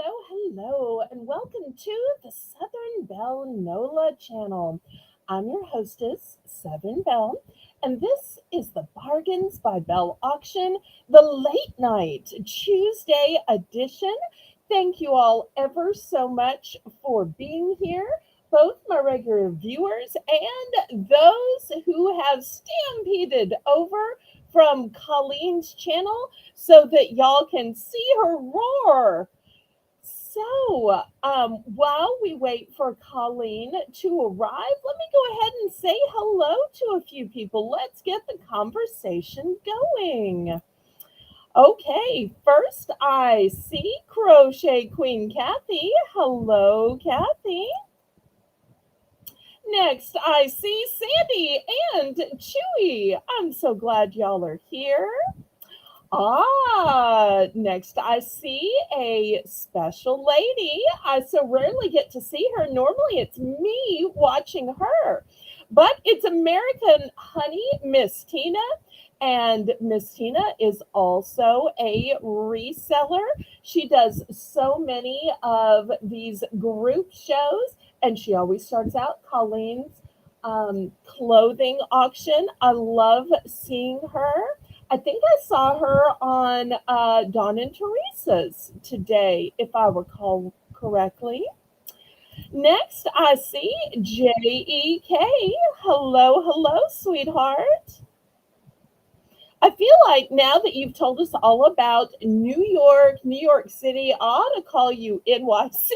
hello, and welcome to the Southern Belle NOLA channel. I'm your hostess, Southern Belle, and this is the Bargains by Belle auction, the late night Tuesday edition. Thank you all ever so much for being here, both my regular viewers and those who have stampeded over from Colleen's channel so that y'all can see her roar. While we wait for Colleen to arrive, let me go ahead and say hello to a few people. Let's get the conversation going. Okay, first I see Crochet Queen Kathy. Hello, Kathy. Next, I see Sandy and Chewy. I'm so glad y'all are here. Next I see a special lady. I so rarely get to see her. Normally it's me watching her, but it's American Honey, Miss Tina. And Miss Tina is also a reseller. She does so many of these group shows, and she always starts out Colleen's clothing auction. I love seeing her. I think I saw her on Dawn and Teresa's today, if I recall correctly. Next, I see JEK. Hello, sweetheart. I feel like now that you've told us all about New York City, I ought to call you NYC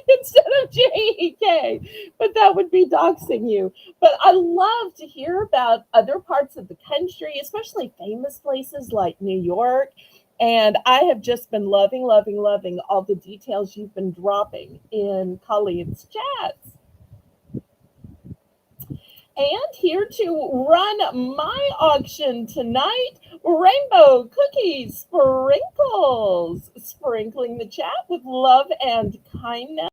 instead of JEK, but that would be doxing you. But I love to hear about other parts of the country, especially famous places like New York. And I have just been loving all the details you've been dropping in Colleen's chats. And here to run my auction tonight, Rainbow Cookies Sprinkles, sprinkling the chat with love and kindness.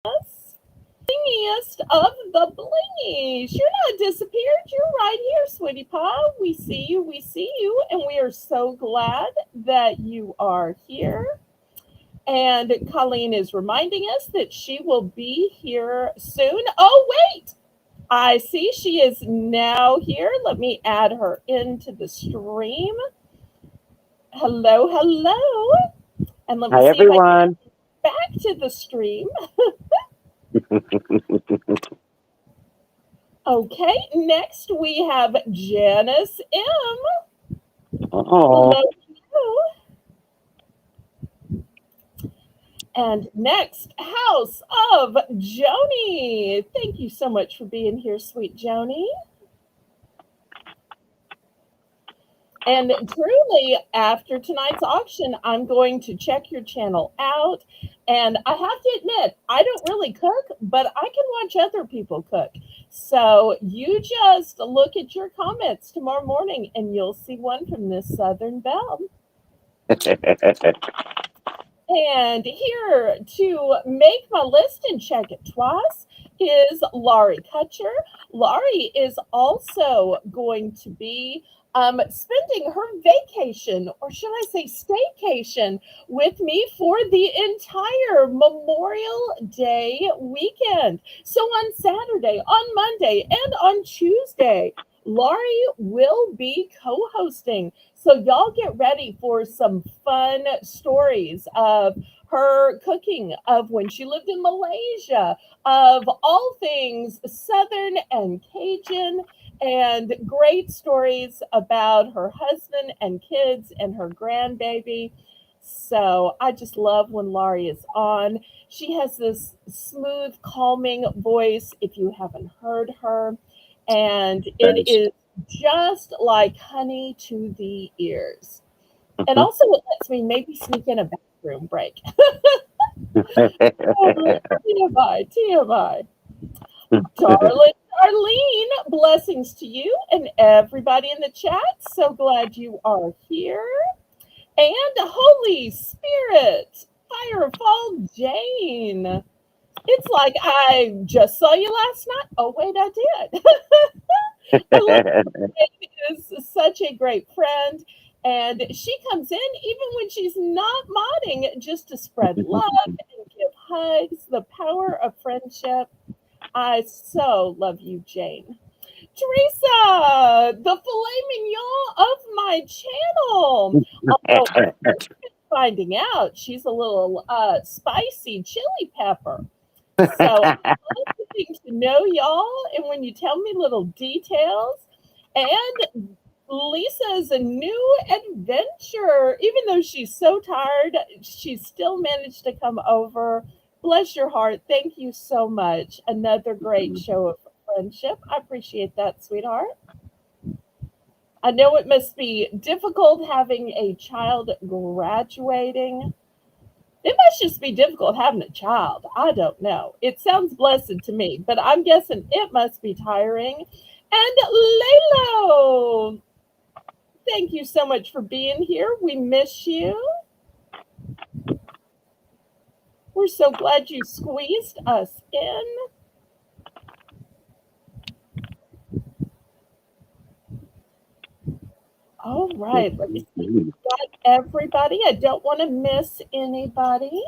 Blingiest of the blingies. You're not disappeared. You're right here, sweetie pie. We see you, and we are so glad that you are here. And Colleen is reminding us that she will be here soon. Oh, wait! I see she is now here. Let me add her into the stream. Hello. And let me Hi, see everyone. if I can get back to the stream. Okay, next we have Janice M. Oh, Hello. And next, House of Joni. Thank you so much for being here, sweet Joni. And truly, after tonight's auction, I'm going to check your channel out. And I have to admit, I don't really cook, but I can watch other people cook. So you just look at your comments tomorrow morning and you'll see one from this Southern Belle. And here to make my list and check it twice is Laurie Kutcher. Laurie is also going to be spending her vacation, or should I say staycation, with me for the entire Memorial Day weekend. So on Saturday, on Monday, and on Tuesday, Laurie will be co-hosting. So y'all get ready for some fun stories of her cooking, of when she lived in Malaysia, of all things Southern and Cajun, and great stories about her husband and kids and her grandbaby. So I just love when Laurie is on. She has this smooth, calming voice if you haven't heard her. And it is just like honey to the ears. And also it lets me maybe sneak in a bathroom break. TMI. Darling Darlene, blessings to you and everybody in the chat. So glad you are here. And Holy Spirit, Firefall Jane. It's like I just saw you last night. Oh, wait, I did. I love Jane is such a great friend. And she comes in even when she's not modding just to spread love and give hugs, the power of friendship. I so love you, Jane. Teresa, the filet mignon of my channel. Although finding out she's a little spicy chili pepper. So I love getting to know y'all, and when you tell me little details, and Lisa's a new adventure. Even though she's so tired, she still managed to come over. Bless your heart. Thank you so much. Another great show of friendship. I appreciate that, sweetheart. I know it must be difficult having a child graduating. It must just be difficult having a child. I don't know. It sounds blessed to me, but I'm guessing it must be tiring. And Lalo, thank you so much for being here. We miss you. We're so glad you squeezed us in. All right, let me see. We've got everybody. I don't want to miss anybody.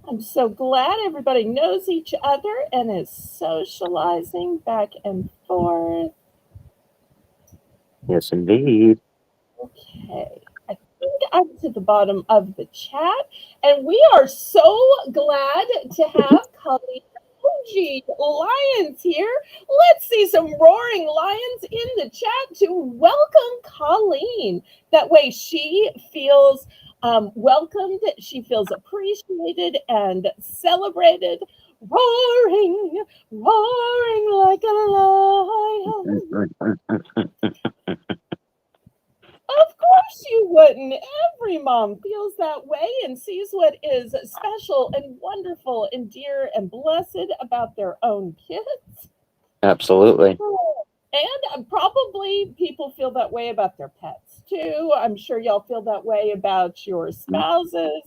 I'm so glad everybody knows each other and is socializing back and forth. Yes, indeed. Okay. I think I'm to the bottom of the chat, and we are so glad to have Colleen OG Lions here. Let's see some roaring lions in the chat to welcome Colleen. That way she feels welcomed, she feels appreciated and celebrated. Roaring, roaring like a lion. Of course you wouldn't. Every mom feels that way and sees what is special and wonderful and dear and blessed about their own kids. Absolutely. And probably people feel that way about their pets too. I'm sure y'all feel that way about your spouses.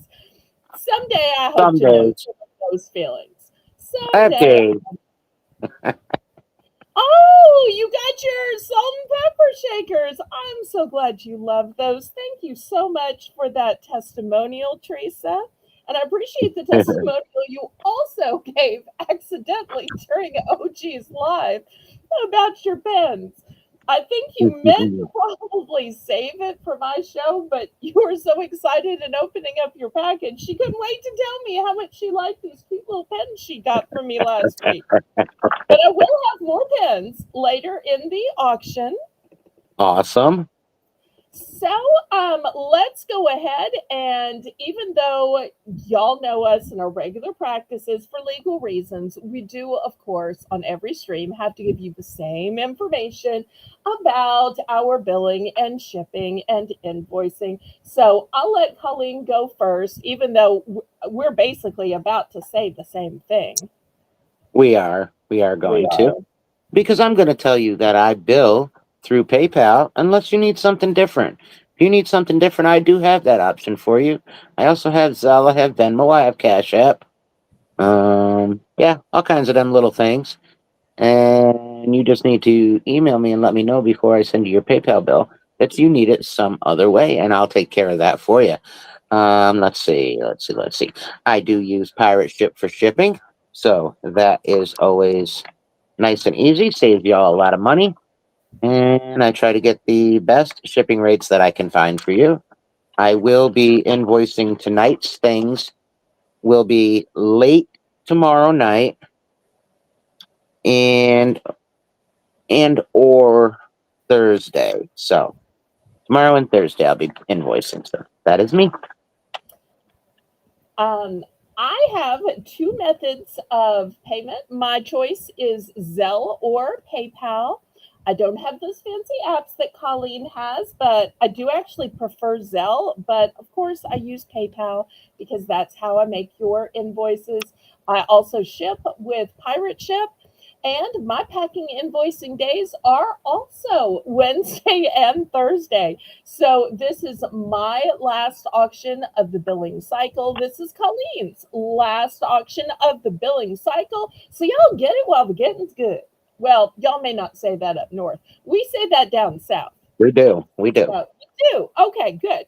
Someday I hope to know Someday. some of those feelings. Someday. Okay. Oh, you got your salt and pepper shakers. I'm so glad you love those. Thank you so much for that testimonial, Teresa. And I appreciate the testimonial you also gave accidentally during OG's live about your pens. I think you meant to probably save it for my show, but you were so excited and opening up your package. She couldn't wait to tell me how much she liked these cute little pens she got from me last week. But I will have more pens later in the auction. Awesome. So let's go ahead, and even though y'all know us in our regular practices for legal reasons, we do, of course, on every stream have to give you the same information about our billing and shipping and invoicing. So I'll let Colleen go first, even though we're basically about to say the same thing. We are. We are We going to. are. Because I'm going to tell you that I bill through PayPal unless you need something different. If you need something different, I do have that option for you. I also have Zelle, I have Venmo, I have Cash App. Yeah, all kinds of them little things. And you just need to email me and let me know before I send you your PayPal bill that you need it some other way, and I'll take care of that for you. Let's see. I do use Pirate Ship for shipping, so that is always nice and easy, saves y'all a lot of money. And I try to get the best shipping rates that I can find for you. I will be invoicing tonight's things, will be late tomorrow night, and or Thursday. So tomorrow and Thursday I'll be invoicing. So that is me. Um, I have two methods of payment. My choice is Zelle or PayPal. I don't have those fancy apps that Colleen has, but I do actually prefer Zelle. But of course, I use PayPal because that's how I make your invoices. I also ship with Pirate Ship, and my packing invoicing days are also Wednesday and Thursday. So this is my last auction of the billing cycle. This is Colleen's last auction of the billing cycle. So y'all get it while the getting's good. Well, y'all may not say that up north. We say that down south. We do. We do. So you do. Okay, good.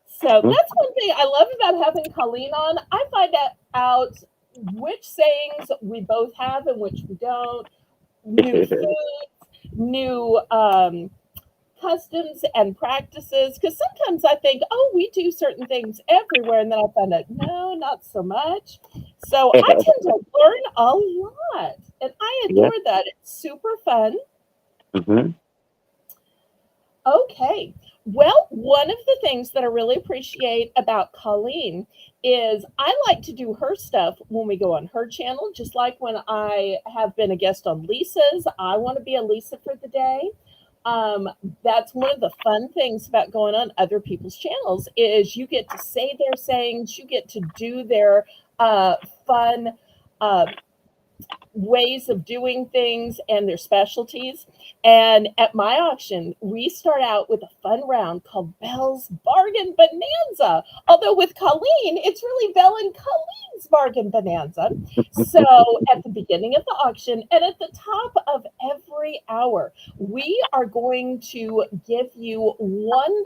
So Mhm. that's one thing I love about having Colleen on. I find out which sayings we both have and which we don't. New foods, new customs and practices. Because sometimes I think, oh, we do certain things everywhere, and then I find out, no, not so much. So I tend to learn a lot, and I Yeah. adore that. It's super fun. Hmm. Okay. Well, one of the things that I really appreciate about Colleen is I like to do her stuff when we go on her channel, just like when I have been a guest on Lisa's. I want to be a Lisa for the day. Um, that's one of the fun things about going on other people's channels is you get to say their sayings, you get to do their fun uh, ways of doing things and their specialties. And at my auction, we start out with a fun round called Belle's Bargain Bonanza. Although with Colleen, it's really Belle and Colleen's Bargain Bonanza. So at the beginning of the auction and at the top of every hour, we are going to give you $1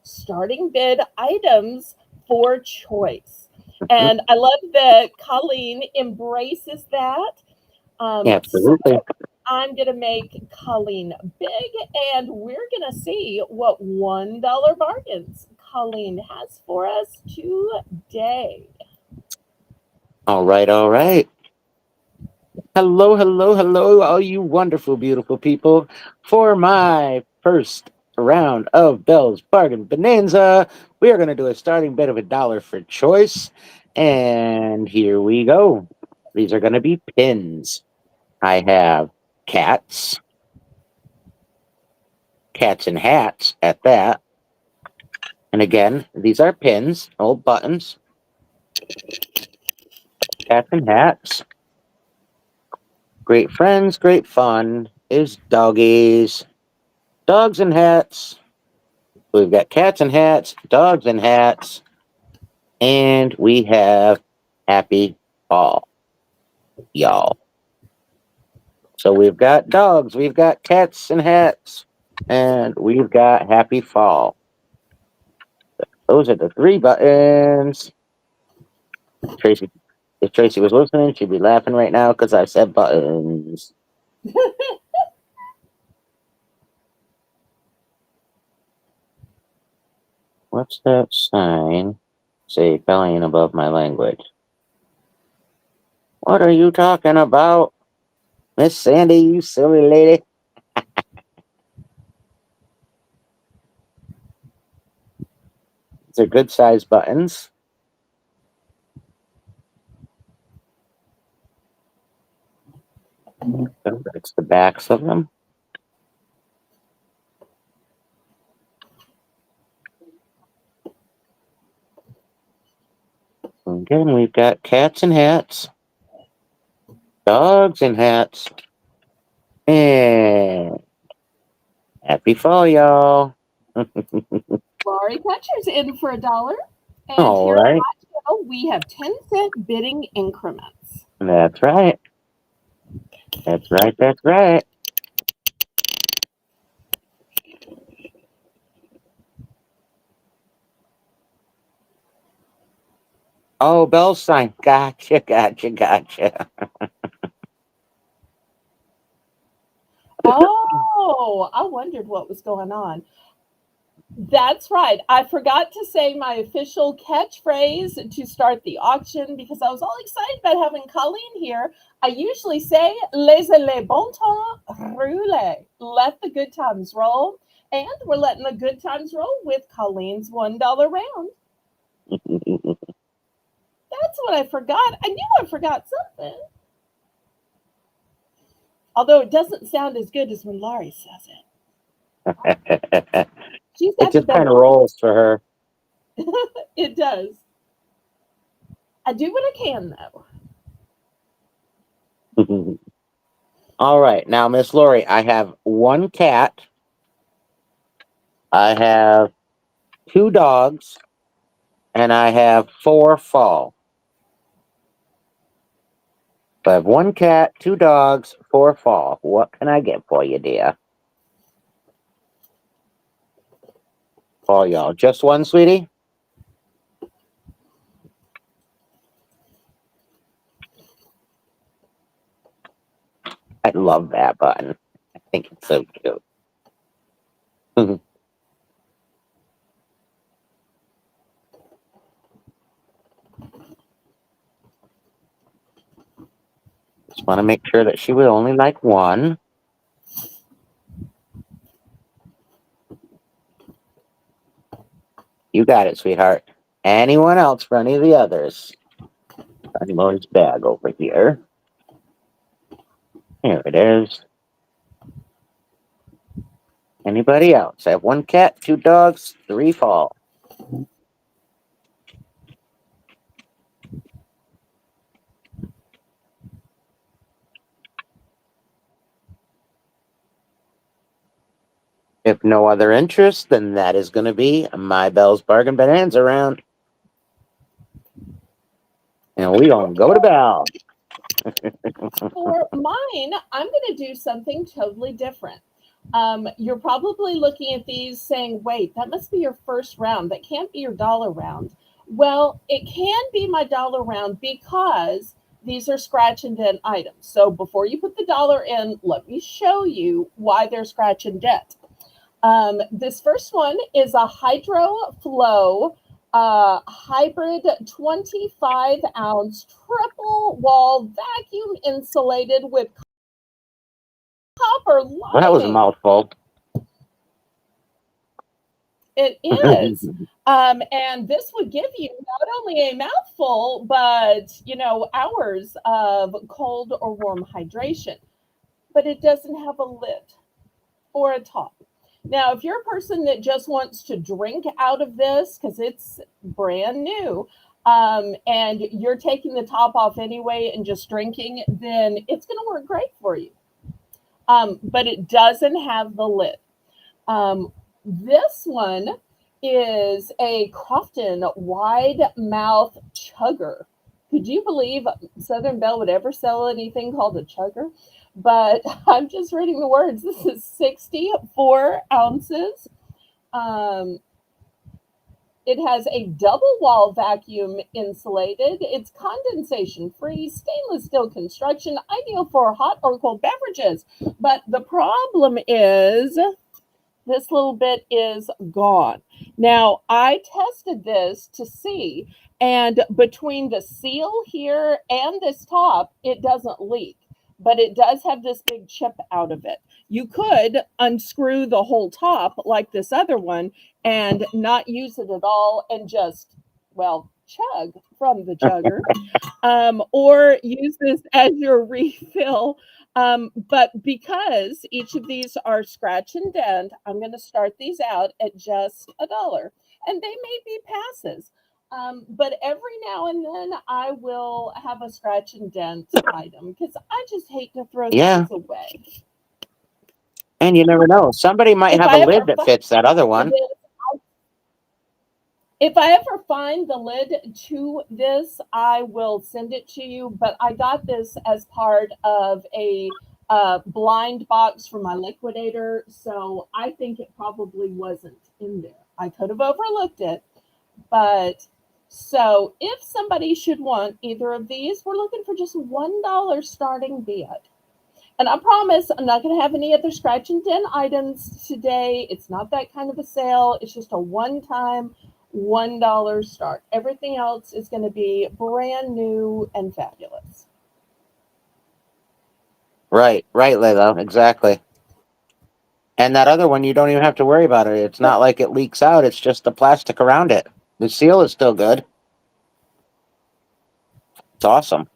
starting bid items for choice. And I love that Colleen embraces that. So Absolutely. I'm going to make Colleen big and we're going to see what $1 bargains Colleen has for us today. All right. All right. Hello, hello, hello, all you wonderful, beautiful people. For my first round of Bell's Bargain Bonanza, we are going to do a starting bid of $1 for choice. And here we go. These are going to be pins. I have cats, cats and hats at that. And again, these are pins, old buttons, cats and hats. Great friends, great fun is doggies, dogs and hats. We've got cats and hats, dogs and hats, and we have happy fall, y'all. So we've got dogs, we've got cats and hats, and we've got happy fall. Those are the three buttons. Tracy, if Tracy was listening, she'd be laughing right now because I said buttons. What's that sign? Say spelling above my language. What are you talking about, Miss Sandy, you silly lady? These are good sized buttons. That's the backs of them. Again, we've got cats and hats, dogs and hats, and happy fall, y'all. Laurie Catcher's in for $1. And All here on right. my channel, we have 10-cent bidding increments. That's right. That's right. That's right. Oh, bell sign. Gotcha. Gotcha. Gotcha. Oh, I wondered what was going on. That's right. I forgot to say my official catchphrase to start the auction because I was all excited about having Colleen here. I usually say, laissez les bon temps rouler. Let the good times roll. And we're letting the good times roll with Colleen's $1 round. That's what I forgot. I knew I forgot something. Although it doesn't sound as good as when Laurie says it. She's It got the just kind better of rolls for her. It does. I do what I can, though. All right. Now, Miss Lori, I have one cat. I have two dogs. And I have four fall. I have 1 cat, 2 dogs, 4 fall. What can I get for you, dear? Fall, y'all. Just 1, sweetie? I love that button. I think it's so cute. Just want to make sure that she would only like 1. You got it, sweetheart. Anyone else for any of the others? Honeymoon's bag over here. Here it is. Anybody else? I have 1 cat, 2 dogs, 3 fall. If no other interest, then that is going to be my Belle's Bargain Bonanza round. And we gonna go to Belle. For mine, I'm going to do something totally different. You're probably looking at these saying, wait, that must be your first round. That can't be your dollar round. Well, it can be my dollar round because these are scratch and dent items. So before you put the dollar in, let me show you why they're scratch and dent. This first one is a Hydro Flow hybrid 25-ounce triple wall vacuum insulated with copper Well, that was a lining. mouthful. It is. And this would give you not only a mouthful, but, hours of cold or warm hydration. But it doesn't have a lid or a top. Now, if you're a person that just wants to drink out of this because it's brand new, and you're taking the top off anyway and just drinking, then it's going to work great for you. But it doesn't have the lid. This one is a Crofton wide mouth chugger. Could you believe Southern Belle would ever sell anything called a chugger? But I'm just reading the words. This is 64 ounces. Um, it has a double wall vacuum insulated. It's condensation free, stainless steel construction, ideal for hot or cold beverages. But the problem is this little bit is gone. Now, I tested this to see, and between the seal here and this top, it doesn't leak, but it does have this big chip out of it. You could unscrew the whole top like this other one and not use it at all and just, well, chug from the jugger, or use this as your refill. But because each of these are scratch and dent, I'm going to start these out at just $1, and they may be passes. But every now and then I will have a scratch and dent item because I just hate to throw Yeah. things away. And you never know. Somebody might If have a I ever lid that fits that other find one. this, if I ever find the lid to this, I will send it to you. But I got this as part of a blind box for my liquidator, so I think it probably wasn't in there. I could have overlooked it, but so if somebody should want either of these, we're looking for just $1 starting bid. And I promise I'm not going to have any other scratch and dent items today. It's not that kind of a sale. It's just a one-time $1 start. Everything else is going to be brand new and fabulous. Right, Layla. Exactly. And that other one, you don't even have to worry about it. It's not like it leaks out. It's just the plastic around it. The seal is still good. It's awesome.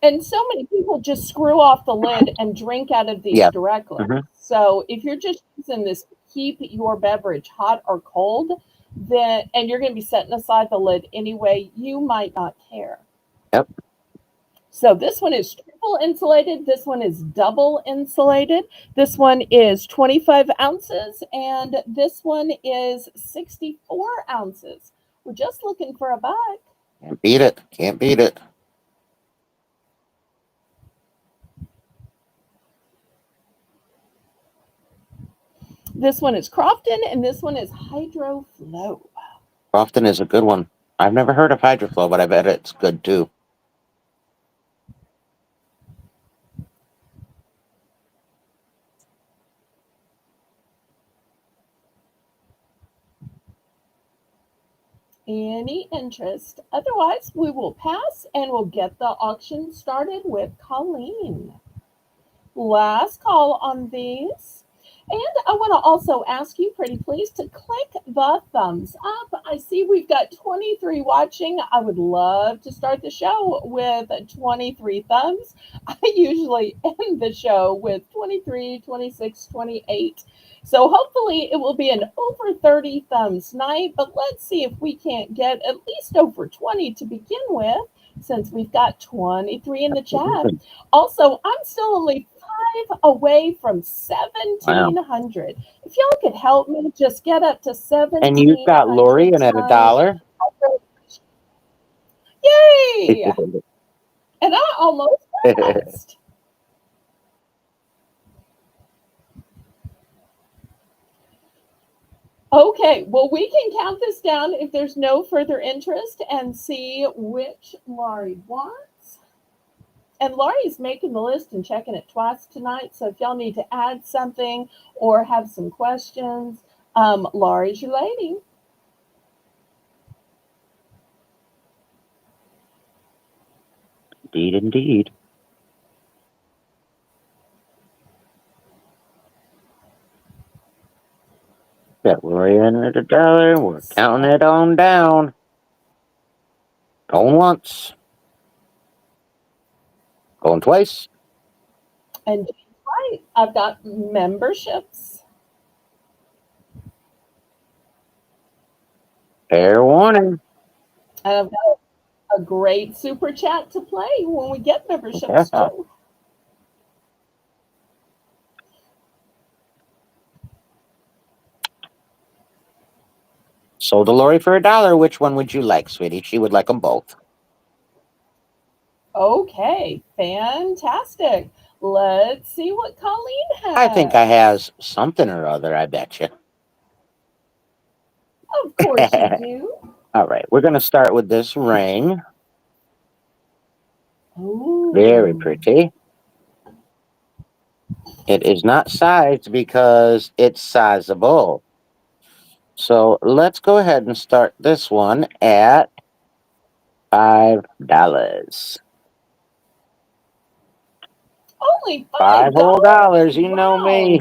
And so many people just screw off the lid and drink out of these Yeah. directly. Mhm. So if you're just using this to keep your beverage hot or cold, then and you're going to be setting aside the lid anyway, you might not care. Yep. So this one is triple insulated. This one is double insulated. This one is 25 ounces, and this one is 64 ounces. We're just looking for a buck. Can't beat it. Can't beat it. This one is Crofton, and this one is Hydro Flow. Crofton is a good one. I've never heard of Hydroflow, but I bet it's good too. Any interest? Otherwise, we will pass and we'll get the auction started with Colleen. Last call on these. And I want to also ask you, pretty please, to click the thumbs up. I see we've got 23 watching. I would love to start the show with 23 thumbs. I usually end the show with 23, 26, 28. So hopefully it will be an over 30 thumbs night, but let's see if we can't get at least over 20 to begin with, since we've got 23 in the chat. Also, I'm still only away from Wow. 1,700. If y'all could help me just get up to And you've got 1,700 Lori in at tonight. $1. Yay! And I almost passed. Okay, well, we can count this down if there's no further interest and see which Laurie wants. And Laurie's making the list and checking it twice tonight. So if y'all need to add something or have some questions, Laurie's your lady. Indeed, indeed. Got Lori in at $1. We're counting it on down. Going once. Going twice. And right, I've got memberships. Fair warning. And I've got a great super chat to play when we get memberships too. Sold to Lori for $1. Which one would you like, sweetie? She would like them both. Okay, fantastic. Let's see what Colleen has. I think I has something or other, I bet you. Of course you do. All right, we're going to start with this ring. Ooh. Very pretty. It is not sized because it's sizable. So let's go ahead and start this one at $5. Only $5 whole dollars, you know me.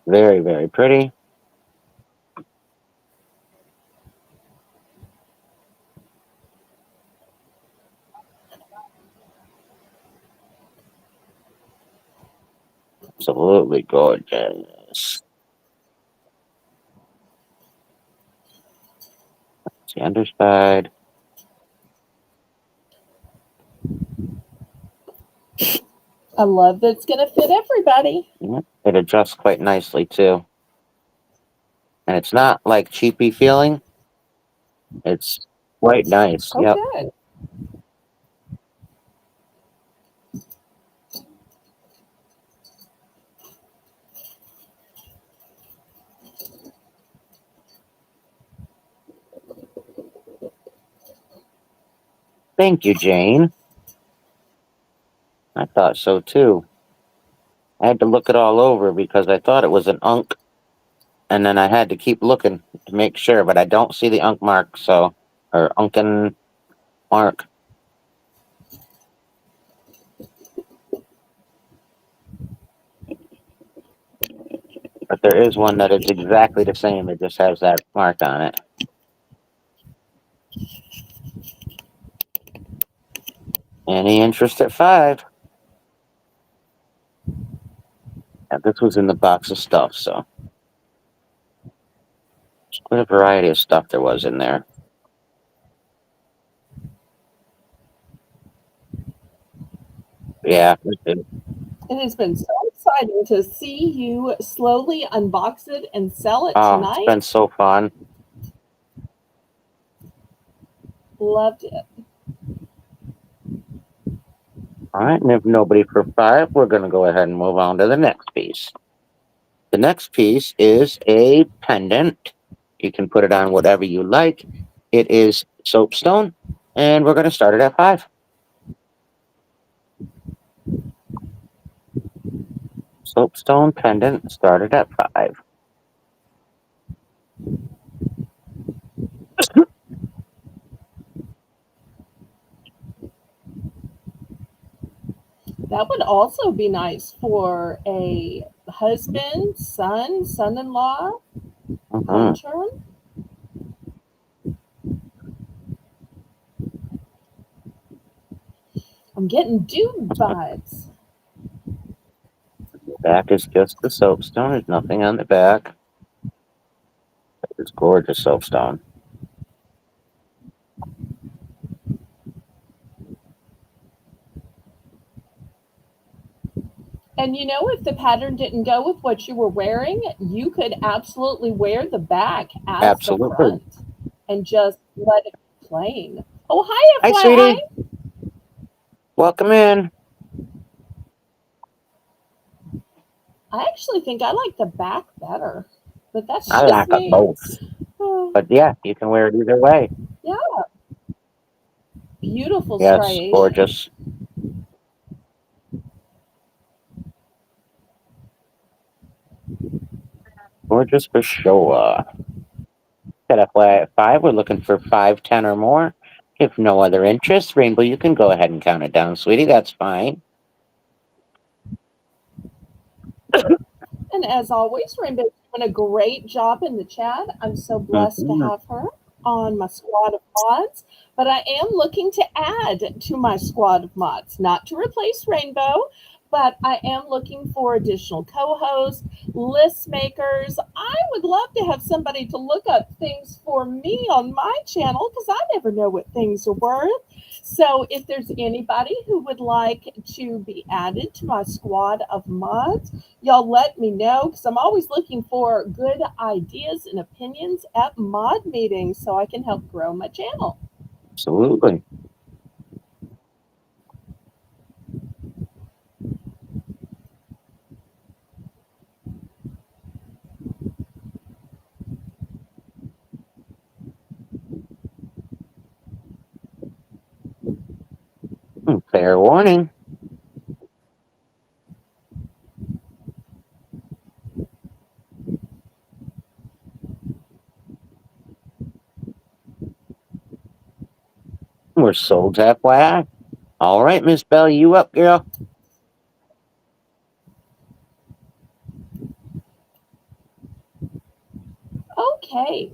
Very, very pretty. Absolutely gorgeous. That's the underside. I love that it's going to fit everybody. It adjusts quite nicely too. And it's not like cheapy feeling. It's quite nice. Oh, yep. good. Thank you, Jane. I thought so too. I had to look it all over because I thought it was an unk. And then I had to keep looking to make sure, but I don't see the unk mark, or unken mark. But there is one that is exactly the same. It just has that mark on it. Any interest at $5? Yeah, this was in the box of stuff, so what a variety of stuff there was in there. Yeah. It has been so exciting to see you slowly unbox it and sell it Oh, tonight. it's been so fun. Loved it. All right, and if nobody for 5, we're going to go ahead and move on to the next piece. The next piece is a pendant. You can put it on whatever you like. It is soapstone, and we're going to start it at 5. Soapstone pendant started at 5. That would also be nice for a husband, son in law, Mhm. patron. I'm getting Dune vibes. Back is just the soapstone. There's nothing on the back. It's gorgeous soapstone. And if the pattern didn't go with what you were wearing, you could absolutely wear the back as the Absolutely. front and just let it be plain. Oh, hi, Hi, sweetie. FYI. Welcome in. I actually think I like the back better, but that's I just like them me. both. Oh, But yeah, you can wear it either way. yeah, beautiful Yes, striation. gorgeous. Gorgeous for sure. At FYI at 5, we're looking for 5, 10, or more. If no other interest, Rainbow, you can go ahead and count it down, sweetie. That's fine. And as always, Rainbow's doing a great job in the chat. I'm so blessed to Mhm. have her on my squad of mods. But I am looking to add to my squad of mods, not to replace Rainbow, but I am looking for additional co hosts, list makers. I would love to have somebody to look up things for me on my channel because I never know what things are worth. So if there's anybody who would like to be added to my squad of mods, y'all let me know because I'm always looking for good ideas and opinions at mod meetings so I can help grow my channel. Absolutely. Fair warning. We're sold to FYI. All right, Miss Bell, you up, girl? Okay,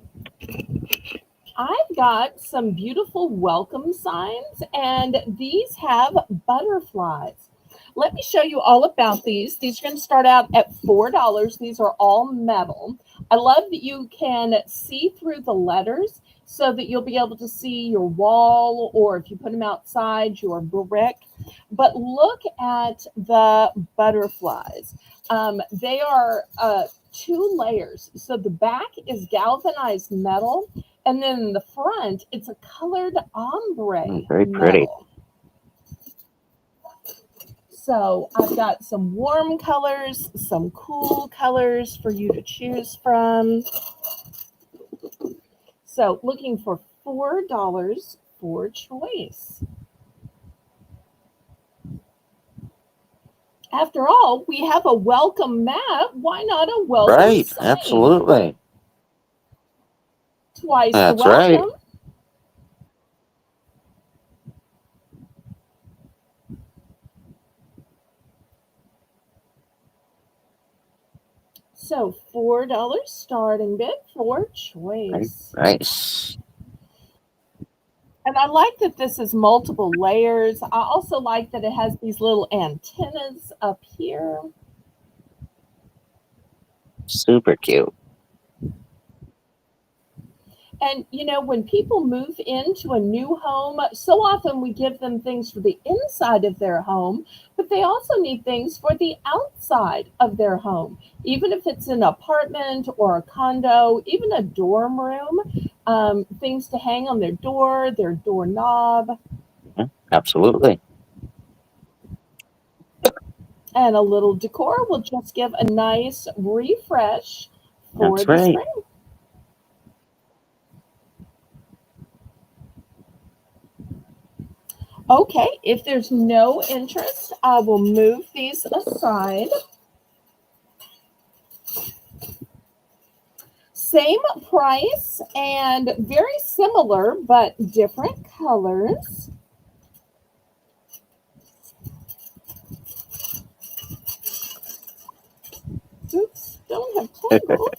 I've got some beautiful welcome signs, and these have butterflies. Let me show you all about these. These are going to start out at $4. These are all metal. I love that you can see through the letters so that you'll be able to see your wall, or if you put them outside, your brick. But look at the butterflies. They are 2 layers. So the back is galvanized metal, and then in the front, it's a colored ombre Very pretty. metal. So I've got some warm colors, some cool colors for you to choose from. So looking for $4 for choice. After all, we have a welcome map. Why not a welcome Right, sign? absolutely. Twice the That's right. welcome. So $4 starting bid for choice. Nice. And I like that this is multiple layers. I also like that it has these little antennas up here. Super cute. And when people move into a new home, so often we give them things for the inside of their home, but they also need things for the outside of their home. Even if it's an apartment or a condo, even a dorm room, things to hang on their door, their doorknob, Absolutely. and a little decor will just give a nice refresh for That's the right. spring. Okay, if there's no interest, I will move these aside. Same price and very similar, but different colors. Oops, don't have tangles.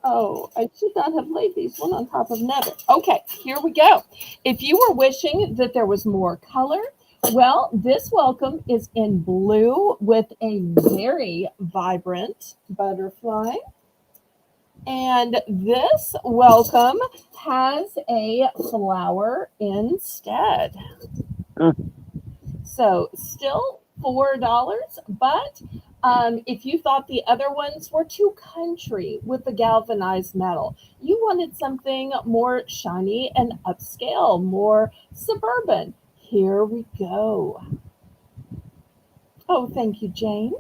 Oh, I should not have laid these one on top of another. Okay, here we go. If you were wishing that there was more color, well, this welcome is in blue with a very vibrant butterfly. And this welcome has a flower instead. Mm, So still $4, but if you thought the other ones were too country with the galvanized metal, you wanted something more shiny and upscale, more suburban. Here we go. Oh, thank you, Jane.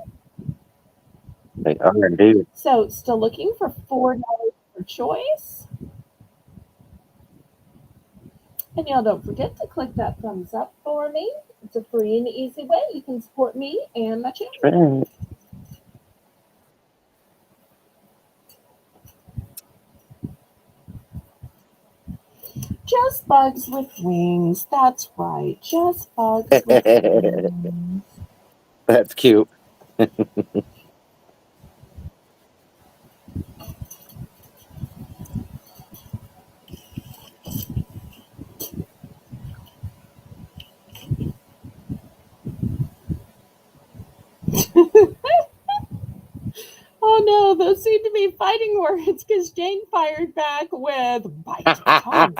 they are indeed. So still looking for $4 per choice. And y'all don't forget to click that thumbs up for me. It's a free and easy way you can support me and my channel. Right. Just bugs with wings. That's right. Just bugs with wings. That's cute. Oh no, those seem to be fighting words because Jane fired back with bite tongue.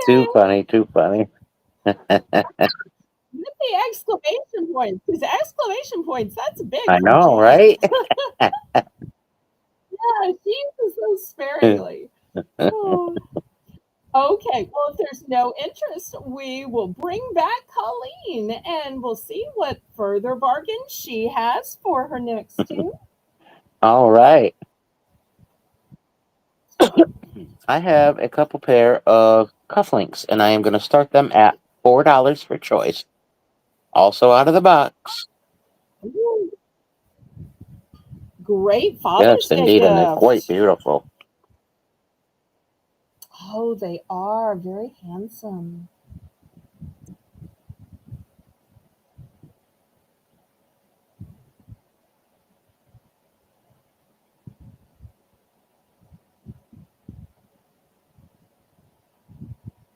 Too Okay. funny. Too funny. With the exclamation points, because exclamation points, that's big I for know, Jane. right? Yeah, she uses those sparingly. Oh. Okay, well, if there's no interest, we will bring back Colleen and we'll see what further bargains she has for her next two. All right. I have a couple pair of cufflinks, and I am going to start them at $4 for choice. Also out of the box. Ooh, great Father's Yes, Day indeed, and they're quite gift. beautiful. Oh, they are very handsome.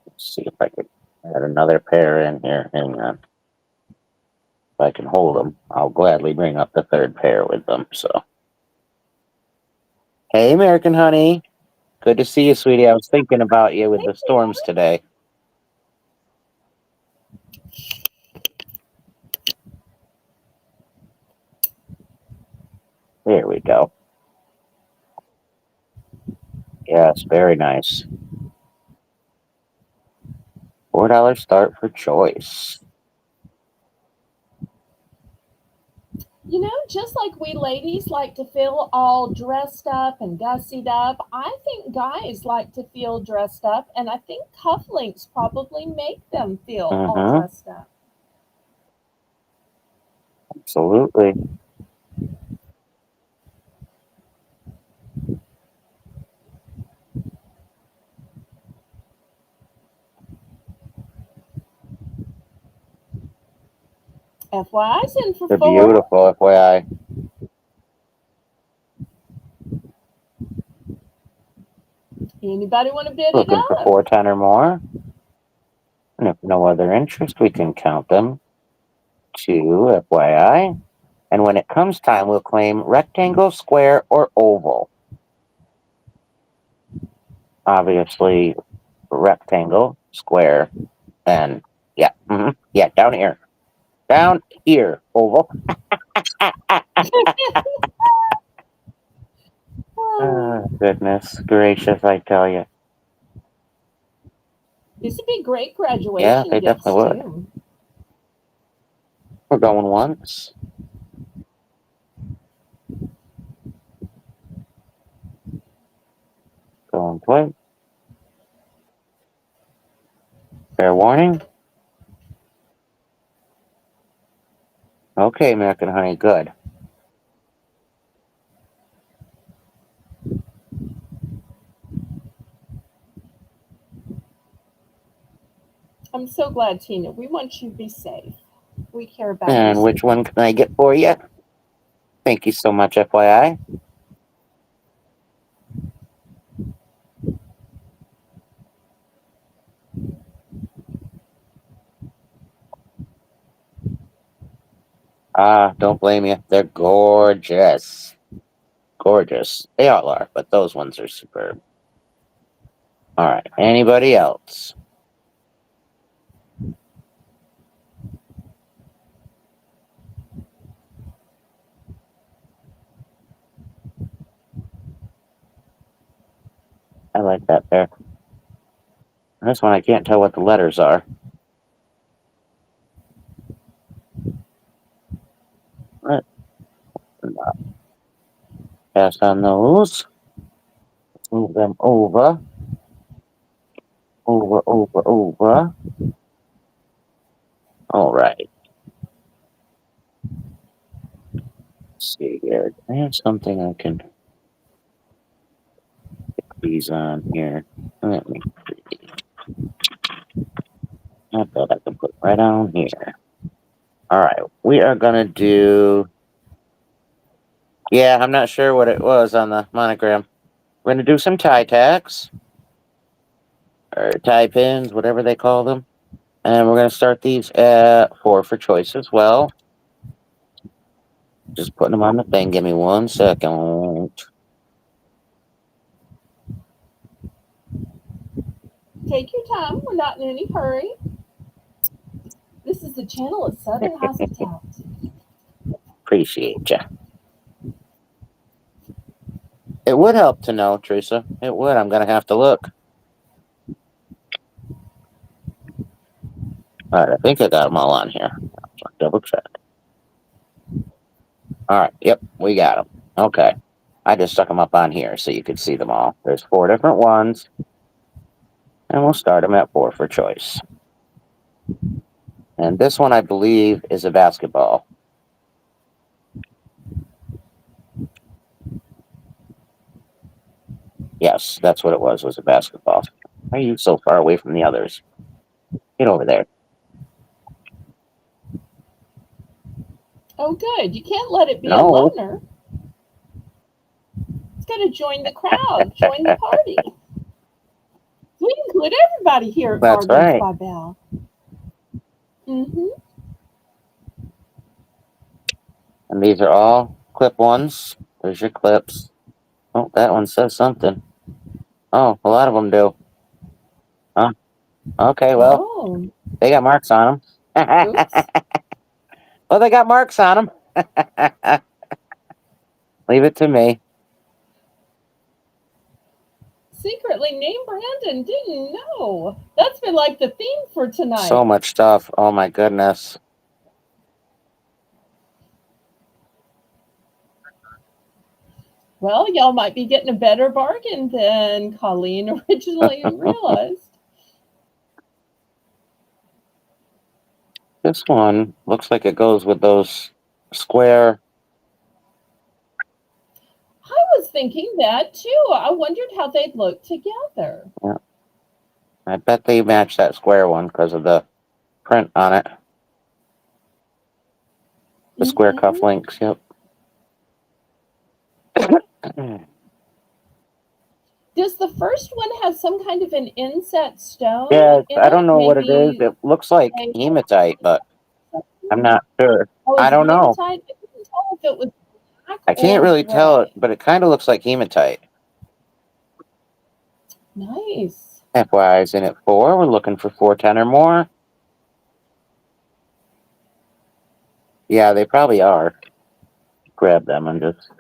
Let's see if I could add another pair in here. Hang on. If I can hold them, I'll gladly bring up the third pair with them. So, hey, American Honey. Good to see you, sweetie. I was thinking about you with Thank the you. storms today. There we go. Yes, very nice. $4 start for choice. You know, just like we ladies like to feel all dressed up and gussied up, I think guys like to feel dressed up, and I think cufflinks probably make them feel all Mm-hmm. dressed up. Absolutely. FYI's in for They're four. beautiful, FYI. Anybody want to bid it Looking for up? 410 or more. And if no other interest, we can count them. 2, FYI. And when it comes time, we'll claim rectangle, square, or oval. Obviously, rectangle, square, and yeah, yeah, down here. Down here, oval. goodness gracious, I tell you. These would be great Yeah, graduation they gifts definitely would. too. We're going once. Going twice. Fair warning. Okay, American Honey, good. I'm so glad, Tina. We want you to be safe. We care about your And which safety. one can I get for you? Thank you so much, FYI. Ah, don't blame you. They're gorgeous. Gorgeous. They all are, but those ones are superb. All right. Anybody else? I like that pair. This one, I can't tell what the letters are. Let's pass on those. Move them over. Over, over, over. All right. Let's see here. I have something I can put these on here. Let me see. I thought I could put right on here. All right. We are going to do. Yeah, I'm not sure what it was on the monogram. We're going to do some tie tacks or tie pins, whatever they call them. And we're going to start these at 4 for choice as well. Just putting them on the thing. Give me 1 second. Take your time. We're not in any hurry. This is the channel of Southern hospitality. Appreciate you. It would help to know, Teresa. It would. I'm going to have to look. All right. I think I got them all on here. Double check. All right. Yep. We got them. Okay. I just stuck them up on here so you could see them all. There's 4 different ones. And we'll start them at 4 for choice. And this one, I believe, is a basketball. Yes, that's what it was a basketball. Why are you so far away from the others? Get over there. Oh, good. You can't let it be a No. loner. It's got to join the crowd, join the party. We include everybody here at That's Bargains right. by Belle. Mm-hmm. And these are all clip ones. There's your clips. Oh, that one says something. Oh, a lot of them do. Huh? Okay, well, Oh, they got marks on them. oops. Well, they got marks on them. Leave it to me. Secretly named Brandon. Didn't know. That's been like the theme for So tonight. much stuff. Oh my goodness. Well, y'all might be getting a better bargain than Colleen originally realized. This one looks like it goes with those square. I was thinking that too. I wondered how they'd look together. Yeah, I bet they match that square one because of the print on it. The square Mm-hmm. cufflinks. Yep. Does the first one have some kind of an inset stone Yeah, in I don't it? know what it is. Maybe It looks like say, hematite, but I'm not sure. oh, I is it don't know. hematite? I couldn't tell if it was black I can't or really tell it, gray. but it kind of looks like hematite. Nice. FYI is in at 4. We're looking for 410 or more. Yeah, they probably are. Grab them and just.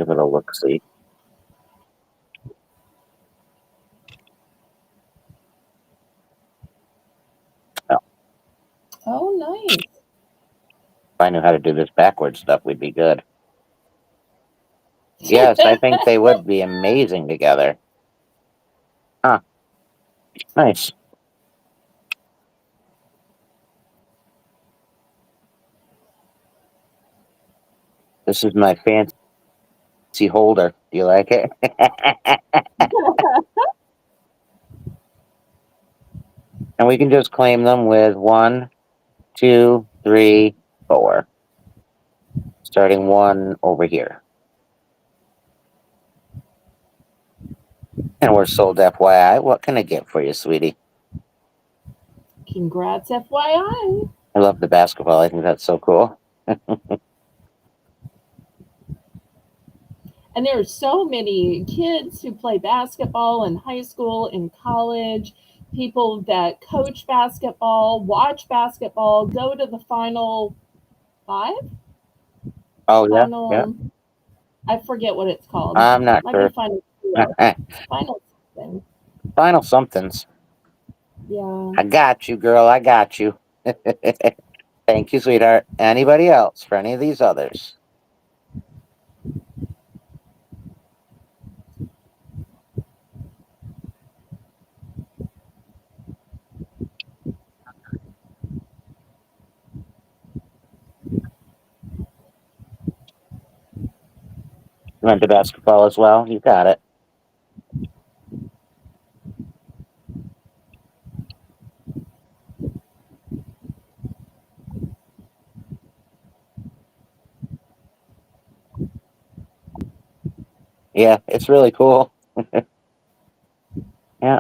give it a look-see. Oh, Oh, nice. if I knew how to do this backwards stuff, we'd be good. Yes, I think they would be amazing together. Huh. Nice. This is my fancy holder. Do you like it? And we can just claim them with 1, 2, 3, 4. Starting 1 over here. And we're sold, FYI. What can I get for you, sweetie? Congrats, FYI. I love the basketball. I think that's so cool. And there are so many kids who play basketball in high school, in college, people that coach basketball, watch basketball, go to the final five? Oh, yeah, yeah. Final, I forget what it's called. I'm not Might be sure. final four. Final something. Final somethings. Yeah. I got you, girl. I got you. Thank you, sweetheart. Anybody else for any of these others? You went to basketball as well? You got it. Yeah, it's really cool. Yeah.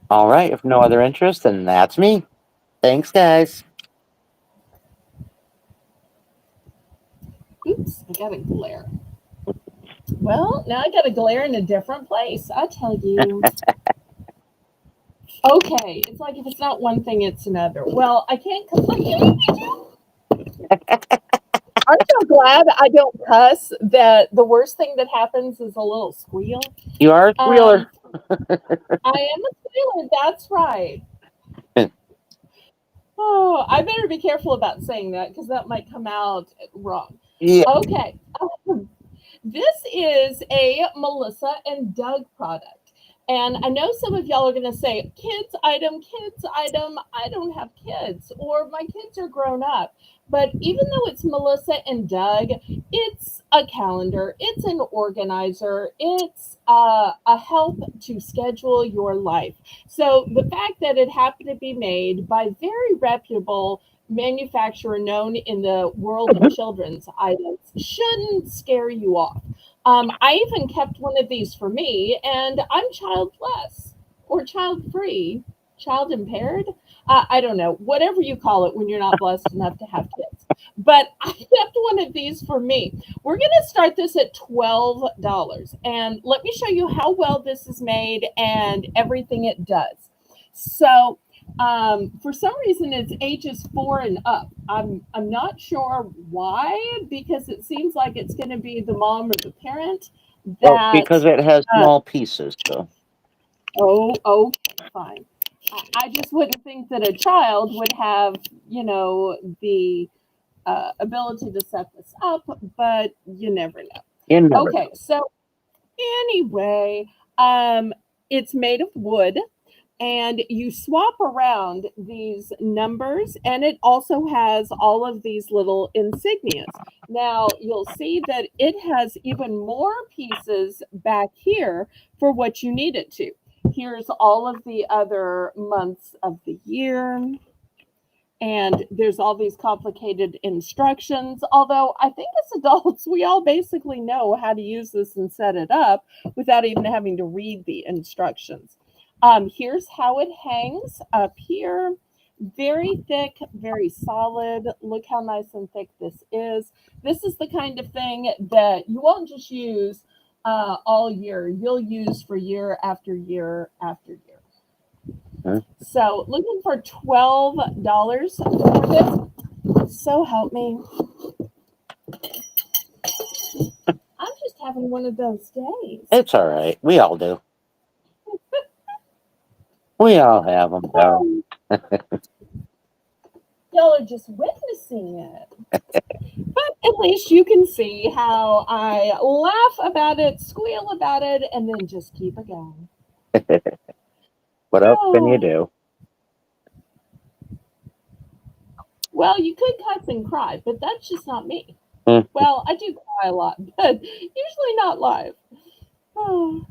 All right. If no other interest, then that's me. Thanks, guys. Oops, I got a glare. Well, now I got a glare in a different place. I tell you. Okay, it's like if it's not one thing, it's another. Well, I can't complain. I'm so glad I don't cuss that the worst thing that happens is a little squeal. You are a Um, squealer. I am a squealer, that's right. Oh, I better be careful about saying that because that might come out wrong. Yeah. Okay. This is a Melissa and Doug product. And I know some of y'all are going to say, kids item, kids item. I don't have kids, or my kids are grown up. But even though it's Melissa and Doug, it's a calendar, it's an organizer, it's a help to schedule your life. So the fact that it happened to be made by very reputable manufacturer known in the world of children's items shouldn't scare you off. I even kept one of these for me, and I'm childless or child free, child impaired. I don't know, whatever you call it when you're not blessed enough to have kids. But I kept one of these for me. We're going to start this at $12. And let me show you how well this is made and everything it does. So, for some reason, it's ages 4 and up. I'm not sure why, because it seems like it's going to be the mom or the parent Well, because that. it has Uh, small pieces, so. oh, okay, fine. I just wouldn't think that a child would have, the ability to set this up, but you never know. You never Okay, know. so anyway, um, it's made of wood and you swap around these numbers, and it also has all of these little insignias. Now you'll see that it has even more pieces back here for what you need it to. Here's all of the other months of the year, and there's all these complicated instructions. Although I think as adults, we all basically know how to use this and set it up without even having to read the instructions. Here's how it hangs up here. Very thick, very solid. Look how nice and thick this is. This is the kind of thing that you won't just use all year. You'll use for year after year after year. Hmm? So looking for $12 for this. So help me. I'm having one of those days. It's all right. We all do. We all have them, though. Um, y'all are just witnessing it. But at least you can see how I laugh about it, squeal about it, and then just keep it going. What else can you Oh, do? well, you could cuss and cry, but that's just not me. Hmm. Well, I do cry a lot, but usually not live. Oh.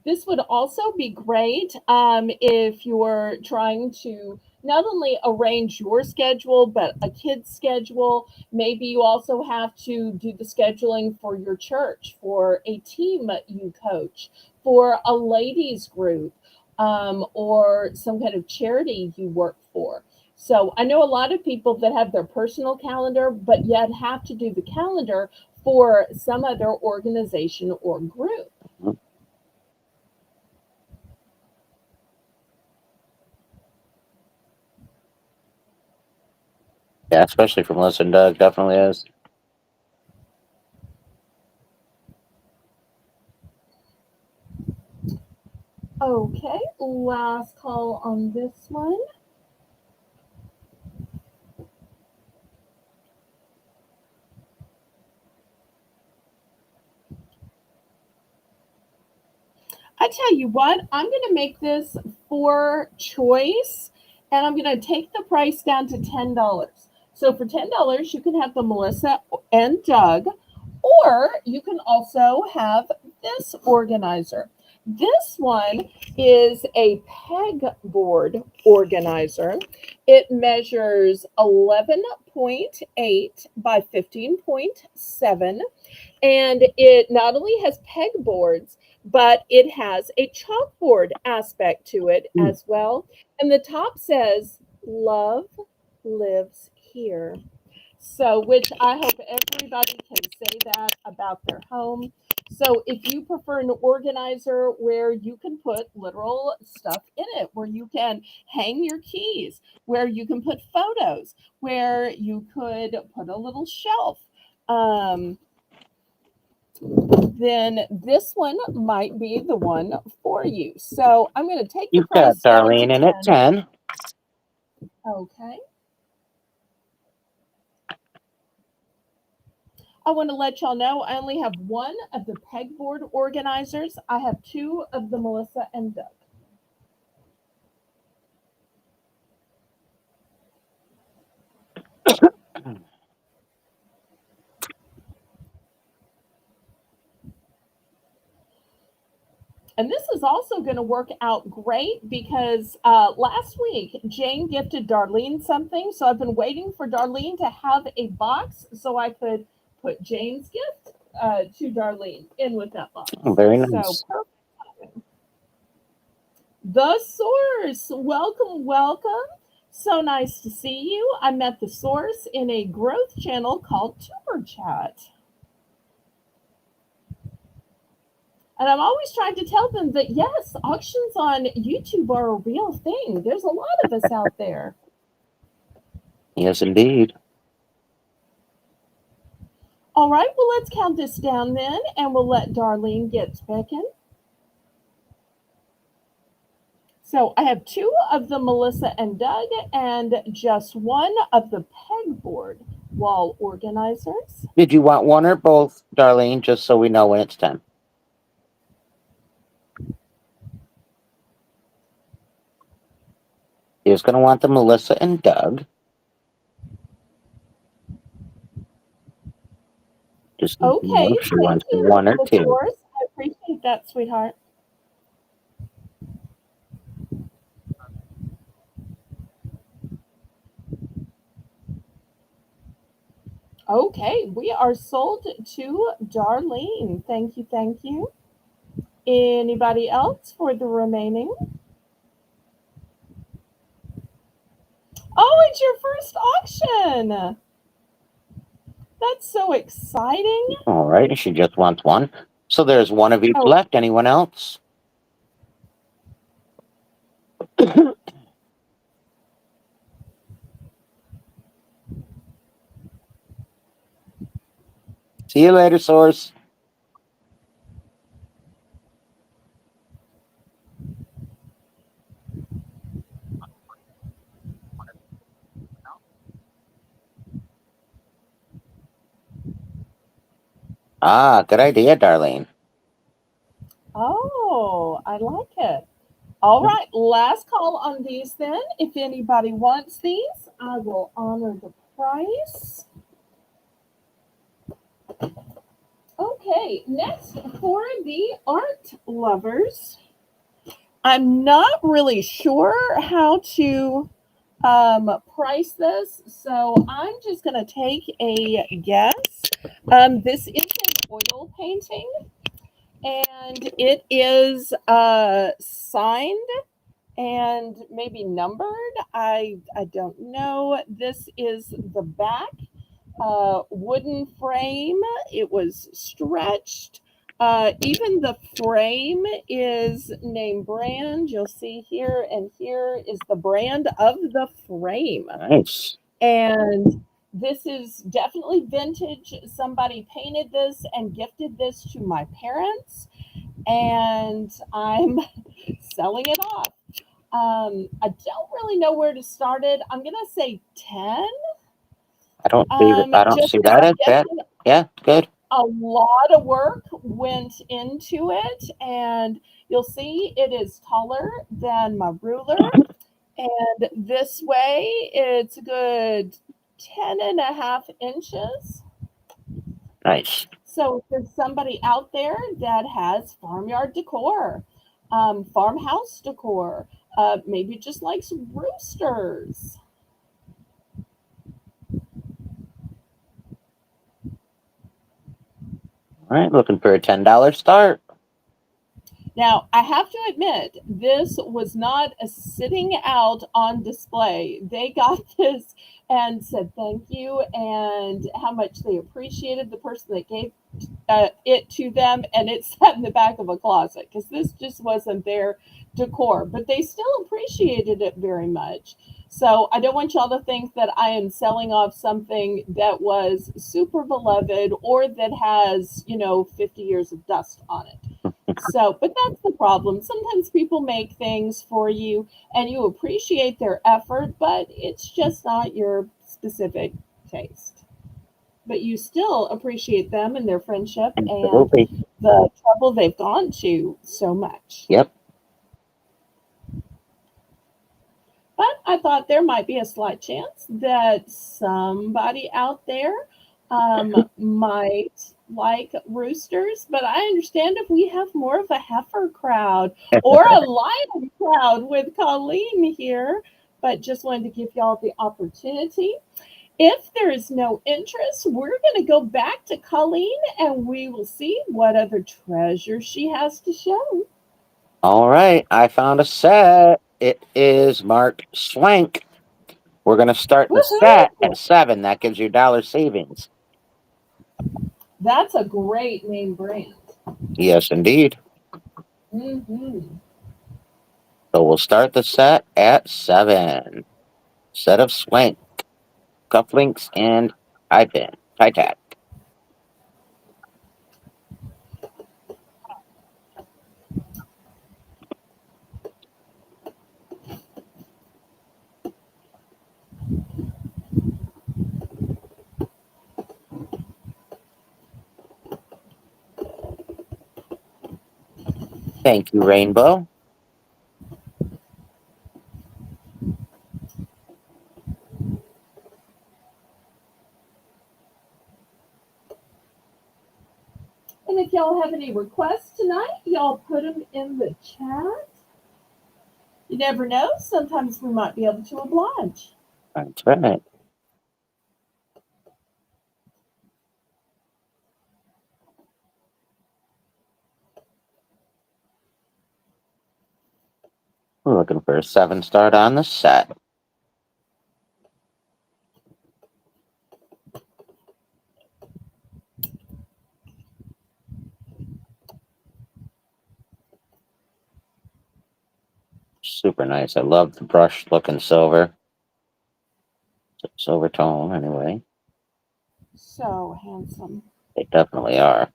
This would also be great if you're trying to not only arrange your schedule, but a kid's schedule. Maybe you also have to do the scheduling for your church, for a team you coach, for a ladies group, or some kind of charity you work for. So I know a lot of people that have their personal calendar, but yet have to do the calendar for some other organization or group. Yeah, especially for Melissa and Doug, definitely is. Okay, last call on this one. I tell you what, I'm going to make this for choice and I'm going to take the price down to $10. So for $10, you can have the Melissa and Doug, or you can also have this organizer. This one is a pegboard organizer. It measures 11.8 by 15.7, and it not only has pegboards, but it has a chalkboard aspect to it Hmm. as well. And the top says, "Love lives here." So, which I hope everybody can say that about their home. So, if you prefer an organizer where you can put literal stuff in it, where you can hang your keys, where you can put photos, where you could put a little shelf, um, then this one might be the one for you. So I'm going to take the You've got price down to Darlene in at 10. 10. Okay. I want to let y'all know I only have one of the pegboard organizers. I have two of the Melissa and Doug. And this is also going to work out great because last week Jane gifted Darlene something. So I've been waiting for Darlene to have a box so I could put Jane's gift to Darlene in with that box. Oh, very So nice. perfect. The Source, welcome, welcome. So nice to see you. I met the Source in a growth channel called Tuber Chat. And I'm always trying to tell them that yes, auctions on YouTube are a real thing. There's a lot of us out there. Yes, indeed. All right, well, let's count this down then, and we'll let Darlene get speaking. So I have two of the Melissa and Doug, and just one of the pegboard wall organizers. Did you want one or both, Darlene, just so we know when it's 10? You're going to want the Melissa and Doug. Just need to know Okay, if she thank wants you, one or the two. Source. I appreciate that, sweetheart. Okay, we are sold to Darlene. Thank you, thank you. Anybody else for the remaining? Oh, it's your first auction. That's so exciting. All right, she just wants one. So there's one of each Oh, left. Anyone else? See you later, Source. Ah, good idea, Darlene. Oh, I like it. All right, last call on these then. If anybody wants these, I will honor the price. Okay, next for the art lovers. I'm not really sure how to price this, so I'm just going to take a guess. This is an oil painting, and it is signed and maybe numbered. I don't know. This is the back wooden frame. It was stretched. Even the frame is name brand. You'll see here, and here is the brand of the frame. Nice. And this is definitely vintage. Somebody painted this and gifted this to my parents, and I'm selling it off. I don't really know where to start it. I'm gonna say 10. I don't Just see because that I'm as bad. guessing Yeah, good. a lot of work went into it, and you'll see it is taller than my ruler. And this way, it's a good 10.5 inches. Nice. So if there's somebody out there that has farmyard decor, farmhouse decor, maybe just likes roosters. All right, looking for a $10 start. Now, I have to admit, this was not a sitting out on display. They got this and said thank you and how much they appreciated the person that gave it to them, and it sat in the back of a closet because this just wasn't their decor, but they still appreciated it very much. So I don't want y'all to think that I am selling off something that was super beloved or that has, 50 years of dust on it. So, but that's the problem. Sometimes people make things for you and you appreciate their effort, but it's just not your specific taste. But you still appreciate them and their friendship and Absolutely. the trouble they've gone to so much. Yep. But I thought there might be a slight chance that somebody out there might like roosters. But I understand if we have more of a heifer crowd or a lion crowd with Colleen here, but just wanted to give y'all the opportunity. If there is no interest, we're going to go back to Colleen and we will see what other treasure she has to show. All right, I found a set. It is marked Swank. We're going to start the set Woohoo! at 7. That gives you $1 savings. That's a great name brand. Yes, indeed. Mm-hmm. So we'll start the set at 7. Set of Swank, cufflinks, and tie tack. Thank you, Rainbow. And if y'all have any requests tonight, y'all put them in the chat. You never know, sometimes we might be able to oblige. That's right. We're looking for a 7 start on the set. Super nice. I love the brush looking silver. Silver tone, anyway. So handsome. They definitely are.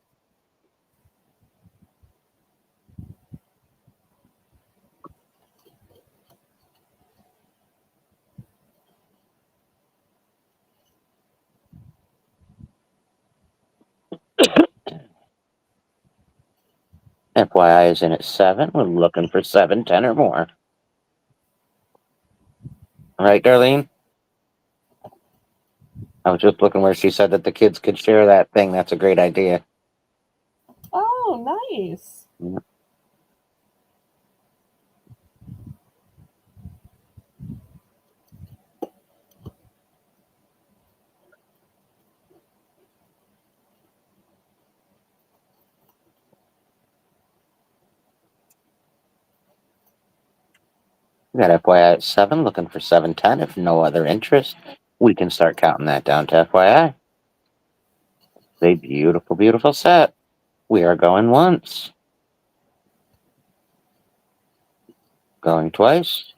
FYI is in at 7. We're looking for 7, 10, or more. Right, Darlene? I was just looking where she said that the kids could share that thing. That's a great idea. Oh, nice. Yeah. We got FYI at 7, looking for 7, 10. If no other interest, we can start counting that down to FYI. It's a beautiful, beautiful set. We are going once. Going twice.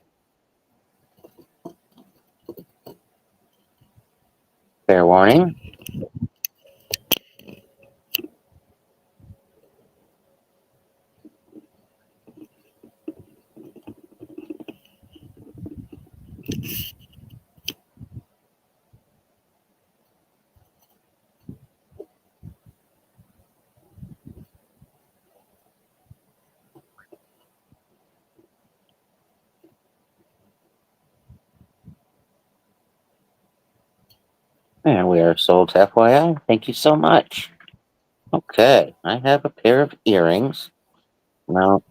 Fair warning. And we are sold to FYI. Thank you so much. Okay, I have a pair of earrings. Now,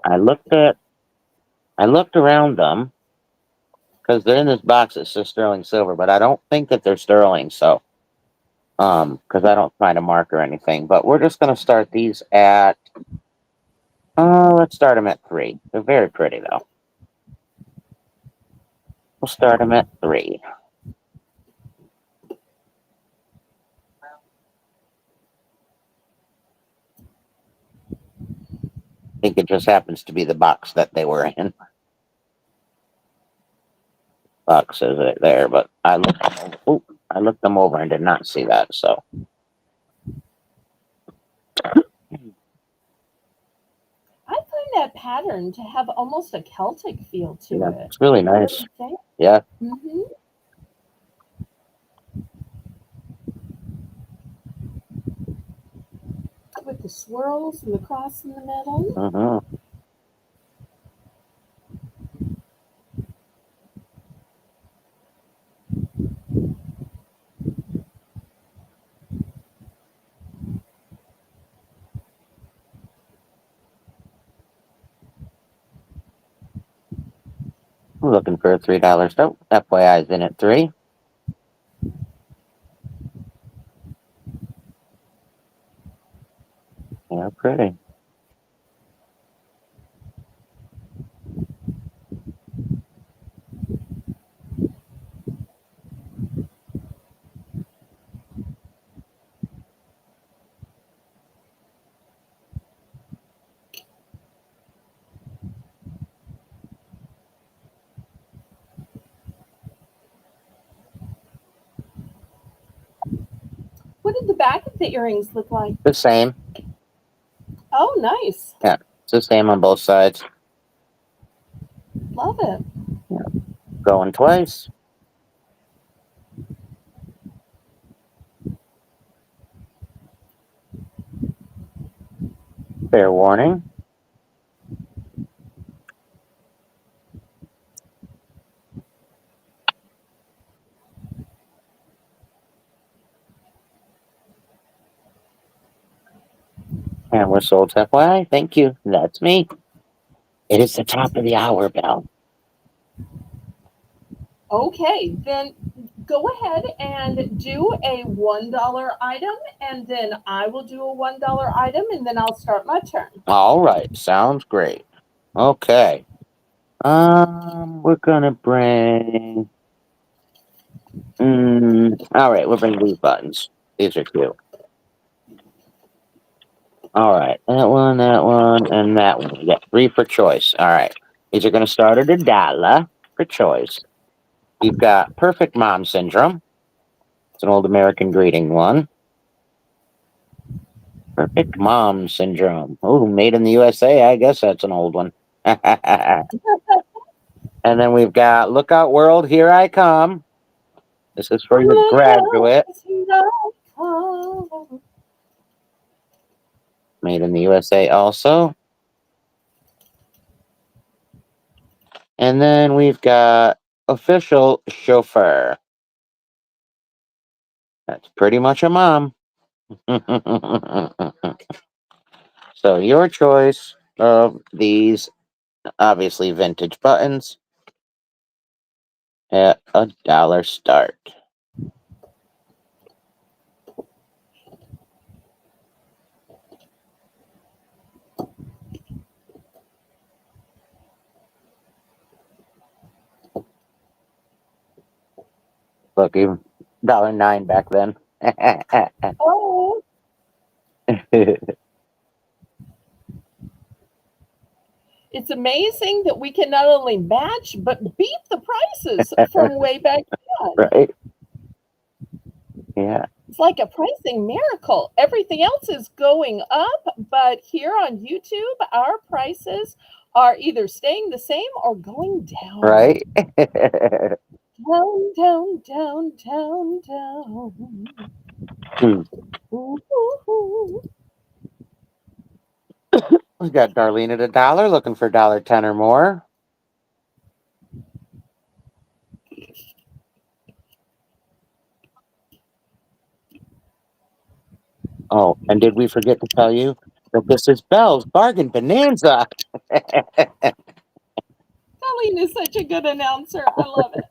I looked around them because they're in this box that says sterling silver, but I don't think that they're sterling. So, because I don't find a mark or anything. But we're just gonna start these at. Let's start them at 3. They're very pretty though. We'll start them at 3. I think it just happens to be the box that they were in. Box is it there, but I looked them over and did not see that. So I find that pattern to have almost a Celtic feel to yeah, it. it's really You know what nice. I'm saying? Yeah. Mm-hmm. With the swirls and the cross in the middle. Mm-hmm. I'm looking for a $3 note. FYI is in at 3. Yeah, pretty. What did the back of the earrings look like? The same. Oh, nice. Yeah, it's the same on both sides. Love it. Yeah. Going twice. Fair warning. And we're sold to FYI. Thank you. That's me. It is the top of the hour, Belle. Okay, then go ahead and do a $1 item, and then I will do a $1 item, and then I'll start my turn. All right. Sounds great. Okay. We're gonna bring. All right, we'll bring these buttons. These are cute. All right, that one, and that one. We got 3 for choice. All right, these are gonna start at $1 for choice. You've got perfect mom syndrome, It's an old American greeting one. Perfect mom syndrome. Oh, made in the USA. I guess that's an old one. And then we've got Look Out World, Here I Come. This is for your Look graduate. out, here I come. Made in the USA also. And then we've got Official Chauffeur. That's pretty much a mom. So your choice of these obviously vintage buttons at $1 start. Look, even $1.09 back then. Oh, it's amazing that we can not only match but beat the prices from way back then. Right? Yeah. It's like a pricing miracle. Everything else is going up, but here on YouTube, our prices are either staying the same or going down. Right? Down, down, down, down, down. Ooh, ooh, ooh. We got Darlene at $1, looking for $1.10 or more. Oh, and did we forget to tell you that this is Belle's Bargain Bonanza? Colleen is such a good announcer. I love it.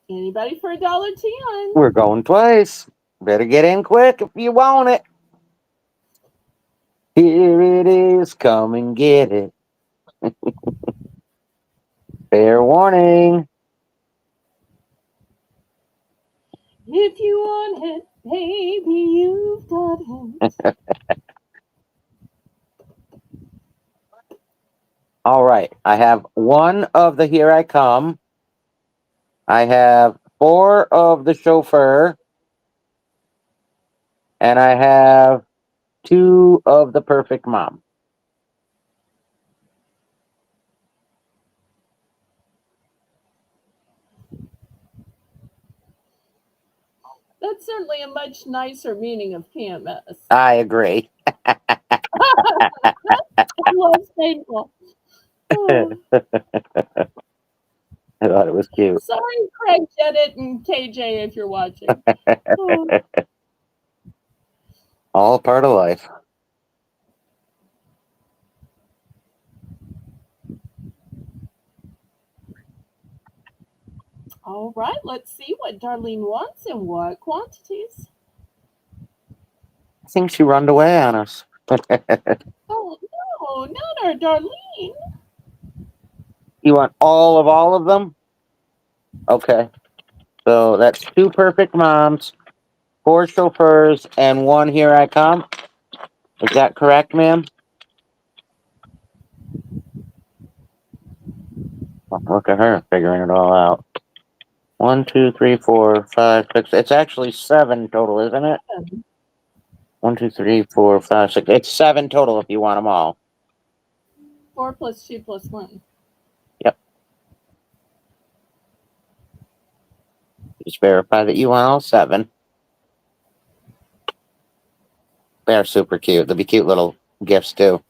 Anybody for $1.10? We're going twice. Better get in quick if you want it. Here it is. Come and get it. Fair warning. If you want it, baby, you've got it. All right. I have one of the Here I Come. I have four of the Chauffeur. And I have two of the Perfect Mom. That's certainly a much nicer meaning of PMS. I agree. Less painful. Oh, I thought it was cute. sorry, Craig, Janet, and KJ, if you're watching. Oh, All part of life. all right, let's see what Darlene wants and what quantities. I think she runned away on us. Oh, no, not our Darlene. You want all of them? Okay. So that's two Perfect Moms, four Chauffeurs, and one Here I Come. Is that correct, ma'am? Oh, look at her figuring it all out. 1, 2, 3, 4, 5, 6. It's actually 7 total, isn't it? 1, 2, 3, 4, 5, 6. It's 7 total if you want them all. 4 plus 2 plus 1. Yep. Just verify that you want all 7. They're super cute. They'll be cute little gifts too.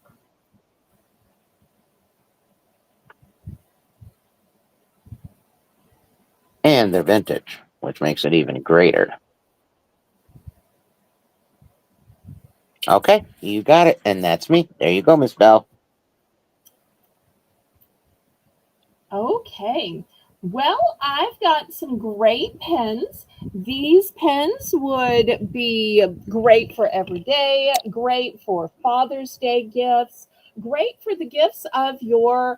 And they're vintage, which makes it even greater. Okay, you got it. And that's me. There you go, Miss Belle. Okay. Well, I've got some great pens. These pens would be great for every day, great for Father's Day gifts, great for the gifts of your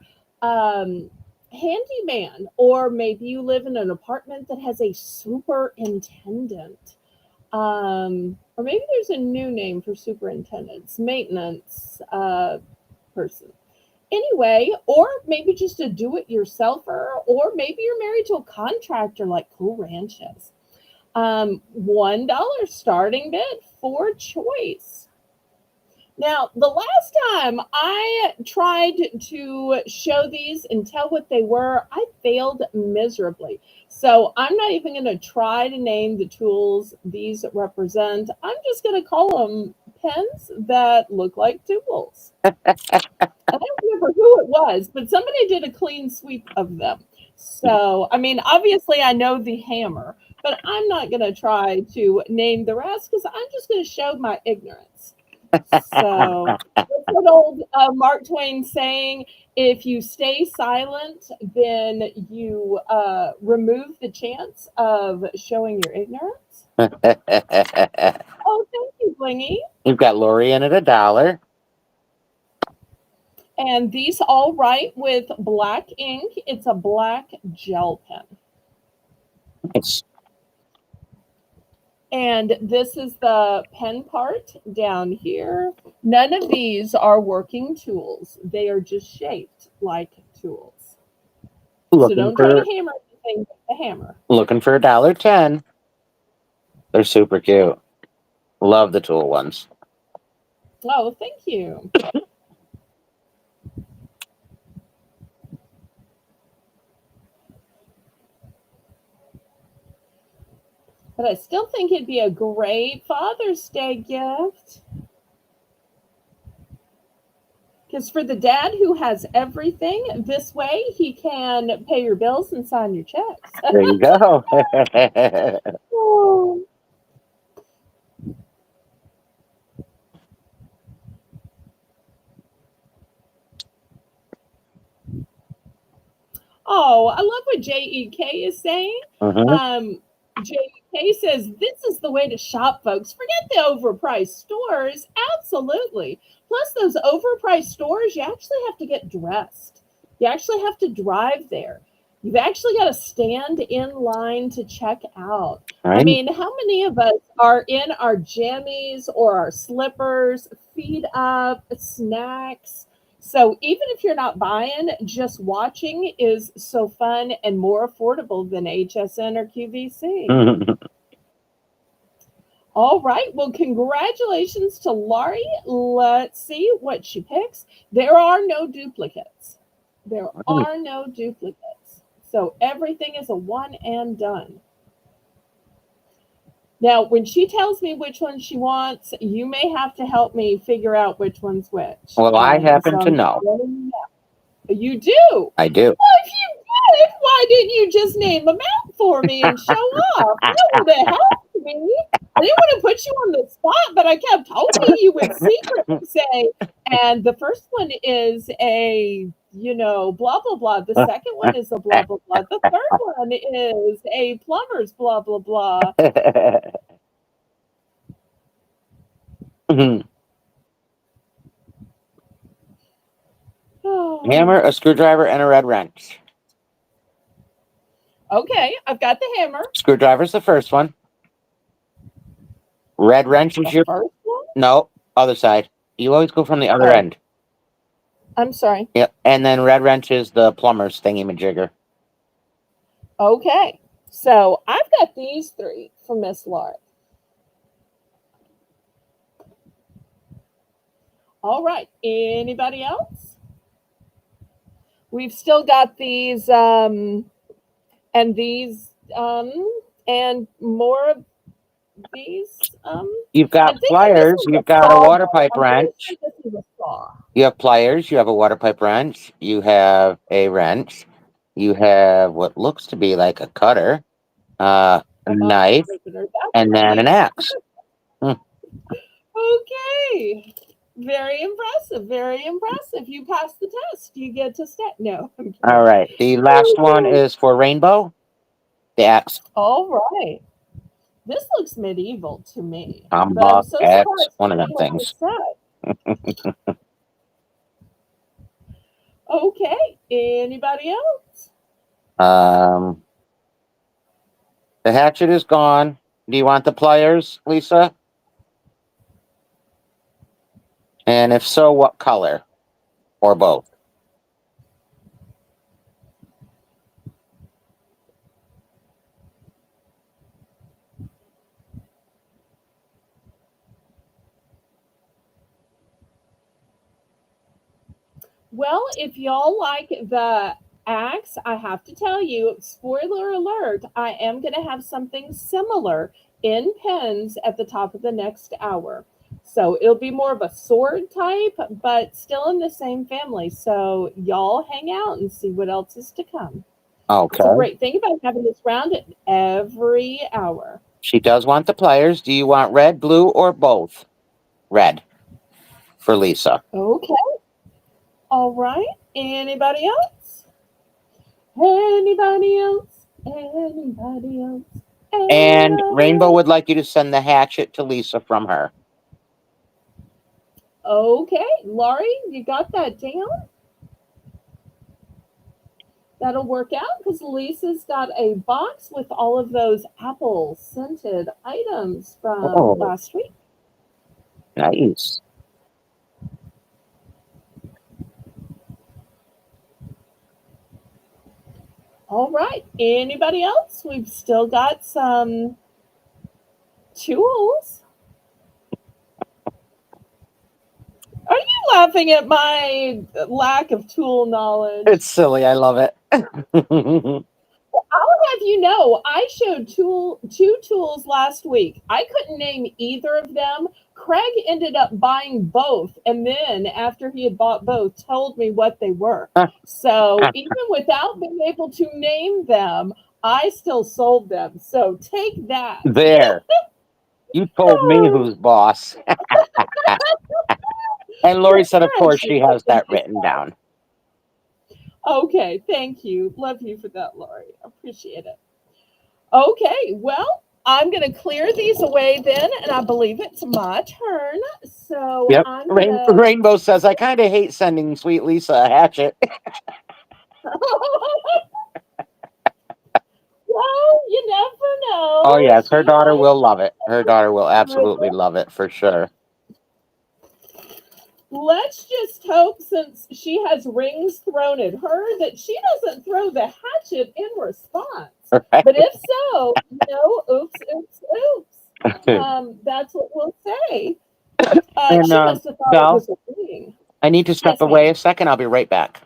handyman, or maybe you live in an apartment that has a superintendent. Or maybe there's a new name for superintendents, maintenance person. Anyway, or maybe just a do-it-yourselfer, or maybe you're married to a contractor like Cool Ranches. $1 starting bid for choice. Now, the last time I tried to show these and tell what they were, I failed miserably. So I'm not even going to try to name the tools these represent. I'm just going to call them pens that look like tools. I don't remember who it was, but somebody did a clean sweep of them. So, I mean, obviously I know the hammer, but I'm not going to try to name the rest because I'm just going to show my ignorance. So, what's that old Mark Twain saying? If you stay silent, then you remove the chance of showing your ignorance. Oh, thank you, Blingy. You've got Lori in at $1. And these all write with black ink. It's a black gel pen. Nice. And this is the pen part down here. None of these are working tools. They are just shaped like tools. So Looking don't try to for hammer anything with the hammer. looking for $1.10. They're super cute. Love the tool ones. Oh, thank you. But I still think it'd be a great Father's Day gift. Because for the dad who has everything, this way he can pay your bills and sign your checks. There you go. Oh. Oh, I love what JEK is saying. Mhm. JEK says, this is the way to shop, folks. Forget the overpriced stores. Absolutely. Plus, those overpriced stores, you actually have to get dressed. You actually have to drive there. You've actually got to stand in line to check out. I Right? mean, how many of us are in our jammies or our slippers, feet up, snacks? So even if you're not buying, just watching is so fun and more affordable than HSN or QVC. All right. Well, congratulations to Laurie. Let's see what she picks. There are no duplicates. There are no duplicates. So everything is a one and done. Now, when she tells me which one she wants, you may have to help me figure out which one's which. Well, I happen So to I'm know. You do? I do. Well, if you did, why didn't you just name them out for me and show off? That would have helped me. I didn't want to put you on the spot, but I kept hoping you would secretly say, and the first one is a, blah, blah, blah. The second one is a blah, blah, blah. The third one is a plumber's blah, blah, blah. Hammer, a screwdriver, and a red wrench. Okay, I've got the hammer. Screwdriver's the first one. Red wrench is The your first one? no, other side. You always go from the other Oh, end. I'm sorry. Yep. And then red wrench is the plumber's thingy-majigger. Okay, so I've got these three for Miss Laura. All right, anybody else? We've still got these and these and more of these. You've I got think that this pliers. was You've a got a saw. water pipe I'm pretty wrench. sure this is a saw. You have pliers. You have a water pipe wrench. You have a wrench. You have what looks to be like a cutter, a knife, That's and what then an these. axe. Okay. Very impressive. Very impressive. You passed the test. You get to stay. No, I'm All kidding. right. The last one Okay. is for rainbow. The axe. All right. This looks medieval to me, but I'm Tomahawk, so axe. surprised One of you them didn't like things. the set. Okay. Anybody else? Um, the hatchet is gone. Do you want the pliers, Lisa? And if so, what color? Or both? Well, if y'all like the axe, I have to tell you, spoiler alert, I am going to have something similar in pens at the top of the next hour. So it'll be more of a sword type, but still in the same family. So y'all hang out and see what else is to come. It's a Okay. great thing about having this round at every hour. She does want the players. Do you want red, blue, or both? Red for Lisa. Okay. All right. Anybody else? Anybody else? Anybody else? And Anybody Rainbow else? would like you to send the hatchet to Lisa from her. Okay, Laurie, you got that down? That'll work out because Lisa's got a box with all of those apple scented items from Oh, last week. nice. All right, anybody else? We've still got some tools. Are you laughing at my lack of tool knowledge? It's silly. I love it. I'll have you know, I showed two tools last week. I couldn't name either of them. Craig ended up buying both, and then after he had bought both, told me what they were. So even without being able to name them, I still sold them. So take that. There. You told me who's boss. And Lori You're said, of course, actually she has helping that written yourself. down. Okay, thank you. Love you for that, Lori. Appreciate it. Okay, well, I'm going to clear these away then, and I believe it's my turn. So Yep. I'm going to. Rainbow says, I kind of hate sending sweet Lisa a hatchet. Well, you never Oh, know. yes. Her She daughter might will love it. Her daughter will do absolutely it. love it for sure. Let's just hope, since she has rings thrown at her, that she doesn't throw the hatchet in response. Right? But if so, oops, oops, oops. That's what we'll say. And She must have thought it Belle, was a ring. I need to step Yes, away ma'am. a second. I'll be right back.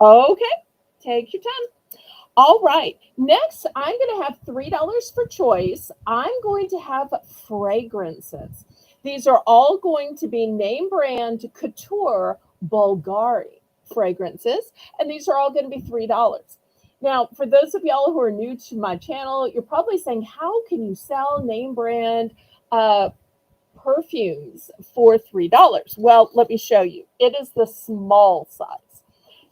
Okay, take your time. All right. Next, I'm going to have $3 for choice. I'm going to have fragrances. These are all going to be name brand couture Bulgari fragrances, and these are all going to be $3. Now, for those of y'all who are new to my channel, you're probably saying, how can you sell name brand uh, perfumes for $3? Well, let me show you. It is the small size.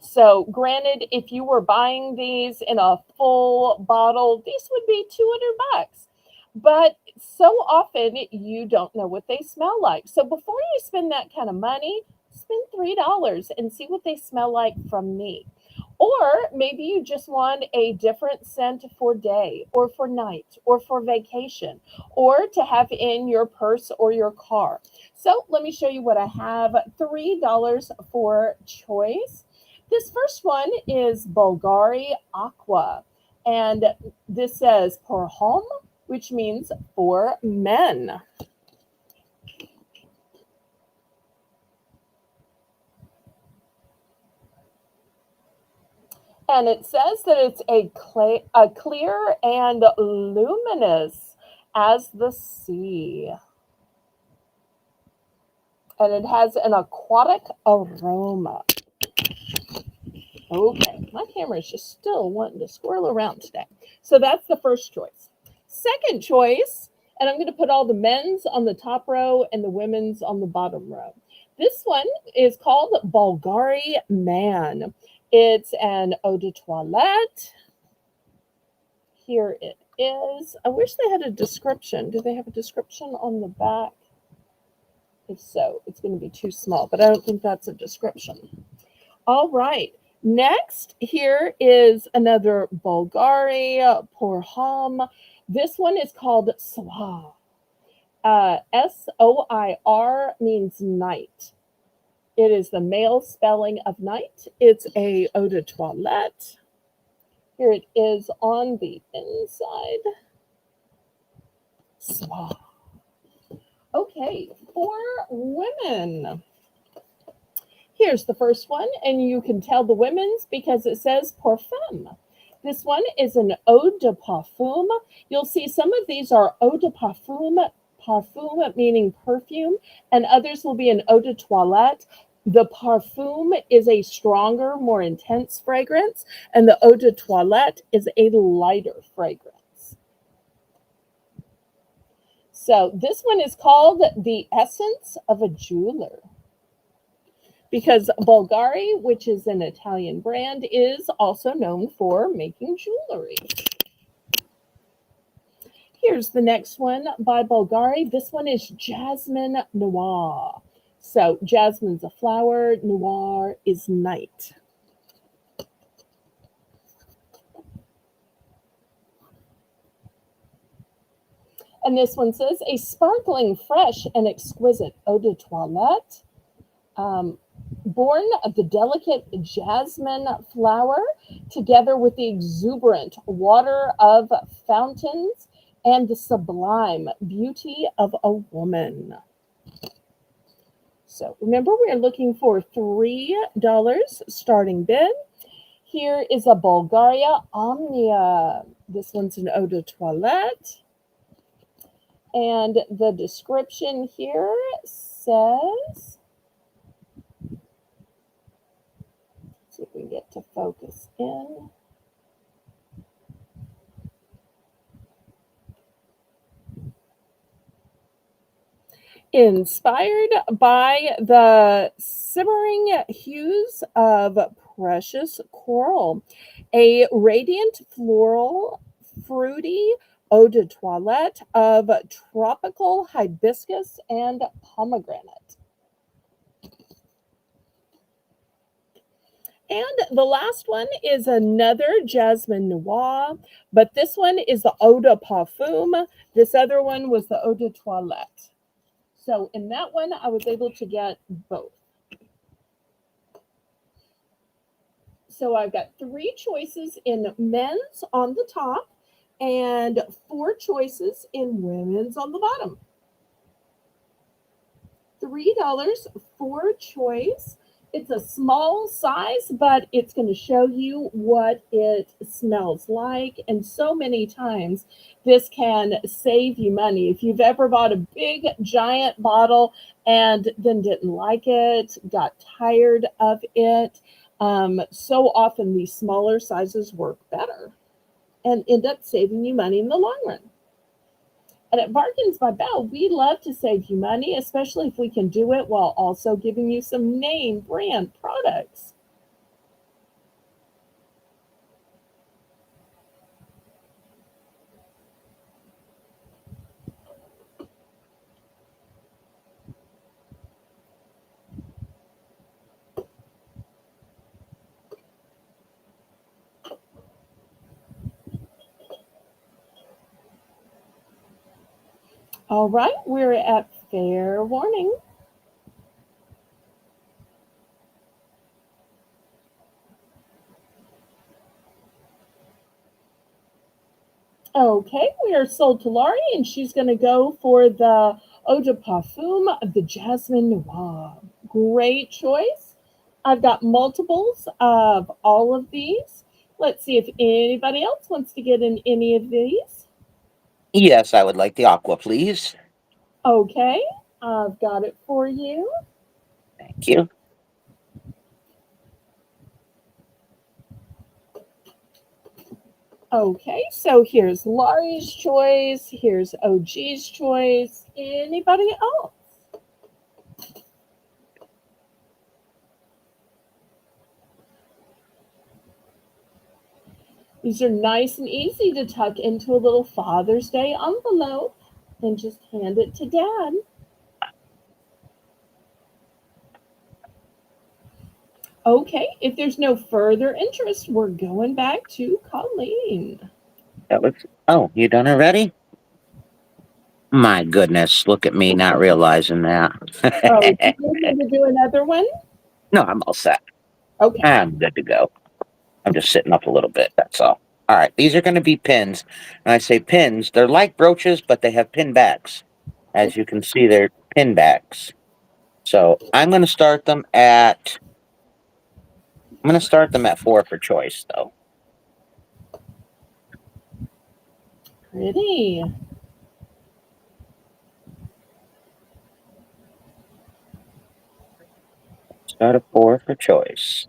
So, granted, if you were buying these in a full bottle, these would be 200 bucks. But so often you don't know what they smell like. So, before you spend that kind of money, spend $3 and see what they smell like from me. Or maybe you just want a different scent for day or for night or for vacation or to have in your purse or your car. So let me show you what I have. $3 for choice. This first one is Bulgari Aqua, and this says pour homme, which means for men. And it says that it's a clear and luminous as the sea. And it has an aquatic aroma. Okay, my camera is just still wanting to swirl around today. So that's the first choice. Second choice, and I'm going to put all the men's on the top row and the women's on the bottom row. This one is called Bulgari Man. It's an eau de toilette. Here it is. I wish they had a description. Do they have a description on the back? If so, it's going to be too small, but I don't think that's a description. All right. Next, here is another Bulgari pour homme. This one is called Soir. Soir means night. It is the male spelling of night. It's a eau de toilette. Here it is on the inside. Okay, for women. Here's the first one, and you can tell the women's because it says parfum. This one is an eau de parfum. You'll see some of these are eau de parfum, parfum meaning perfume, and others will be an eau de toilette. The parfum is a stronger, more intense fragrance, and the eau de toilette is a lighter fragrance. So this one is called the essence of a jeweler because Bulgari, which is an Italian brand, is also known for making jewelry. Here's the next one by Bulgari. This one is Jasmine Noir. So jasmine's a flower, noir is night. And this one says a sparkling, fresh, and exquisite eau de toilette. Born of the delicate jasmine flower, together with the exuberant water of fountains and the sublime beauty of a woman. So remember, we're looking for $3 starting bid. Here is a Bulgaria Omnia. This one's an eau de toilette. And the description here says, see if we can get to focus in. Inspired by the simmering hues of precious coral, a radiant floral, fruity eau de toilette of tropical hibiscus and pomegranate. And the last one is another Jasmine Noir, but this one is the eau de parfum. This other one was the eau de toilette. So in that one, I was able to get both. So I've got 3 choices in men's on the top and 4 choices in women's on the bottom. $3 for choice. It's a small size, but it's going to show you what it smells like. And so many times, this can save you money. If you've ever bought a big, giant bottle and then didn't like it, got tired of it, so often these smaller sizes work better and end up saving you money in the long run. And at Bargains by Belle, we love to save you money, especially if we can do it while also giving you some name brand products. All right, we're at fair warning. Okay, we are sold to Laurie, and she's going to go for the Eau de Parfum of the Jasmine Noir. Great choice. I've got multiples of all of these. Let's see if anybody else wants to get in any of these. Yes, I would like the aqua, please. Okay, I've got it for you. Thank you. Okay, so here's Laurie's choice. Here's OG's choice. Anybody else? These are nice and easy to tuck into a little Father's Day envelope and just hand it to Dad. Okay, if there's no further interest, we're going back to Colleen. That was. Oh, you done already? My goodness, look at me not realizing that. Oh, do you need me to do another one? No, I'm all set. Okay. I'm good to go. I'm just sitting up a little bit. That's all. All right, these are going to be pins. And I say pins, they're like brooches, but they have pin backs. As you can see, they're pin backs. So I'm going to start them at I'm going to start them at 4 for choice, though. Pretty. Start at 4 for choice.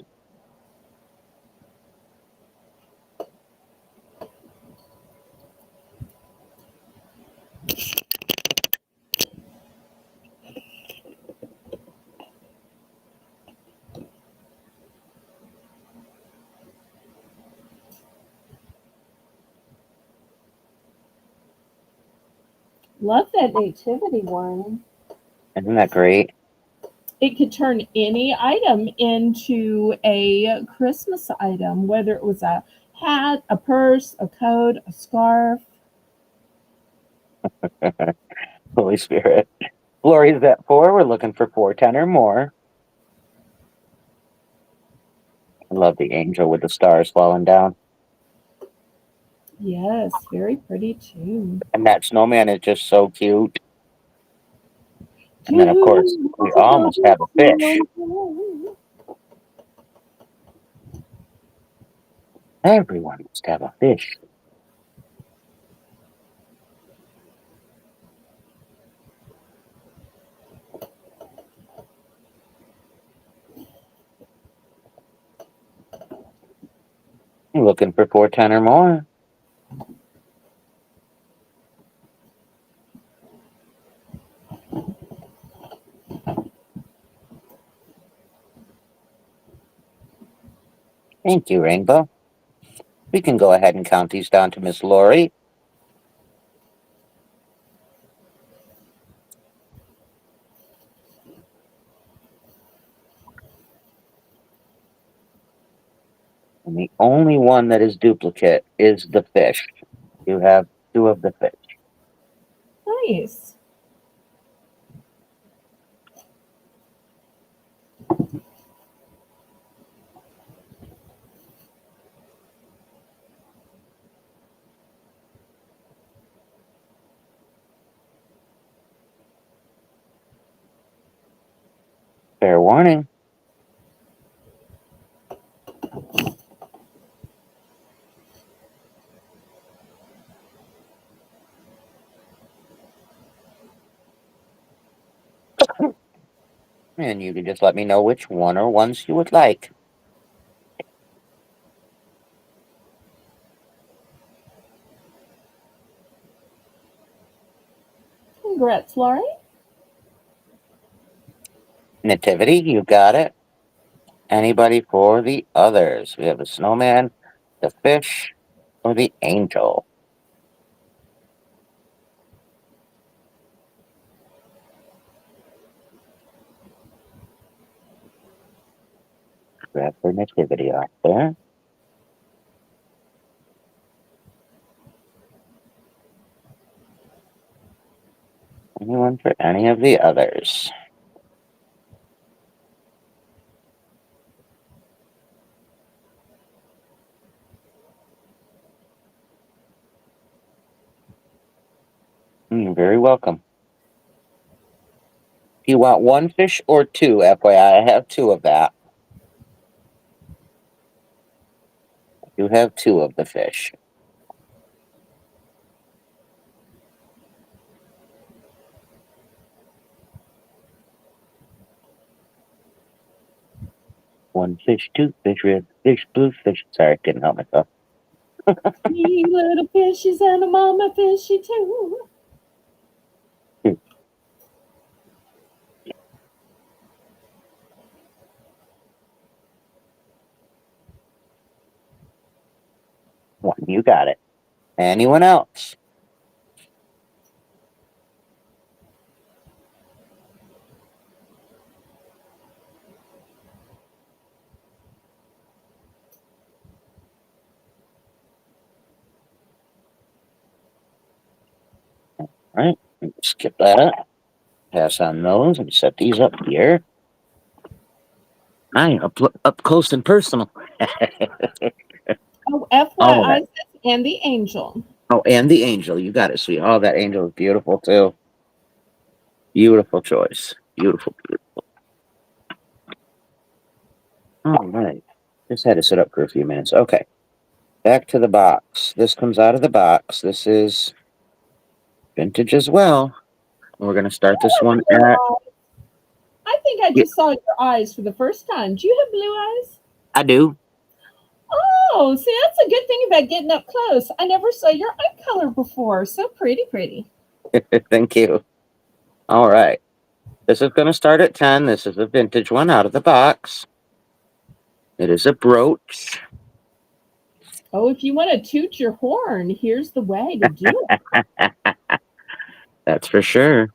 Love that nativity one. Isn't that great? It could turn any item into a Christmas item, whether it was a hat, a purse, a coat, a scarf. Holy Spirit. Lori's at 4. We're looking for 4, 10, or more. I love the angel with the stars falling down. Yes, very pretty too. And that snowman is just so cute. And then, of course, You we want to almost build have a a fish. snowman? Everyone must have a fish. I'm looking for 4, 10, or more. Thank you, Rainbow. We can go ahead and count these down to Miss Lori. And the only one that is duplicate is the fish. You have 2 of the fish. Nice. Fair warning. And you can just let me know which one or ones you would like. Congrats, Lori. Nativity, you got it. Anybody for the others? We have the snowman, the fish, or the angel. Grab for nativity out there. Anyone for any of the others? You're very welcome. Do you want 1 fish or 2? FYI, I have 2 of that. You have 2 of the fish. One fish, 2 fish, red fish, blue fish. Sorry, I couldn't help myself. Me little fishies and a mama fishy too. One, you got it. Anyone else? All right, skip that. Pass on those and set these up here. I up close and personal. Oh, All right. FYI, and the angel. Oh, and the angel. You got it, sweet. Oh, that angel is beautiful too. Beautiful choice. Beautiful, beautiful. All right. Just had to sit up for a few minutes. Okay. Back to the box. This comes out of the box. This is vintage as well. We're going to start this one Blue at. eyes. I think I Yeah, just saw your eyes for the first time. Do you have blue eyes? I do. Oh, see, that's a good thing about getting up close. I never saw your eye color before. So pretty, pretty. Thank you. All right. This is going to start at 10. This is a vintage one out of the box. It is a brooch. Oh, if you want to toot your horn, here's the way to do it. That's for sure.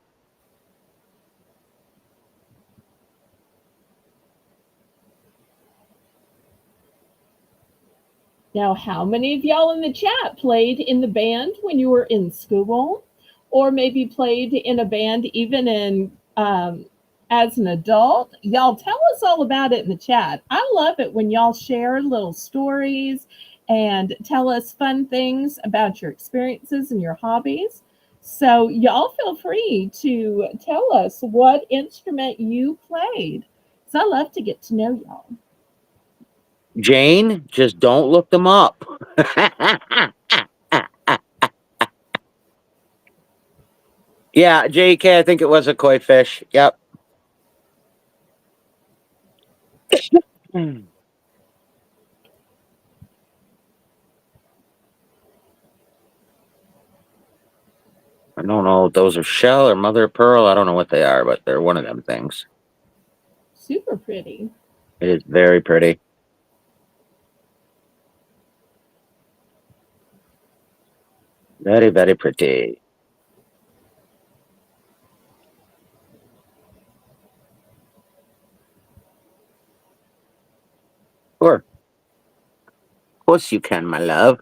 Now, how many of y'all in the chat played in the band when you were in school? Or maybe played in a band even in as an adult? Y'all tell us all about it in the chat. I love it when y'all share little stories and tell us fun things about your experiences and your hobbies. So, y'all feel free to tell us what instrument you played. So, I love to get to know y'all. Jane, just don't look them up. Yeah, JK, I think it was a koi fish. Yep. I don't know if those are shell or mother of pearl. I don't know what they are, but they're one of them things. Super pretty. It is very pretty. Very, very pretty. Sure. Of course you can, my love.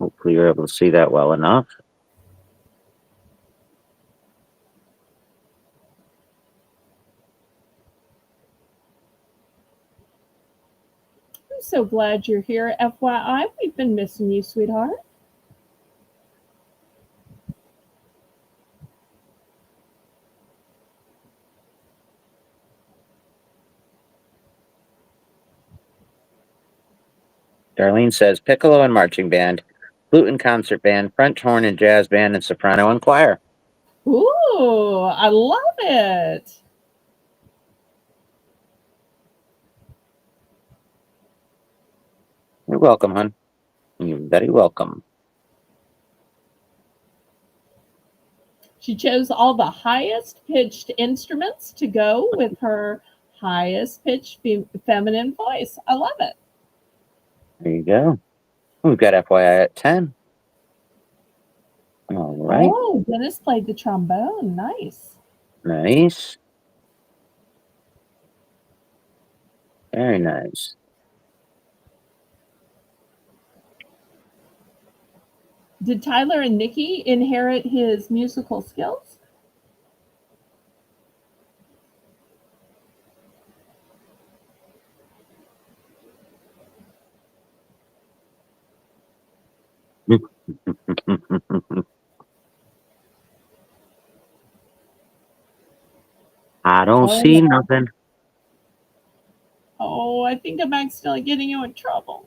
Hopefully you're able to see that well enough. I'm so glad you're here, FYI. We've been missing you, sweetheart. Darlene says piccolo and marching band, flute and concert band, French horn and jazz band, and soprano and choir. Ooh, I love it. You're welcome, hon. You're very welcome. She chose all the highest pitched instruments to go with her highest pitched feminine voice. I love it. There you go. We've got FYI at 10. All right. Oh, Dennis played the trombone. Nice. Nice. Very nice. Did Tyler and Nikki inherit his musical skills? I don't Oh, see no. nothing. Oh, I think I'm accidentally getting you in trouble.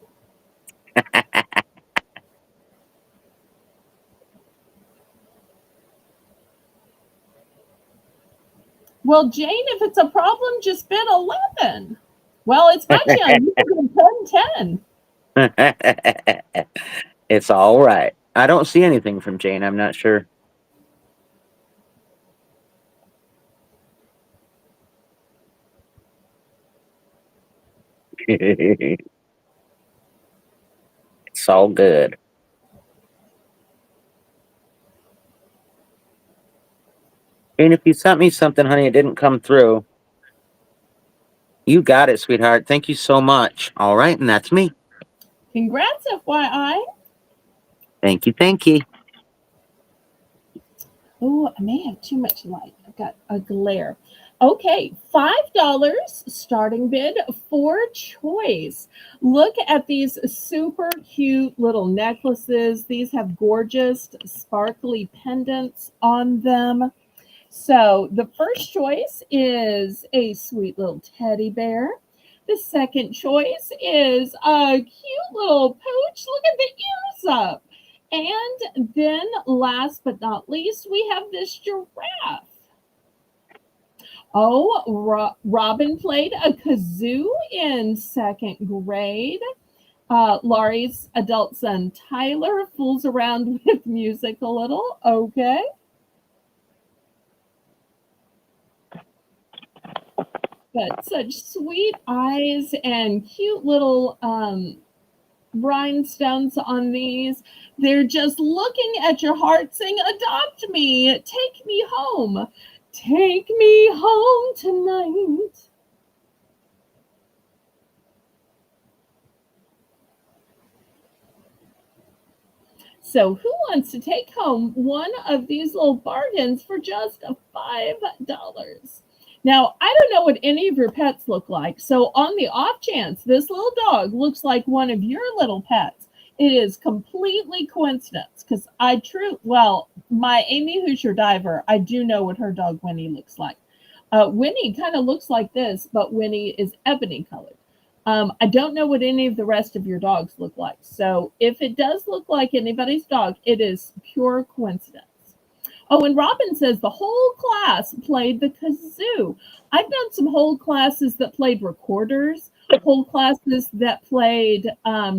Well, Jane, if it's a problem, just bid 11. Well, it's my turn. You can bid 10. It's all right. I don't see anything from Jane. I'm not sure. It's all good. And if you sent me something, honey, it didn't come through. You got it, sweetheart. Thank you so much. All right, and that's me. Congrats, FYI. Thank you, thank you. Oh, I may have too much light. I've got a glare. Okay, $5 starting bid for choice. Look at these super cute little necklaces. These have gorgeous sparkly pendants on them. So the first choice is a sweet little teddy bear. The second choice is a cute little pooch. Look at the ears up. And then last but not least, we have this giraffe. Oh, Robin played a kazoo in second grade. Laurie's adult son Tyler fools around with music a little. Okay. But such sweet eyes and cute little rhinestones on these. They're just looking at your heart saying, adopt me, take me home. Take me home tonight. So, who wants to take home one of these little bargains for just $5? Now, I don't know what any of your pets look like. So, on the off chance this little dog looks like one of your little pets, it is completely coincidence because well, my Amy Hoosier diver, I do know what her dog Winnie looks like. Winnie kind of looks like this, but Winnie is ebony colored. I don't know what any of the rest of your dogs look like. So if it does look like anybody's dog, it is pure coincidence. Oh, and Robin says the whole class played the kazoo. I've done some whole classes that played recorders, whole classes that played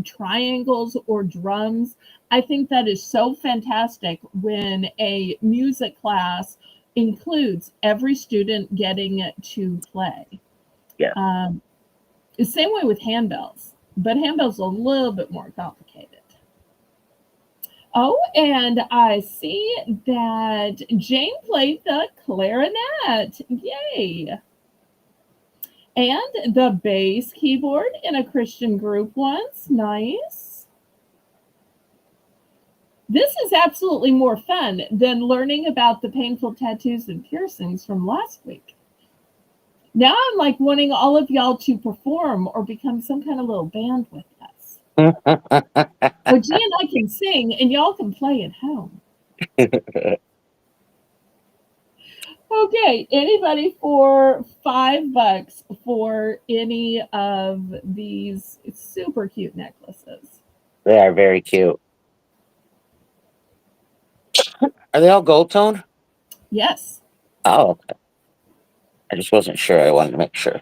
triangles or drums. I think that is so fantastic when a music class includes every student getting to play. Yeah. The same way with handbells, but handbells are a little bit more complicated. Oh, and I see that Jane played the clarinet. Yay. And the bass keyboard in a Christian group once. Nice. This is absolutely more fun than learning about the painful tattoos and piercings from last week. Now I'm like wanting all of y'all to perform or become some kind of little band with us. Oh, G and I can sing and y'all can play at home. Okay, anybody for $5 for any of these super cute necklaces? They are very cute. Are they all gold tone? Yes. Oh, okay. I just wasn't sure. I wanted to make sure.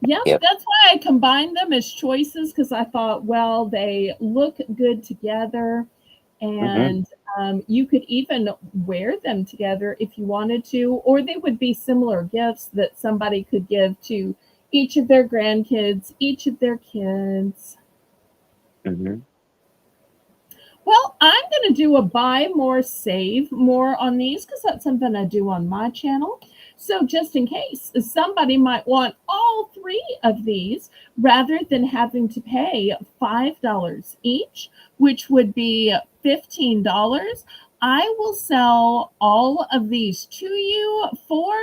Yep, Yep. that's why I combined them as choices because I thought, well, they look good together, Mm-hmm. and you could even wear them together if you wanted to, or they would be similar gifts that somebody could give to each of their grandkids, each of their kids. Mm-hmm. Well, I'm going to do a buy more, save more on these because that's something I do on my channel. So, just in case somebody might want all three of these rather than having to pay $5 each, which would be $15, I will sell all of these to you for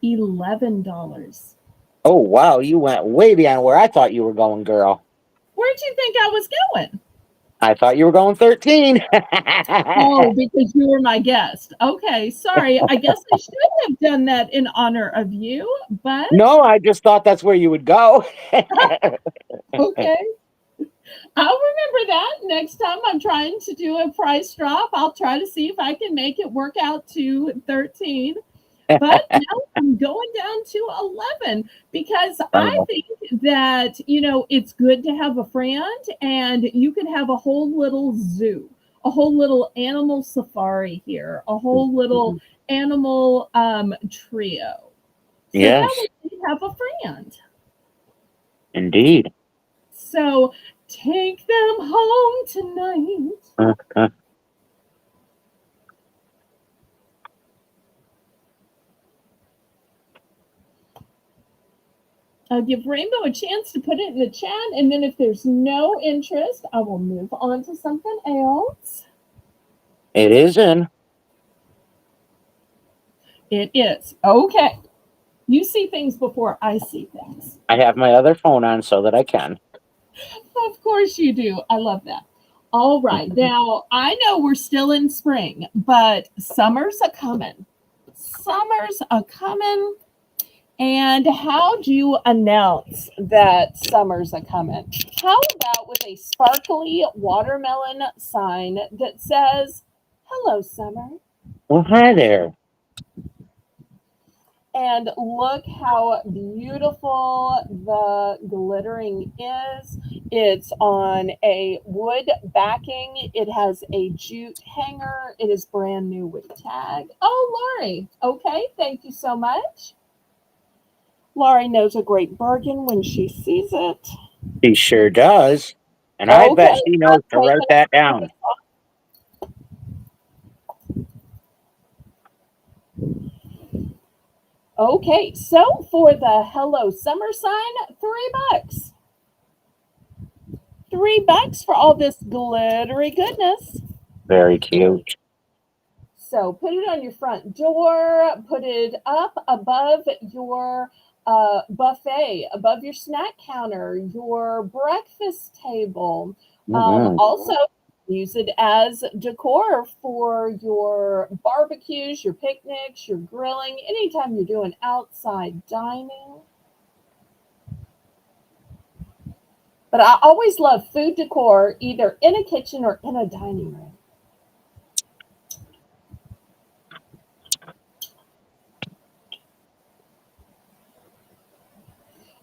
$11. Oh wow, you went way beyond where I thought you were going, girl. Where'd you think I was going? I thought you were going 13. Oh, because you were my guest. Okay, sorry. I guess I should have done that in honor of you, but No, I just thought that's where you would go. okay. I'll remember that next time I'm trying to do a price drop. I'll try to see if I can make it work out to 13. But now I'm going down to 11 because I Oh, think that, it's good to have a friend and you could have a whole little zoo, a whole little animal safari here, a whole little animal trio. So that yes, way you have a friend. indeed. So take them home tonight. I'll give Rainbow a chance to put it in the chat, and then if there's no interest, I will move on to something else. It is in. It is. Okay. You see things before I see things. I have my other phone on so that I can. Of course you do. I love that. All right. Mhm. Now, I know we're still in spring, but summer's a coming. Summer's a coming. And how do you announce that summer's a coming? How about with a sparkly watermelon sign that says, "Hello, summer"? Well, hi there. And look how beautiful the glittering is. It's on a wood backing. It has a jute hanger. It is brand new with tag. Oh, Lori. Okay, thank you so much. Laurie knows a great bargain when she sees it. She sure does. And I Okay, bet she I'm knows to write taking that down. Okay, so for the Hello Summer sign, $3. $3 for all this glittery goodness. Very cute. So put it on your front door, put it up above your buffet, above your snack counter, your breakfast table. Hmm. Also, use it as decor for your barbecues, your picnics, your grilling, anytime you're doing outside dining. But I always love food decor either in a kitchen or in a dining room.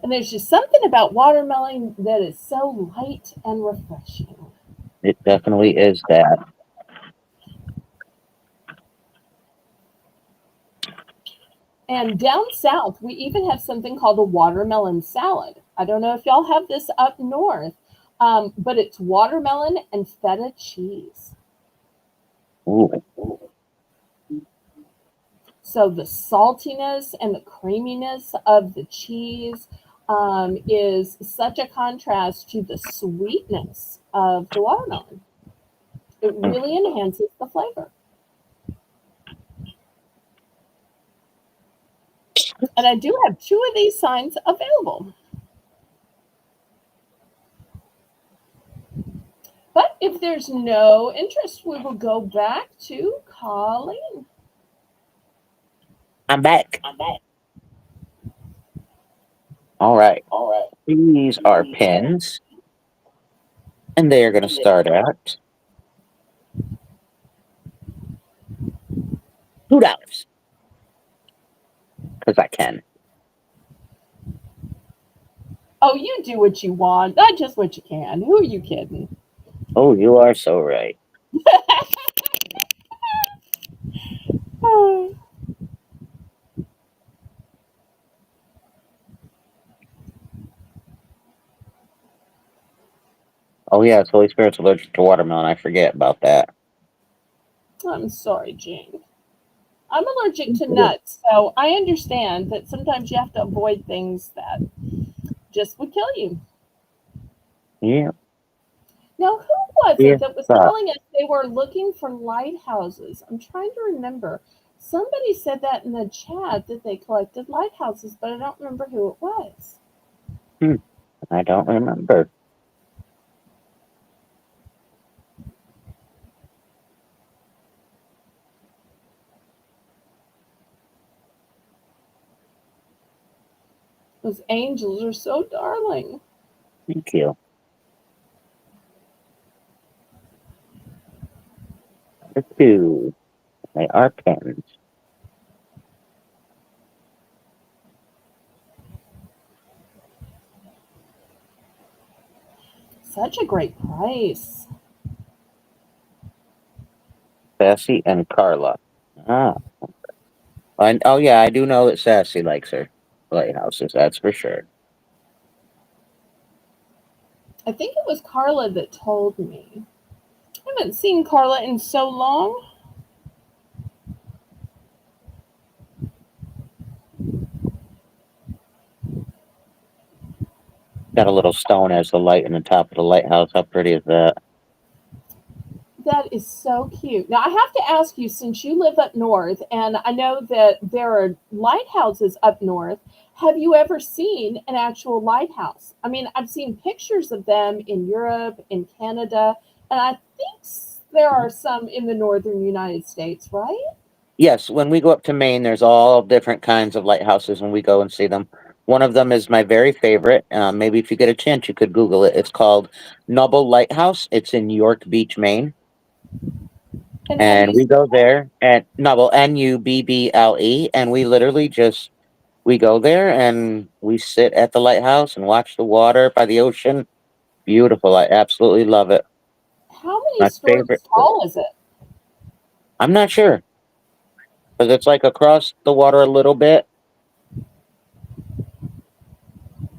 And there's just something about watermelon that is so light and refreshing. It definitely is that. And down south, we even have something called a watermelon salad. I don't know if y'all have this up north, but it's watermelon and feta cheese. Ooh. So the saltiness and the creaminess of the cheese is such a contrast to the sweetness of the watermelon. It really enhances the flavor. And I do have two of these signs available. But if there's no interest, we will go back to Colleen. I'm back. All right. These are pins, and they are going to start at $2 because I can. Oh, you do what you want, not just what you can. Who are you kidding? Oh, you are so right. Oh, yeah, it's Holy Spirit's allergic to watermelon. I forget about that. I'm sorry, Jane. I'm allergic to nuts, so I understand that sometimes you have to avoid things that just would kill you. Yeah. Now, who was Yeah. it that was telling us they were looking for lighthouses? I'm trying to remember. Somebody said that in the chat that they collected lighthouses, but I don't remember who it was. Hmm. I don't remember. Those angels are so darling. Thank you. Number two. They are pins. Such a great price. Sassy and Carla. Ah. And, oh, yeah, I do know that Sassy likes her lighthouses. That's for sure. I think it was Carla that told me. I haven't seen Carla in so long. Got a little stone as the light in the top of the lighthouse. How pretty is that? That is so cute. Now, I have to ask you, since you live up north, and I know that there are lighthouses up north, have you ever seen an actual lighthouse? I mean, I've seen pictures of them in Europe, in Canada, and I think there are some in the northern United States, right? Yes, when we go up to Maine, there's all different kinds of lighthouses when we go and see them. One of them is my very favorite. Maybe if you get a chance, you could Google it. It's called Nubble Lighthouse. It's in York Beach, Maine. And how do And you we say go there at Nubble, Nubble, and we literally just we go there and we sit at the lighthouse and watch the water by the ocean. Beautiful. I absolutely love it. how many My stories favorite. tall is it? I'm not sure because it's like across the water a little bit.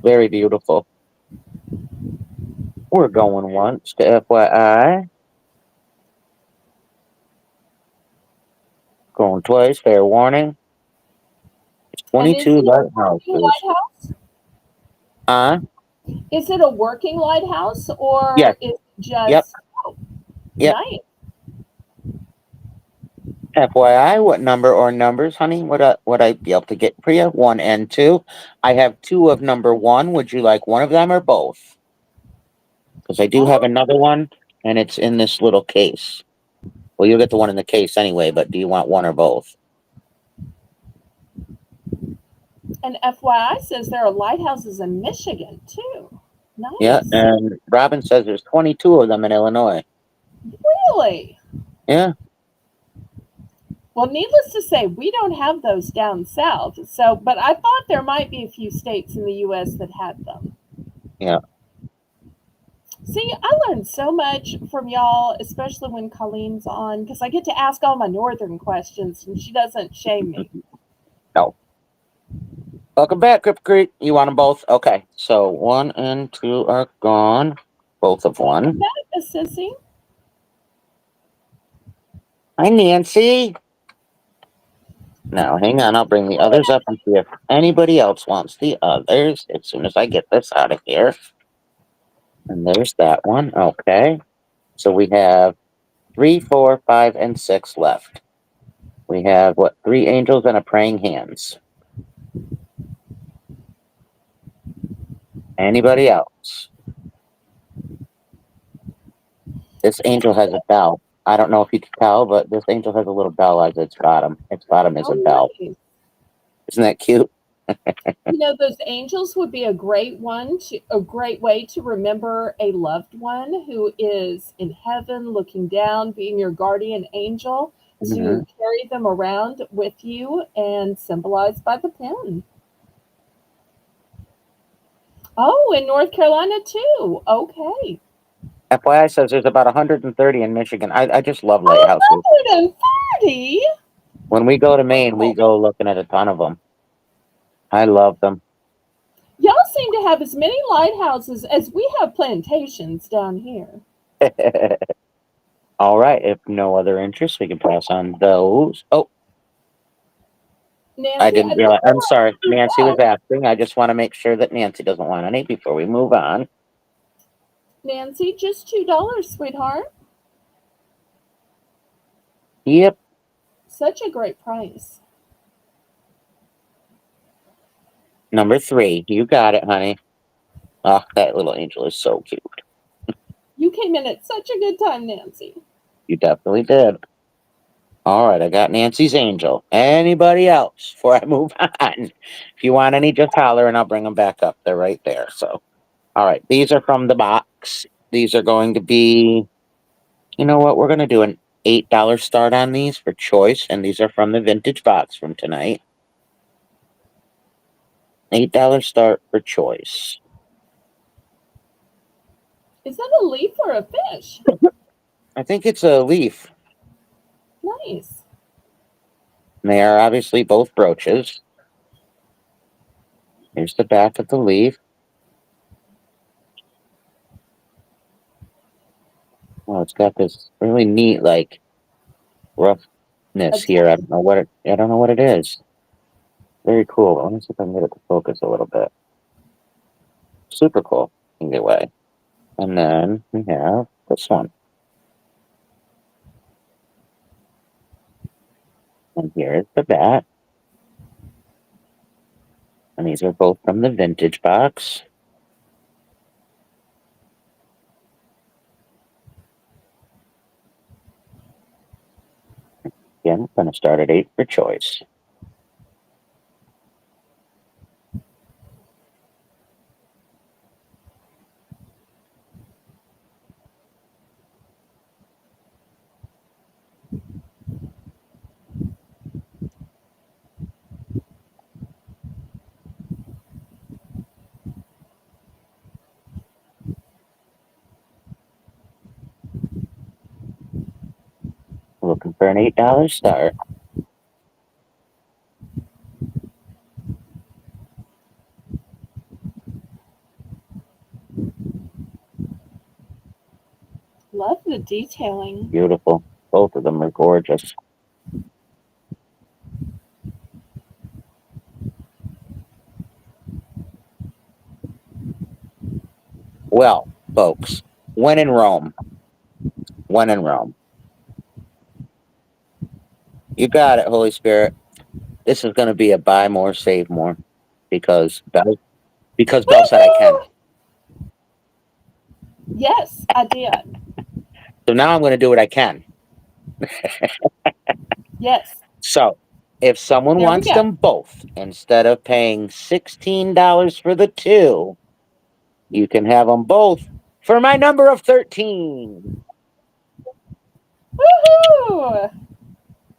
Very beautiful. We're going once to FYI, going twice, fair warning. And is 22 it a working lighthouses. lighthouse? Uh, Is it a working lighthouse yes, or is it yep, just yep. nice? FYI, what number or numbers, honey, would I be able to get for you? One and two. I have two of number one. Would you like one of them or both? Because I do have Oh, another one, and it's in this little case. Well, you'll get the one in the case anyway, but do you want one or both? and FYI says there are lighthouses in Michigan too. Yeah, Nice. and Robin says there's 22 of them in Illinois. Really? Yeah, Well, needless to say, we don't have those down south. So, but I thought there might be a few states in the US that had them. yeah. See, I learned so much from y'all, especially when Colleen's on, because I get to ask all my northern questions and she doesn't shame me. No. Welcome back, Crip Creek. You want them both? Okay. So one and two are gone. Both of Welcome one. back, Miss Sissy. Hi, Nancy. Now, hang on. I'll bring the others up and see if anybody else wants the others as soon as I get this out of here. And there's that one. Okay. So we have three, four, five, and six left. We have what? Three angels and a praying hands. Anybody else? This angel has a bell. I don't know if you can tell, but this angel has a little bell at its bottom. Its bottom is a Oh, bell. nice. Isn't that cute? You know, those angels would be a great way to remember a loved one who is in heaven looking down, being your guardian angel, Hmm. to carry them around with you and symbolized by the pen. Oh, in North Carolina too. Okay. FYI says there's about 130 in Michigan. I just love lighthouses. 130? When we go to Maine, we go looking at a ton of them. I love them. Y'all seem to have as many lighthouses as we have plantations down here. All right. If no other interest, we can pass on those. Oh, I Nancy, I didn't don't know realize. I'm what sorry. you Nancy was left. asking. I just want to make sure that Nancy doesn't want any before we move on. Nancy, just $2, sweetheart. Yep. Such a great price. Number three. You got it, honey. Oh, that little angel is so cute. You came in at such a good time, Nancy. You definitely did. All right, I got Nancy's angel. Anybody else before I move on? If you want any, just holler and I'll bring them back up. They're right there. So, all right, these are from the box. These are going to be, you know what? We're going to do an $8 start on these for choice. And these are from the vintage box from tonight. $8 start for choice. Is that a leaf or a fish? I think it's a leaf. Nice. And they are obviously both brooches. Here's the back of the leaf. Oh, it's got this really neat, like, roughness A here. touch. I don't know what it is. Very cool. Let me see if I can get it to focus a little bit. Super cool. Either way. And then we have this one. And here is the back. And these are both from the vintage box. Again, I'm going to start at 8 for choice. Looking for an $8 start. Love the detailing. Beautiful. Both of them are gorgeous. Well, folks, when in Rome, when in Rome. You got it, Holy Spirit. This is going to be a buy more, save more, because Belle said I can. Woohoo! Yes, I did. So now I'm going to do what I can. Yes. So if someone There we wants go. them both, instead of paying $16 for the two, you can have them both for my number of 13. Woohoo!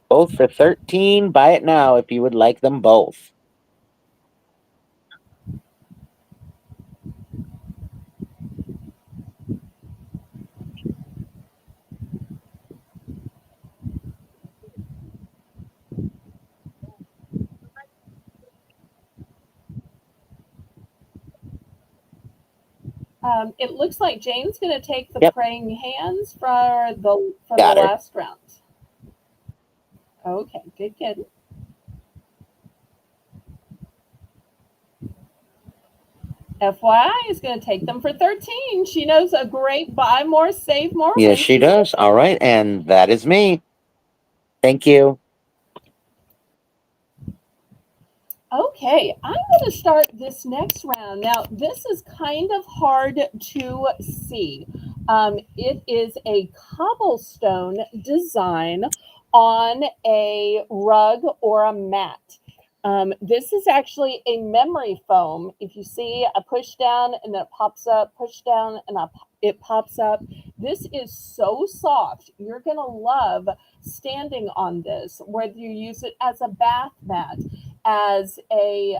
Both for 13. Buy it now if you would like them both. It looks like Jane's going to take the Yep, praying hands for the got her. last round. Okay, good, good. FYI is going to take them for 13. She knows a great buy more, save more Yes, when she she does. sees All it. right, and that is me. Thank you. Okay, I'm going to start this next round. Now, this is kind of hard to see. It is a cobblestone design on a rug or a mat. This is actually a memory foam. If you see, I push down and then it pops up, push down and it pops up. This is so soft. You're going to love standing on this, whether you use it as a bath mat, as a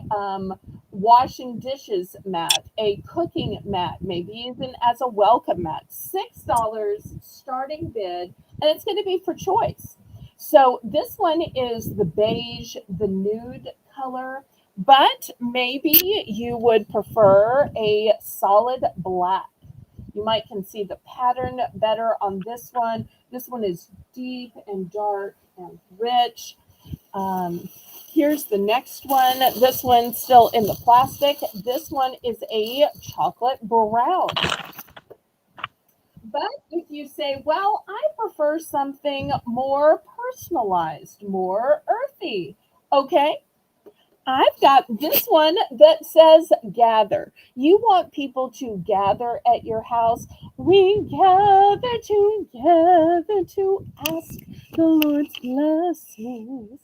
washing dishes mat, a cooking mat, maybe even as a welcome mat. $6 starting bid, and it's going to be for choice. So this one is the beige, the nude color, but maybe you would prefer a solid black. You might can see the pattern better on this one. This one is deep and dark and rich. Here's the next one. This one's still in the plastic. This one is a chocolate brown. But if you say, well, I prefer something more personalized, more earthy, okay, I've got this one that says gather. You want people to gather at your house. We gather together to ask the Lord's blessings.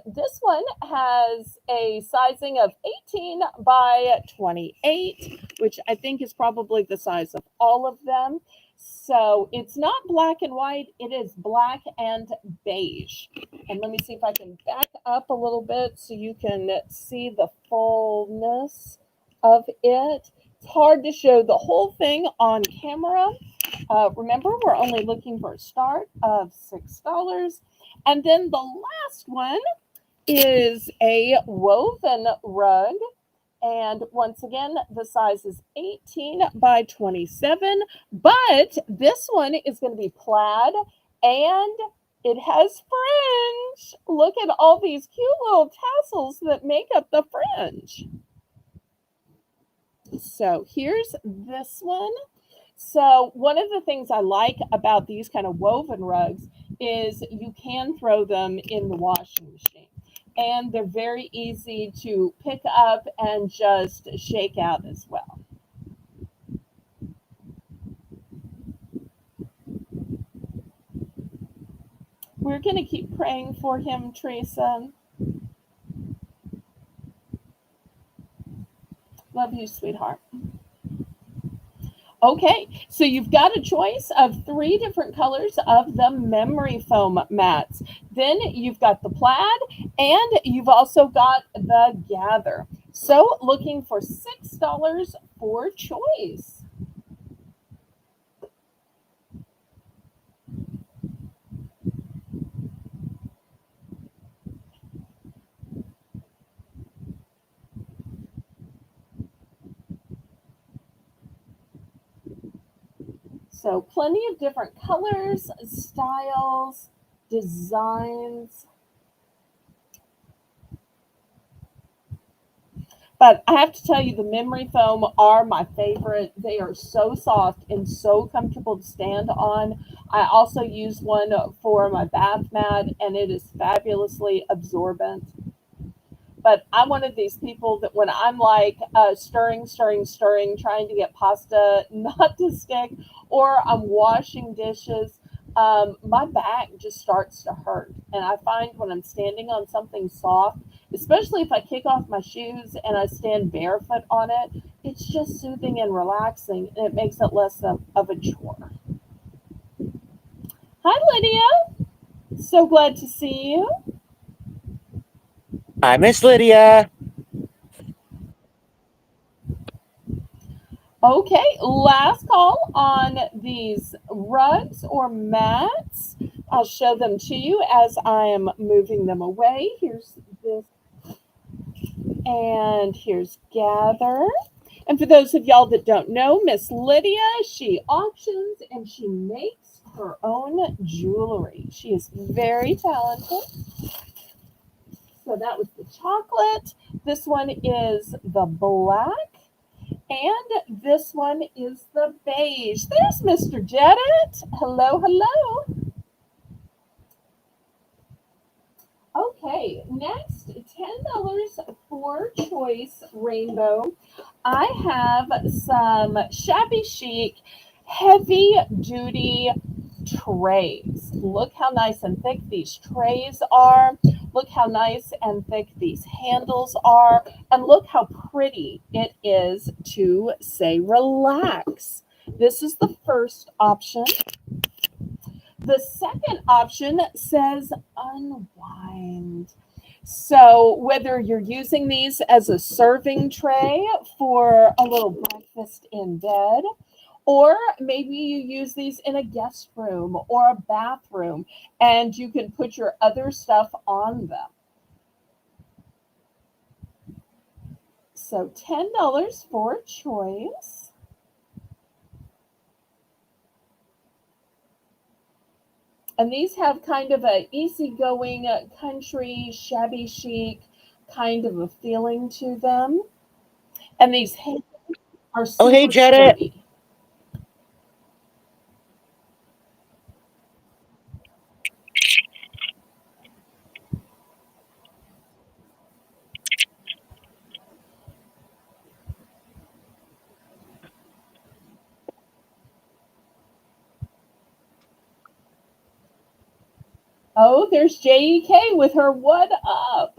This one has a sizing of 18 by 28, which I think is probably the size of all of them. So it's not black and white, it is black and beige. And let me see if I can back up a little bit so you can see the fullness of it. It's hard to show the whole thing on camera. Remember, we're only looking for a start of $6. And then the last one is a woven rug. And once again, the size is 18 by 27. But this one is going to be plaid and it has fringe. Look at all these cute little tassels that make up the fringe. So here's this one. So one of the things I like about these kind of woven rugs is you can throw them in the washing machine. And they're very easy to pick up and just shake out as well. We're going to keep praying for him, Teresa. Love you, sweetheart. Okay, so you've got a choice of three different colors of the memory foam mats. Then you've got the plaid and you've also got the gather. So looking for $6 for choice. So plenty of different colors, styles, designs. But I have to tell you, the memory foam are my favorite. They are so soft and so comfortable to stand on. I also use one for my bath mat, and it is fabulously absorbent. But I'm one of these people that when I'm like stirring, stirring, stirring, trying to get pasta not to stick, or I'm washing dishes, my back just starts to hurt. And I find when I'm standing on something soft, especially if I kick off my shoes and I stand barefoot on it, it's just soothing and relaxing, and it makes it less of a chore. Hi, Lydia. So glad to see you. Hi, Miss Lydia. Okay, last call on these rugs or mats. I'll show them to you as I am moving them away. Here's this, and here's Gather. And for those of y'all that don't know, Miss Lydia, she auctions and she makes her own jewelry. She is very talented. So that was the chocolate. This one is the black. And this one is the beige. There's Mr. Jedit. Hello, hello. Okay, next, $10 for choice rainbow. I have some shabby chic, heavy duty trays. Look how nice and thick these trays are. Look how nice and thick these handles are. And look how pretty it is to say relax. This is the first option. The second option says unwind. So, whether you're using these as a serving tray for a little breakfast in bed, or maybe you use these in a guest room or a bathroom and you can put your other stuff on them. So, $10 for choice. And these have kind of a easygoing country, shabby chic kind of a feeling to them. And these handles are Oh, hey, super Jedit. sturdy. Oh, there's JEK with her what up?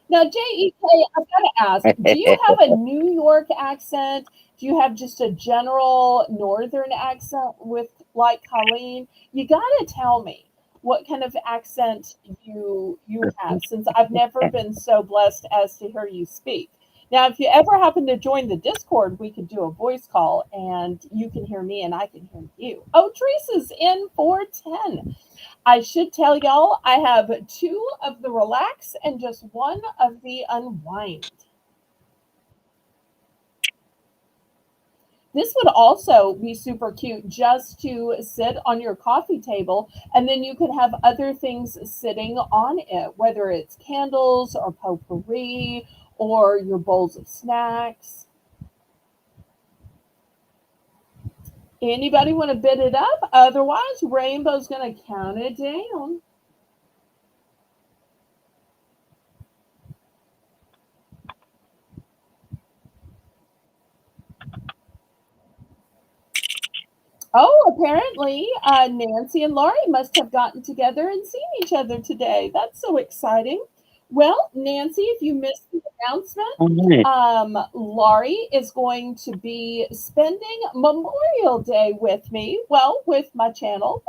Now, JEK, I've got to ask, do you have a New York accent? Do you have just a general northern accent with like Colleen? You got to tell me what kind of accent you have, since I've never been so blessed as to hear you speak. Now, if you ever happen to join the Discord, we could do a voice call and you can hear me and I can hear you. Oh, Teresa's in 410. I should tell y'all I have two of the relax and just one of the unwind. This would also be super cute just to sit on your coffee table, and then you could have other things sitting on it, whether it's candles or potpourri or your bowls of snacks. Anybody want to bid it up? Otherwise, Rainbow's going to count it down. Oh, apparently, Nancy and Laurie must have gotten together and seen each other today. That's so exciting. Well, Nancy, if you missed the announcement, All right. Laurie is going to be spending Memorial Day with me. Well, with my channel.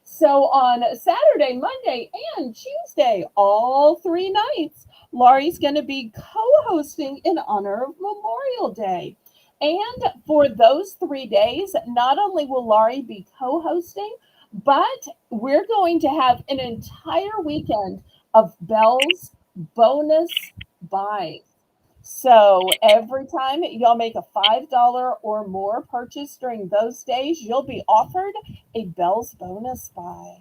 So on Saturday, Monday, and Tuesday, all 3 nights, Laurie's going to be co hosting in honor of Memorial Day. And for those 3 days, not only will Laurie be co hosting, but we're going to have an entire weekend of Belle's bonus buys. So every time y'all make a $5 or more purchase during those days, you'll be offered a Bell's bonus buy.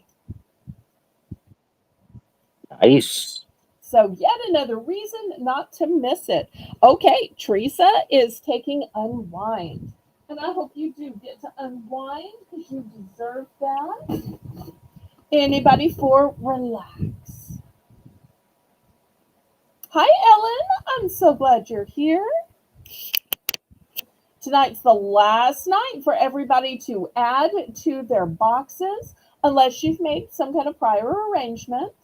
Nice. So, yet another reason not to miss it. Okay, Teresa is taking unwind. And I hope you do get to unwind because you deserve that. Anybody for relax? Hi, Ellen. I'm so glad you're here. Tonight's the last night for everybody to add to their boxes, unless you've made some kind of prior arrangement.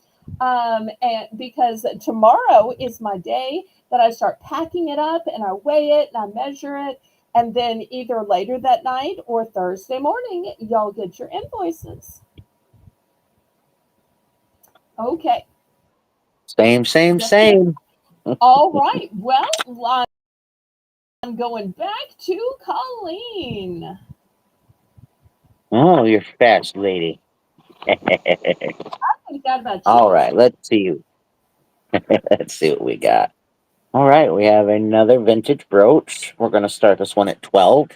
And because tomorrow is my day that I start packing it up and I weigh it and I measure it. And then either later that night or Thursday morning, y'all get your invoices. Okay. Same, same, Yes, ma'am. same. All right. Well, I'm going back to Colleen. Oh, you're fast, lady. I forgot about All you. right, let's see. Let's see what we got. All right, we have another vintage brooch. We're gonna start this one at 12.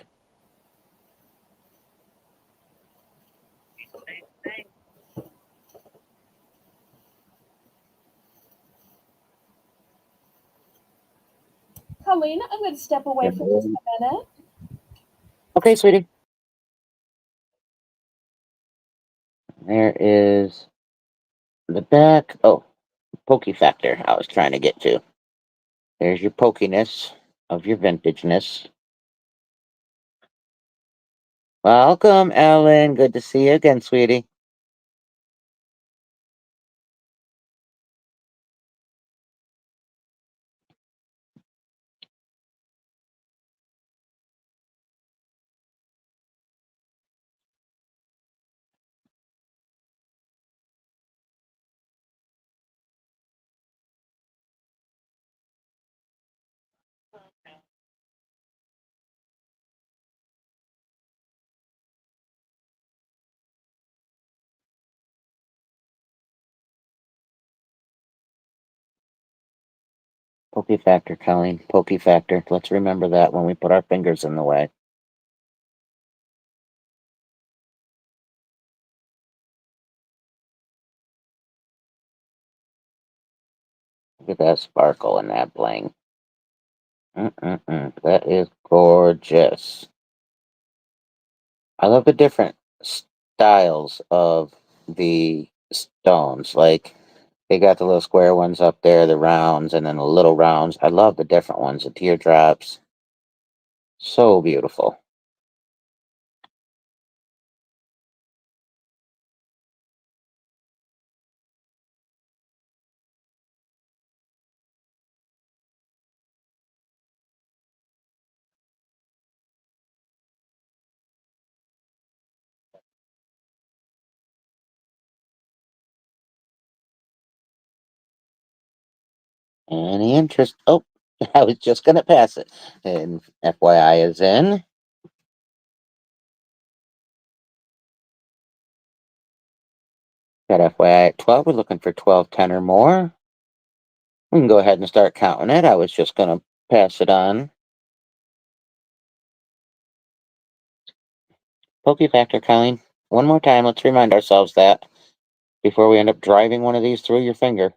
Colleen, I'm going to step away for just a minute. Okay, sweetie. There is the back. Oh, pokey factor. I was trying to get to. There's your pokiness of your vintageness. Welcome, Ellen. Good to see you again, sweetie. Pokey factor, Colleen. Pokey factor. Let's remember that when we put our fingers in the way. Look at that sparkle and that bling. That is gorgeous. I love the different styles of the stones. Like they got the little square ones up there, the rounds, and then the little rounds. I love the different ones, the teardrops. So beautiful. Any interest? Oh, I was just gonna pass it. And FYI is in. Got FYI at 12. We're looking for 12, 10 or more. We can go ahead and start counting it. I was just gonna pass it on. Pokey factor, Colleen. One more time. Let's remind ourselves that before we end up driving one of these through your finger.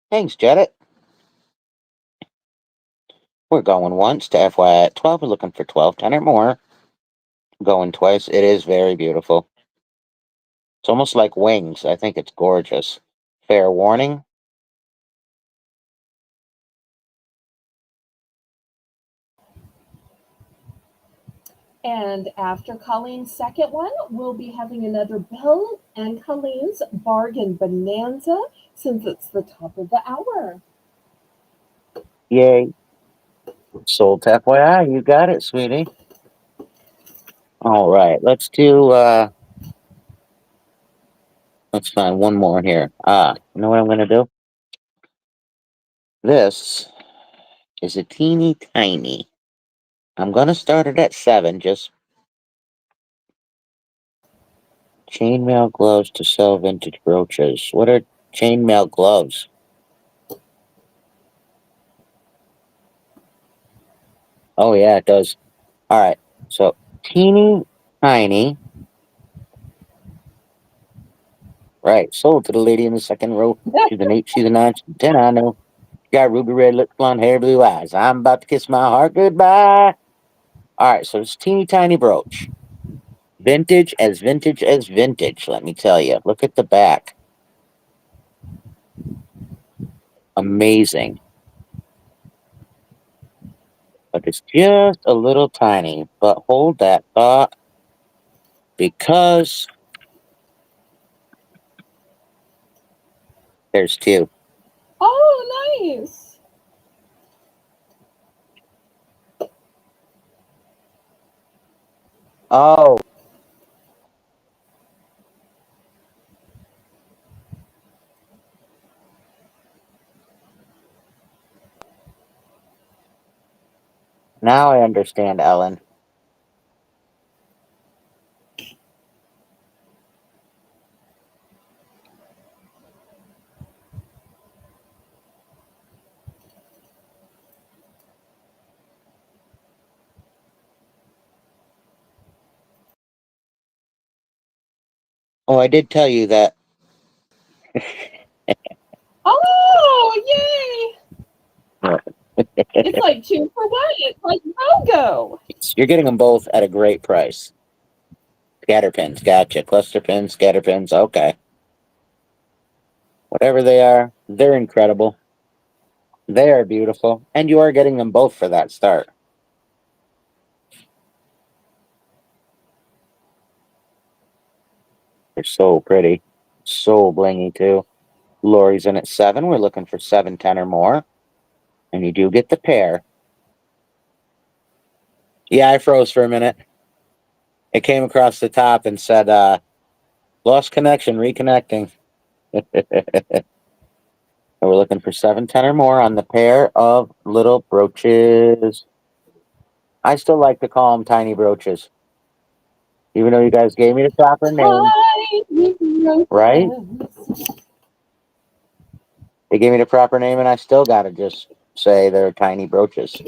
Thanks, Janet. We're going once to FYI at 12. We're looking for 12, 10 or more. Going twice. It is very beautiful. It's almost like wings. I think it's gorgeous. Fair warning. And after Colleen's second one, we'll be having another Belle and Colleen's Bargain Bonanza since it's the top of the hour. Yay. Sold to FYI. You got it, sweetie. All right. Let's find one more here. You know what I'm going to do? This is a teeny tiny. I'm going to start it at 7. Just chainmail gloves to sell vintage brooches. What are chainmail gloves? Oh, yeah, it does. All right. So, teeny tiny. Right. Sold to the lady in the second row. She's an 8, she's a 9, she's a 10. I know. Got ruby red lips, blonde hair, blue eyes. I'm about to kiss my heart goodbye. All right. So, it's teeny tiny brooch. Vintage as vintage as vintage, let me tell you. Look at the back. Amazing. But it's just a little tiny. But hold that thought because there's 2. Oh, nice. Oh, now I understand, Ellen. Oh, I did tell you that. Oh, yay. It's like 2 for 1. It's like BOGO. You're getting them both at a great price. Scatter pins, gotcha. Cluster pins, scatter pins, okay. Whatever they are, they're incredible. They are beautiful. And you are getting them both for that start. They're so pretty. So blingy, too. Lori's in at 7. We're looking for 7, 10 or more. And you do get the pair. Yeah, I froze for a minute. It came across the top and said, lost connection, reconnecting. And we're looking for 7, 10 or more on the pair of little brooches. I still like to call them tiny brooches. Even though you guys gave me the proper name, right? They gave me the proper name, and I still got to just say they're tiny brooches.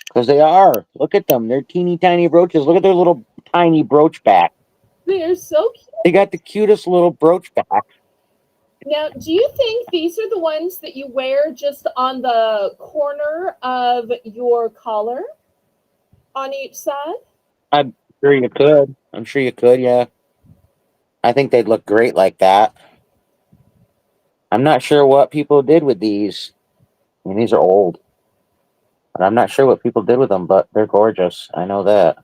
Because they are. Look at them. They're teeny tiny brooches. Look at their little tiny brooch back. They're so cute. They got the cutest little brooch back. Now, do you think these are the ones that you wear just on the corner of your collar on each side? I'm sure you could. I'm sure you could, yeah. I think they'd look great like that. I'm not sure what people did with these. I mean, these are old. But I'm not sure what people did with them, but they're gorgeous. I know that.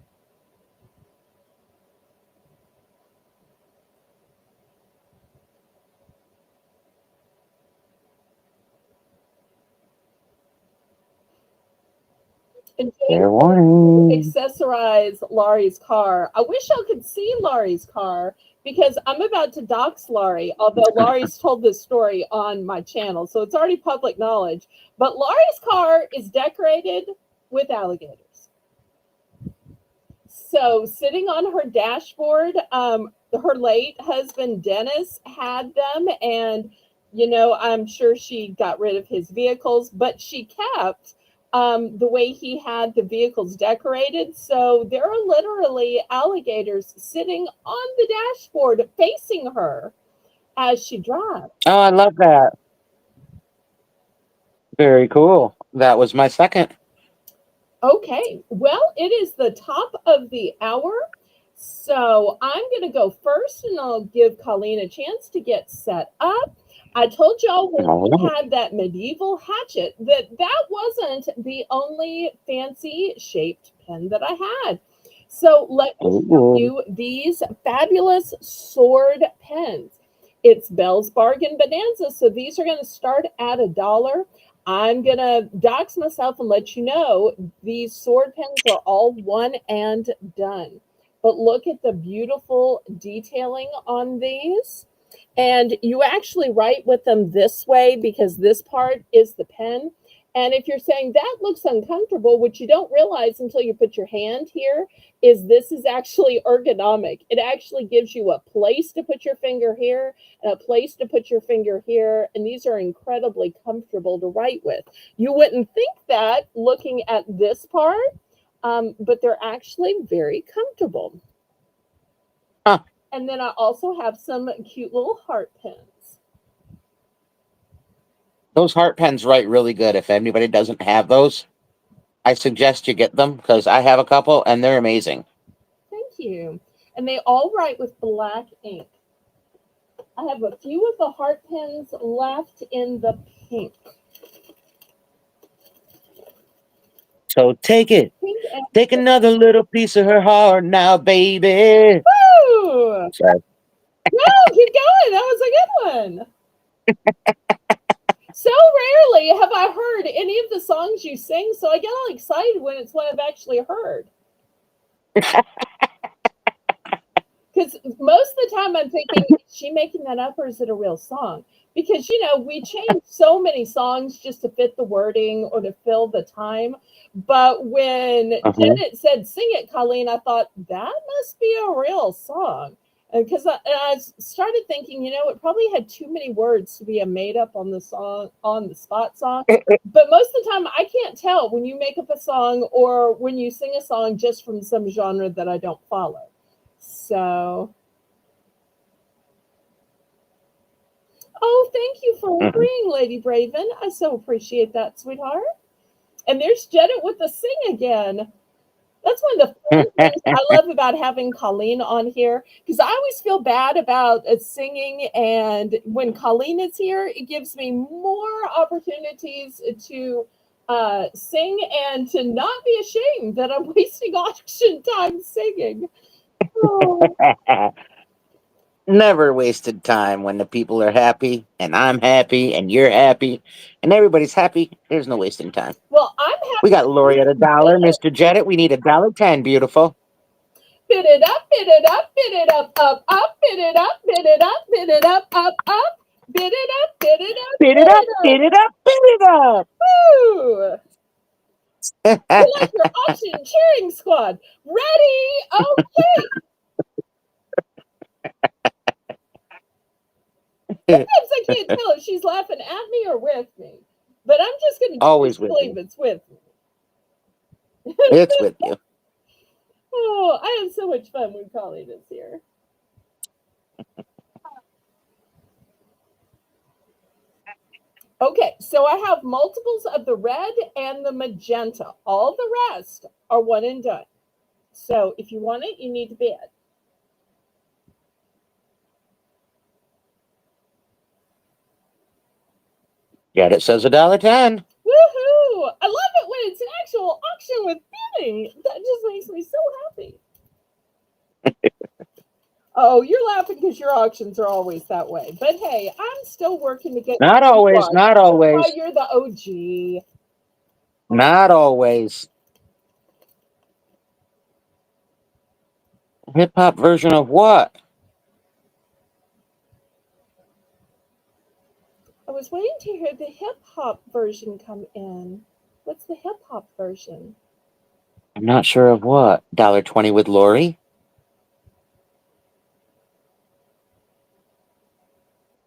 And Fair warning. accessorize Laurie's car. I wish I could see Laurie's car because I'm about to dox Laurie, although Laurie's told this story on my channel, so it's already public knowledge. But Laurie's car is decorated with alligators. So sitting on her dashboard, her late husband Dennis had them, and I'm sure she got rid of his vehicles, but she kept the way he had the vehicles decorated. So there are literally alligators sitting on the dashboard facing her. as she drives. Oh, I love that. Very cool. That was my second. Okay, well, it is the top of the hour. So I'm going to go first and I'll give Colleen a chance to get set up. I told y'all when All we right. had that medieval hatchet that that wasn't the only fancy shaped pen that I had. So let me show Ooh. you these fabulous sword pens. It's Bell's Bargain Bonanza. So these are going to start at $1. I'm going to dox myself and let you know these sword pens are all one and done. But look at the beautiful detailing on these. And you actually write with them this way because this part is the pen. And if you're saying that looks uncomfortable, which you don't realize until you put your hand here, is this is actually ergonomic. It actually gives you a place to put your finger here and a place to put your finger here. And these are incredibly comfortable to write with. You wouldn't think that looking at this part, but they're actually very comfortable. Huh. And then I also have some cute little heart pins. Those heart pens write really good. If anybody doesn't have those, I suggest you get them because I have a couple and they're amazing. Thank you. And they all write with black ink. I have a few of the heart pins left in the pink. So take it. Pink and Take another little piece of her heart now, baby. woo! Sorry. No, keep going. That was a good one. So rarely have I heard any of the songs you sing, so I get all excited when it's what I've actually heard. Because most of the time I'm thinking, is she making that up or is it a real song? Because, we change so many songs just to fit the wording or to fill the time. But when Uh-huh. Janet said, sing it, Colleen, I thought, that must be a real song. Because I started thinking, it probably had too many words to be a made up on the song, on the spot song. But most of the time, I can't tell when you make up a song or when you sing a song just from some genre that I don't follow. So, oh, thank you for Mhm. agreeing, Lady Braven. I so appreciate that, sweetheart. And there's Janet with the sing again. That's one of the fun things I love about having Colleen on here because I always feel bad about singing. And when Colleen is here, it gives me more opportunities to sing and to not be ashamed that I'm wasting audition time singing. Oh. Never wasted time when the people are happy and I'm happy and you're happy and everybody's happy. There's no wasting time. Well, I'm We happy got Lori at $1. Mr. Jettit, we need $1.10, beautiful. bid it up, bid it up, bid it up, bid it up, bid it up, bid it up, bid it up, bid it up, Beat it bid up, it up. beat it up, beat it Woo! You're up. like your auction cheering squad. Ready? Okay. Sometimes I can't tell if she's laughing at me or with me, but I'm just going to choose Always to with believe you. it's with me. It's with you. Oh, I have so much fun when Colleen is here. Okay, so I have multiples of the red and the magenta. All the rest are one and done. So if you want it, you need to bid. Jettit says $1.10. Woohoo! I love it when it's an actual auction with bidding. That just makes me so happy. Oh, you're laughing because your auctions are always that way. But hey, I'm still working to get Not you always, auctions. not That's why always, you're the OG. not always. Hip hop version of what? I was waiting to hear the hip hop version come in. What's the hip hop version? I'm not sure of what. $1.20 with Lori?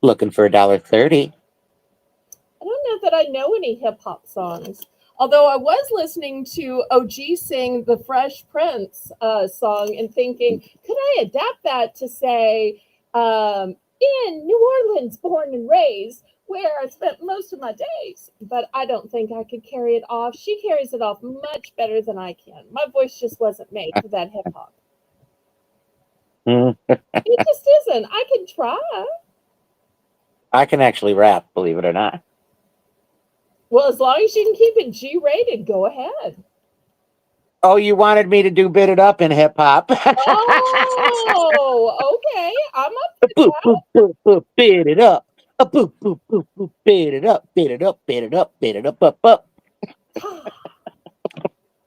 Looking for $1.30. I don't know that I know any hip hop songs. Although I was listening to OG sing the Fresh Prince song and thinking, could I adapt that to say, in New Orleans, born and raised, where I spent most of my days. But I don't think I could carry it off. She carries it off much better than I can. My voice just wasn't made for that hip hop. It just isn't. I can try. I can actually rap, believe it or not. Well, as long as you can keep it G rated, go ahead. Oh, you wanted me to do Bit It Up in hip hop. Oh, okay. I'm up Boop, boop, boop, boop, bit it up. A boop, boop, boop, boop, bit it up, bit it up, bit it up, bit it up. for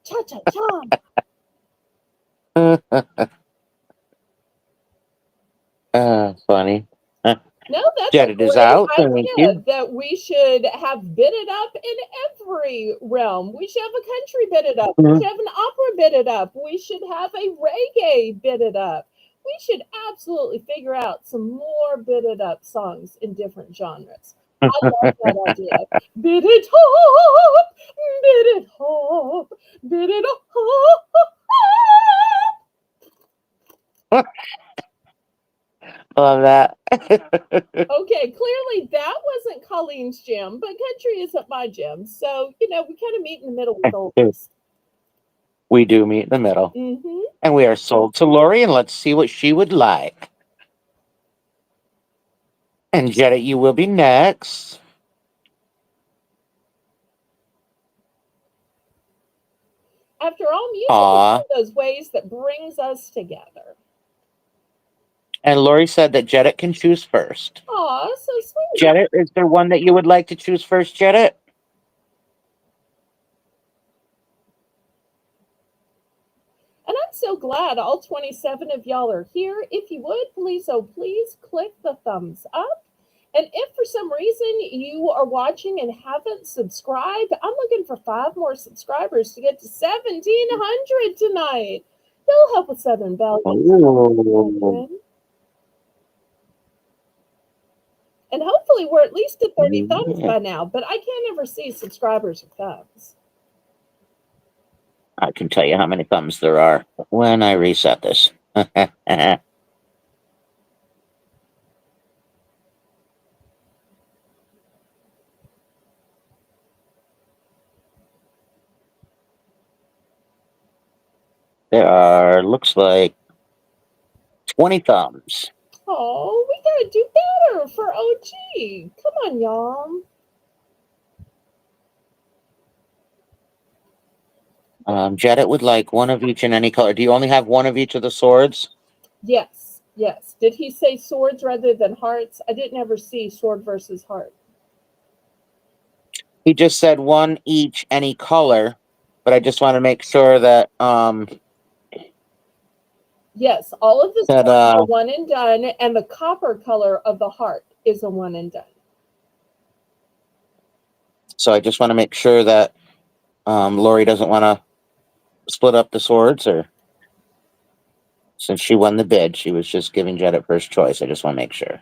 cha cha cha. Funny. No, that's a Jetted is great out. Thank idea you. that we should have bid it up in every realm. We should have a country bid it up. We should have an opera bid it up. We should have a reggae bid it up. We should absolutely figure out some more bid it up songs in different genres. I love that idea. Bid it up, bid it up, bid it up. Love that. Okay, clearly that wasn't Colleen's gym, but country isn't my gym. So, we kind of meet in the middle with oldies. We do meet in the middle. Mm-hmm. And we are sold to Lori, and let's see what she would like. And Jetta, you will be next. After all, music is one Aw. of those ways that brings us together. And Lori said that Jetta can choose first. Aw, so sweet. Jetta, is there one that you would like to choose first, Jetta? And I'm so glad all 27 of y'all are here. If you would, please, oh, please click the thumbs up. And if for some reason you are watching and haven't subscribed, I'm looking for 5 more subscribers to get to 1,700 tonight. They'll help with Southern Belle. Oh. And hopefully we're at least at 30 thumbs Yeah. by now, but I can't ever see subscribers or thumbs. I can tell you how many thumbs there are when I reset this. There are, looks like, 20 thumbs. Oh, we gotta do better for OG. Come on, y'all. Jedit would like one of each in any color. Do you only have one of each of the swords? Yes, yes. Did he say swords rather than hearts? I didn't ever see sword versus heart. He just said one each, any color, but I just want to make sure that Yes, all of the that swords are one and done, and the copper color of the heart is a one and done. so I just want to make sure that Lori doesn't want to split up the swords, or since she won the bid, she was just giving Jedit first choice. I just want to make sure.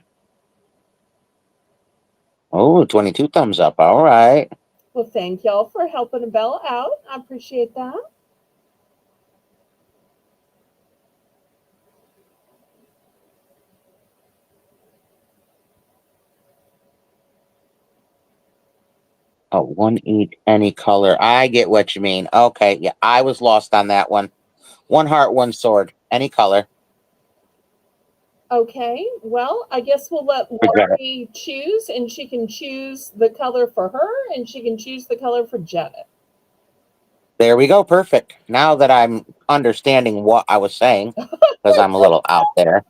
Oh, 22 thumbs up. All right. Well, thank y'all for helping Belle out. I appreciate that. Oh, one each, any color. I get what you mean. Okay, yeah, I was lost on that one. One heart, one sword, any color. Okay, well, I guess we'll let Lori choose, and she can choose the color for her, and she can choose the color for Janet. There we go. Perfect. Now that I'm understanding what I was saying, because I'm a little out there.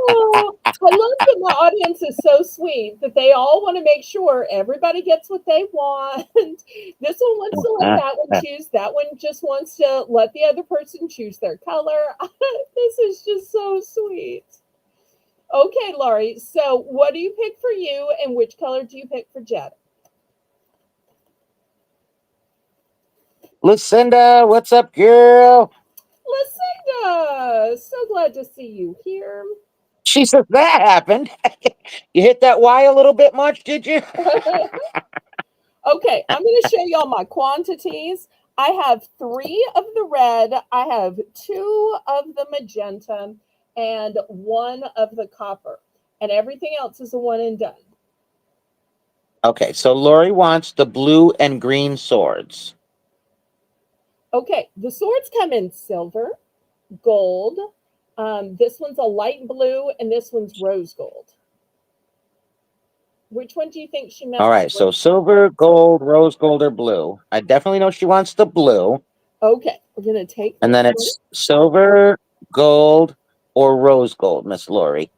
Oh, I love that my audience is so sweet that they all want to make sure everybody gets what they want. This one wants to let that one choose. That one just wants to let the other person choose their color. This is just so sweet. Okay, Laurie. So, what do you pick for you, and which color do you pick for Jed? Lucinda, what's up, girl? Lucinda, so glad to see you here. She says that happened. You hit that Y a little bit much, did you? Okay, I'm going to show y'all my quantities. I have 3 of the red, I have 2 of the magenta, and 1 of the copper. and everything else is a one and done. Okay, so Lori wants the blue and green swords. Okay, the swords come in silver, gold. This one's a light blue, and this one's rose gold. Which one do you think she meant? All right, so silver, gold, rose gold, or blue. I definitely know she wants the blue. Okay, we're gonna take And this then one. it's silver, gold, or rose gold, Miss Lori.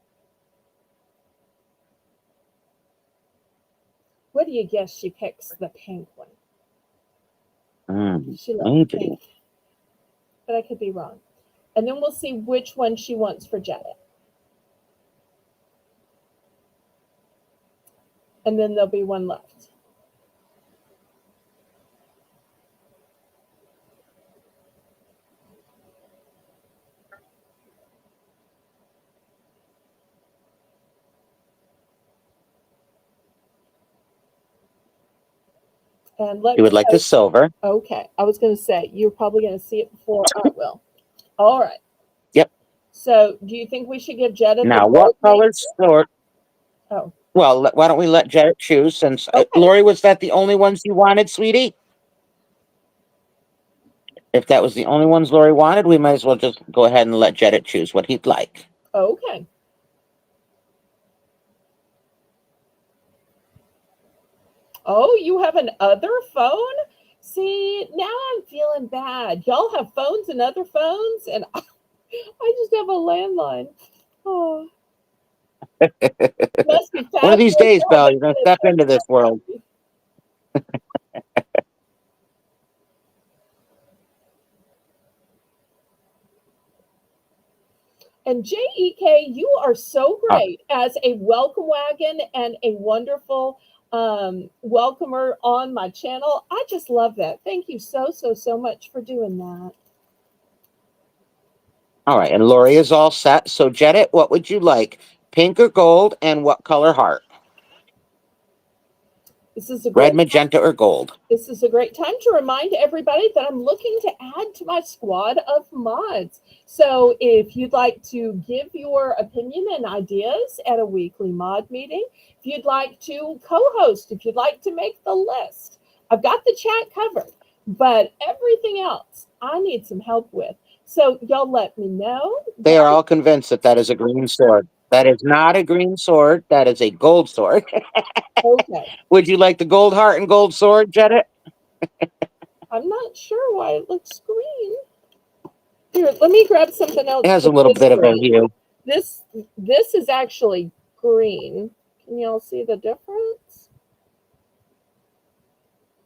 What do you guess she picks? The pink one. She loves Maybe. pink, but I could be wrong. And then we'll see which one she wants for Janet. And then there'll be one left. And let's You would like the silver. okay. I was going to say, you're probably going to see it before I will. All right. Yep. So, do you think we should give Jetta Now, the what gold color name? sword? Oh, Well, why don't we let Janet choose? Since okay. Lori, was that the only ones you wanted, sweetie? If that was the only ones Lori wanted, we might as well just go ahead and let Janet choose what he'd like. Okay. Oh, you have an other phone? See, now I'm feeling bad. Y'all have phones and other phones, and I just have a landline. Oh, must be One of these fabulous. days, Belle, you're going to step into this world. And JEK, you are so great as a welcome wagon and a wonderful welcomer on my channel. I just love that. Thank you so much for doing that. All right, and Lori is all set. So, Janet, what would you like? Pink or gold, and what color heart? This is a Red, great magenta, or gold? This is a great time to remind everybody that I'm looking to add to my squad of mods. So if you'd like to give your opinion and ideas at a weekly mod meeting, if you'd like to co-host, if you'd like to make the list, I've got the chat covered, but everything else I need some help with. So y'all let me know. They are all convinced that that is a green sword. That is not a green sword. That is a gold sword. Okay. Would you like the gold heart and gold sword, Janet? I'm not sure why it looks green. Here, let me grab something else. It has a little bit of a hue. This is actually green. Can y'all see the difference?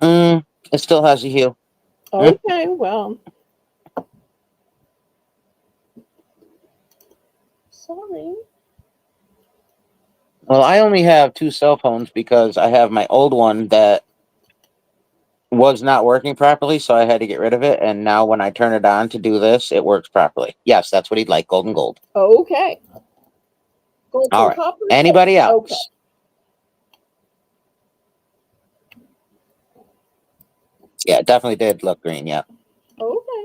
It still has a hue. Okay, well. Sorry. Well, I only have 2 cell phones because I have my old one that was not working properly, so I had to get rid of it. And now when I turn it on to do this, it works properly. Yes, that's what he'd like, gold and gold. Okay. Gold All and right. copper. Anybody else? Okay. Yeah, it definitely did look green. Yeah. Okay.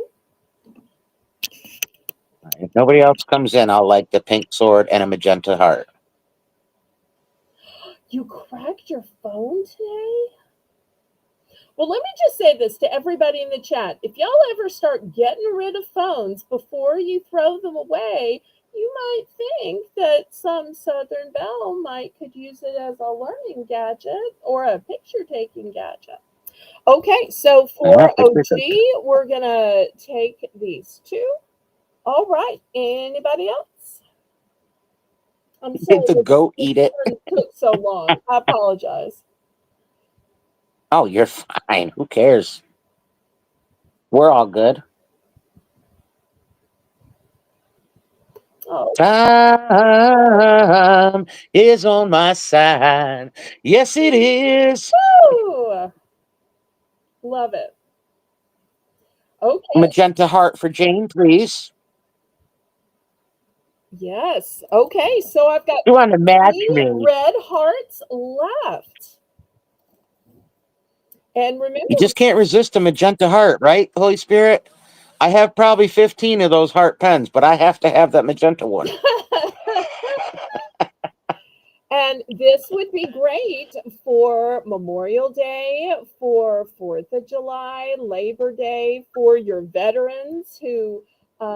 If nobody else comes in, I'll like the pink sword and a magenta heart. You cracked your phone today? Well, let me just say this to everybody in the chat. If y'all ever start getting rid of phones before you throw them away, you might think that some Southern Belle could use it as a learning gadget or a picture taking gadget. Okay, so for OG, we're gonna take these 2. All right, anybody else? I'm sorry Did the goat eat it? It took so long. I apologize. Oh, you're fine. Who cares? We're all good. Oh. Time is on my side. Yes, it is. Woo! Love it. Okay. Magenta heart for Jane, please. Yes. Okay. So I've got You want to match 3 me? red hearts left. And remember, You just can't resist a magenta heart, right, Holy Spirit? I have probably 15 of those heart pens, but I have to have that magenta one. And this would be great for Memorial Day, for 4th of July, Labor Day, for your veterans who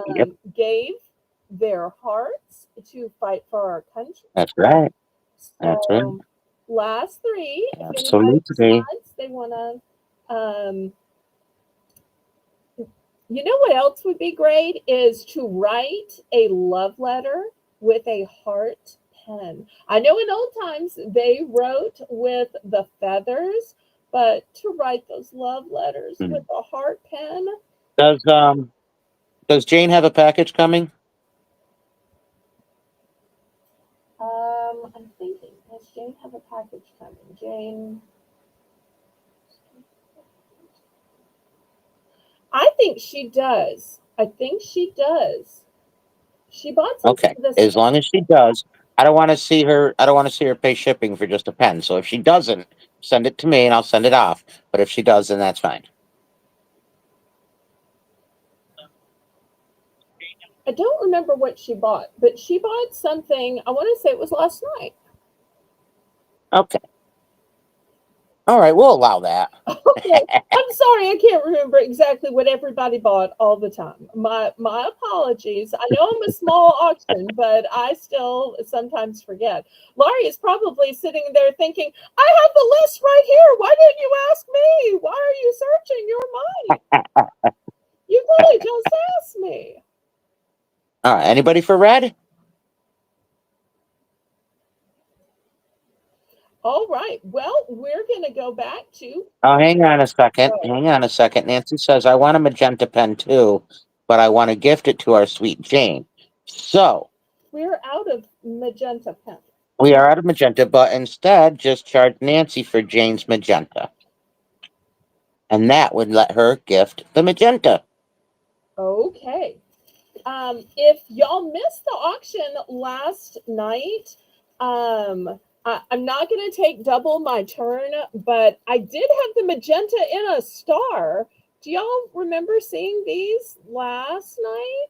Yep, gave their hearts to fight for our country. that's right. That's right. So, last three, if anybody Absolutely. decides they want to, you know what else would be great is to write a love letter with a heart pen. I know in old times they wrote with the feathers, but to write those love letters with Hmm. a heart pen, Does does Jane have a package coming? I'm thinking, does Jane have a package coming? Jane, I think she does. I think she does. She bought something Okay. this As long as she does, I don't want to see her. I don't want to see her pay shipping for just a pen. So if she doesn't, send it to me and I'll send it off. But if she does, then that's fine. I don't remember what she bought, but she bought something. I want to say it was last night. Okay. All right. We'll allow that. Okay, I'm sorry, I can't remember exactly what everybody bought all the time. My apologies. I know I'm a small auction, but I still sometimes forget. Laurie is probably sitting there thinking, "I have the list right here. Why didn't you ask me? Why are you searching your mind? You could have just asked me." All right. Anybody for red? All right. Well, we're going to go back to Oh, hang on a second. oh, Hang on a second. Nancy says, I want a magenta pen too, but I want to gift it to our sweet Jane. So we're out of magenta pen. we are out of magenta, but instead just charge Nancy for Jane's magenta. And that would let her gift the magenta. Okay. If y'all missed the auction last night, I'm not going to take double my turn, but I did have the magenta in a star. Do y'all remember seeing these last night?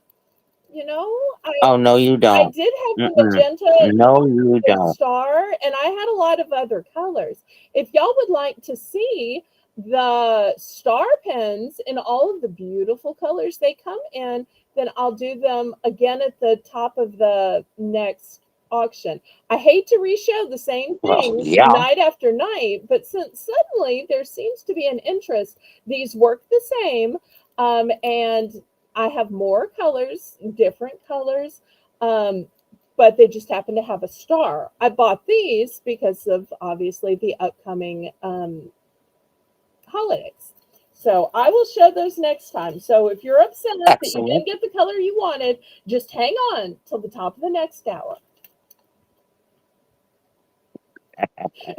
You know, Oh, no, you I don't. did have the Mm-mm. magenta No, you a don't. star, and I had a lot of other colors. If y'all would like to see the star pens in all of the beautiful colors they come in, then I'll do them again at the top of the next auction. I hate to reshow the same Well, things yeah. night after night, but since suddenly there seems to be an interest, these work the same, and I have more colors, different colors. Um, but they just happen to have a star. I bought these because of obviously the upcoming holidays. So I will show those next time. So if you're upset that you Excellent. didn't get the color you wanted, just hang on till the top of the next hour.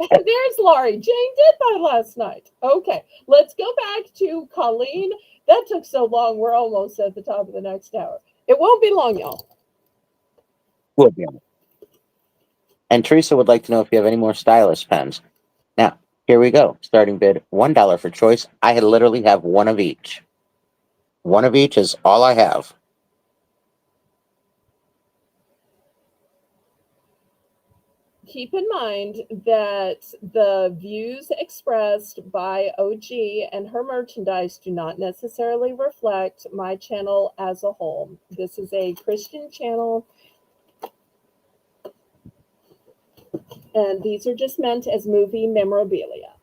And there's Laurie. Jane did buy last night. Okay, let's go back to Colleen. That took so long. We're almost at the top of the next hour. It won't be long, y'all. Would be. And Teresa would like to know if you have any more stylus pens. Now, here we go. Starting bid $1 for choice. I literally have one of each. One of each is all I have. Keep in mind that the views expressed by OG and her merchandise do not necessarily reflect my channel as a whole. This is a Christian channel, and these are just meant as movie memorabilia.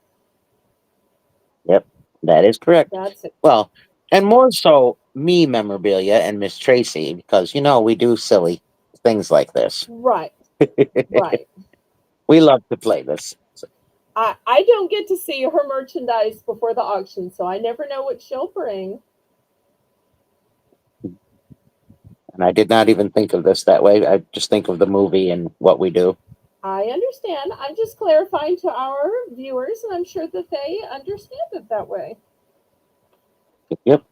Yep, that is correct. That's it. Well, and more so me memorabilia and Miss Tracy, because we do silly things like this. Right, right. We love to play this. I don't get to see her merchandise before the auction, so I never know what she'll bring. And I did not even think of this that way. I just think of the movie and what we do. I understand. I'm just clarifying to our viewers, and I'm sure that they understand it that way. Yep.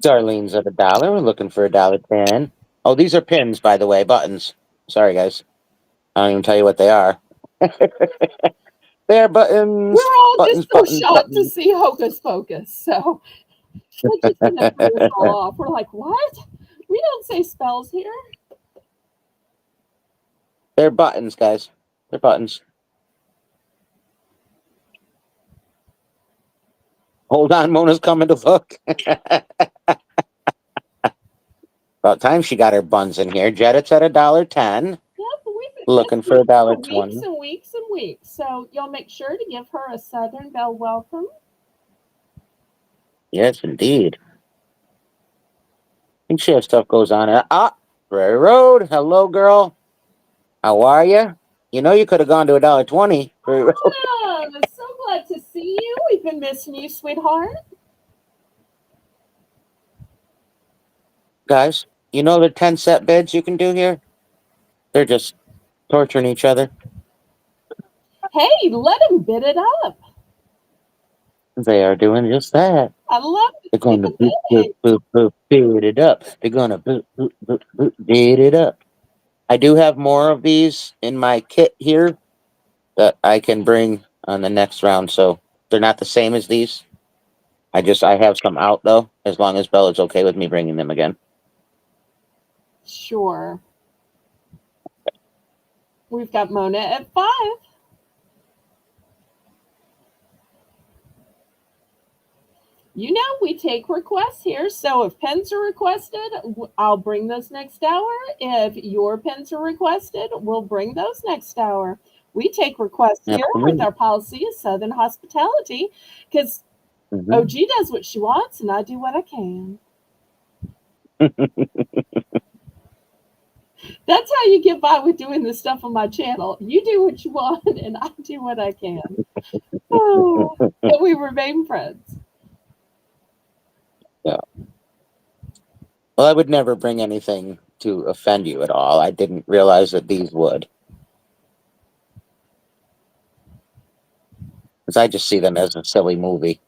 Darlene's at $1. We're looking for $1.10. Oh, these are pins, by the way, buttons. Sorry, guys. I don't even tell you what they are. They're We're buttons, all just buttons, so buttons, shocked to buttons. see Hocus Pocus. So That just kind of threw us all off. We're like, what? We don't say spells here. They're buttons, guys. They're buttons. Hold on, Mona's coming to look. About time she got her buns in here. Jettit's at $1.10. Yeah, but we've been Looking for missing for $1.20. weeks and weeks and weeks. So y'all make sure to give her a Southern Belle welcome. Yes, indeed. I think she has stuff goes on. Prairie Road. Hello, girl. How are you? You know you could have gone to $1.20. Prairie Road. Oh, I'm so glad to see you. We've been missing you, sweetheart. Guys, you know the 10 set bids you can do here? They're just torturing each other. Hey, let him bid it up. They are doing just that. I love it. They're going to Take a boop, boop, bid. boop, boop, bid it up. They're going to boop, boop, boop, boop, bid it up. I do have more of these in my kit here that I can bring on the next round. So they're not the same as these. I have some out though, as long as Bella's okay with me bringing them again. Sure. We've got Mona at 5. You know, we take requests here. So if pens are requested, I'll bring those next hour. If your pens are requested, we'll bring those next hour. We take requests here with Absolutely. our policy of Southern hospitality because Mhm. OG does what she wants and I do what I can. That's how you get by with doing this stuff on my channel. You do what you want and I do what I can. Oh, but we remain friends. Yeah. Well, I would never bring anything to offend you at all. I didn't realize that these would. Because I just see them as a silly movie.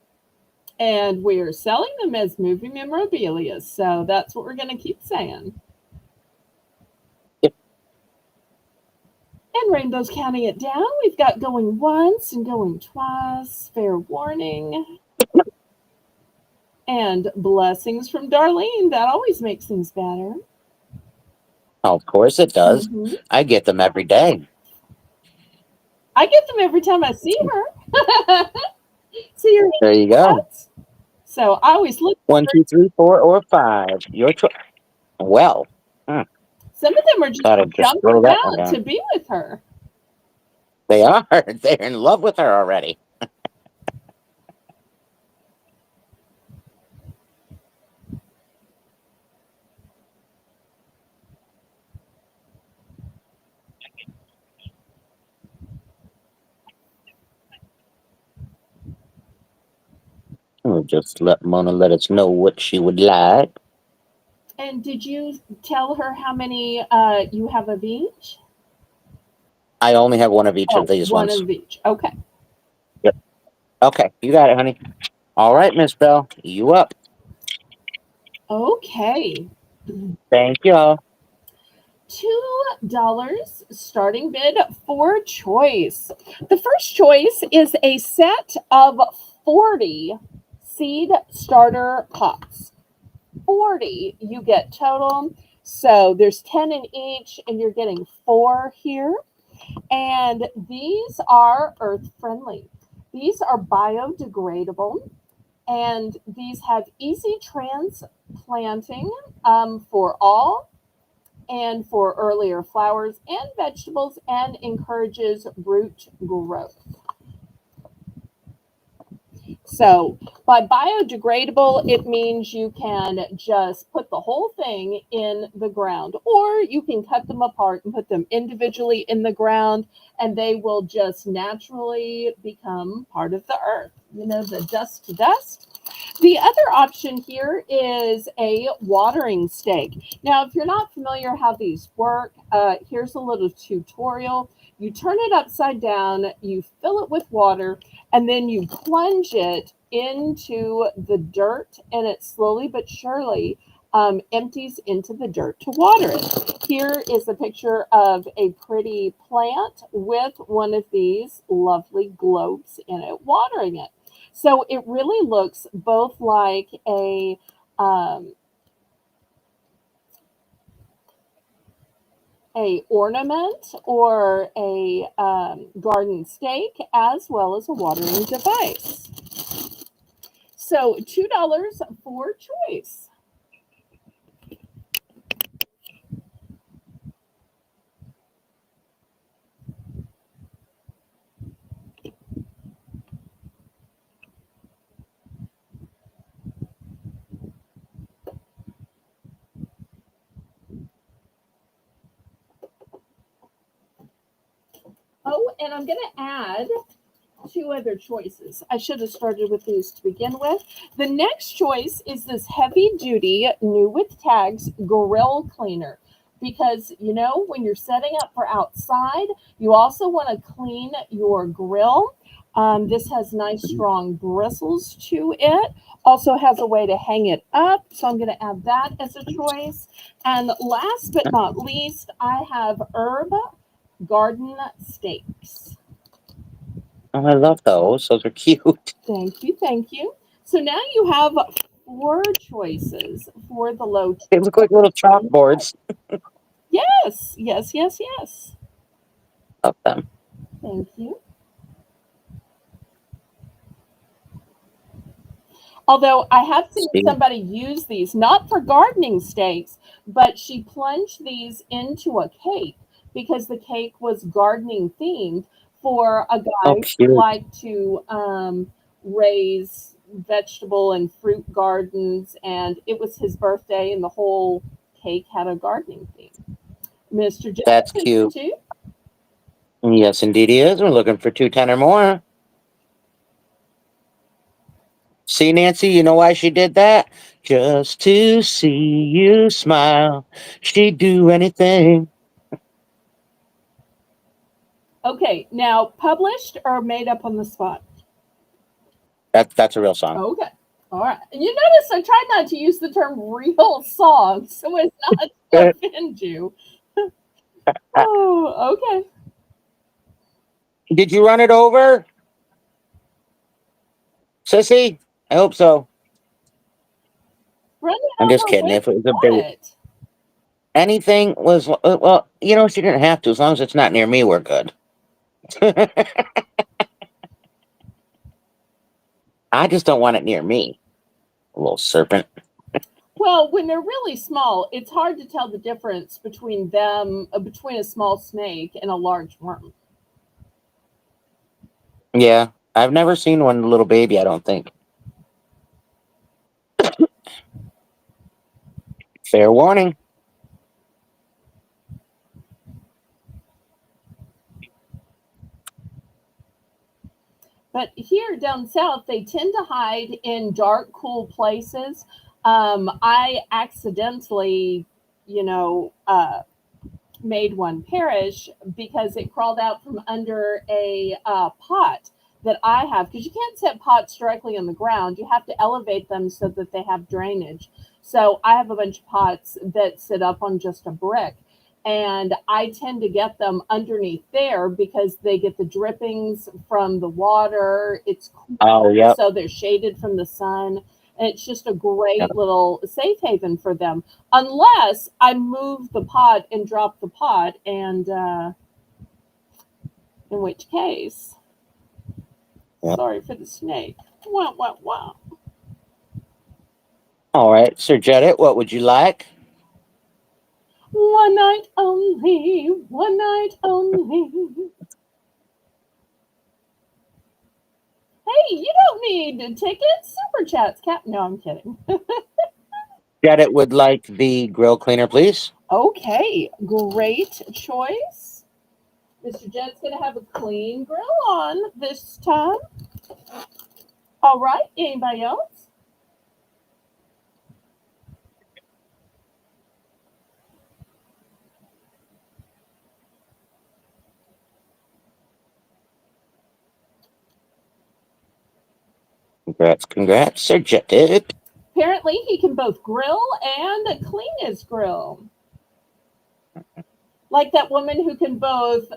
And we're selling them as movie memorabilia. So that's what we're going to keep saying. Yep. And Rainbow's counting it down. We've got going once and going twice. Fair warning. And blessings from Darlene. That always makes things better. Oh, of course it does. Mhm. I get them every day. I get them every time I see her. See her There you go. nuts. So I always look. 1, 2, 3, 4, or 5. Your choice. Well, Some of them are just thought I'd just jumping throw that one out to down. be with her. They are. They're in love with her already. We'll just let Mona let us know what she would like. And did you tell her how many you have of each? I only have one of each of Oh, these one ones. of each. Okay. Yep. Okay, you got it, honey. All right, Miss Bell, you up. Okay. Thank y'all. $2 starting bid for choice. The first choice is a set of 40 seed starter pots. 40 you get total. So there's 10 in each, and you're getting 4 here. And these are earth friendly. These are biodegradable, and these have easy transplanting for all and for earlier flowers and vegetables, and encourages root growth. So by biodegradable, it means you can just put the whole thing in the ground, or you can cut them apart and put them individually in the ground, and they will just naturally become part of the earth. You know, the dust to dust. The other option here is a watering stake. Now, if you're not familiar how these work, here's a little tutorial. You turn it upside down, you fill it with water, and then you plunge it into the dirt, and it slowly but surely empties into the dirt to water it. Here is a picture of a pretty plant with one of these lovely globes in it, watering it. So it really looks both like um, a ornament or a garden stake, as well as a watering device. So $2 for choice. Oh, and I'm going to add two other choices. I should have started with these to begin with. The next choice is this heavy duty, new with tags grill cleaner. Because, when you're setting up for outside, you also want to clean your grill. This has nice, strong bristles to it. Also has a way to hang it up. So I'm going to add that as a choice. And last but not least, I have herb garden stakes. Oh, I love those. Those are cute. Thank you. Thank you. So now you have four choices for the low. They look like little chalkboards. Yes, yes, yes, yes. Love them. Thank you. Although I have seen See? somebody use these, not for gardening stakes, but she plunged these into a cake because the cake was gardening themed for a Oh, guy who cute. liked to raise vegetable and fruit gardens, and it was his birthday, and the whole cake had a gardening theme. Mr. That's Jeff is cute. too. Yes, indeed he is. We're looking for 210 or more. See, Nancy, you know why she did that? Just to see you smile. She'd do anything. Okay, now published or made up on the spot? That's a real song. Okay. All right. And you notice I tried not to use the term real song so as not to offend you. Oh, okay. Did you run it over, sissy? I hope so. Run it I'm just over kidding. with If it was a big what? anything was well, she didn't have to. As long as it's not near me, we're good. I just don't want it near me. A little serpent. Well, when they're really small, it's hard to tell the difference between them, between a small snake and a large worm. Yeah, I've never seen one little baby. I don't think. Fair warning. But here down south, they tend to hide in dark, cool places. I accidentally, you know, uh, made one perish because it crawled out from under a pot that I have. Because you can't set pots directly on the ground, you have to elevate them so that they have drainage. So I have a bunch of pots that sit up on just a brick. And I tend to get them underneath there because they get the drippings from the water. It's Oh, cool, yep. so they're shaded from the sun. And it's just a great Yep. little safe haven for them unless I move the pot and drop the pot, and in which case, Yep. sorry for the snake. Wow, wow, wow. All right, Sir Jedit, what would you like? One night only, one night only. Hey, you don't need tickets, super chats, cap. No, I'm kidding. Jedit would like the grill cleaner, please. Okay, great choice. Mr. Jet's gonna have a clean grill on this time. All right, anybody else? Congrats, congrats, Sir Jedit. Apparently, he can both grill and clean his grill. Like that woman who can both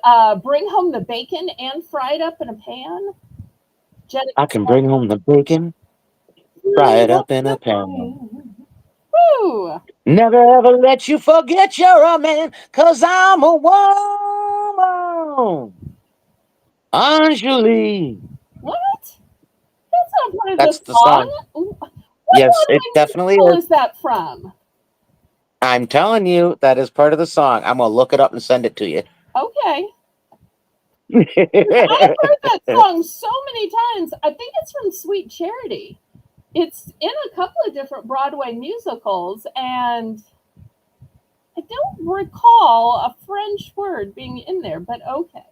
bring home the bacon and fry it up in a pan. Janet I can bring home the bacon, fry fry it up up in a the pan. pan. Woo! Never ever let you forget you're a man, cause I'm a woman. Anjali. What? That's not part of the That's the song. song. What Yes, it Broadway definitely musical is. is that from? I'm telling you, that is part of the song. I'm gonna look it up and send it to you. Okay. 'Cause I've heard that song so many times. I think it's from Sweet Charity. It's in a couple of different Broadway musicals, and I don't recall a French word being in there, but okay.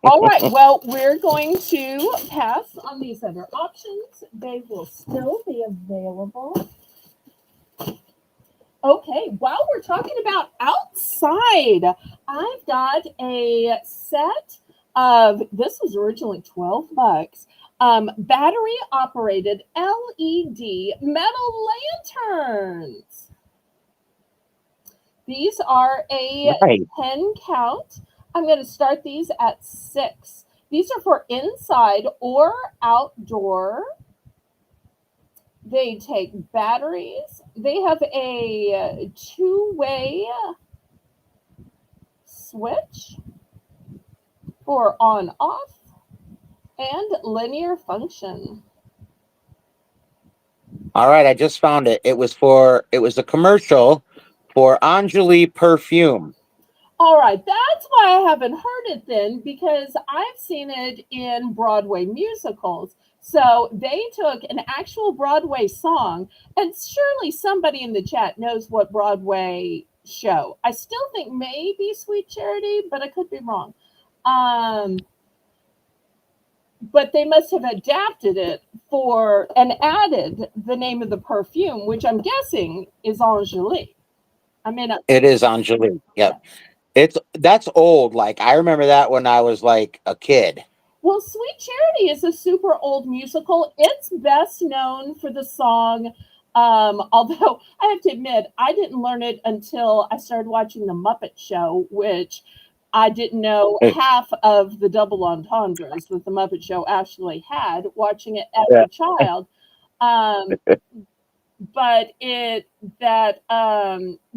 All right. Well, we're going to pass on these other options. They will still be available. Okay. While we're talking about outside, I've got a set of, this was originally $12, battery operated LED metal lanterns. These are a Right. 10 count. I'm going to start these at 6. These are for inside or outdoor. They take batteries. They have a two-way switch for on off and linear function. All right, I just found it. It was a commercial for Anjali perfume. All right, that's why I haven't heard it then, because I've seen it in Broadway musicals. So they took an actual Broadway song, and surely somebody in the chat knows what Broadway show. I still think maybe Sweet Charity, but I could be wrong. Um, but they must have adapted it for and added the name of the perfume, which I'm guessing is Angelique. I mean, It is Anjali. Yep. That's old. Like I remember that when I was like a kid. well, Sweet Charity is a super old musical. It's best known for the song. Although I have to admit, I didn't learn it until I started watching The Muppet Show, which I didn't know half of the double entendres that The Muppet Show actually had watching it as Yeah. a child. Um, but it that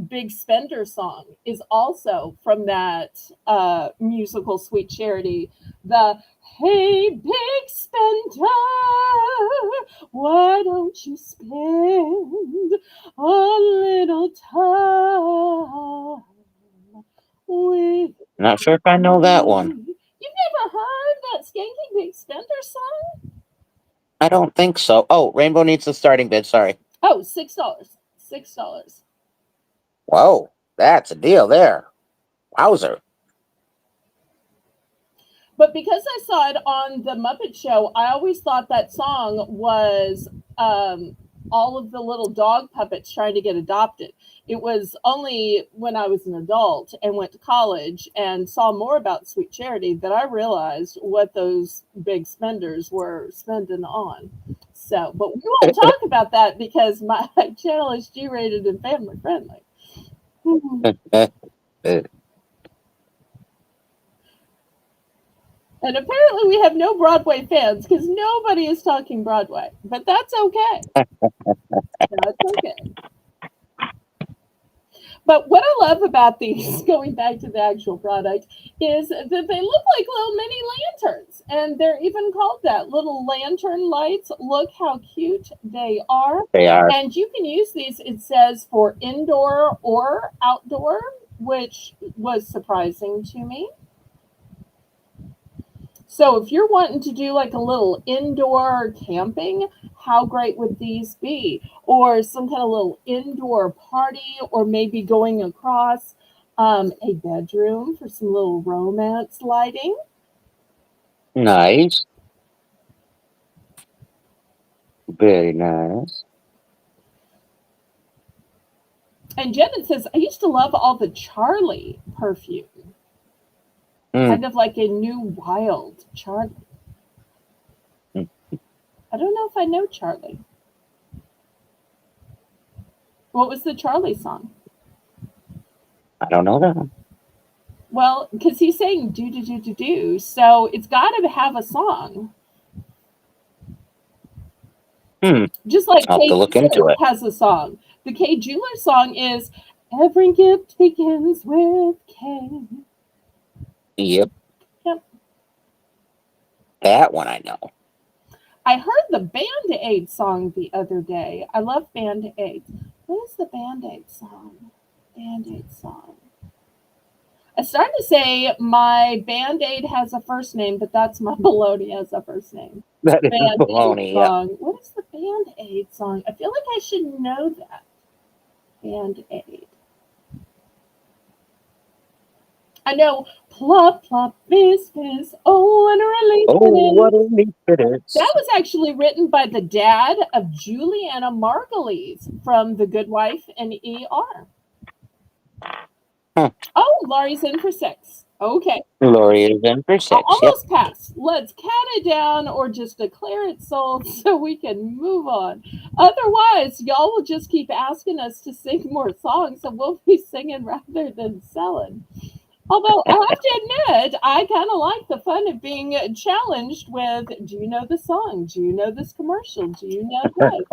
big spender song is also from that musical Sweet Charity. The hey big spender, why don't you spend a little time with Not sure if I know that one. me? You've never heard that skanky big spender song? I don't think so. Oh, Rainbow needs the starting bid. Sorry. Oh, $6. $6. Whoa, that's a deal there. Wowzer. But because I saw it on the Muppet Show, I always thought that song was um, all of the little dog puppets trying to get adopted. It was only when I was an adult and went to college and saw more about Sweet Charity that I realized what those big spenders were spending on. So, but we won't talk about that because my channel is G rated and family friendly. And apparently, we have no Broadway fans because nobody is talking Broadway. But that's okay. That's okay. But what I love about these, going back to the actual product, is that they look like little mini lanterns. And they're even called that, little lantern lights. Look how cute they are. They are. And you can use these, it says, for indoor or outdoor, which was surprising to me. So if you're wanting to do like a little indoor camping, how great would these be? Or some kind of little indoor party, or maybe going across a bedroom for some little romance lighting. Nice. Very nice. And Janet says, I used to love all the Charlie perfume, Mm. kind of like a new wild Charlie. Mm. I don't know if I know Charlie. What was the Charlie song? I don't know that one. Well, because he's saying do do do do do, so it's got to have a song, Hmm. just like I'll have to Kay look into Jeweler it. has a song. The Kay Jeweler song is "Every gift begins with K." Yep, Yep. that one I know. I heard the Band Aid song the other day. I love Band Aid. What is the Band Aid song? Band Aid song. I started to say my Band Aid has a first name, but that's my baloney has a first name. That is Band Aid baloney. Yep. song. What is the Band Aid song? I feel like I should know that. Band Aid. I know plop plop fizz fizz. Oh, and a relief Oh, it what a is. relief it That is. was actually written by the dad of Juliana Margulies from The Good Wife and ER. Huh. Oh, Laurie's in for six. Okay. Lori is in for I'll 6. Yep. almost pass. Let's count it down or just declare it sold so we can move on. Otherwise, y'all will just keep asking us to sing more songs and we'll be singing rather than selling. Although I have to admit, I kind of like the fun of being challenged with, do you know the song? Do you know this commercial? Do you know this?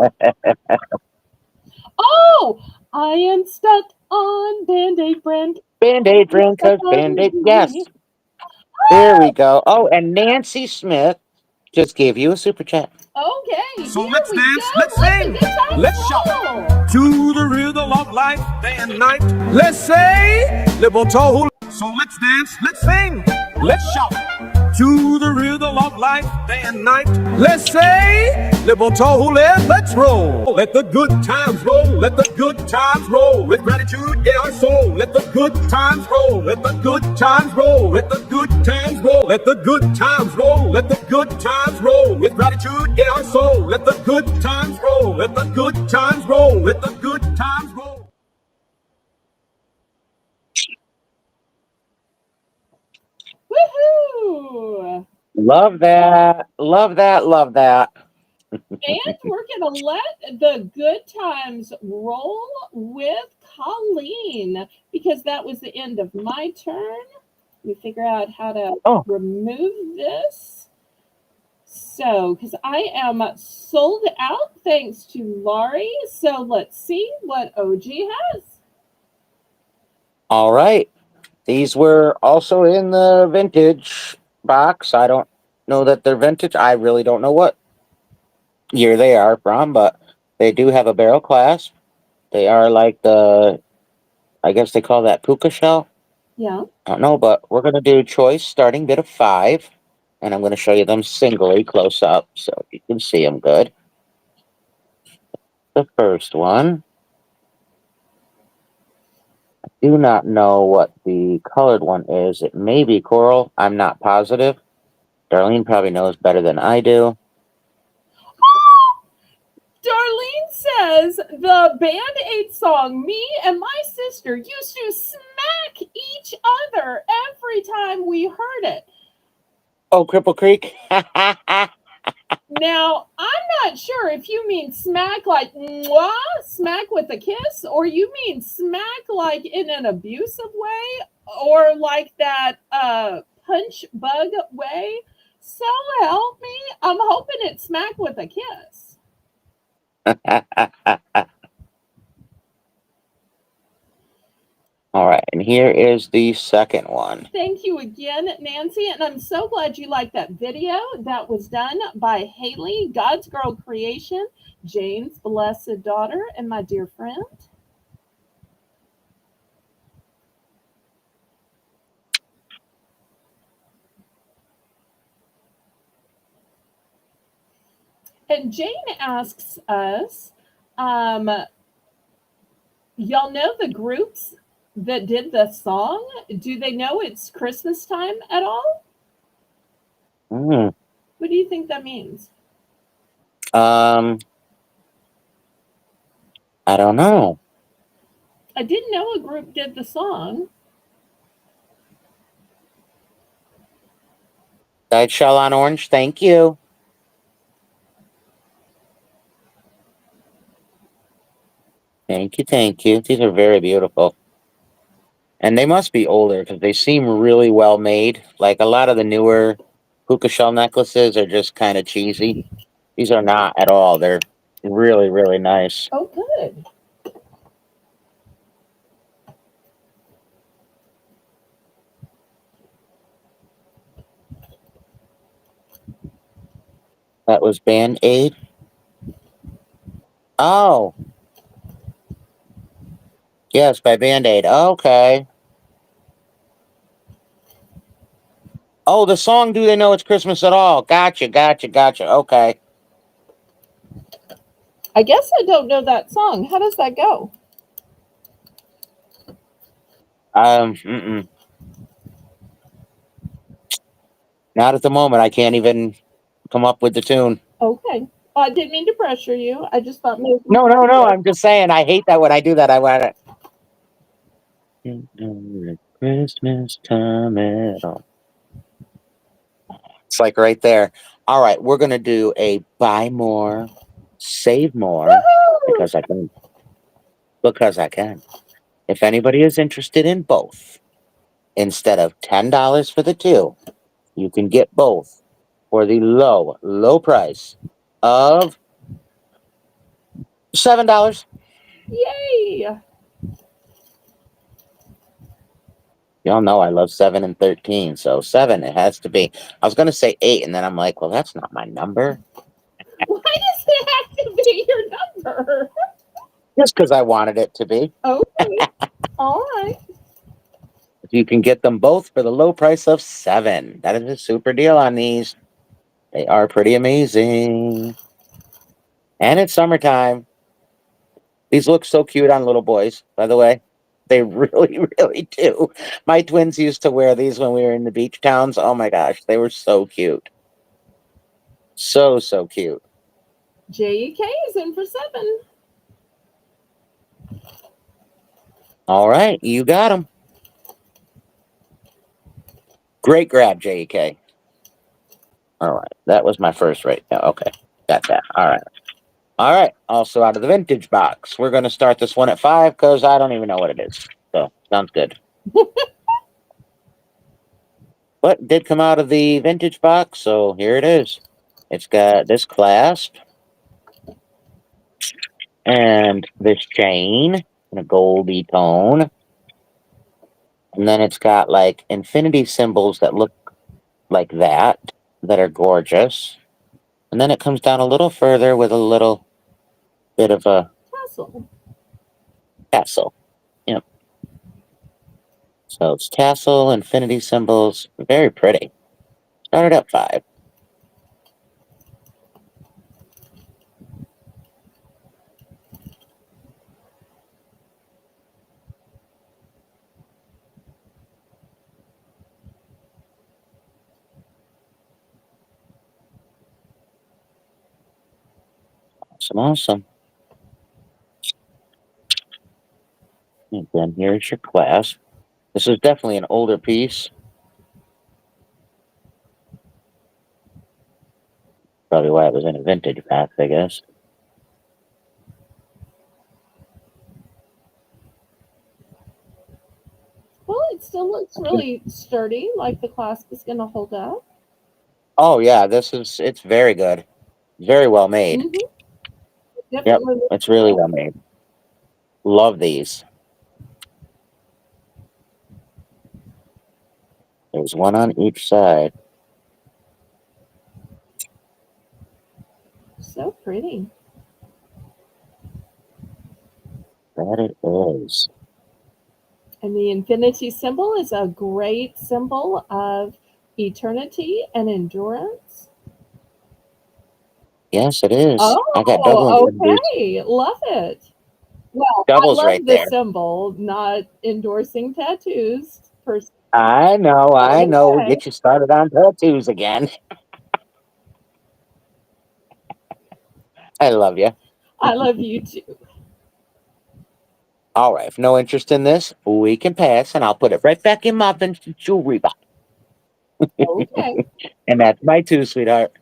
Oh, I am stuck on Band-Aid brand. Band-Aid It's drink, stuck cause on Band-Aid. me. Yes. There we go. Oh, and Nancy Smith just gave you a super chat. Okay, So here let's we dance, go. let's Let the sing, good times let's shout roll. to the rhythm of life, day and night. Let's say, live toll. So let's dance, let's sing, let's shout to the rhythm of life, day and night. Let's say, live toll, let's roll. Let the good times roll, let the good times roll. With gratitude in our soul, let the good times roll, let the good times roll, let the good times roll, let the good times roll, let the good times roll. With gratitude in our soul, let the good times roll, let the good times roll, let the good times roll. Woohoo! Love that. Love that. Love that. And we're going to let the good times roll with Colleen because that was the end of my turn. Let me figure out how to Oh, remove this. So, because I am sold out thanks to Laurie. So let's see what OG has. all right. These were also in the vintage box. I don't know that they're vintage. I really don't know what year they are from, but they do have a barrel clasp. They are like I guess they call that puka shell. Yeah. I don't know, but we're going to do choice starting bid of 5. And I'm going to show you them singly close up so you can see them good. The first one, do not know what the colored one is. It may be coral. I'm not positive. Darlene probably knows better than I do. Darlene says the Band Aid song, me and my sister used to smack each other every time we heard it. Oh, Cripple Creek. Now, I'm not sure if you mean smack like mwah, smack with a kiss, or you mean smack like in an abusive way, or like that punch bug way. So help me. I'm hoping it's smack with a kiss. All right, and here is the second one. Thank you again, Nancy. And I'm so glad you liked that video that was done by Haley, God's Girl Creation, Jane's blessed daughter, and my dear friend. And Jane asks us, um, y'all know the groups that did the song? Do they know it's Christmas time at all? Mm, What do you think that means? um, I don't know. I didn't know a group did the song. Dyed shell on orange. Thank you. Thank you. Thank you. These are very beautiful. And they must be older because they seem really well made. Like a lot of the newer puka shell necklaces are just kind of cheesy. These are not at all. They're really, really nice. Oh, good. That was Band-Aid. Oh, yes, by Band-Aid. Okay. Oh, the song Do They Know It's Christmas at All? Gotcha, gotcha, gotcha. Okay. I guess I don't know that song. How does that go? Mm-mm. Not at the moment. I can't even come up with the tune. Okay. Well, I didn't mean to pressure you. I just thought maybe. No, no, no. I'm just saying. I hate that when I do that. I want to. Christmas time at all. It's like right there. All right, we're gonna do a buy more, save more Woohoo! because I can. Because I can. If anybody is interested in both, instead of $10 for the two, you can get both for the low, low price of $7. Yay! Y'all know I love 7 and 13, so 7 it has to be. I was gonna say 8, and then I'm like, well, that's not my number. Why does it have to be your number? Just because I wanted it to be. Okay. All right. You can get them both for the low price of 7. That is a super deal on these. They are pretty amazing. And it's summertime. These look so cute on little boys, by the way. They really, really do. My twins used to wear these when we were in the beach towns. Oh my gosh, they were so cute. So, so cute. JEK is in for 7. All right, you got them. Great grab, JEK. All right, that was my first right now. Okay, got that. All right. All right, also out of the vintage box. We're going to start this one at 5 because I don't even know what it is. So, sounds good. But did come out of the vintage box, so here it is. It's got this clasp and this chain in a goldy tone. And then it's got like infinity symbols that look like that are gorgeous. And then it comes down a little further with a little bit of a Tassel. tassel. Yep. So it's tassel, infinity symbols, very pretty. Started at 5. Awesome, awesome. And then here's your clasp. This is definitely an older piece. Probably why it was in a vintage box, I guess. Well, it still looks really sturdy, like the clasp is going to hold up. Oh yeah, it's very good. Very well made. Mm-hmm. Yep, Definitely. it's really well made. Love these. There's one on each side. So pretty. That it is. And the infinity symbol is a great symbol of eternity and endurance. Yes, it is. I got double Oh, infinity. okay. Love it. Well, Doubles I love right the there. symbol, not endorsing tattoos per se. I know. We'll Okay. get you started on tattoos again. I love you. I love you too. All right. If no interest in this, we can pass, and I'll put it right back in my vintage jewelry box. Okay. And that's my 2, sweetheart.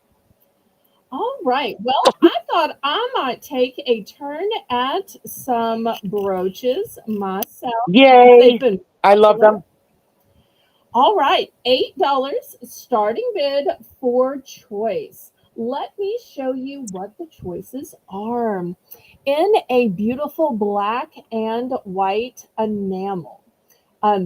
All right. Well, I thought I might take a turn at some brooches myself. Yay! They've been I love them. All right, $8 starting bid for choice. Let me show you what the choices are. In a beautiful black and white enamel.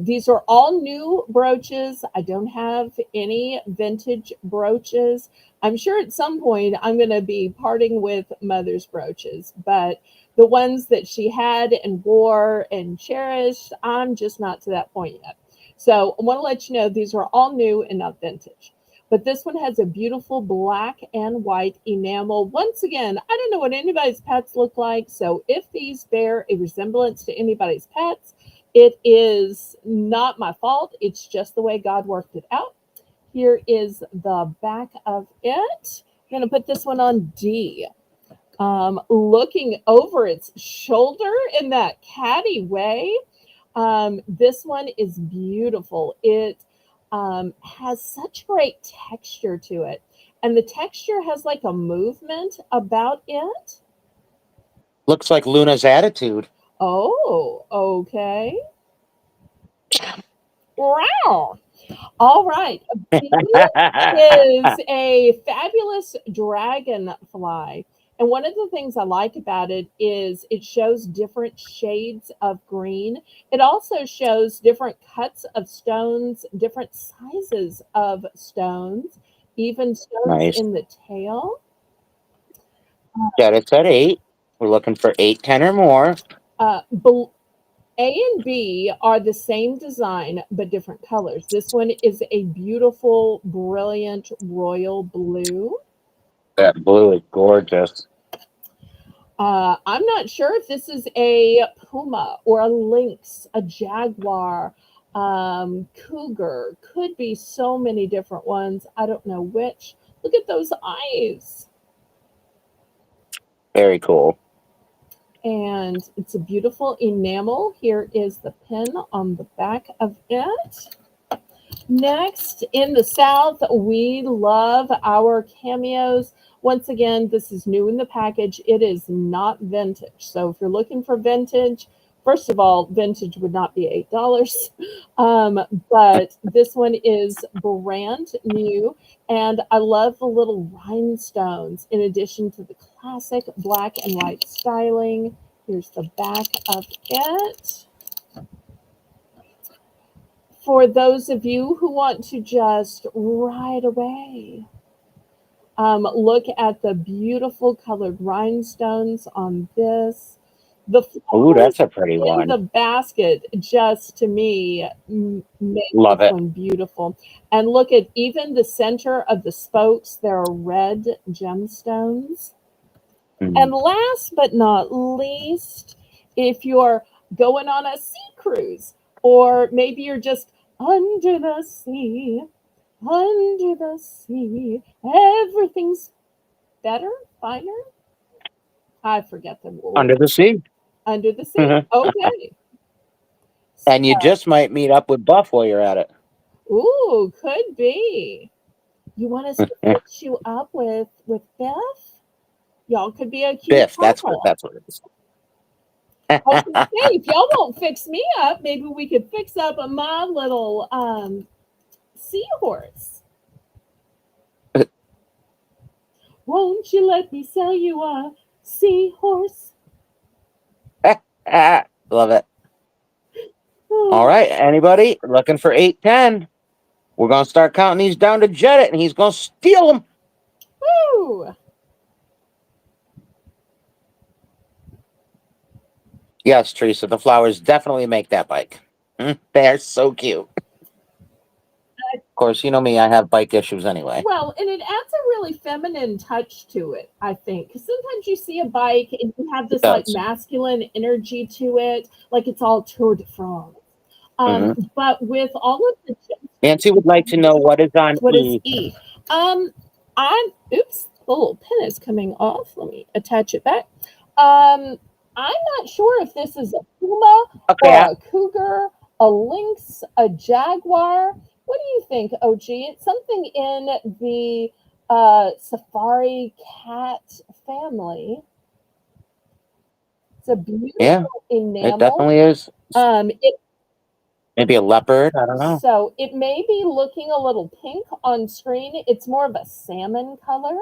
These are all new brooches. I don't have any vintage brooches. I'm sure at some point I'm going to be parting with Mother's brooches, but the ones that she had and wore and cherished, I'm just not to that point yet. So I want to let you know these are all new and not vintage. But this one has a beautiful black and white enamel. Once again, I don't know what anybody's pets look like. So if these bear a resemblance to anybody's pets, it is not my fault. It's just the way God worked it out. Here is the back of it. I'm going to put this one on D. Looking over its shoulder in that catty way. This one is beautiful. It has such great texture to it. And the texture has like a movement about it. Looks like Luna's attitude. Oh, okay. Wow. All right. B is a fabulous dragonfly. And one of the things I like about it is it shows different shades of green. It also shows different cuts of stones, different sizes of stones, even stones Nice. in the tail. Got it at 8. We're looking for 8, 10, or more. Bel A and B are the same design but different colors. This one is a beautiful, brilliant royal blue. That blue is gorgeous. I'm not sure if this is a puma or a lynx, a jaguar, cougar. Could be so many different ones. I don't know which. Look at those eyes. Very cool. And it's a beautiful enamel. Here is the pin on the back of it. Next, in the South, we love our cameos. Once again, this is new in the package. It is not vintage. So if you're looking for vintage, first of all, vintage would not be $8. But this one is brand new. And I love the little rhinestones in addition to the classic black and white styling. Here's the back of it. For those of you who want to just ride away, look at the beautiful colored rhinestones on this. The Ooh, flowers that's a pretty in one. the basket, just to me, make Love this it. one beautiful. And look at even the center of the spokes, there are red gemstones. And Mm. last but not least, if you're going on a sea cruise, or maybe you're just under the sea, under the sea, everything's better, finer. I forget the Under word. the sea. Under the sea. And Okay. you just might meet up with Buff while you're at it. Ooh, could be. You want us to fix you up with Biff? Y'all could be a cute Biff, couple. that's what it is. I was gonna say, if y'all won't fix me up, maybe we could fix up my little seahorse. Won't you let me sell you a seahorse? Love it. All Oh, right, anybody looking for 8, 10? We're gonna start counting these down to Jet it, and he's gonna steal them. woo! Yes, Teresa, the flowers definitely make that bike. They're so cute. Of course, you know me, I have bike issues anyway. Well, and it adds a really feminine touch to it, I think. Because sometimes you see a bike and you have It this like does. masculine energy to it, like it's all Tour de France. Hmm. But with all of the Nancy would like to know what is on what is E. E? Um, I'm oops, the little pin is coming off. Let me attach it back. I'm not sure if this is a puma A or cat. a cougar, a lynx, a jaguar. What do you think, OG? It's something in the safari cat family. It's a Yeah, beautiful it enamel. definitely is. It Maybe a leopard. I don't know. So it may be looking a little pink on screen. It's more of a salmon color.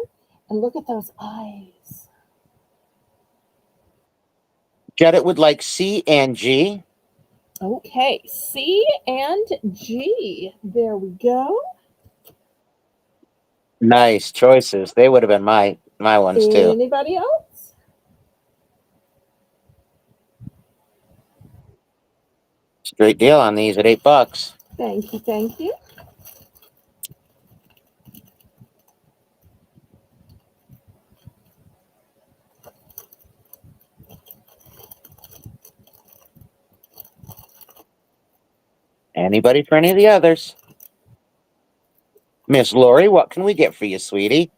And look at those eyes. Jet it with like C and G. Okay, C and G. There we go. Nice choices. They would have been my ones too. Anybody else? Straight deal on these at $8. Thank you, thank you. Anybody for any of the others? Miss Lori, what can we get for you, sweetie?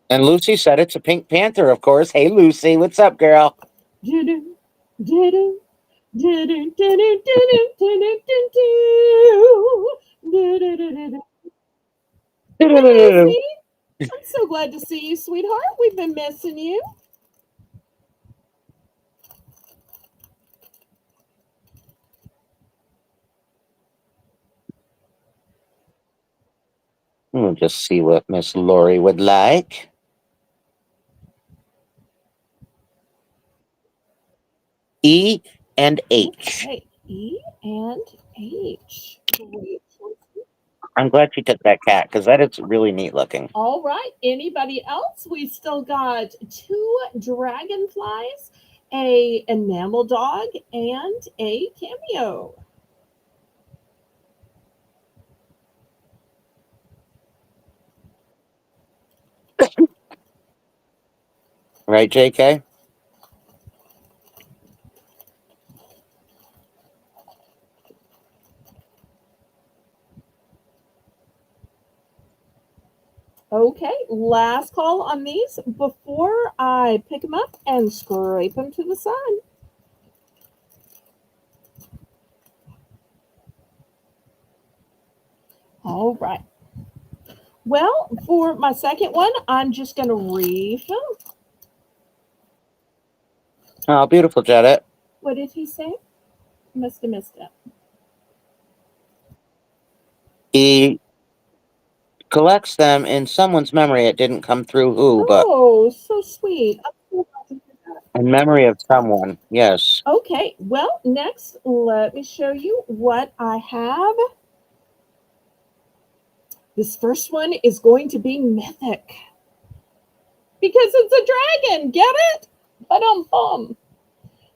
And Lucy said it's a Pink Panther, of course. Hey, Lucy, what's up, girl? Do-do, do-do, do-do, do-do, do-do, do-do, do-do, do-do. Hi, Lucy. I'm so glad to see you, sweetheart. We've been missing you. We'll just see what Miss Lori would like. E and H. Okay, E and H. Great. I'm glad she took that cat because that is really neat looking. All right. Anybody else? We still got 2 dragonflies, a enamel dog, and a cameo. Right, JK? Okay, last call on these before I pick them up and scrape them to the side. All right. Well, for my second one, I'm just going to refill. Oh, beautiful, Janet. What did he say? Must have missed it. He collects them in someone's memory. It didn't come through who, but Oh, so sweet. I'm so glad to hear that. in memory of someone. Yes. Okay, well, next, let me show you what I have. This first one is going to be mythic because it's a dragon. Get it? Ba-dum-bum.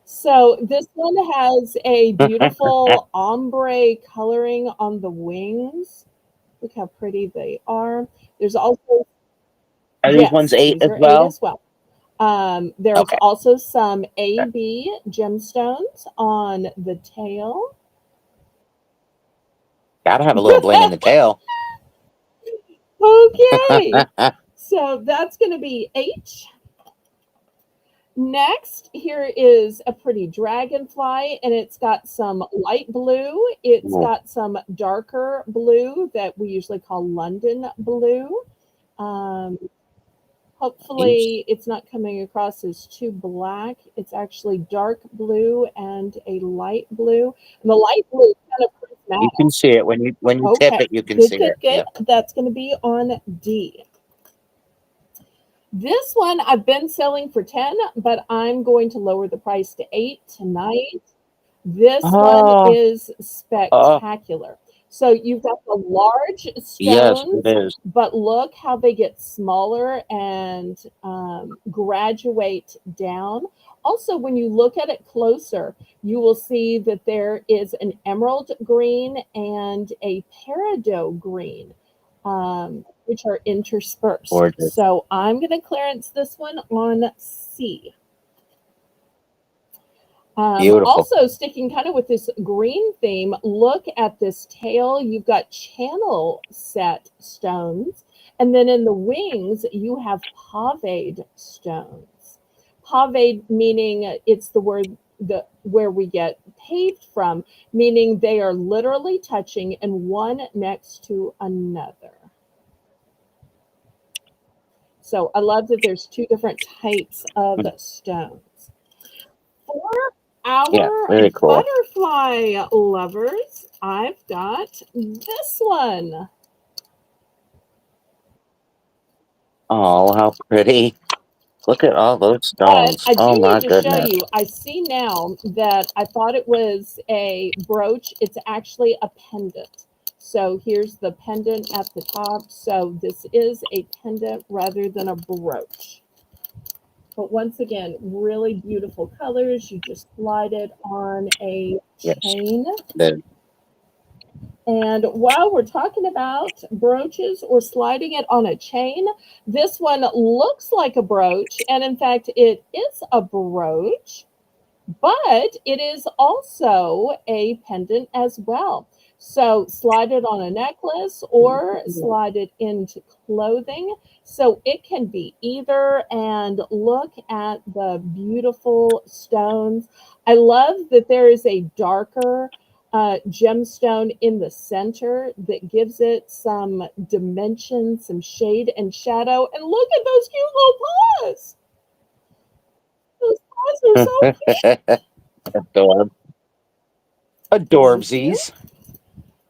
So this one has a beautiful ombre coloring on the wings. Look how pretty they are. There's also Are these ones 8 these as are 8 well? as well. There's Okay. also some AB gemstones on the tail. Gotta have a little bling in the tail. Okay, so that's going to be H. Next, here is a pretty dragonfly, and it's got some light blue. It's Ooh. got some darker blue that we usually call London blue. Hopefully, it's not coming across as too black. It's actually dark blue and a light blue. And the light blue is kind of prismatic. You can see it when you tip Okay, it. You can good, see good, it. good. Yep. That's going to be on D. This one I've been selling for 10, but I'm going to lower the price to 8 tonight. This one is spectacular. So you've got the large Yes, stones, it is. but look how they get smaller and graduate down. Also, when you look at it closer, you will see that there is an emerald green and a peridot green, which are interspersed. Gorgeous. So I'm going to clearance this one on C. Beautiful. Also, sticking kind of with this green theme, look at this tail. You've got channel set stones. And then in the wings, you have paved stones. Paved meaning it's the word where we get paved from, meaning they are literally touching and one next to another. So I love that there's 2 different types of stones. For Yeah, our very cool. butterfly lovers, I've got this one. Oh, how pretty. Look at all those But stones. I do Oh my need to show goodness. you, I see now that I thought it was a brooch. It's actually a pendant. So here's the pendant at the top. So this is a pendant rather than a brooch. But once again, really beautiful colors. You just slide it on a Yes. chain. The, And while we're talking about brooches or sliding it on a chain, this one looks like a brooch. And in fact, it is a brooch, but it is also a pendant as well. So slide it on a necklace or slide it into clothing. So it can be either. And look at the beautiful stones. I love that there is a darker gemstone in the center that gives it some dimension, some shade and shadow. And look at those cute little paws. Those paws are so Adorb. Thank you. Adorbsies.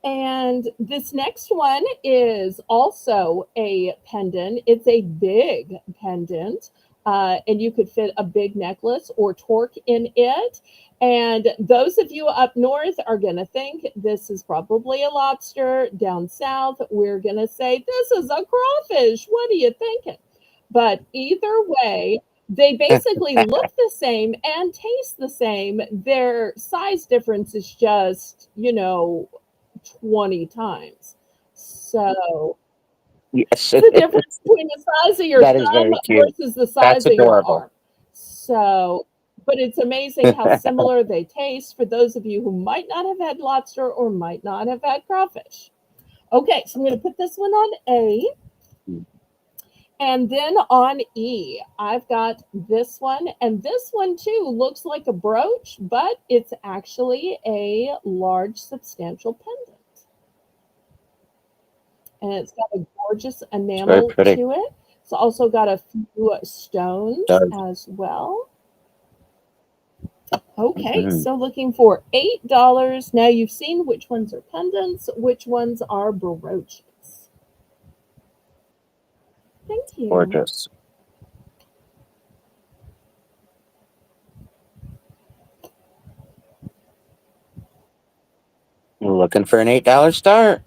And this next one is also a pendant. It's a big pendant, and you could fit a big necklace or torque in it. And those of you up north are going to think this is probably a lobster. Down south, we're going to say this is a crawfish. What are you thinking? But either way, they basically look the same and taste the same. Their size difference is just, 20 times. So Yes, it's the difference between the size of your that is thumb very cute. versus the That's size of your adorable. arm. So, but it's amazing how similar they taste for those of you who might not have had lobster or might not have had crawfish. Okay, so I'm going to put this one on A. And then on E, I've got this one. And this one too looks like a brooch, but it's actually a large, substantial pendant. And it's got a gorgeous It's very enamel pretty. to it. It's also got a few stones Does. as well. Okay, Mhm. so looking for $8. Now you've seen which ones are pendants, which ones are brooches. Thank you. Gorgeous. Looking for an $8 start.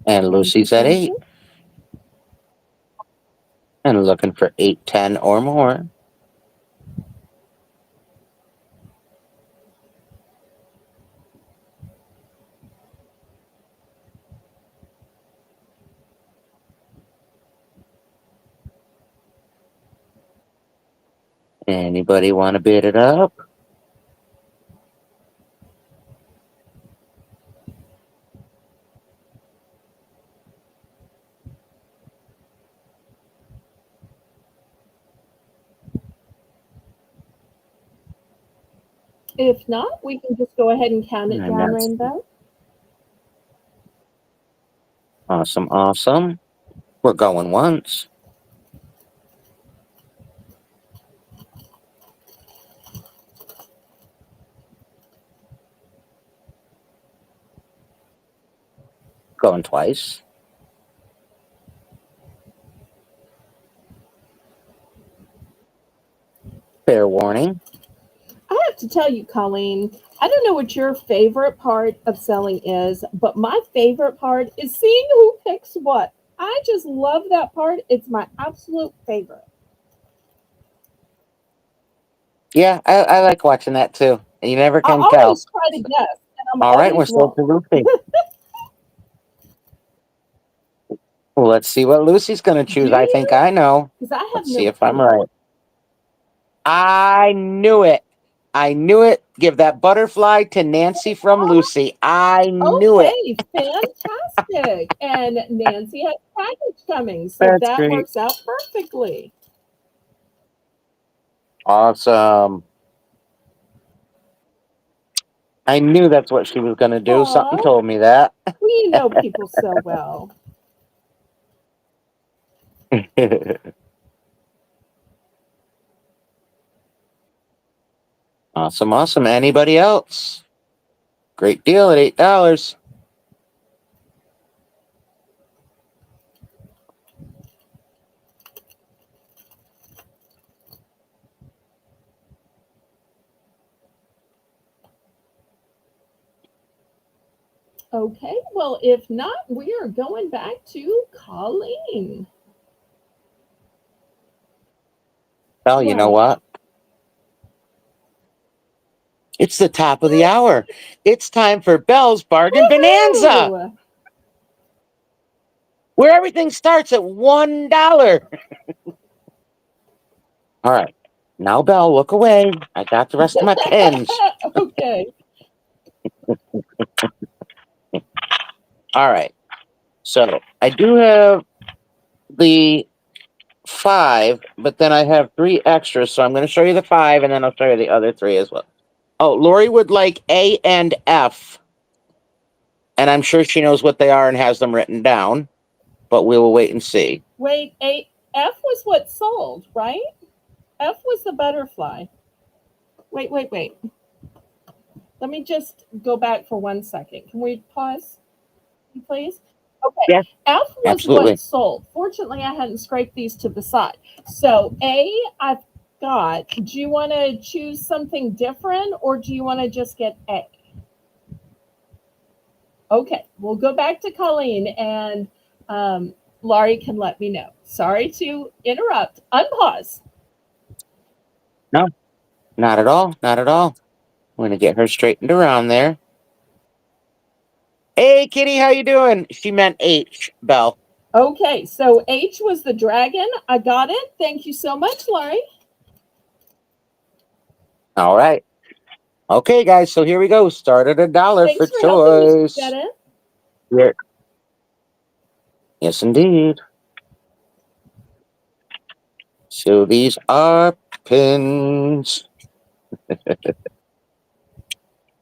And Thank you, Lucy's at thank 8. you. And looking for 8, 10, or more. Anybody want to bid it up? If not, we can just go ahead and count it And down, that's Rainbow. awesome, awesome. We're going once. Going twice. Fair warning. I have to tell you, Colleen, I don't know what your favorite part of selling is, but my favorite part is seeing who picks what. I just love that part. It's my absolute favorite. Yeah, I like watching that too. You never I can tell. always try to guess, and I'm All right, we're always still wrong. to Lucy. Well, let's see what Lucy's going to Do choose. I think you? I know. Because I have Let's see no if I'm clue. right. I knew it. I knew it. Give that butterfly to Nancy from Lucy. I knew it. Okay, fantastic. And Nancy has a package coming, so That's that great. works out perfectly. Awesome. I knew that's what she was going to do. Something Aw, told me that. we know people so well. Awesome, awesome. Anybody else? Great deal at $8. Okay, well, if not, we are going back to Colleen. Well, you know What? what? It's the top of the hour. It's time for Belle's Bargain Bonanza, Woohoo! where everything starts at $1. All right. Now, Belle, look away. I got the rest of my pens. Okay. All right. So I do have the 5, but then I have 3 extras. So I'm going to show you the 5, and then I'll show you the other 3 as well. Oh, Lori would like A and F, and I'm sure she knows what they are and has them written down, but we will wait and see. Wait, F was what sold, right? F was the butterfly. Wait. Let me just go back for 1 second. Can we pause, please? Okay. Yeah, F was what absolutely. sold. Fortunately, I hadn't scraped these to the side. So A, I've got. Do you want to choose something different, or do you want to just get A? Okay, we'll go back to Colleen, and Laurie can let me know. Sorry to interrupt. Unpause. No, not at all. Not at all. I'm going to get her straightened around there. Hey, Kitty, how you doing? She meant H, Belle. Okay, so H was the dragon. I got it. Thank you so much, Laurie. All right. Okay, guys, so here we go. Start at $1 for Thanks for helping me get choice. it. Here. Yes, indeed. So these are pins,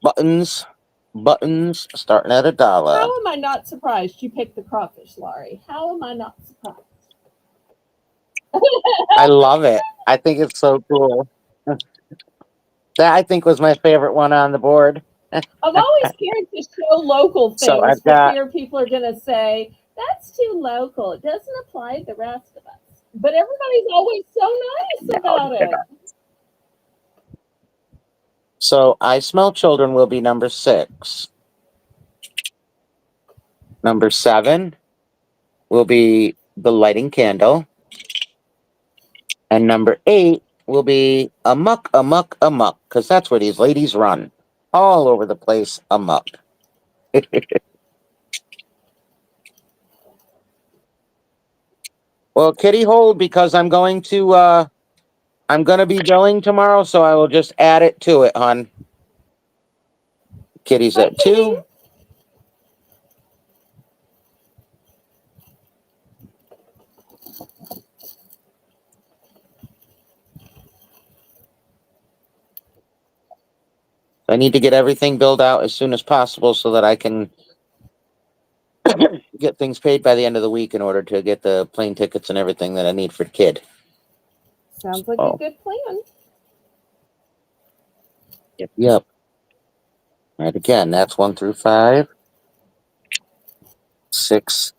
buttons, buttons, starting at $1. How am I not surprised you picked the crawfish, Laurie? How am I not surprised? I love it. I think it's so cool. That I think was my favorite one on the board. I'm always scared to show local So things I've for got, fear people are going to say, that's too local. It doesn't apply to the rest of us. But everybody's always so nice about it. so I Smell Children will be number 6. Number 7 will be The Lighting Candle. And number 8 will be Amok, Amok, Amok, because that's where these ladies run. All over the place, amok. Well, Kitty, hold, because I'm gonna be billing tomorrow, so I will just add it to it, hon. Kitty's Hi, at Kitty. 2. I need to get everything billed out as soon as possible so that I can get things paid by the end of the week in order to get the plane tickets and everything that I need for the kid. Sounds like a Oh, good plan. yep. Right, again, that's 1 through 5. 6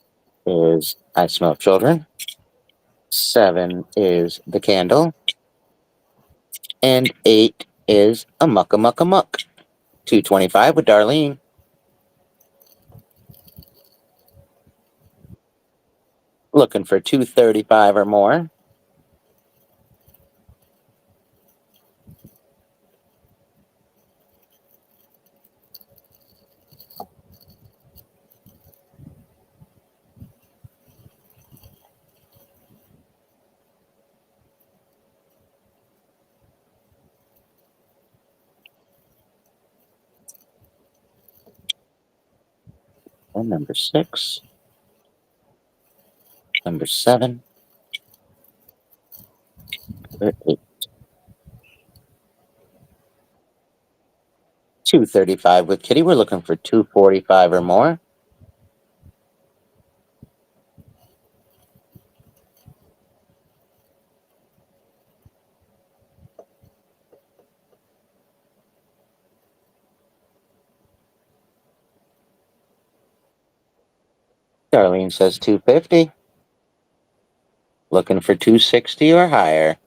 is I Smell Children. 7 is The Candle. And 8 is Amok, Amok, Amok. 225 with Darlene. Looking for 235 or more. And number 6. Number 7. Number 8. 235 with Kitty. We're looking for 245 or more. Darlene says 250. Looking for 260 or higher.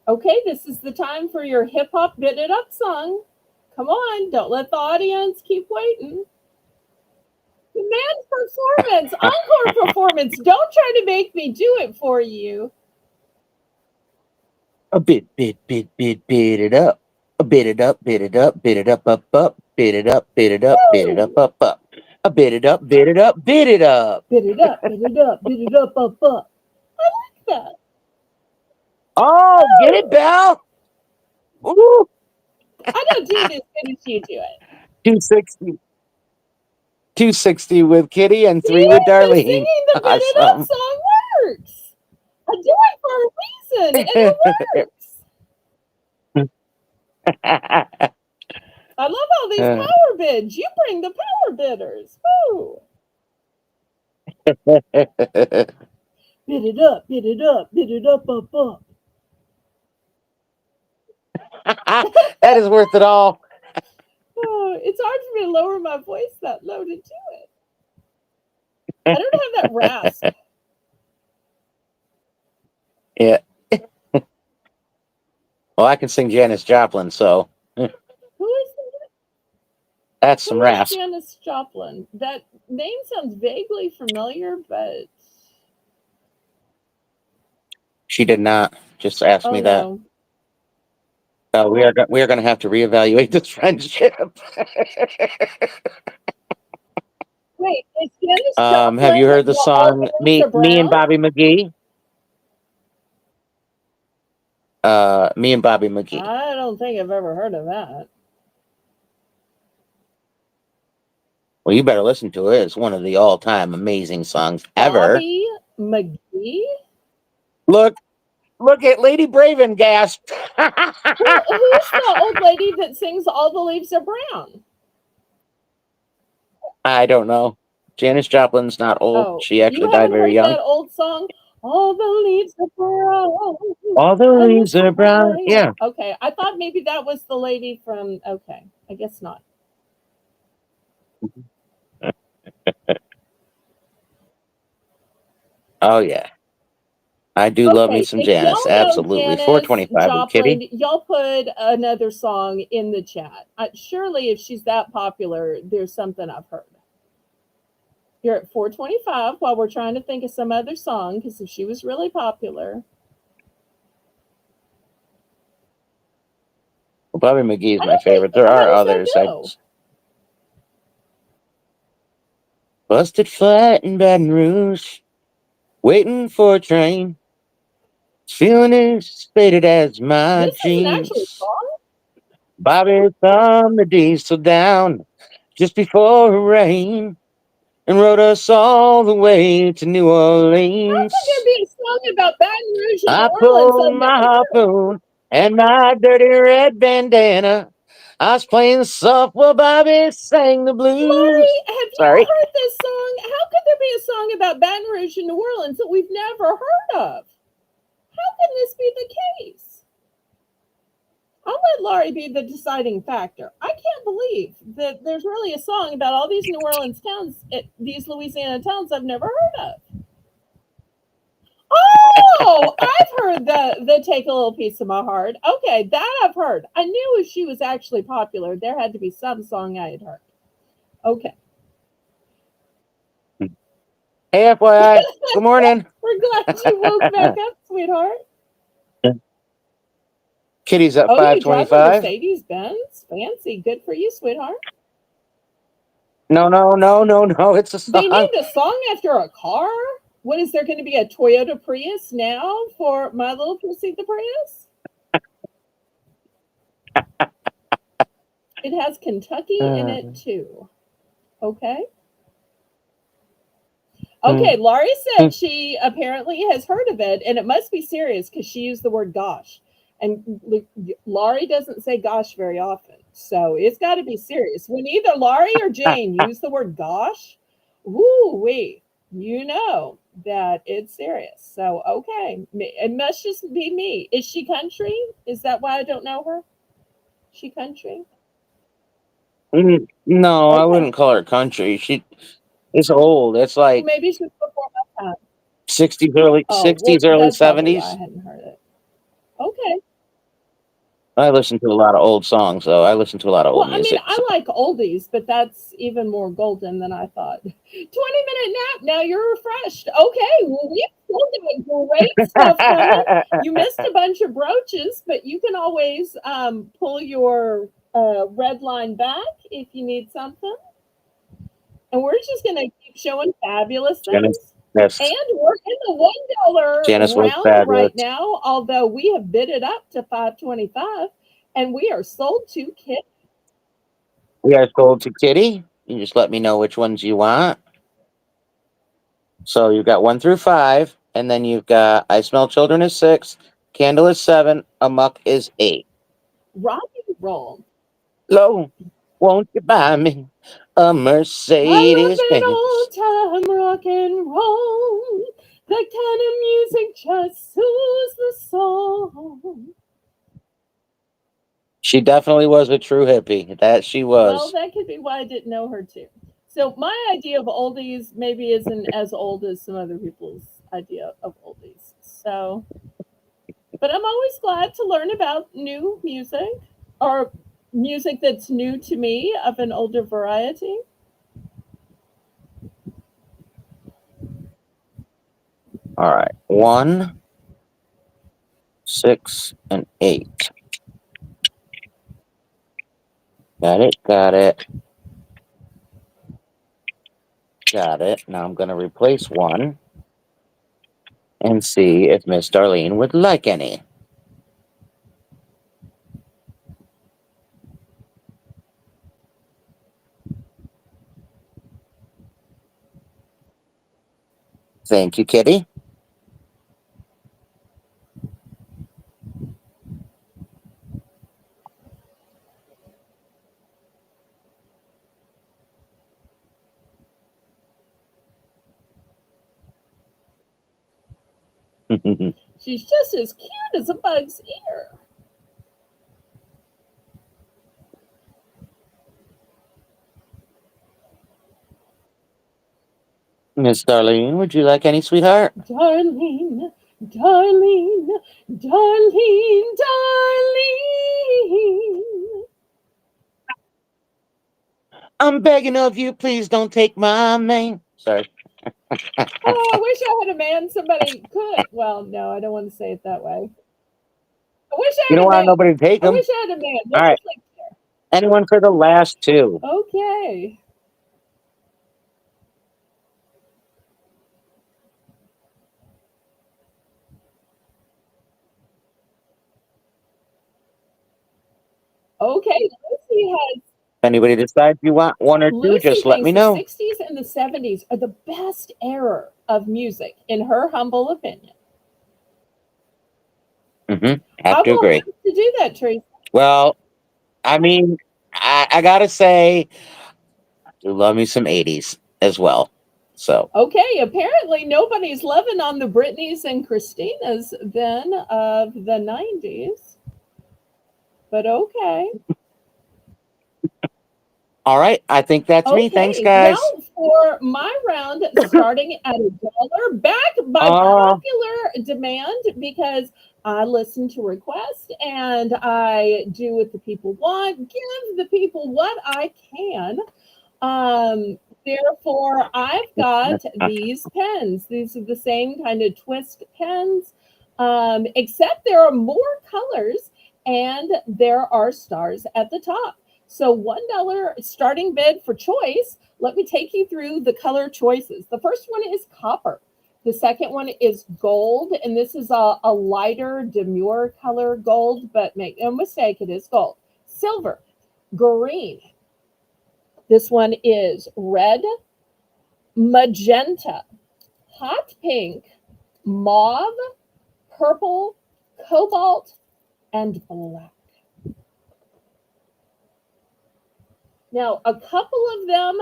Okay, this is the time for your hip hop Bit It Up song. Come on, don't let the audience keep waiting. Demand performance, encore performance. Don't try to make me do it for you. A bit it up. A bit it up, bit it up, bit it up, bit it up, bit it up, bit it Woo! up. A bit it up, bit it up, bit it up. Bit it up, bit it up, bit it up, up. I like that. Oh, get it, Woo! Belle. Ooh, I don't do it as good as you do it. 260. 260 with Kitty and See, 3 with the Darlene. singing the Bit It Up Awesome. song works. I do it for a reason, and it works. I love all these power bids. You bring the power bidders. Woo! Bid it up, bid it up, bid it up, up. That is worth it all. Oh, it's hard for me to lower my voice that low to do it. I don't have that rasp. Yeah. Well, I can sing Janis Joplin, so Who is that's some who is rasp. Janis Joplin? That name sounds vaguely familiar, but She did not just ask oh me that. no. We are going to have to reevaluate this friendship. Wait, is Janis Have you Joplin heard the all song the leaves are Me and brown? Bobby McGee"? Me and Bobby McGee. I don't think I've ever heard of that. Well, you better listen to it. It's one of the all-time amazing songs ever. Bobby McGee? Look at Lady Braven gasped. Who's the old lady that sings All the Leaves Are Brown? I don't know. Janis Joplin's not old. Oh, She actually you died haven't very heard young. that old song? All the leaves are brown All the and the leaves are brown. sky. Yeah. Okay, I thought maybe that was the lady from. Okay, I guess not. Oh yeah. I do love me Okay, some if Janis. y'all know Absolutely. Janis 425 with Joplin, Kitty. y'all put another song in the chat. Surely, if she's that popular, there's something I've heard. You're at 425 while we're trying to think of some other song because if she was really popular, Well, Bobby McGee is I my don't think. favorite. There How are does that others. I go? busted flat in Baton Rouge, waiting for a train. Feeling as faded as my This is an actual jeans. song. Bobby thumbed the diesel down just before the rain and rode us all the way to New How could there Orleans. be a song about Baton Rouge and New I Orleans pulled I've my never heard of? harpoon and my dirty red bandana. I was playing soft while Bobby sang the blues. Laurie, have you Sorry. heard this song? How could there be a song about Baton Rouge and New Orleans that we've never heard of? How can this be the case? I'll let Laurie be the deciding factor. I can't believe that there's really a song about all these New Orleans towns, these Louisiana towns I've never heard of. Oh, I've heard the Take a Little Piece of My Heart. Okay, that I've heard. I knew if she was actually popular, there had to be some song I had heard. Okay. Hey, FYI. Good morning. We're glad you woke back up, sweetheart. Kitty's at Oh, you drive a 525. Mercedes Benz? Fancy. Good for you, sweetheart. No. It's a They song. named a song after a car? What is there going to be a Toyota Prius now for my little pussy the Prius? It has Kentucky in it too. Okay. Okay, Laurie said she apparently has heard of it, and it must be serious because she used the word gosh. And Laurie doesn't say gosh very often, so it's got to be serious. When either Laurie or Jane use the word gosh, woo wee, you know that it's serious. So, okay, it must just be me. Is she country? Is that why I don't know her? She country? No, I Okay. wouldn't call her country. She is old. It's Well, like maybe she's before my time. 60s, early Oh, well, 60s, early that's probably why I 70s. hadn't heard it. Okay. I listen to a lot of old songs, though. I listen to a lot of Well, old I mean, music. So. I like oldies, but that's even more golden than I thought. 20-minute nap. Now you're refreshed. Okay. Well, we've still got great stuff coming. You missed a bunch of brooches, but you can always pull your red line back if you need something. And we're just going to keep showing fabulous Janice, things. yes, And we're in the $1 Janice was round fabulous. right now, although we have bid it up to $5.25, and we are sold to Kit. We are sold to Kitty. You just let me know which ones you want. So you've got 1 through 5, and then you've got I Smell Children is 6, Candle is 7, Amok is 8. Rock and roll. Lo, won't you buy me a I love Mercedes that Benz? old time rock and roll. That kind of music just soothes the soul. She definitely was a true hippie. That she Well, was. that could be why I didn't know her too. So my idea of oldies maybe isn't as old as some other people's idea of oldies. So, but I'm always glad to learn about new music or music that's new to me of an older variety. All right. 1, 6, and 8. Got it. Got it. Got it. Now I'm going to replace 1 and see if Miss Darlene would like any. Thank you, Kitty. She's just as cute as a bug's ear. Miss Darlene, would you like any, sweetheart? Darling, darling, darling, darling. I'm begging of you, please don't take my man. Sorry. Oh, I wish I had a man somebody could. Well, no, I don't want to say it that way. I wish I You had don't a want man. nobody to take I them. wish I had a man. All What right. is like there? Anyone for the last 2? Okay. Okay. Lucy has If anybody decides you want 1 or 2, Lucy just let thinks me the know. 60s and the 70s are the best era of music, in her humble opinion. Have I to will agree. have to do that, Teresa. Well, I mean, I gotta say, I do love me some 80s as well. So, Okay, apparently nobody's loving on the Britneys and Christinas then of the 90s. But okay. all right. I think that's me. Thanks, Okay, now guys. for my round, starting at $1, back by Oh, popular demand because I listen to requests and I do what the people want, give the people what I can. Therefore, I've got these pens. These are the same kind of twist pens, except there are more colors and there are stars at the top. So $1 starting bid for choice. Let me take you through the color choices. The first one is copper. The second one is gold, and this is a lighter, demure color gold, but make no mistake, it is gold. Silver, green. This one is red, magenta. hot pink, mauve, purple, cobalt, and black. Now, a couple of them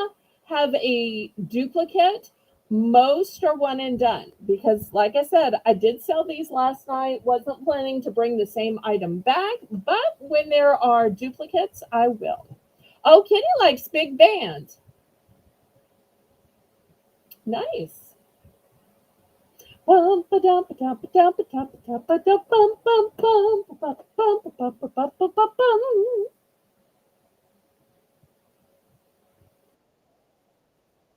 have a duplicate. Most are one and done because, like I said, I did sell these last night. Wasn't planning to bring the same item back, but when there are duplicates, I will. Oh, Kitty likes big band. Nice.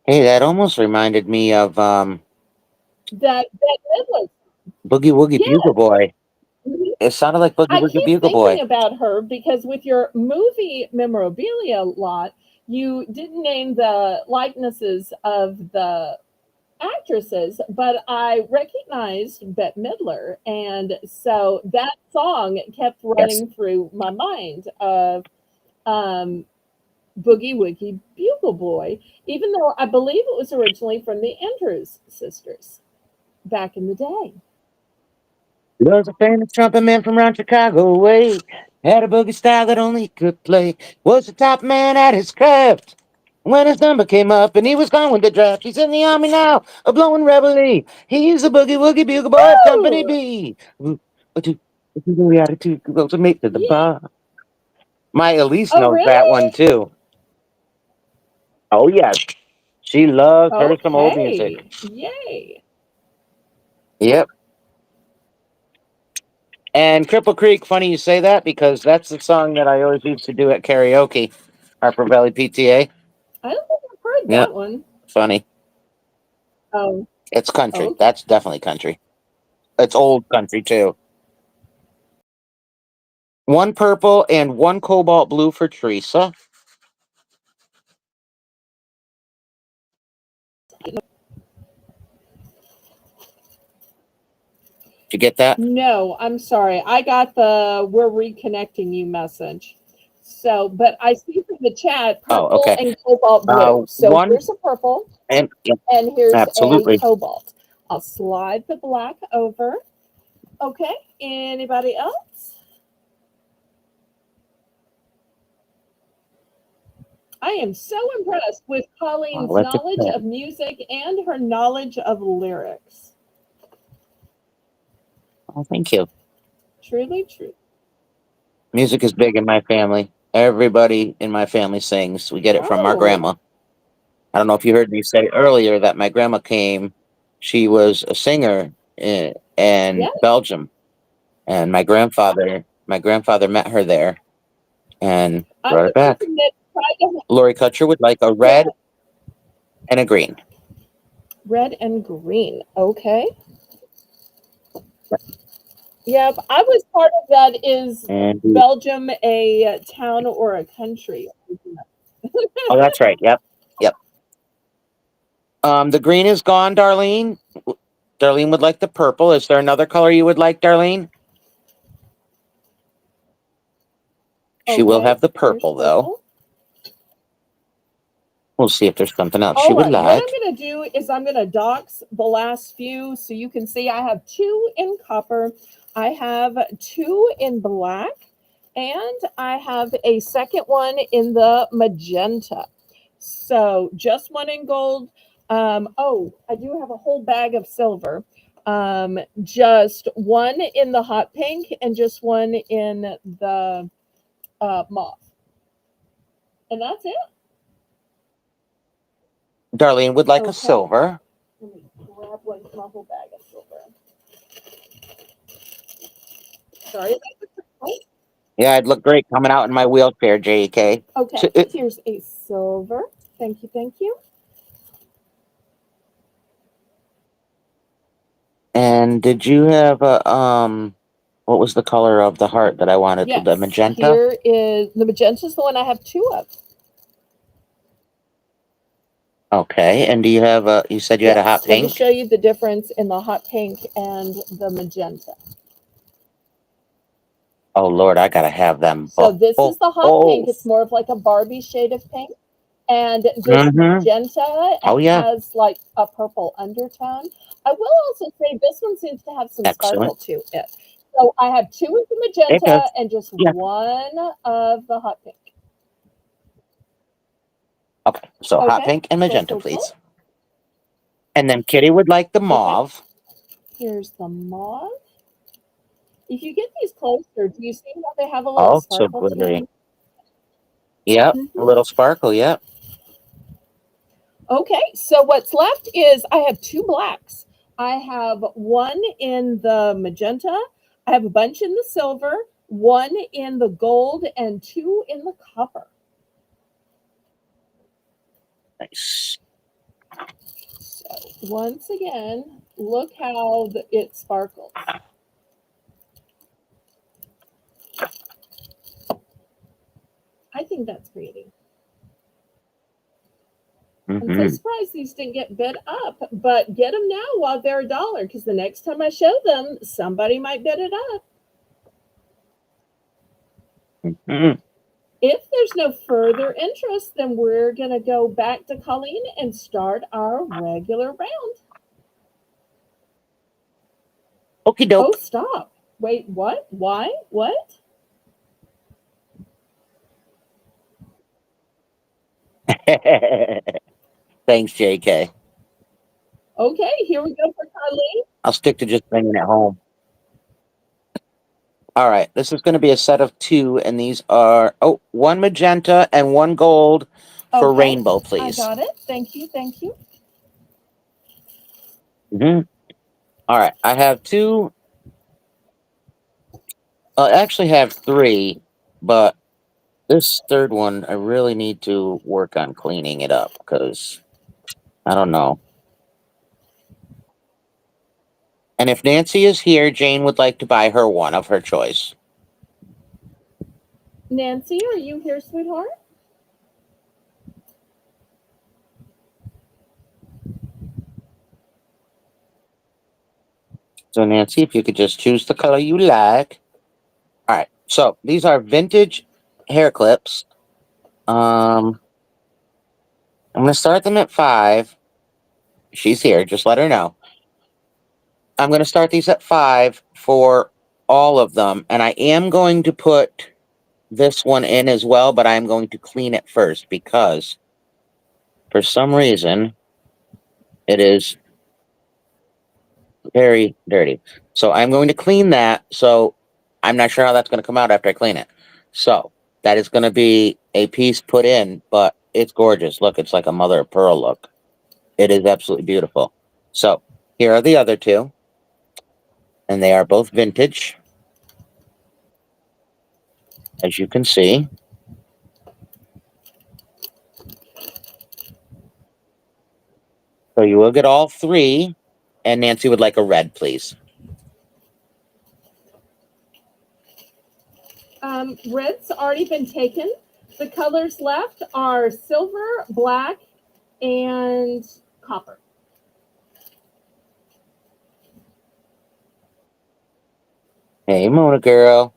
Hey, that almost reminded me of That Midland. Boogie Woogie Yeah. Bugle Boy. Mhm. It sounded like Boogie I Woogie keep Bugle thinking Boy. about her because with your movie memorabilia lot, you didn't name the likenesses of the actresses, but I recognized Bette Midler, and so that song kept Yes. running through my mind of um, Boogie Woogie Bugle Boy, even though I believe it was originally from the Andrews sisters back in the day. Was a famous trumpet man from around Chicago way. Had a boogie style that only he could play. Was the top man at his craft. When his number came up and he was gone with the draft, he's in the army now, a blowing reveille. He's the Boogie Woogie Bugle Boy of Company Woo! B. The attitude goes to make to the Yeah. bar. My Elise Oh, knows that one really? too. Oh yes, she loves her some old music. Okay. Yay. Yep. And Cripple Creek, funny you say that because that's the song that I always used to do at karaoke, Harper Valley PTA. I don't think I've heard Yep, that one. funny. Oh, It's country. okay. That's definitely country. It's old country too. One purple and one cobalt blue for Teresa. Did you get that? No, I'm sorry. I got the "we're reconnecting you" message. So, but I see from the chat Oh, purple okay. and cobalt blue. So One here's a purple and yep, and here's a absolutely. cobalt. I'll slide the black over. Okay. Anybody else? I am so impressed with Oh, Colleen's let's knowledge accept. of music and her knowledge of lyrics. Oh, thank you. Truly true. Music is big in my family. Everybody in my family sings. We get it from our Oh, grandma. I don't know if you heard me say earlier that my grandma came. She was a singer in yes. Belgium, and my grandfather met her there and I'm brought the it back. person that tried to, Lori Kutcher would like a yeah, red and a green. red and green. Okay. Yep. I was part of that. Is And Belgium a town or a country? oh, that's right. Yep, yep. The green is gone, Darlene. Darlene would like the purple. Is there another color you would like, Darlene? She will Okay. have the Here's purple though. purple. We'll see if there's something else she Oh, would what I'm like. going to do is I'm going to dox the last few so you can see I have two in copper, I have two in black, and I have a second one in the magenta. So just one in gold. Oh, I do have a whole bag of silver. Just one in the hot pink and just one in the mauve. And that's it. Darlene would like a Okay. silver. Let me grab one from my whole bag of silver. Sorry. Yeah, I'd look great coming out in my wheelchair, JK. Okay, here's a silver. Thank you, thank you. And did you have a what was the color of the heart that I wanted? The Yes, magenta? here is the magenta is the one I have two of. Okay. And do you have a you said you had a hot Yes, let me pink? show you the difference in the hot pink and the magenta. Oh Lord, I gotta have them So this is the hot pink. It's both. more of like a Barbie shade of pink. And this Mm-hmm. magenta Oh, yeah. has like a purple undertone. I will also say this one seems to have some Excellent. sparkle to it. So I have two of the It does. magenta and just Yeah. one of the hot pink. Okay. So hot Okay, pink and cool, magenta, cool, please. cool. And then Kitty would like the Okay, mauve. here's the mauve. If you get these closer, do you see how they have a little Oh, so sparkle to glittery. them? Yep. A Hmm. little sparkle. Yep. Okay, so what's left is I have two blacks. I have one in the magenta, I have a bunch in the silver, one in the gold, and two in the copper. Nice. So once again, look how it sparkles. I think that's pretty. I'm so Mm-hmm. surprised these didn't get bid up, but get them now while they're $1 because the next time I show them, somebody might bid it up. Mm-hmm. If there's no further interest, then we're going to go back to Colleen and start our regular round. Okie Oh, doke. stop. Wait, what? Why? What? Thanks, JK. Okay, here we go for Colleen. I'll stick to just bringing it home. All right. This is going to be a set of two, and these are one magenta and one gold for Okay, rainbow, I please. got it. Thank you. Thank you. Mm-hmm. All right. I have two. I actually have three, but this third one, I really need to work on cleaning it up because I don't know. And if Nancy is here, Jane would like to buy her one of her choice. Nancy, are you here, sweetheart? So, Nancy, if you could just choose the color you like. All right. So, these are vintage hair clips. I'm going to start them at 5. She's here. Just let her know. I'm going to start these at 5 for all of them. And I am going to put this one in as well, but I'm going to clean it first because for some reason it is very dirty. So I'm going to clean that. So I'm not sure how that's going to come out after I clean it. So that is going to be a piece put in, but it's gorgeous. Look, it's like a mother of pearl look. It is absolutely beautiful. So here are the other two, and they are both vintage, as you can see. So you will get all three, and Nancy would like a red, please. Red's already been taken. The colors left are silver, black, and copper. Hey, Mona girl.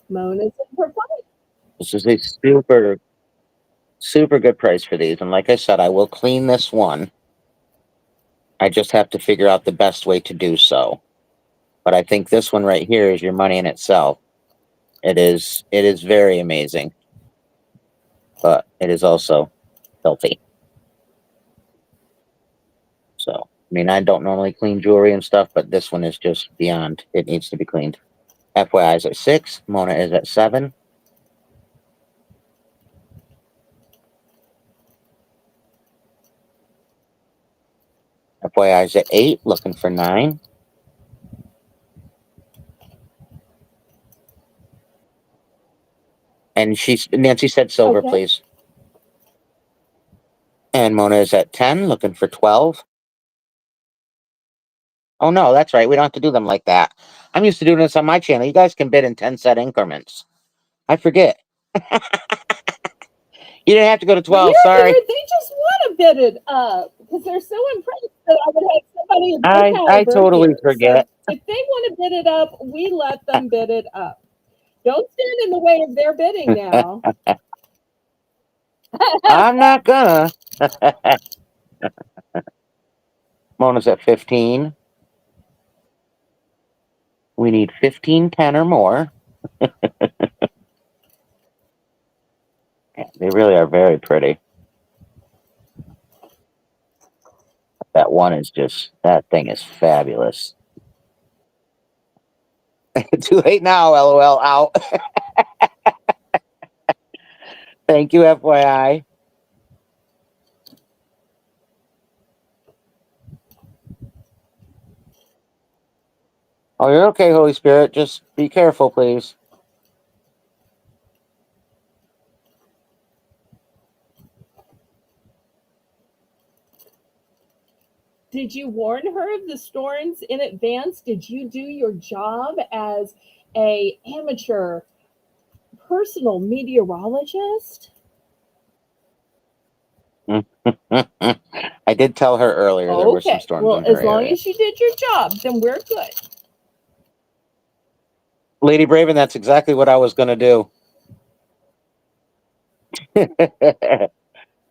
Mona's in for fun. This is a super, super good price for these. And like I said, I will clean this one. I just have to figure out the best way to do so. But I think this one right here is your money in itself. It is very amazing. But it is also filthy. So, I mean, I don't normally clean jewelry and stuff, but this one is just beyond. It needs to be cleaned. FYI is at 6. Mona is at 7. FYI is at 8, looking for 9. And Nancy said silver, Okay. please. And Mona is at 10, looking for 12. Oh no, that's right. We don't have to do them like that. I'm used to doing this on my channel. You guys can bid in 10 set increments. I forget. You didn't have to go to Well, 12. you're Sorry. here. They just want to bid it up because they're so impressed that I would have somebody of their I caliber totally here. So forget. if they want to bid it up, we let them bid it up. Don't stand in the way of their bidding now. I'm not gonna. Mona's at 15. We need 15, 10 or more. They really are very pretty. That one is just, that thing is fabulous. Too late now, LOL, out. Thank you, FYI. Oh, you're okay, Holy Spirit. Just be careful, please. Did you warn her of the storms in advance? Did you do your job as a amateur personal meteorologist? I did tell her earlier there were some Okay. storms Well, in her as long area. as you did your job, then we're good. Lady Braven, that's exactly what I was going to do.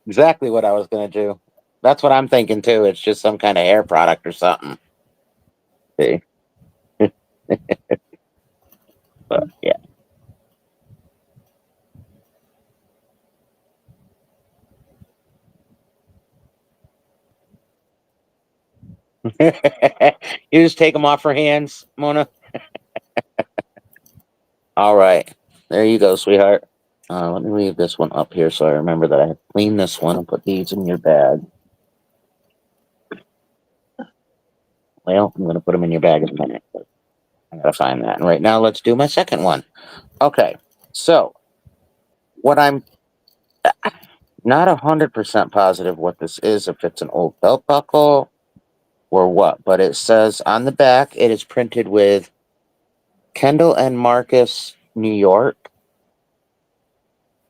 Exactly what I was going to do. That's what I'm thinking too. It's just some kind of hair product or something. See? But yeah. You just take them off her hands, Mona. All right. There you go, sweetheart. Let me leave this one up here so I remember that I have cleaned this one and put these in your bag. Well, I'm going to put them in your bag in a minute. But I got to find that. And right now, let's do my second one. Okay. So, what I'm not 100% positive what this is, if it's an old belt buckle or what, but it says on the back, it is printed with Kendall and Marcus, New York.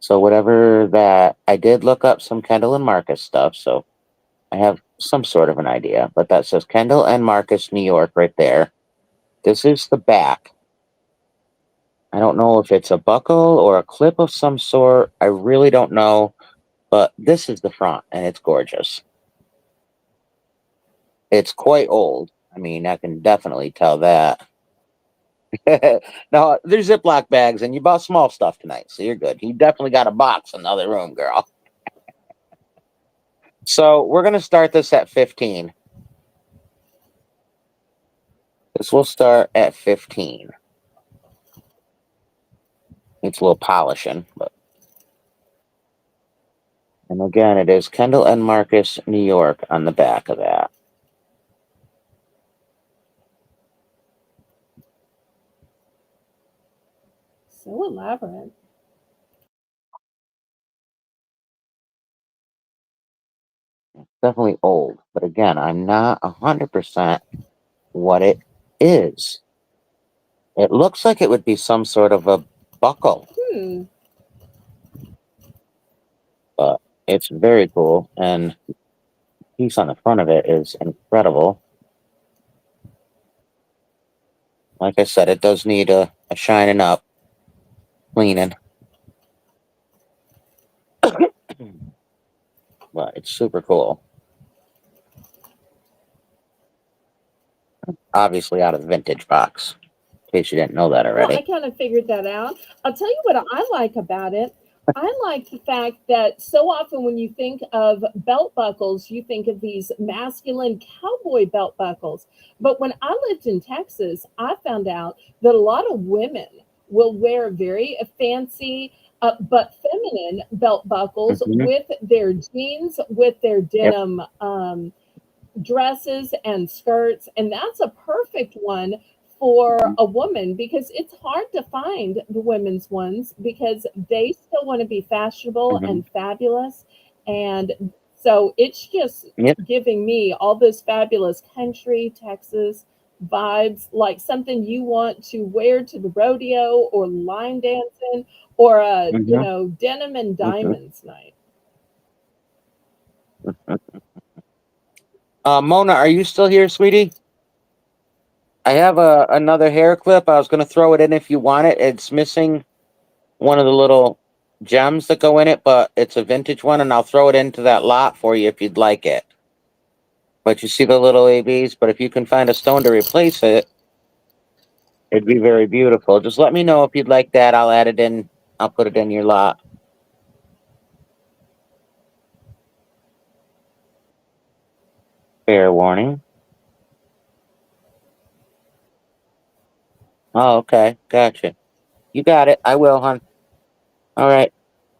So whatever that, I did look up some Kendall and Marcus stuff, so I have some sort of an idea, but that says Kendall and Marcus, New York right there. This is the back. I don't know if it's a buckle or a clip of some sort. I really don't know, but this is the front and it's gorgeous. It's quite old. I mean, I can definitely tell that. No, there's Ziploc bags, and you bought small stuff tonight, so you're good. You definitely got a box in the other room, girl. So we're gonna start this at 15. This will start at 15. It's a little polishing, but and again, it is Kendall and Marcus, New York, on the back of that. So elaborate. Definitely old, but again, I'm not 100% what it is. It looks like it would be some sort of a buckle, but it's very cool, and the piece on the front of it is incredible. Like I said, it does need a shining up, cleaning, but it's super cool. Obviously out of the vintage box, in case you didn't know that Well, already. I kind of figured that out. I'll tell you what I like about it. I like the fact that so often when you think of belt buckles, you think of these masculine cowboy belt buckles. But when I lived in Texas, I found out that a lot of women will wear very fancy but feminine belt buckles Mhm. with their jeans, with their Yep. denim dresses and skirts, and that's a perfect one for a woman because it's hard to find the women's ones because they still want to be fashionable Mhm. and fabulous. And so it's just Yep. giving me all those fabulous country Texas vibes, like something you want to wear to the rodeo or line dancing or a Mhm. denim and Mhm. diamonds night. Mona, are you still here, sweetie? I have another hair clip. I was going to throw it in if you want it. It's missing one of the little gems that go in it, but it's a vintage one, and I'll throw it into that lot for you if you'd like it. But you see the little ABs, but if you can find a stone to replace it, it'd be very beautiful. Just let me know if you'd like that. I'll add it in. I'll put it in your lot. Fair warning. Oh, okay. Gotcha. You got it. I will, hon. All right.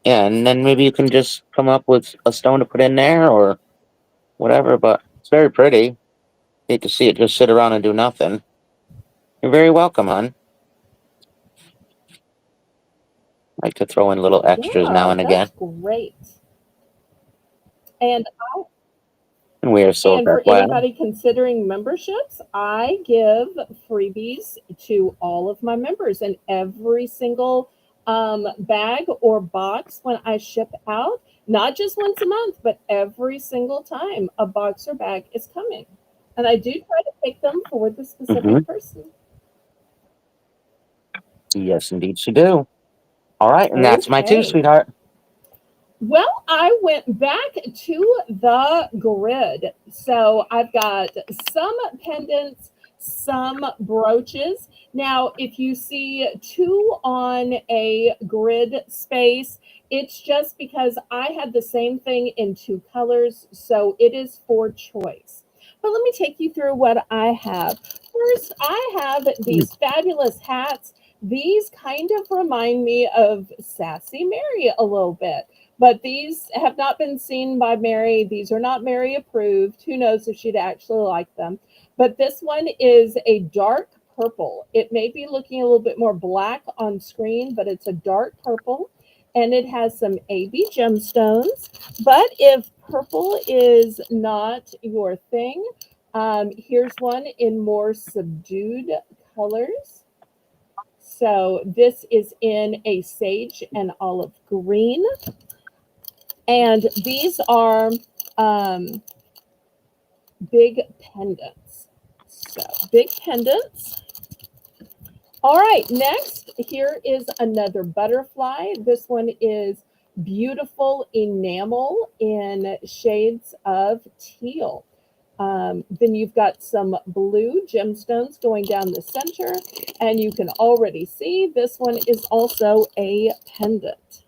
Yeah, and then maybe you can just come up with a stone to put in there or whatever, but it's very pretty. Hate to see it just sit around and do nothing. You're very welcome, hon. Like to throw in little extras now Yeah, and again. that's great. And And we are so And for well. anybody considering memberships, I give freebies to all of my members, and every single bag or box when I ship out, not just once a month, but every single time a box or bag is coming. And I do try to take them for the Hmm. specific person. Yes, indeed, you do. All right, and that's my two, Okay. sweetheart. Well, I went back to the grid. So I've got some pendants, some brooches. Now, if you see two on a grid space, it's just because I had the same thing in two colors. So it is for choice. But let me take you through what I have. First, I have these fabulous hats. These kind of remind me of Sassy Mary a little bit, but these have not been seen by Mary. These are not Mary approved. Who knows if she'd actually like them? But this one is a dark purple. It may be looking a little bit more black on screen, but it's a dark purple. And it has some AB gemstones. But if purple is not your thing, here's one in more subdued colors. So this is in a sage and olive green. And these are um, big pendants. So, big pendants. All right, next, here is another butterfly. This one is beautiful enamel in shades of teal. Then you've got some blue gemstones going down the center, and you can already see this one is also a pendant.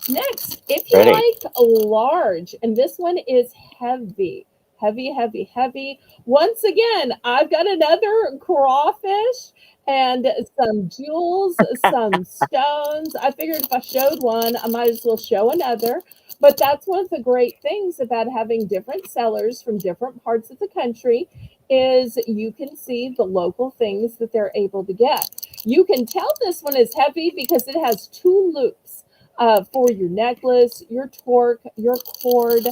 Next, if you Ready? like large, and this one is heavy, heavy, heavy, heavy. Once again, I've got another crawfish and some jewels, some stones. I figured if I showed one, I might as well show another. But that's one of the great things about having different sellers from different parts of the country is you can see the local things that they're able to get. You can tell this one is heavy because it has two loops for your necklace, your torque, your cord.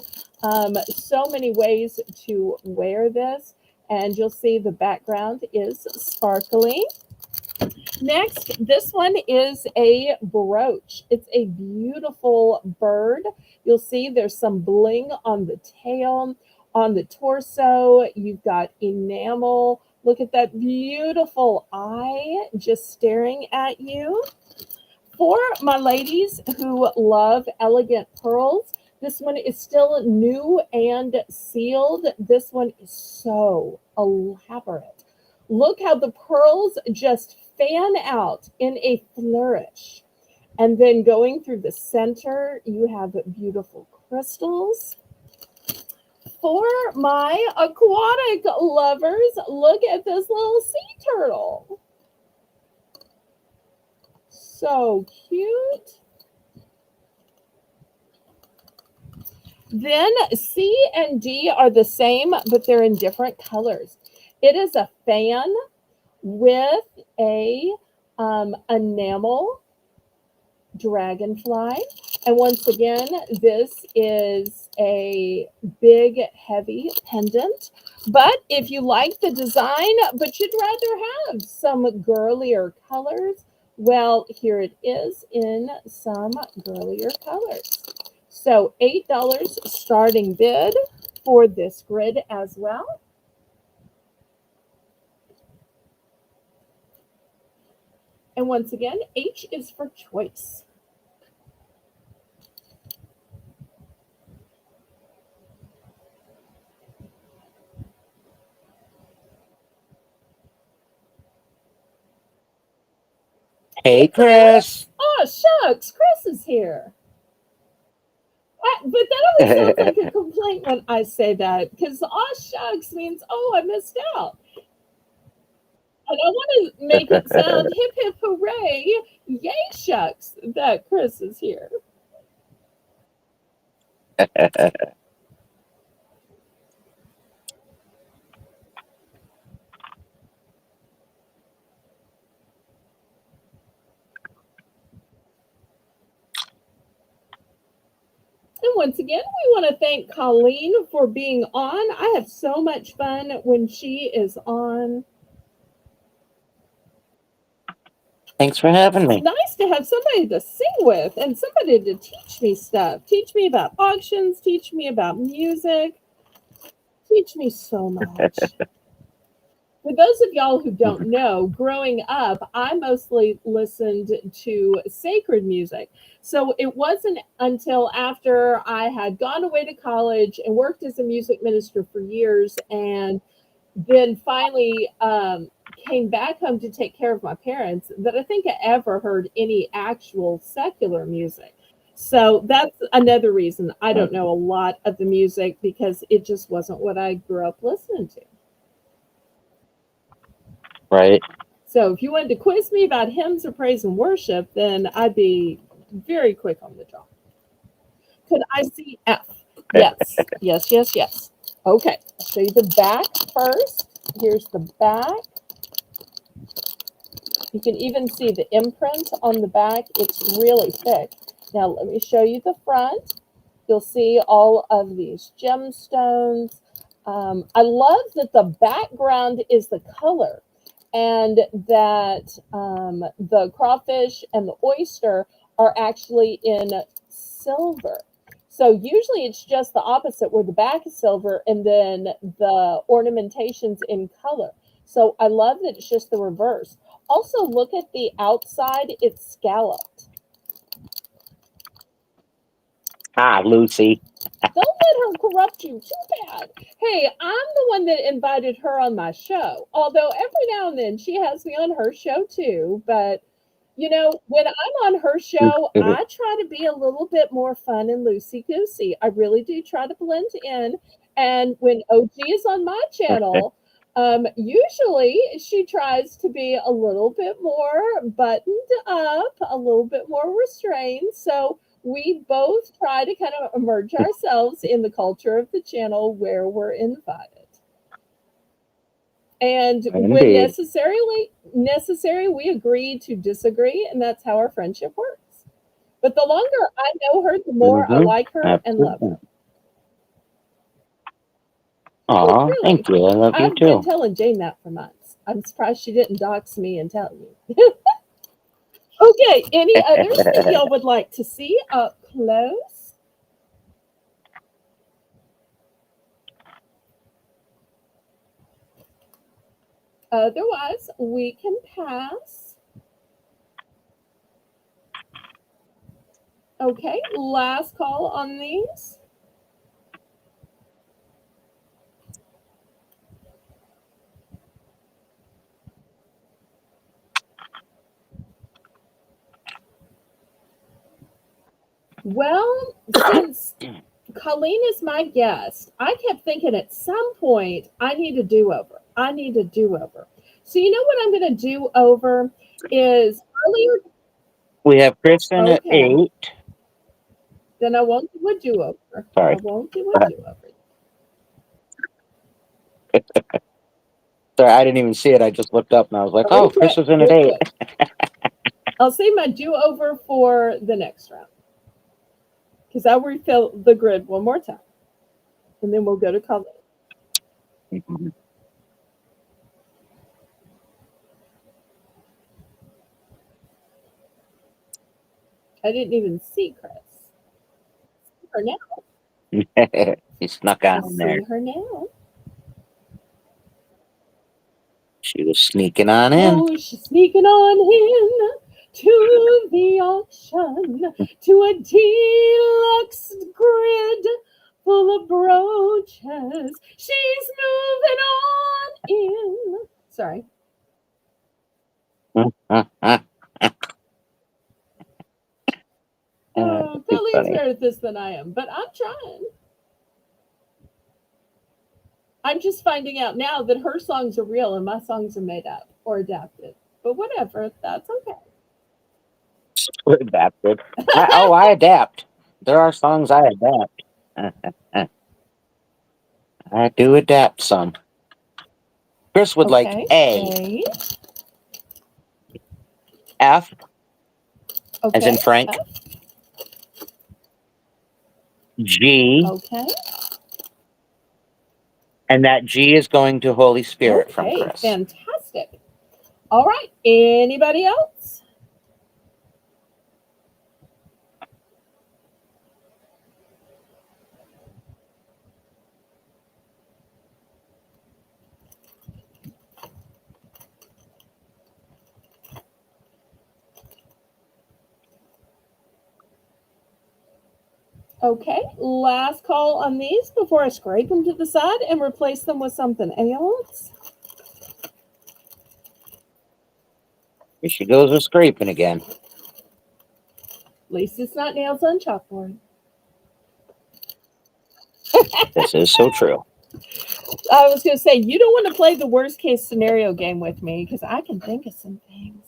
So many ways to wear this. And you'll see the background is sparkly. Next, this one is a brooch. It's a beautiful bird. You'll see there's some bling on the tail, on the torso. You've got enamel. Look at that beautiful eye just staring at you. For my ladies who love elegant pearls, this one is still new and sealed. This one is so elaborate. Look how the pearls just fan out in a flourish. And then going through the center, you have beautiful crystals. For my aquatic lovers, look at this little sea turtle. So cute. Then C and D are the same, but they're in different colors. It is a fan with a enamel dragonfly. And once again, this is a big, heavy pendant. But if you like the design, but you'd rather have some girlier colors, well, here it is in some girlier colors. So $8 starting bid for this grid as well. And once again, H is for choice. Hey, Chris. Oh, shucks, Chris is here. But that always sounds like a complaint when I say that, because "aw shucks" means, oh, I missed out. And I want to make it sound hip hip hooray, yay shucks that Chris is here. And once again, we want to thank Colleen for being on. I have so much fun when she is on. Thanks for having It's me. nice to have somebody to sing with and somebody to teach me stuff. Teach me about auctions, teach me about music, teach me so much. For those of y'all who don't know, growing up, I mostly listened to sacred music. So it wasn't until after I had gone away to college and worked as a music minister for years, and then finally came back home to take care of my parents, that I think I ever heard any actual secular music. So that's another reason I don't know a lot of the music, because it just wasn't what I grew up listening to. Right. So if you wanted to quiz me about hymns of praise and worship, then I'd be very quick on the draw. Could I see F? Yes, yes, yes, yes. Okay, I'll show you the back first. Here's the back. You can even see the imprint on the back. It's really thick. Now let me show you the front. You'll see all of these gemstones. I love that the background is the color, and that the crawfish and the oyster are actually in silver. So usually it's just the opposite, where the back is silver and then the ornamentation's in color. So I love that it's just the reverse. Also, look at the outside, it's scalloped. Ah, Lucy. Don't let her corrupt you too bad. Hey, I'm the one that invited her on my show. Although every now and then she has me on her show too. But, you know, when I'm on her show, I try to be a little bit more fun and loosey goosey. I really do try to blend in. And when OG is on my channel, usually she tries to be a little bit more buttoned up, a little bit more restrained. So we both try to kind of immerse ourselves in the culture of the channel where we're invited. And when Indeed. necessary, we agree to disagree, and that's how our friendship works. But the longer I know her, the more I like her and love her. Oh, Aw, really? thank you. I love you I've been too. telling Jane that for months. I'm surprised she didn't dox me and tell you. Okay, any others that y'all would like to see up close? Otherwise, we can pass. Okay, last call on these. Well, since Colleen is my guest, I kept thinking at some point I need a do-over. I need a do-over. So you know what I'm going to do over is earlier. We have Kristen at Okay, 8. then I won't do a do-over. I Sorry. won't do a do-over. Sorry, I didn't even see it. I just looked up and I was like, Real oh, Chris quick, was in at real 8. quick. I'll save my do-over for the next round, because I'll refill the grid one more time, and then we'll go to Colleen. I didn't even see Chris. See her now. He snuck I on there. see her now. She was sneaking on in. Oh, she's sneaking on in to the auction, to a deluxe grid full of brooches. She's moving on in. Sorry. Oh, Too Colleen's funny. better at this than I am, but I'm trying. I'm just finding out now that her songs are real and my songs are made up or adapted. But whatever, that's okay. Adapted. I adapt. There are songs I adapt. I do adapt some. Chris would like Okay. A, A. F, Okay. as in Frank, F. G, Okay. and that G is going to Holy Spirit from Okay. Chris. Fantastic. All right. Anybody else? Okay, last call on these before I scrape them to the side and replace them with something else. Here she goes with scraping again. At least it's not nails on chalkboard. This is so true. I was going to say, you don't want to play the worst case scenario game with me because I can think of some things.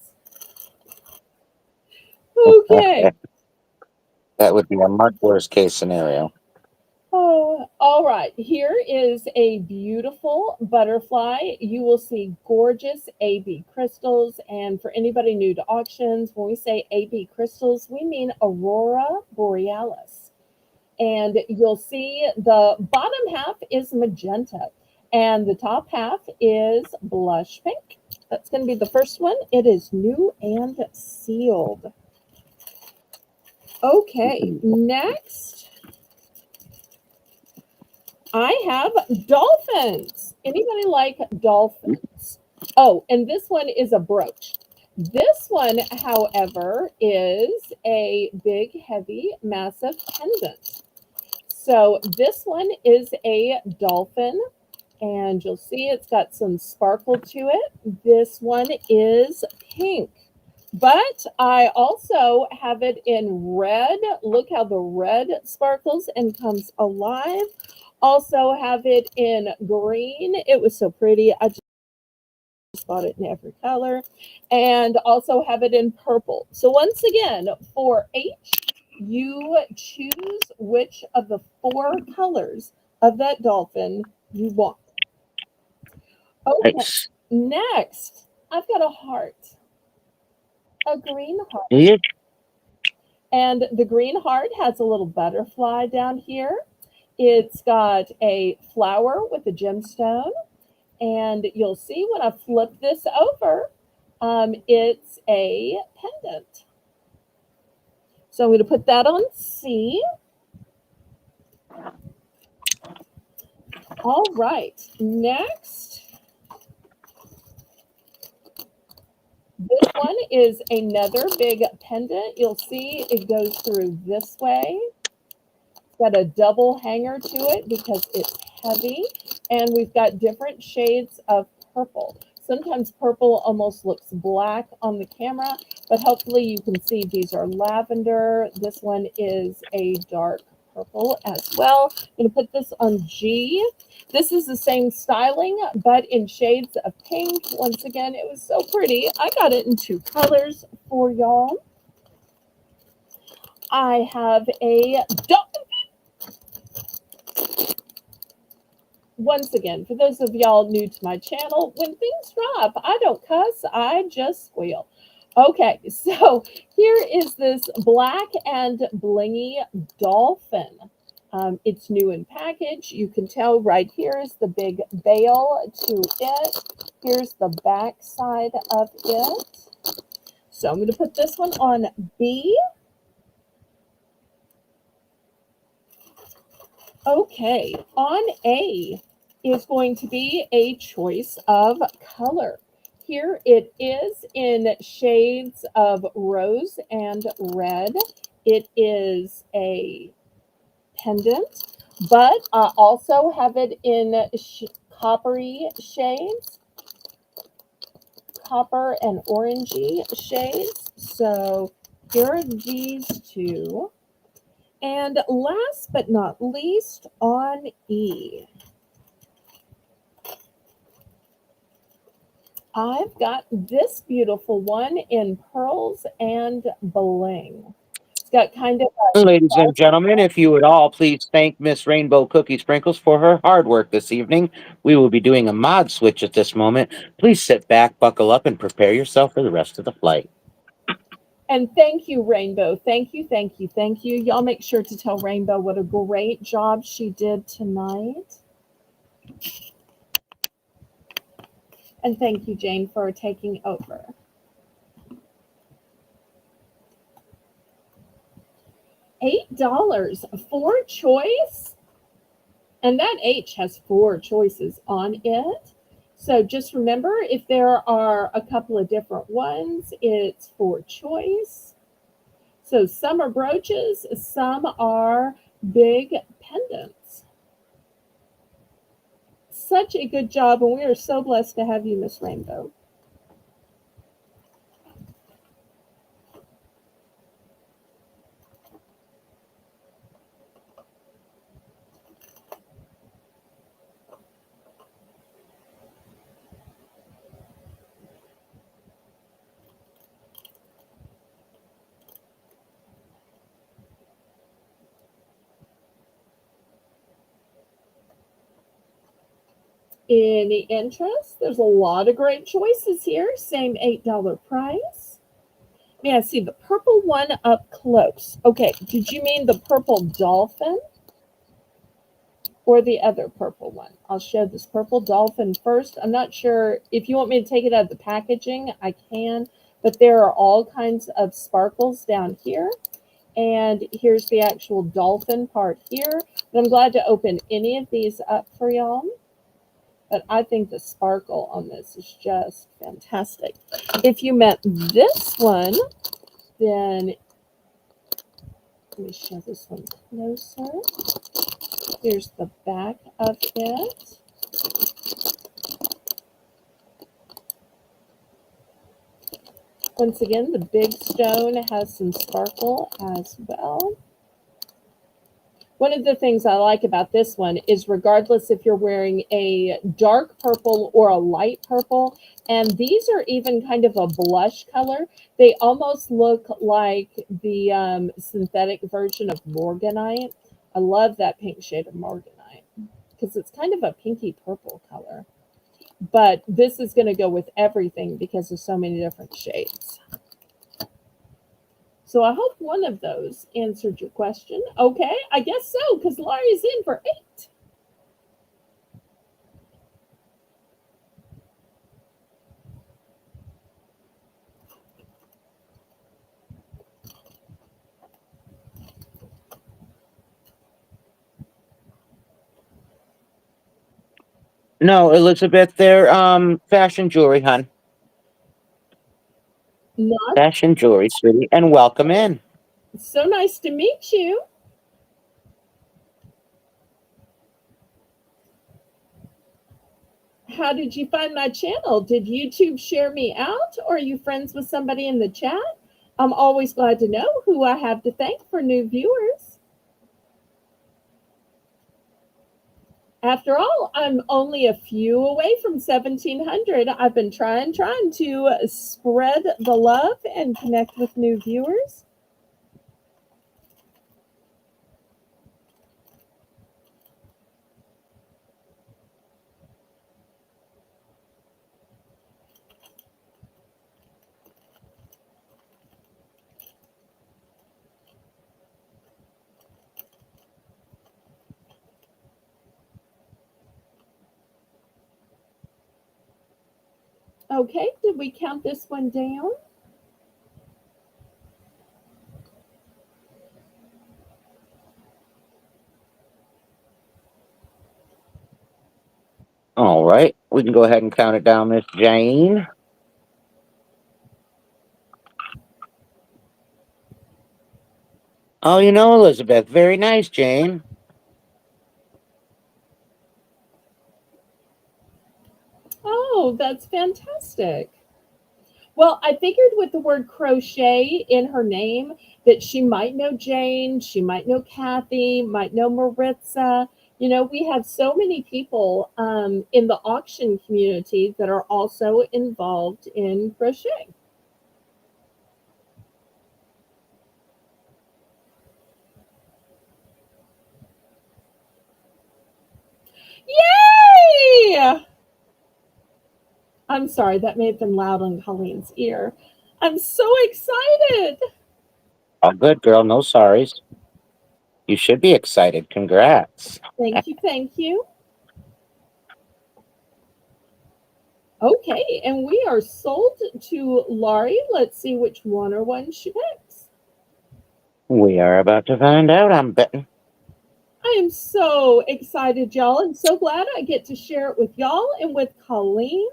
Okay. That would be a much worse case scenario. Oh, all right. Here is a beautiful butterfly. You will see gorgeous AB crystals. And for anybody new to auctions, when we say AB crystals, we mean Aurora Borealis. And you'll see the bottom half is magenta and the top half is blush pink. That's going to be the first one. It is new and sealed. Okay, next I have dolphins. Anybody like dolphins? Oh, and this one is a brooch. This one, however, is a big, heavy, massive pendant. So this one is a dolphin, and you'll see it's got some sparkle to it. This one is pink, but I also have it in red. Look how the red sparkles and comes alive. Also have it in green. It was so pretty. I just bought it in every color. And also have it in purple. So once again, for H, you choose which of the 4 colors of that dolphin you want. Okay, Nice. next, I've got a heart. A green heart. Yeah. And the green heart has a little butterfly down here. It's got a flower with a gemstone. And you'll see when I flip this over, it's a pendant. So I'm going to put that on C. All right, next. This one is another big pendant. You'll see it goes through this way. It's got a double hanger to it because it's heavy. And we've got different shades of purple. Sometimes purple almost looks black on the camera, but hopefully you can see these are lavender. This one is a dark purple as well. I'm going to put this on G. This is the same styling, but in shades of pink. Once again, it was so pretty. I got it in 2 colors for y'all. I have a dolphin. Once again, for those of y'all new to my channel, when things drop, I don't cuss, I just squeal. Okay, so here is this black and blingy dolphin. It's new in package. You can tell right here is the big veil to it. Here's the back side of it. So I'm going to put this one on B. Okay, on A is going to be a choice of color. here. It is in shades of rose and red. It is a pendant, but I also have it in coppery shades, copper and orangey shades. So here are these two. And last but not least, on E, I've got this beautiful one in pearls and bling. It's got kind of a Ladies and sparkle. gentlemen, if you would all please thank Miss Rainbow Cookie Sprinkles for her hard work this evening. We will be doing a mod switch at this moment. Please sit back, buckle up, and prepare yourself for the rest of the flight. And thank you, Rainbow. Thank you, thank you, thank you. Y'all make sure to tell Rainbow what a great job she did tonight. And thank you, Jane, for taking over. $8 for choice. And that H has 4 choices on it. So just remember, if there are a couple of different ones, it's for choice. So some are brooches, some are big pendants. Such a good job, and we are so blessed to have you, Miss Rainbow. Any interest? There's a lot of great choices here. Same $8 price. May I see the purple one up close? Okay, did you mean the purple dolphin or the other purple one? I'll show this purple dolphin first. I'm not sure if you want me to take it out of the packaging, I can, but there are all kinds of sparkles down here. And here's the actual dolphin part here. But I'm glad to open any of these up for y'all. But I think the sparkle on this is just fantastic. If you meant this one, then let me show this one closer. Here's the back of it. Once again, the big stone has some sparkle as well. One of the things I like about this one is regardless if you're wearing a dark purple or a light purple, and these are even kind of a blush color, they almost look like the synthetic version of Morganite. I love that pink shade of Morganite because it's kind of a pinky purple color. But this is going to go with everything because of so many different shades. So I hope one of those answered your question. Okay, I guess so, because Laurie's in for 8. No, Elizabeth, they're fashion jewelry, hon. Not Fashion jewelry, sweetie, and welcome in. so nice to meet you. How did you find my channel? Did YouTube share me out, or are you friends with somebody in the chat? I'm always glad to know who I have to thank for new viewers. After all, I'm only a few away from 1,700. I've been trying to spread the love and connect with new viewers. Okay, did we count this one down? All right, we can go ahead and count it down, Miss Jane. Oh, Elizabeth, very nice, Jane. Oh, that's fantastic. Well, I figured with the word crochet in her name that she might know Jane, she might know Kathy, might know Maritza. We have so many people in the auction community that are also involved in crochet. Yay! I'm sorry, that may have been loud on Colleen's ear. I'm so excited. All good, girl. No sorries. You should be excited. Congrats. Thank you, thank you. Okay, and we are sold to Laurie. Let's see which one or one she picks. We are about to find out, I'm betting. I am so excited, y'all. I'm so glad I get to share it with y'all and with Colleen.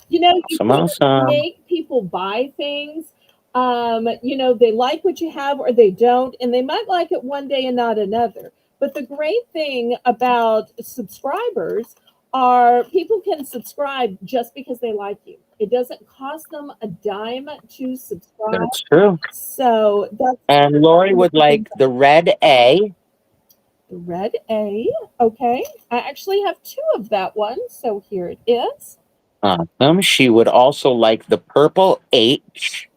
You Awesome, can't awesome. make people buy things. They like what you have or they don't, and they might like it one day and not another. But the great thing about subscribers are people can subscribe just because they like you. It doesn't cost them a dime to subscribe. That's true. So that's And Lori one of would the things. like the red A. The red A. Okay. I actually have two of that one. So here it is. Awesome. She would also like the purple H.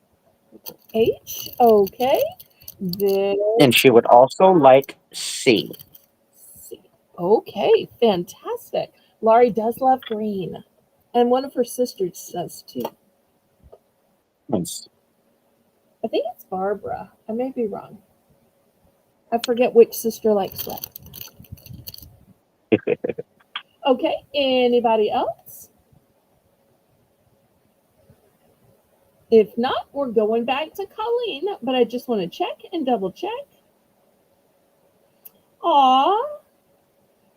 H. Okay. There's And she would also like C. C. Okay. Fantastic. Laurie does love green. And one of her sisters does too. Nice. I think it's Barbara. I may be wrong. I forget which sister likes what. Okay. Anybody else? If not, we're going back to Colleen, but I just want to check and double check. Aw,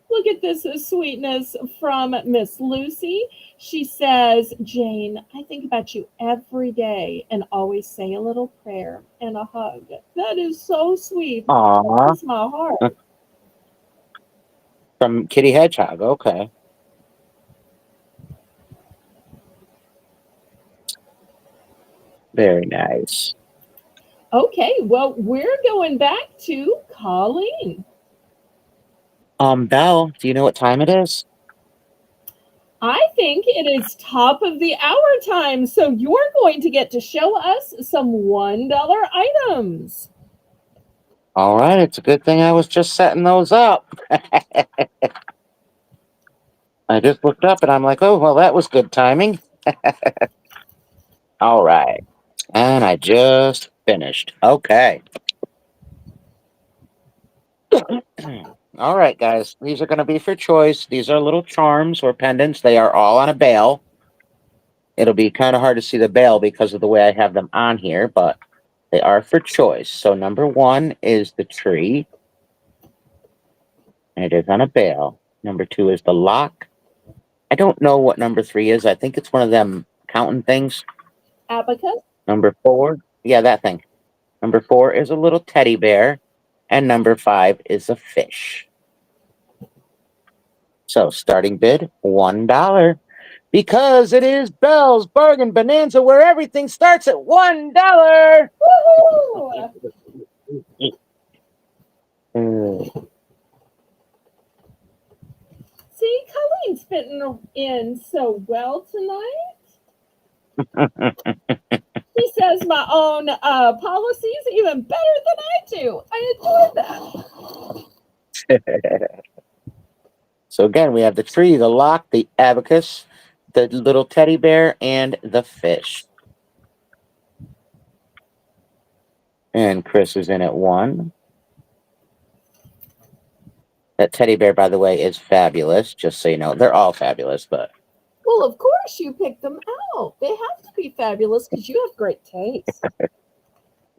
look at this sweetness from Miss Lucy. She says, Jane, I think about you every day and always say a little prayer and a hug. That is so sweet. That Aw. touches my heart. From Kitty Hedgehog. Okay. Very nice. Okay, well, we're going back to Colleen. Belle, do you know what time it is? I think it is top of the hour time, so you're going to get to show us some $1 items. All right. It's a good thing I was just setting those up. I just looked up and I'm like, oh, well, that was good timing. All right. And I just finished. Okay. All right, guys. These are going to be for choice. These are little charms or pendants. They are all on a bale. It'll be kind of hard to see the bale because of the way I have them on here, but they are for choice. So number one is the tree, and it is on a bale. Number two is the lock. I don't know what number three is. I think it's one of them counting things. Abacus. Number four, yeah, that thing. Number four is a little teddy bear, and number five is a fish. So starting bid $1 because it is Belle's Bargain Bonanza where everything starts at $1. Woohoo! See, Colleen's fitting in so well tonight. She says my own policies even better than I do. I enjoy that. So again, we have the tree, the lock, the abacus, the little teddy bear, and the fish. And Chris is in at 1. That teddy bear, by the way, is fabulous. Just so you know, they're all fabulous, but Well, of course you picked them out. They have to be fabulous because you have great taste.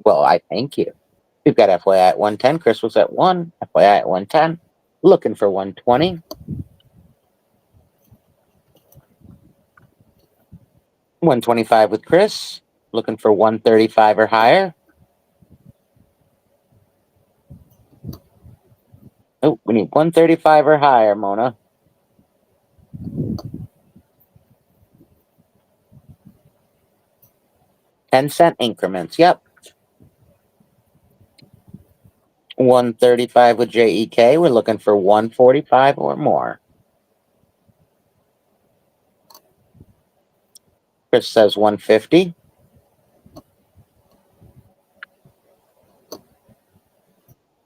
well, I thank you. We've got FYI at 110. Chris was at 1. FYI at 110. Looking for 120. 125 with Chris. Looking for 135 or higher. Oh, we need 135 or higher, Mona. 10-cent increments. Yep. 135 with JEK. We're looking for 145 or more. Chris says 150.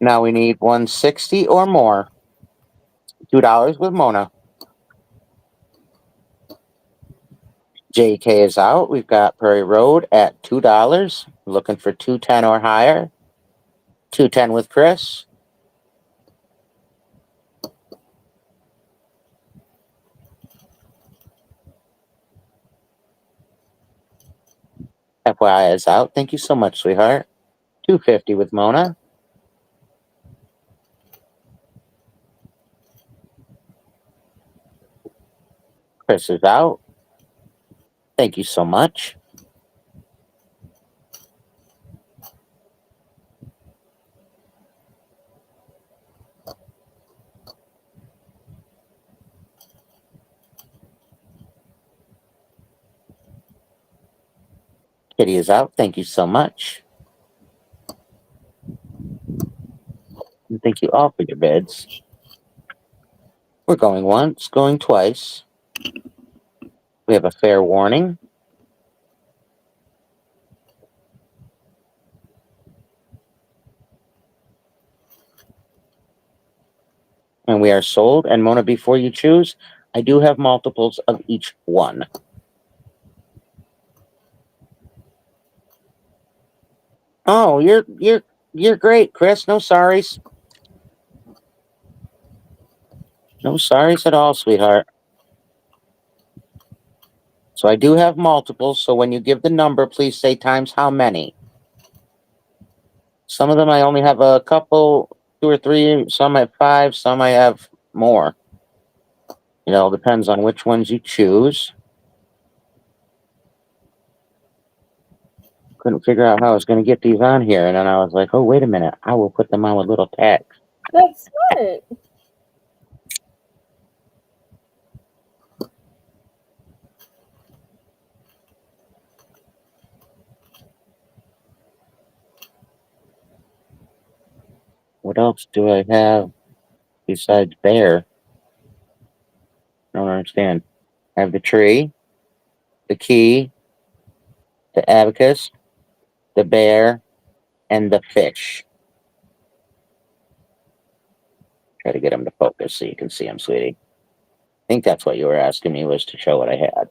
Now we need 160 or more. $2 with Mona. JK is out. We've got Prairie Road at $2. Looking for 210 or higher. 210 with Chris. FYI is out. Thank you so much, sweetheart. 250 with Mona. Chris is out. Thank you so much. Kitty is out. Thank you so much. And thank you all for your bids. We're going once, going twice. We have a fair warning. And we are sold. And Mona, before you choose, I do have multiples of each one. Oh, you're great, Chris. No sorries. No sorries at all, sweetheart. So I do have multiples, so when you give the number, please say times how many. Some of them I only have a couple, 2 or 3, some I have 5, some I have more. It all depends on which ones you choose. Couldn't figure out how I was going to get these on here, and then I was like, oh, wait a minute. I will put them on with little tags. That's smart. What else do I have besides bear? I don't understand. I have the tree, the key, the abacus, the bear, and the fish. Try to get them to focus so you can see them, sweetie. I think that's what you were asking me, was to show what I had.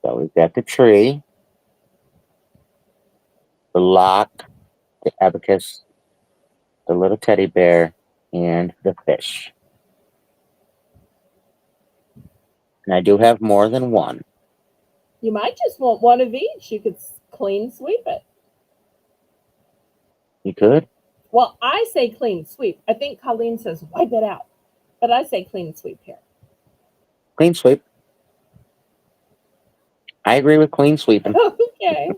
So we've got the tree, the lock, the abacus, the little teddy bear, and the fish. And I do have more than one. You might just want one of each. You could clean sweep it. You could? Well, I say clean sweep. I think Colleen says wipe it out, but I say clean sweep here. Clean sweep. I agree with clean sweeping. Okay.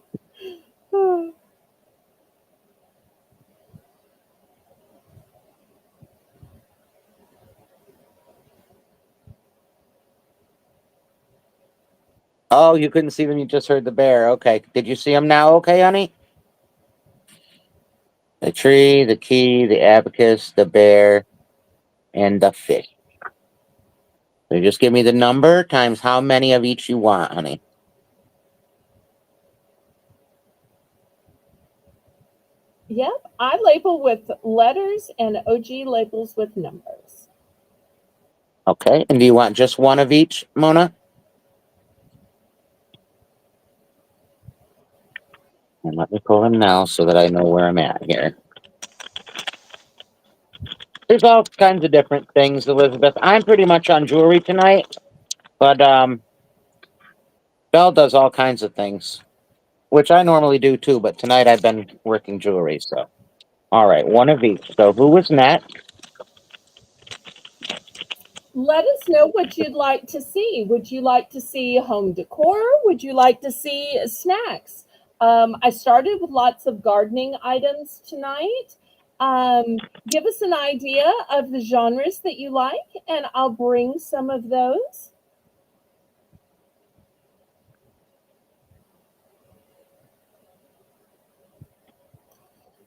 Oh, you couldn't see them. You just heard the bear. Okay. Did you see them now? Okay, honey? The tree, the key, the abacus, the bear, and the fish. So just give me the number times how many of each you want, honey. Yep, I label with letters and OG labels with numbers. Okay. And do you want just one of each, Mona? And let me pull them now so that I know where I'm at here. There's all kinds of different things, Elizabeth. I'm pretty much on jewelry tonight, but Belle does all kinds of things, which I normally do too, but tonight I've been working jewelry, so. All right, one of each. So who was next? Let us know what you'd like to see. Would you like to see home decor? Would you like to see snacks? I started with lots of gardening items tonight. Give us an idea of the genres that you like, and I'll bring some of those.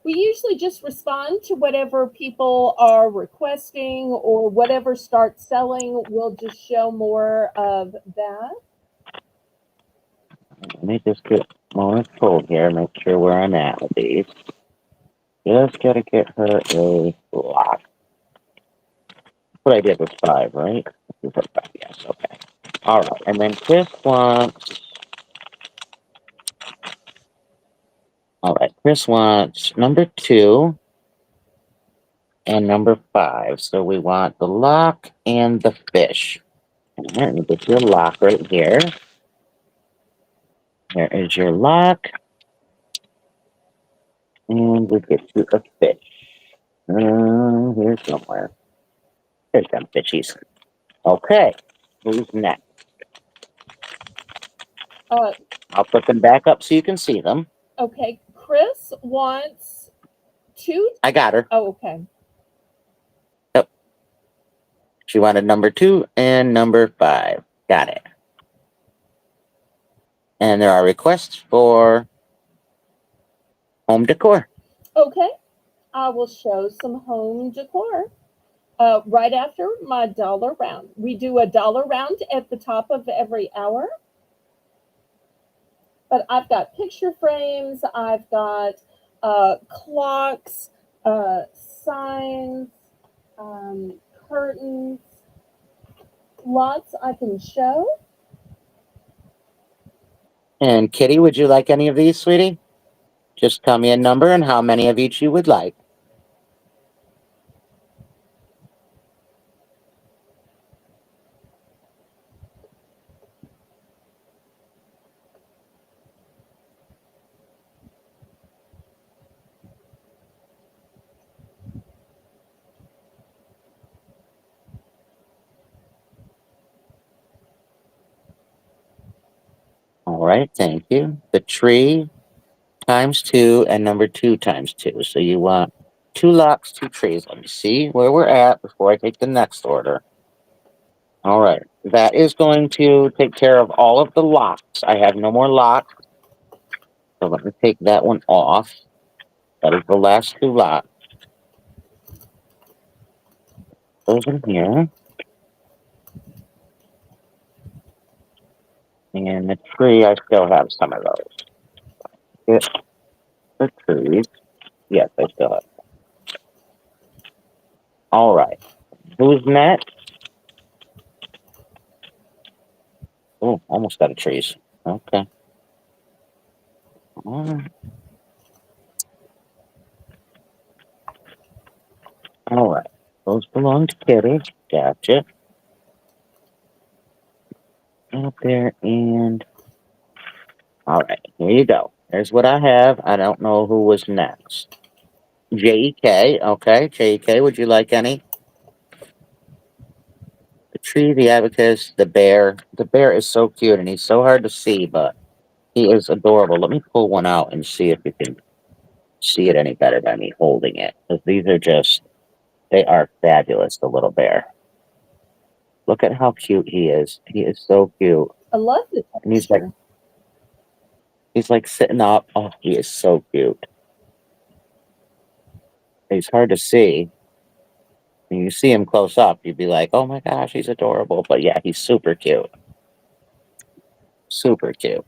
We usually just respond to whatever people are requesting or whatever starts selling. We'll just show more of that. Let me just get more pulled here, make sure where I'm at with these. Just gotta get her a lock. What I did was 5, right? Yes, okay. Alright, and then Chris wants... Alright, Chris wants number 2 and number 5. So we want the lock and the fish. Alright, let me get your lock right here. There is your lock. And we get you a fish. Here's somewhere. There's some fishies. Okay, who's next? I'll put them back up so you can see them. Okay, Chris wants 2. I got her. Oh, okay. Yep. She wanted number 2 and number 5. Got it. And there are requests for home decor. Okay, I will show some home decor right after my dollar round. We do a dollar round at the top of every hour. But I've got picture frames, I've got clocks, signs, curtains, lots I can show. And Kitty, would you like any of these, sweetie? Just tell me a number and how many of each you would like. All right, thank you. The tree times 2 and number 2 times 2. So you want 2 locks, 2 trees. Let me see where we're at before I take the next order. All right, that is going to take care of all of the locks. I have no more locks. So let me take that one off. That is the last 2 locks. Those in here. And the tree, I still have some of those. Get the trees. Yes, I still have. All right. Who's next? Oh, almost out of trees. Okay. All right. Those belong to Kitty. Gotcha. Out there and... All right. Here you go. There's what I have. I don't know who was next. J.E.K. Okay. J.E.K., would you like any? The tree, the abacus, the bear. The bear is so cute and he's so hard to see, but he is adorable. Let me pull one out and see if you can see it any better than me holding it. Because these are just, they are fabulous, the little bear. Look at how cute he is. He is so cute. I love the And texture. he's like sitting up. Oh, he is so cute. He's hard to see. When you see him close up, you'd be like, oh my gosh, he's adorable. But yeah, he's super cute. Super cute.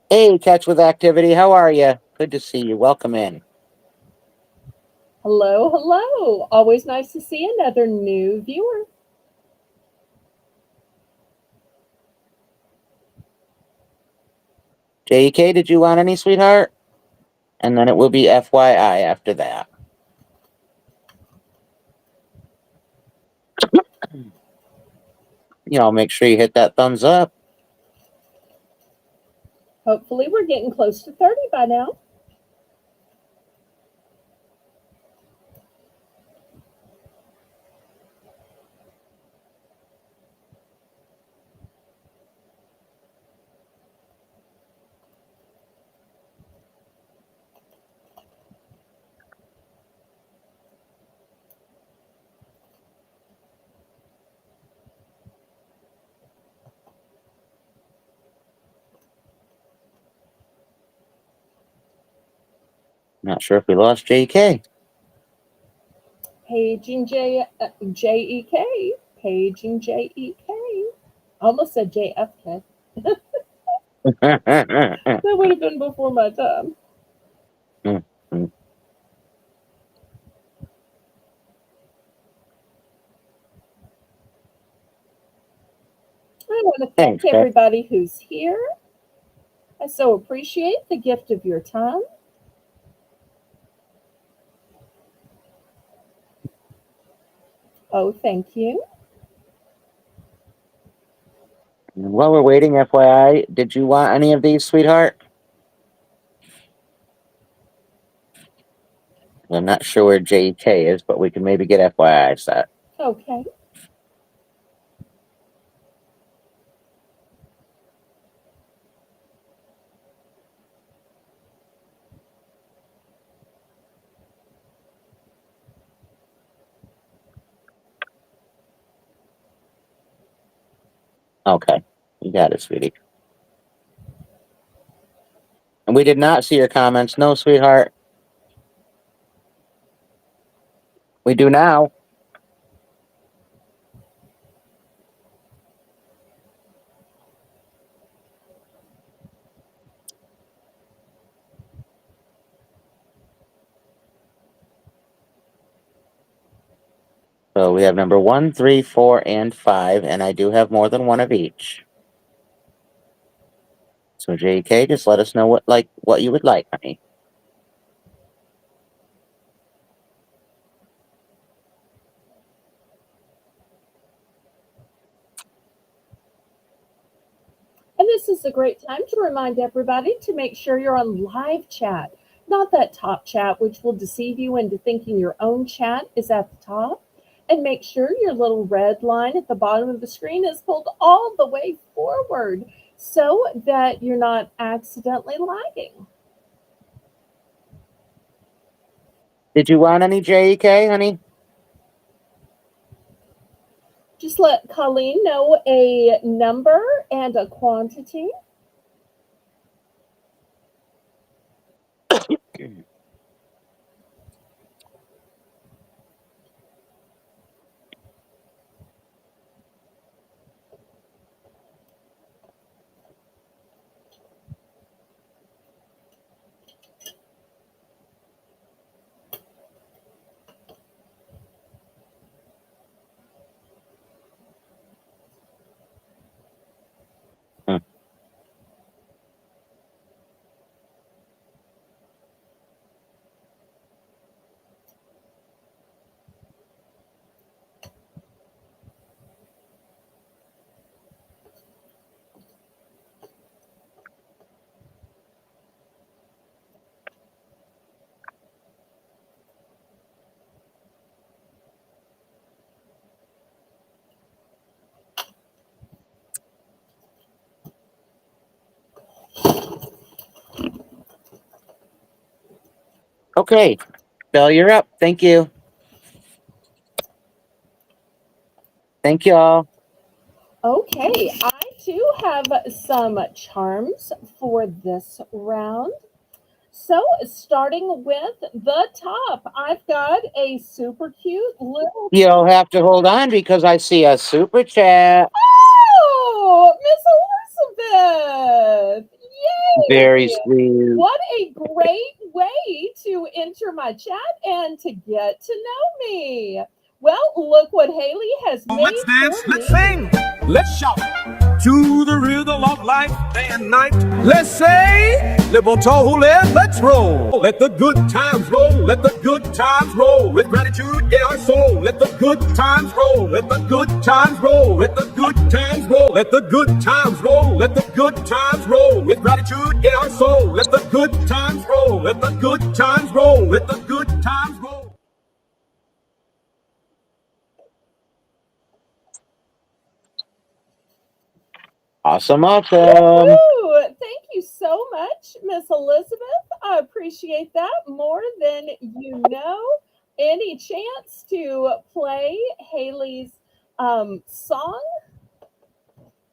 Hey, Catch with Activity, how are you? Good to see you. Welcome in. Hello, hello. Always nice to see another new viewer. JK, did you want any, sweetheart? And then it will be FYI after that. You know, make sure you hit that thumbs up. Hopefully we're getting close to 30 by now. Not sure if we lost JK. Paging J-E-K. Paging J-E-K. Almost said J-F-K. That would have been before my time. I want to thank Thanks, Pat. everybody who's here. I so appreciate the gift of your time. Oh, thank you. While we're waiting, FYI, did you want any of these, sweetheart? I'm not sure where JK is, but we can maybe get FYI set. Okay. Okay, you got it, sweetie. And we did not see your comments. No, sweetheart. We do now. So we have number 1, 3, 4, and 5, and I do have more than one of each. So JK, just let us know what you would like, honey. And this is a great time to remind everybody to make sure you're on live chat, not that top chat, which will deceive you into thinking your own chat is at the top. And make sure your little red line at the bottom of the screen is pulled all the way forward so that you're not accidentally lagging. Did you want any JK, honey? Just let Colleen know a number and a quantity. Okay, Belle, you're up. Thank you. Thank you all. Okay, I too have some charms for this round. So, starting with the top, I've got a super cute little. You'll have to hold on because I see a super chat. Oh, Miss Elizabeth! Very Yay! sweet. What a great way to enter my chat and to get to know me. Well, look what Haley has So made let's dance, for let's me. sing, let's shout to the rhythm of life day and night. Let's say, let's roll. Let the good times roll, let the good times roll. With gratitude in our soul, let the good times roll, let the good times roll, let the good times roll, let the good times roll, let the good times roll. With gratitude in our soul, let the good times roll, let the good times roll, let the good times roll. Awesome. Woo! Thank you so much, Miss Elizabeth. I appreciate that more than you know. Any chance to play Haley's song?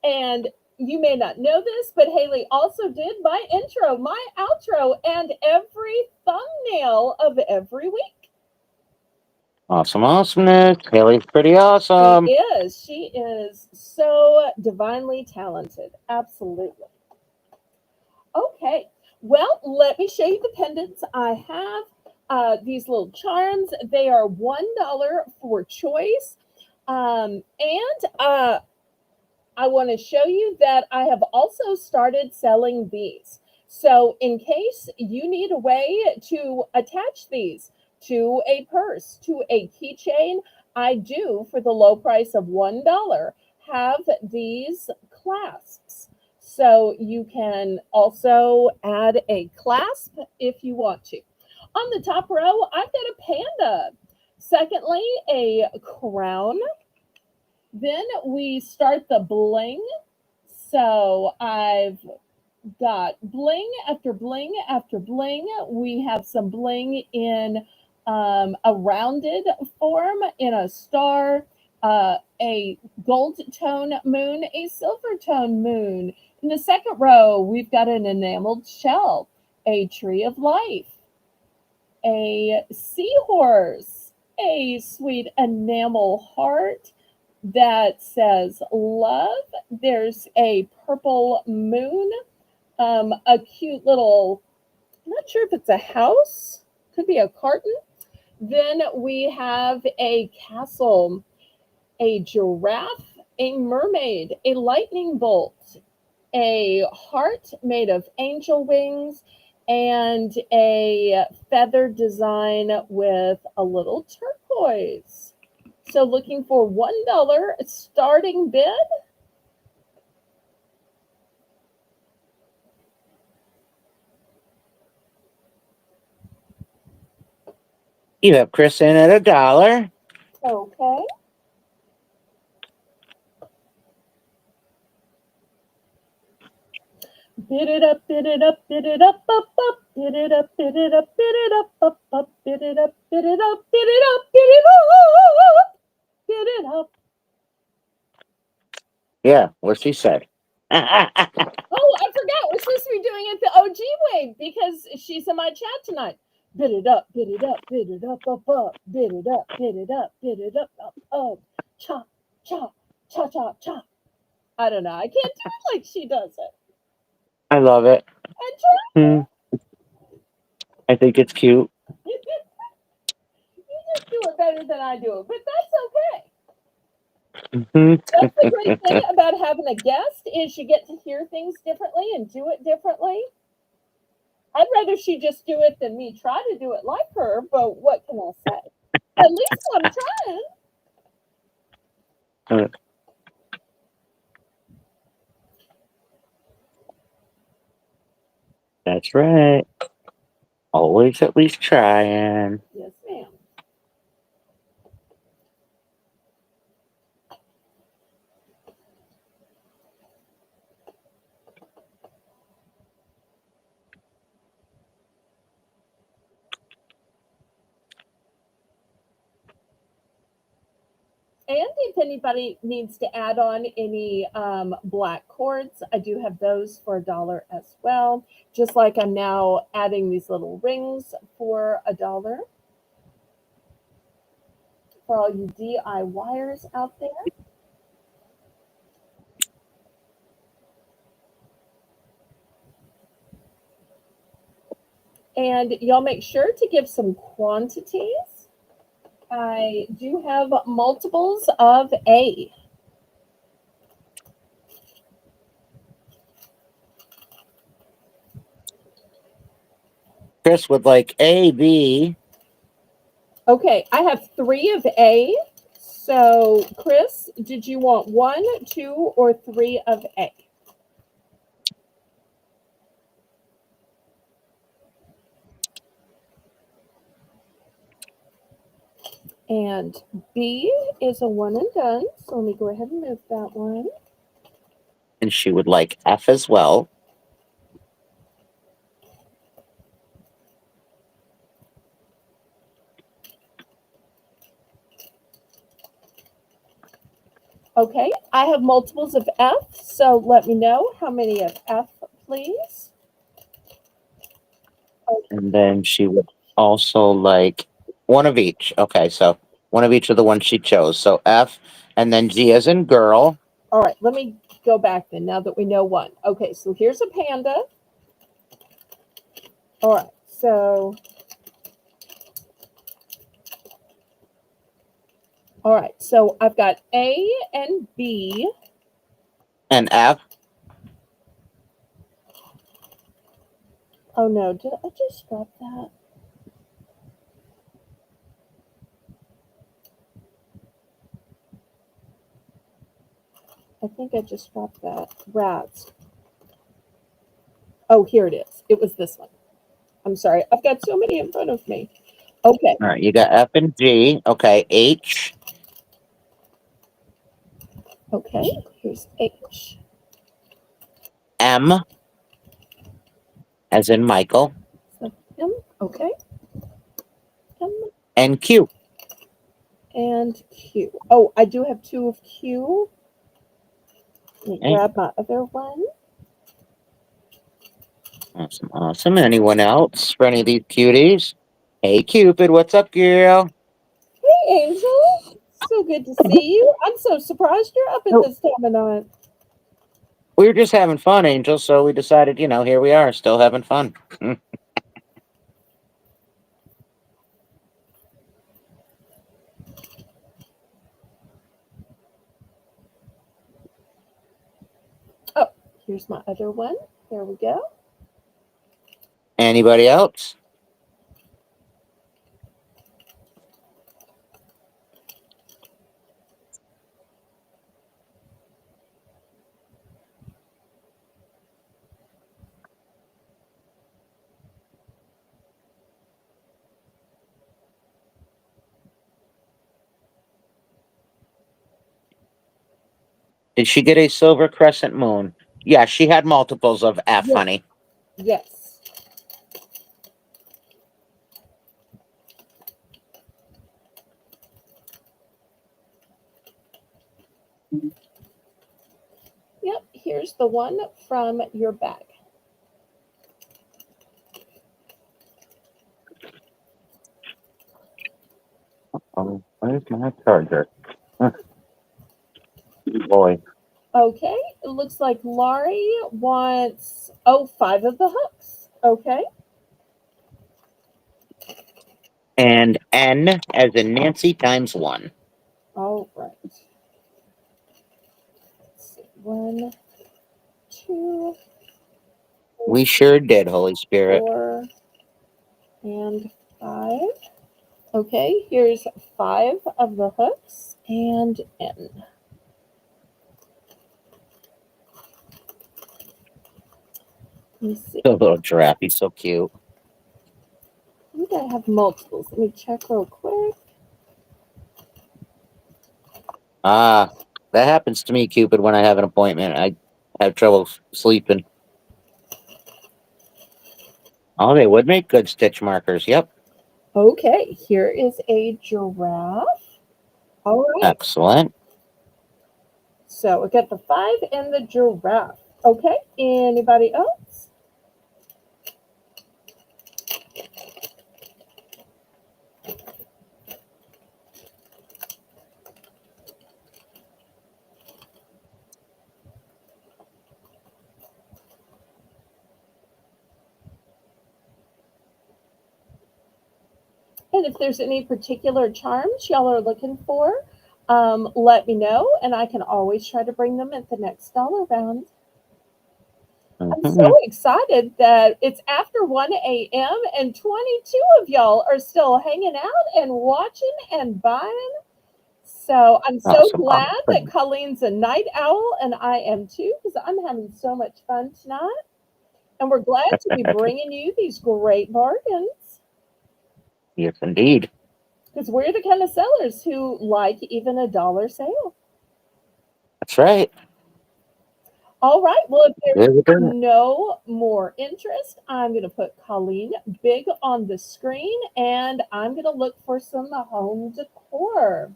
And You may not know this, but Haley also did my intro, my outro, and every thumbnail of every week. Awesome, awesomeness. Haley's pretty awesome. She is so divinely talented. Absolutely. Okay, well, let me show you the pendants I have. These little charms, they are $1 for choice. And I want to show you that I have also started selling these. So in case you need a way to attach these to a purse, to a keychain, I do, for the low price of $1, have these clasps. So you can also add a clasp if you want to. On the top row, I've got a panda. Secondly, a crown. Then we start the bling. So I've got bling after bling after bling. We have some bling in a rounded form, in a star, a gold tone moon, a silver tone moon. In the second row, we've got an enameled shell, a tree of life, a seahorse, a sweet enamel heart that says love. There's a purple moon, a cute little, I'm not sure if it's a house, could be a carton. Then we have a castle, a giraffe, a mermaid, a lightning bolt, a heart made of angel wings, and a feather design with a little turquoise. So looking for $1 starting bid. You have Chris in at $1. Okay. Bid it up, bid it up, bid it up, up, up, bid it up, bid it up, bid it up, up, up, bid it up, bid it up, bid it up, bid it up, bid it up. Yeah, what she said. Oh, I forgot. We're supposed to be doing it the OG way because she's in my chat tonight. Bid it up, bid it up, bid it up, up, bid it up, bid it up, bid it up, up. Chop, chop, chop, chop, chop. I don't know. I can't do it like she does it. I love it. I try. I think it's cute. You just do it better than I do it, but that's okay. That's the great thing about having a guest is you get to hear things differently and do it differently. I'd rather she just do it than me try to do it like her, but what can I say? At least I'm trying. That's right. Always at least trying. Yes, ma'am. And if anybody needs to add on any black cords, I do have those for $1 as well. Just like I'm now adding these little rings for $1 for all you DIYers out there. And y'all make sure to give some quantities. I do have multiples of A. Chris would like A, B. Okay, I have 3 of A. So, Chris, did you want 1, 2, or 3 of A? And B is a one and done. So let me go ahead and move that one. And she would like F as well. Okay, I have multiples of F, so let me know how many of F, please. And then she would also like one of each. Okay, so one of each of the ones she chose. So F, and then G as in girl. All right, let me go back then now that we know one. Okay, so here's a panda. All right, so I've got A and B. And F. Oh no, did I just drop that? I think I just dropped that. Rats. Oh, here it is. It was this one. I'm sorry. I've got so many in front of me. Okay. All right, you got F and G. Okay, H. Okay. Here's H. M as in Michael. So M. Okay. M And Q. and Q. Oh, I do have two of Q. Let me Okay. grab my other one. Awesome, awesome. Anyone else for any of these cuties? Hey, Cupid, what's up, girl? Hey, Angel. So good to see you. I'm so surprised you're up at Oh, this time of night. we were just having fun, Angel, so we decided, here we are, still having fun. Oh, here's my other one. There we go. Anybody else? Did she get a silver crescent moon? Yeah, she had multiples of F, Yes. honey. Yes. Yep. Here's the one from your bag. Oh, where's my charger? Huh, boy. Okay. It looks like Laurie wants, oh, 5 of the hooks. Okay. And N as in Nancy times 1. All right. Let's see. 1, 2, We sure did, Holy Spirit. 4, and 5. Okay. Here's 5 of the hooks and N. Let me see. The little giraffe, he's so cute. I think I have multiples. Let me check real quick. Ah, that happens to me, Cupid, when I have an appointment. I have trouble sleeping. Oh, they would make good stitch markers. Yep. Okay, here is a giraffe. All right, Excellent. so we got the 5 and the giraffe. Okay, anybody else? And if there's any particular charms y'all are looking for, let me know, and I can always try to bring them at the next dollar round. I'm so Mhm. excited that it's after 1 a.m. and 22 of y'all are still hanging out and watching and buying. So I'm so Awesome. glad that Awesome. Colleen's a night owl and I am too, because I'm having so much fun tonight. And we're glad to be bringing you these great bargains Yes, indeed. because we're the kind of sellers who like even a dollar sale. That's right. All right. Well, if There we there's go. no more interest, I'm going to put Colleen big on the screen and I'm going to look for some home decor.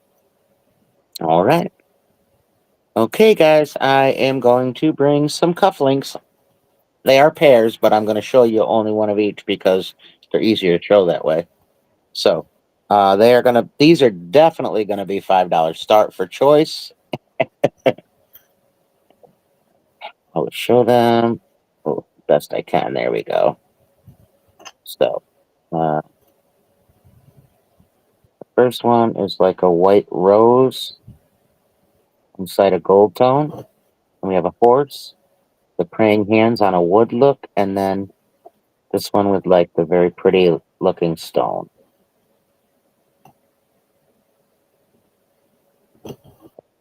All right. Okay, guys, I am going to bring some cufflinks. They are pairs, but I'm going to show you only one of each because they're easier to show that way. So, these are definitely gonna be $5 start for choice. I'll show them best I can. There we go. So, uh, first one is like a white rose inside a gold tone. And we have a horse, the praying hands on a wood look, and then this one with like the very pretty looking stone.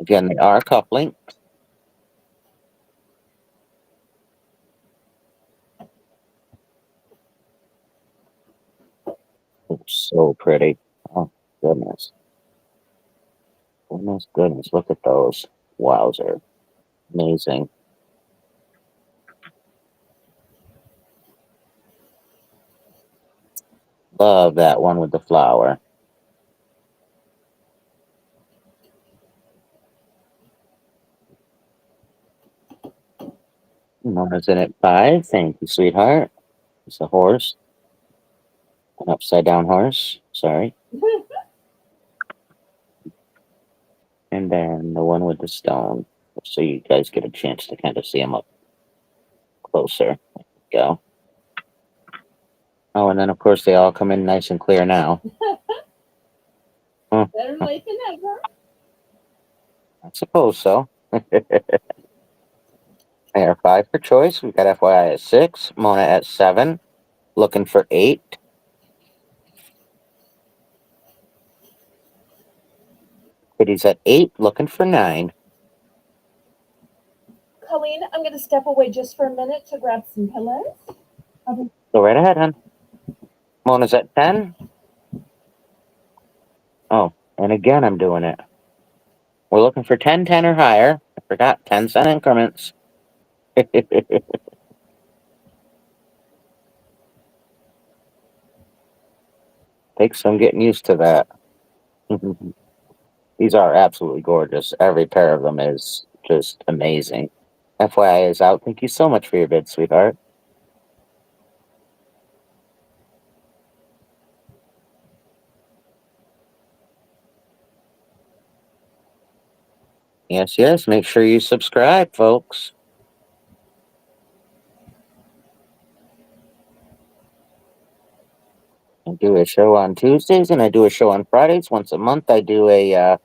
Again, they are a coupling. It's so pretty. Oh, goodness. Goodness, goodness. Look at those. Wowzer. Amazing. Love that one with the flower. Mona's in at 5. Thank you, sweetheart. It's a horse. An upside down horse. Sorry. And then the one with the stone. So you guys get a chance to kind of see them up closer. There we go. Oh, and then of course they all come in nice and clear now. Better late than never. I suppose so. They are 5 for choice. We've got FYI at 6. Mona at 7. Looking for 8. Kitty's at 8. Looking for 9. Colleen, I'm going to step away just for a minute to grab some pillows. Go right ahead, hon. Mona's at 10. Oh, and again I'm doing it. We're looking for 10, 10 or higher. I forgot 10-cent increments. Takes some getting used to that. These are absolutely gorgeous. Every pair of them is just amazing. FYI is out. Thank you so much for your bid, sweetheart. Yes, yes. Make sure you subscribe, folks. I do a show on Tuesdays and I do a show on Fridays. Once a month, I do a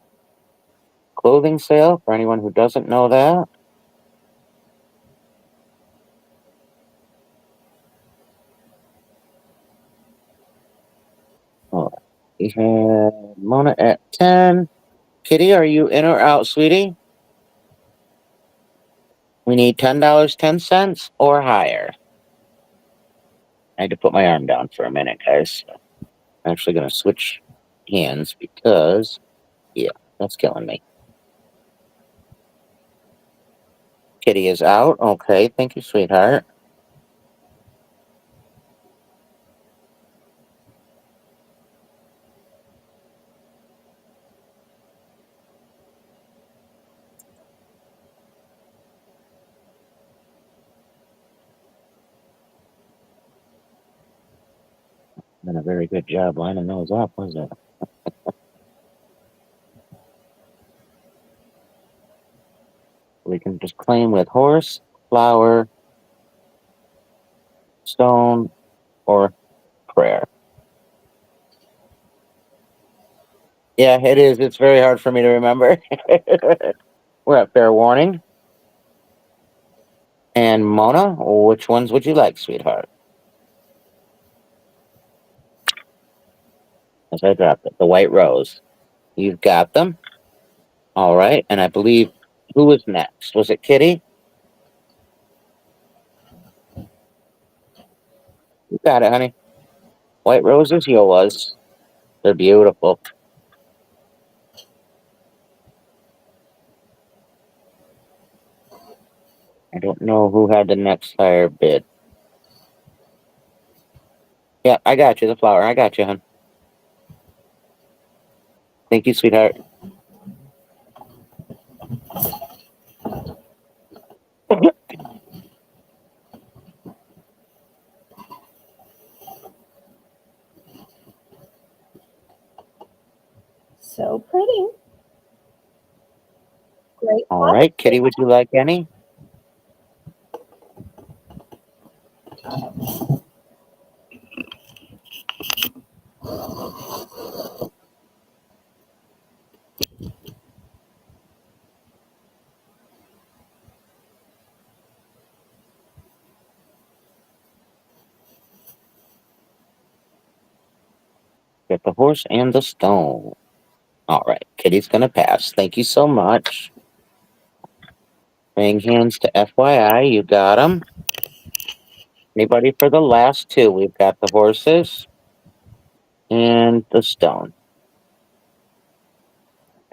clothing sale for anyone who doesn't know that. Oh, we have Mona at 10. Kitty, are you in or out, sweetie? We need $10, 10 cents or higher. I had to put my arm down for a minute, guys. I'm actually going to switch hands because, yeah, that's killing me. Kitty is out. Okay, thank you, sweetheart. Been a very good job lining those up, was it? We can just claim with horse, flower, stone, or prayer. Yeah, it is. It's very hard for me to remember. We're at fair warning. And Mona, which ones would you like, sweetheart? As I dropped it, the white rose. You've got them. All right. And I believe, who was next? Was it Kitty? You got it, honey. White roses, yours. They're beautiful. I don't know who had the next higher bid. Yeah, I got you, the flower. I got you, hon. Thank you, sweetheart. So pretty. Great All posture. right, Kitty, would you like any? Get the horse and the stone. All right, Kitty's gonna pass. Thank you so much. Praying hands to FYI, you got them. Anybody for the last two? We've got the horses and the stone.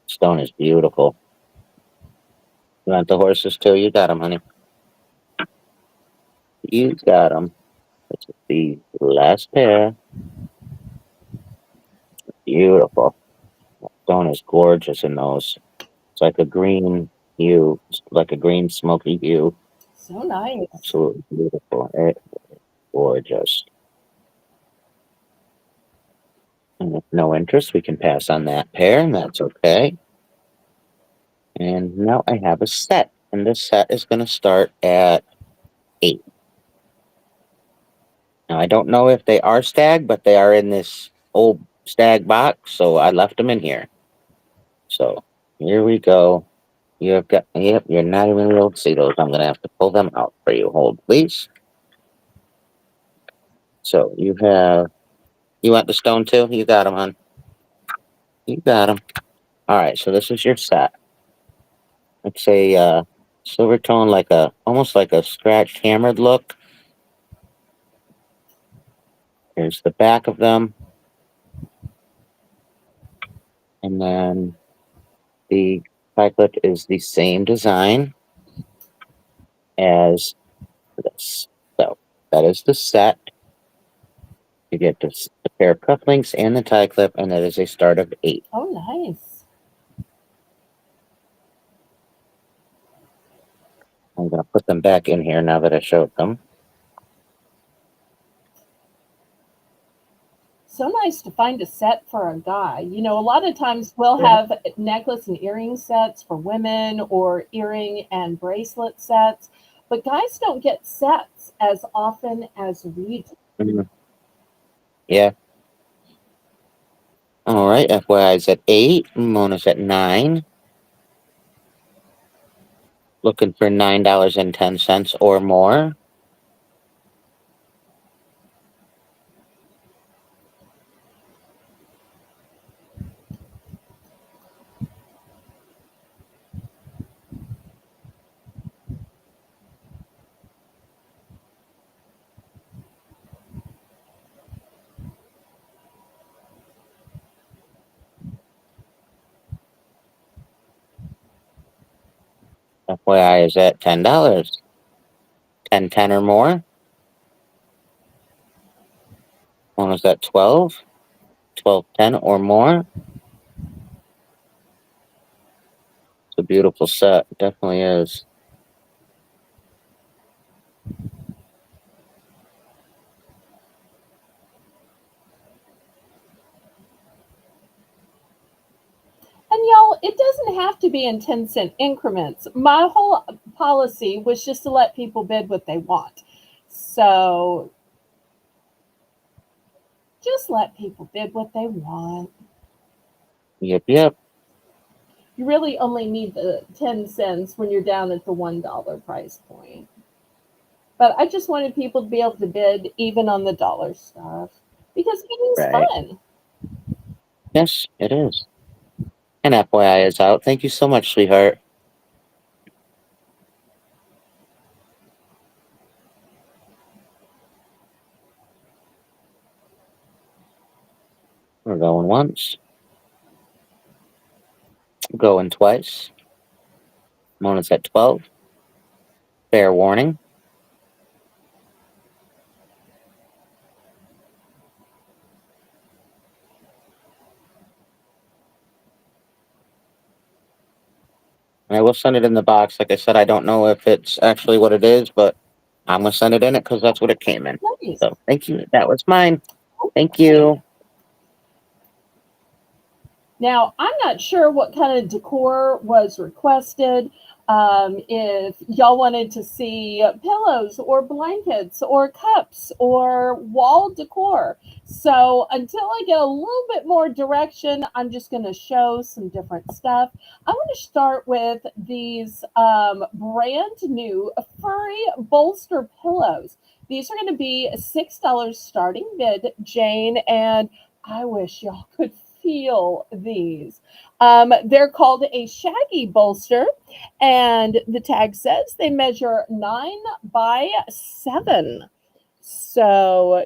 Stone is beautiful. You want the horses too? You got them, honey. You got them. This is the last pair. Beautiful. Stone is gorgeous in those. It's like a green hue, it's like a green smoky hue. So nice. Absolutely beautiful. Gorgeous. And with no interest, we can pass on that pair, and that's okay. And now I have a set, and this set is going to start at 8. Now, I don't know if they are stag, but they are in this old stag box, so I left them in here. So here we go. You've got, yep, you're not even able to see those. I'm going to have to pull them out for you. Hold, please. So you have, you want the stone too? You got them, hon. You got them. All right, so this is your set. It's a silver tone, like almost like a scratched hammered look. Here's the back of them. And then the cyclet is the same design as this. So that is the set. You get this, the pair of cufflinks and the tie clip, and that is a start of 8. Oh, nice. I'm going to put them back in here now that I showed them. So nice to find a set for a guy. You know, a lot of times we'll Yeah. have necklace and earring sets for women or earring and bracelet sets, but guys don't get sets as often as we do. Mhm. Yeah. All right. FYI is at 8. Mona's at 9. Looking for $9.10 or more. FYI is at $10. 10 or more. Mona's at 12. 12.10 or more. It's a beautiful set. It definitely is. And y'all, it doesn't have to be in 10-cent increments. My whole policy was just to let people bid what they want. So just let people bid what they want. Yep, yep. You really only need the 10 cents when you're down at the $1 price point. But I just wanted people to be able to bid even on the dollar stuff because bidding's Right. fun. Yes, it is. And FYI is out. Thank you so much, sweetheart. We're going once. Going twice. Mona's at 12. Fair warning. And I will send it in the box. Like I said, I don't know if it's actually what it is, but I'm gonna send it in it because that's what it came in. Nice. So thank you. That was mine. Thank Okay. you. Now, I'm not sure what kind of decor was requested. If y'all wanted to see pillows or blankets or cups or wall decor. So, until I get a little bit more direction, I'm just going to show some different stuff. I want to start with these brand new furry bolster pillows. These are going to be $6 starting bid, Jane, and I wish y'all could feel these. They're called a shaggy bolster, and the tag says they measure 9 by 7. So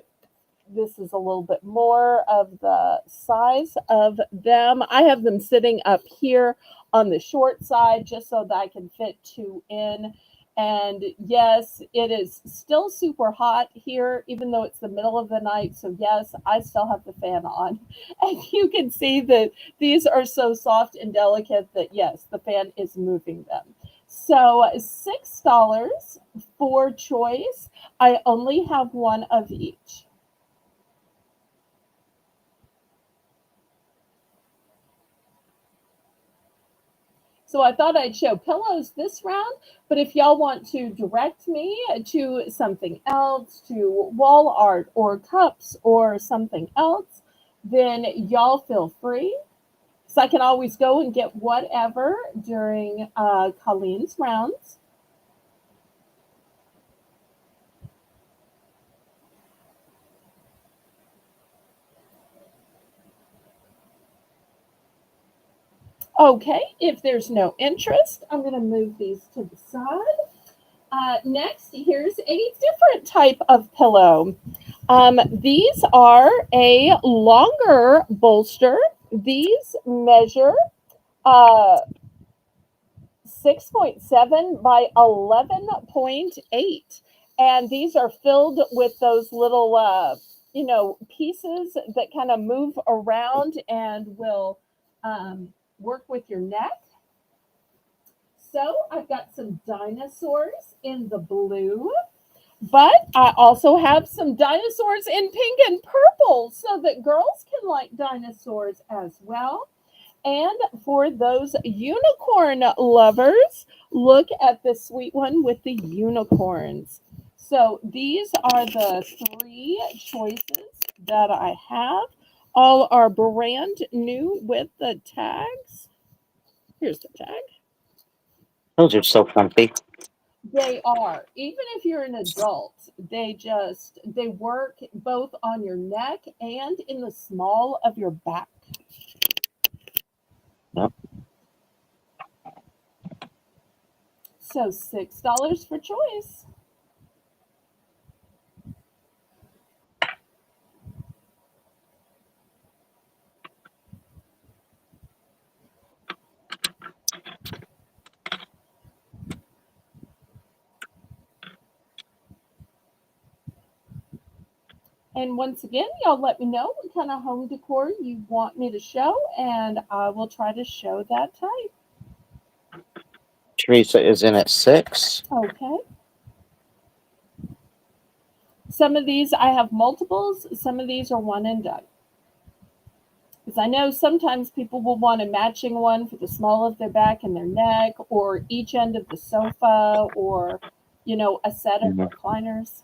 this is a little bit more of the size of them. I have them sitting up here on the short side just so that I can fit two in. And yes, it is still super hot here, even though it's the middle of the night. So, yes, I still have the fan on. And you can see that these are so soft and delicate that, yes, the fan is moving them. So, $6 for choice. I only have one of each. So I thought I'd show pillows this round, but if y'all want to direct me to something else, to wall art or cups or something else, then y'all feel free. So I can always go and get whatever during Colleen's rounds. Okay, if there's no interest, I'm going to move these to the side. Next, here's a different type of pillow. These are a longer bolster. These measure uh, 6.7 by 11.8. And these are filled with those little, pieces that kind of move around and will work with your neck. So I've got some dinosaurs in the blue, but I also have some dinosaurs in pink and purple so that girls can like dinosaurs as well. And for those unicorn lovers, look at the sweet one with the unicorns. So these are the three choices that I have. All are brand new with the tags. Here's the tag. Those are so comfy. They are. Even if you're an adult, they work both on your neck and in the small of your back. Yep. So $6 for choice. And once again, y'all let me know what kind of home decor you want me to show, and I will try to show that type. Teresa is in at 6. Okay. Some of these I have multiples, some of these are one and done. Because I know sometimes people will want a matching one for the small of their back and their neck, or each end of the sofa, or, a set of Mhm. recliners,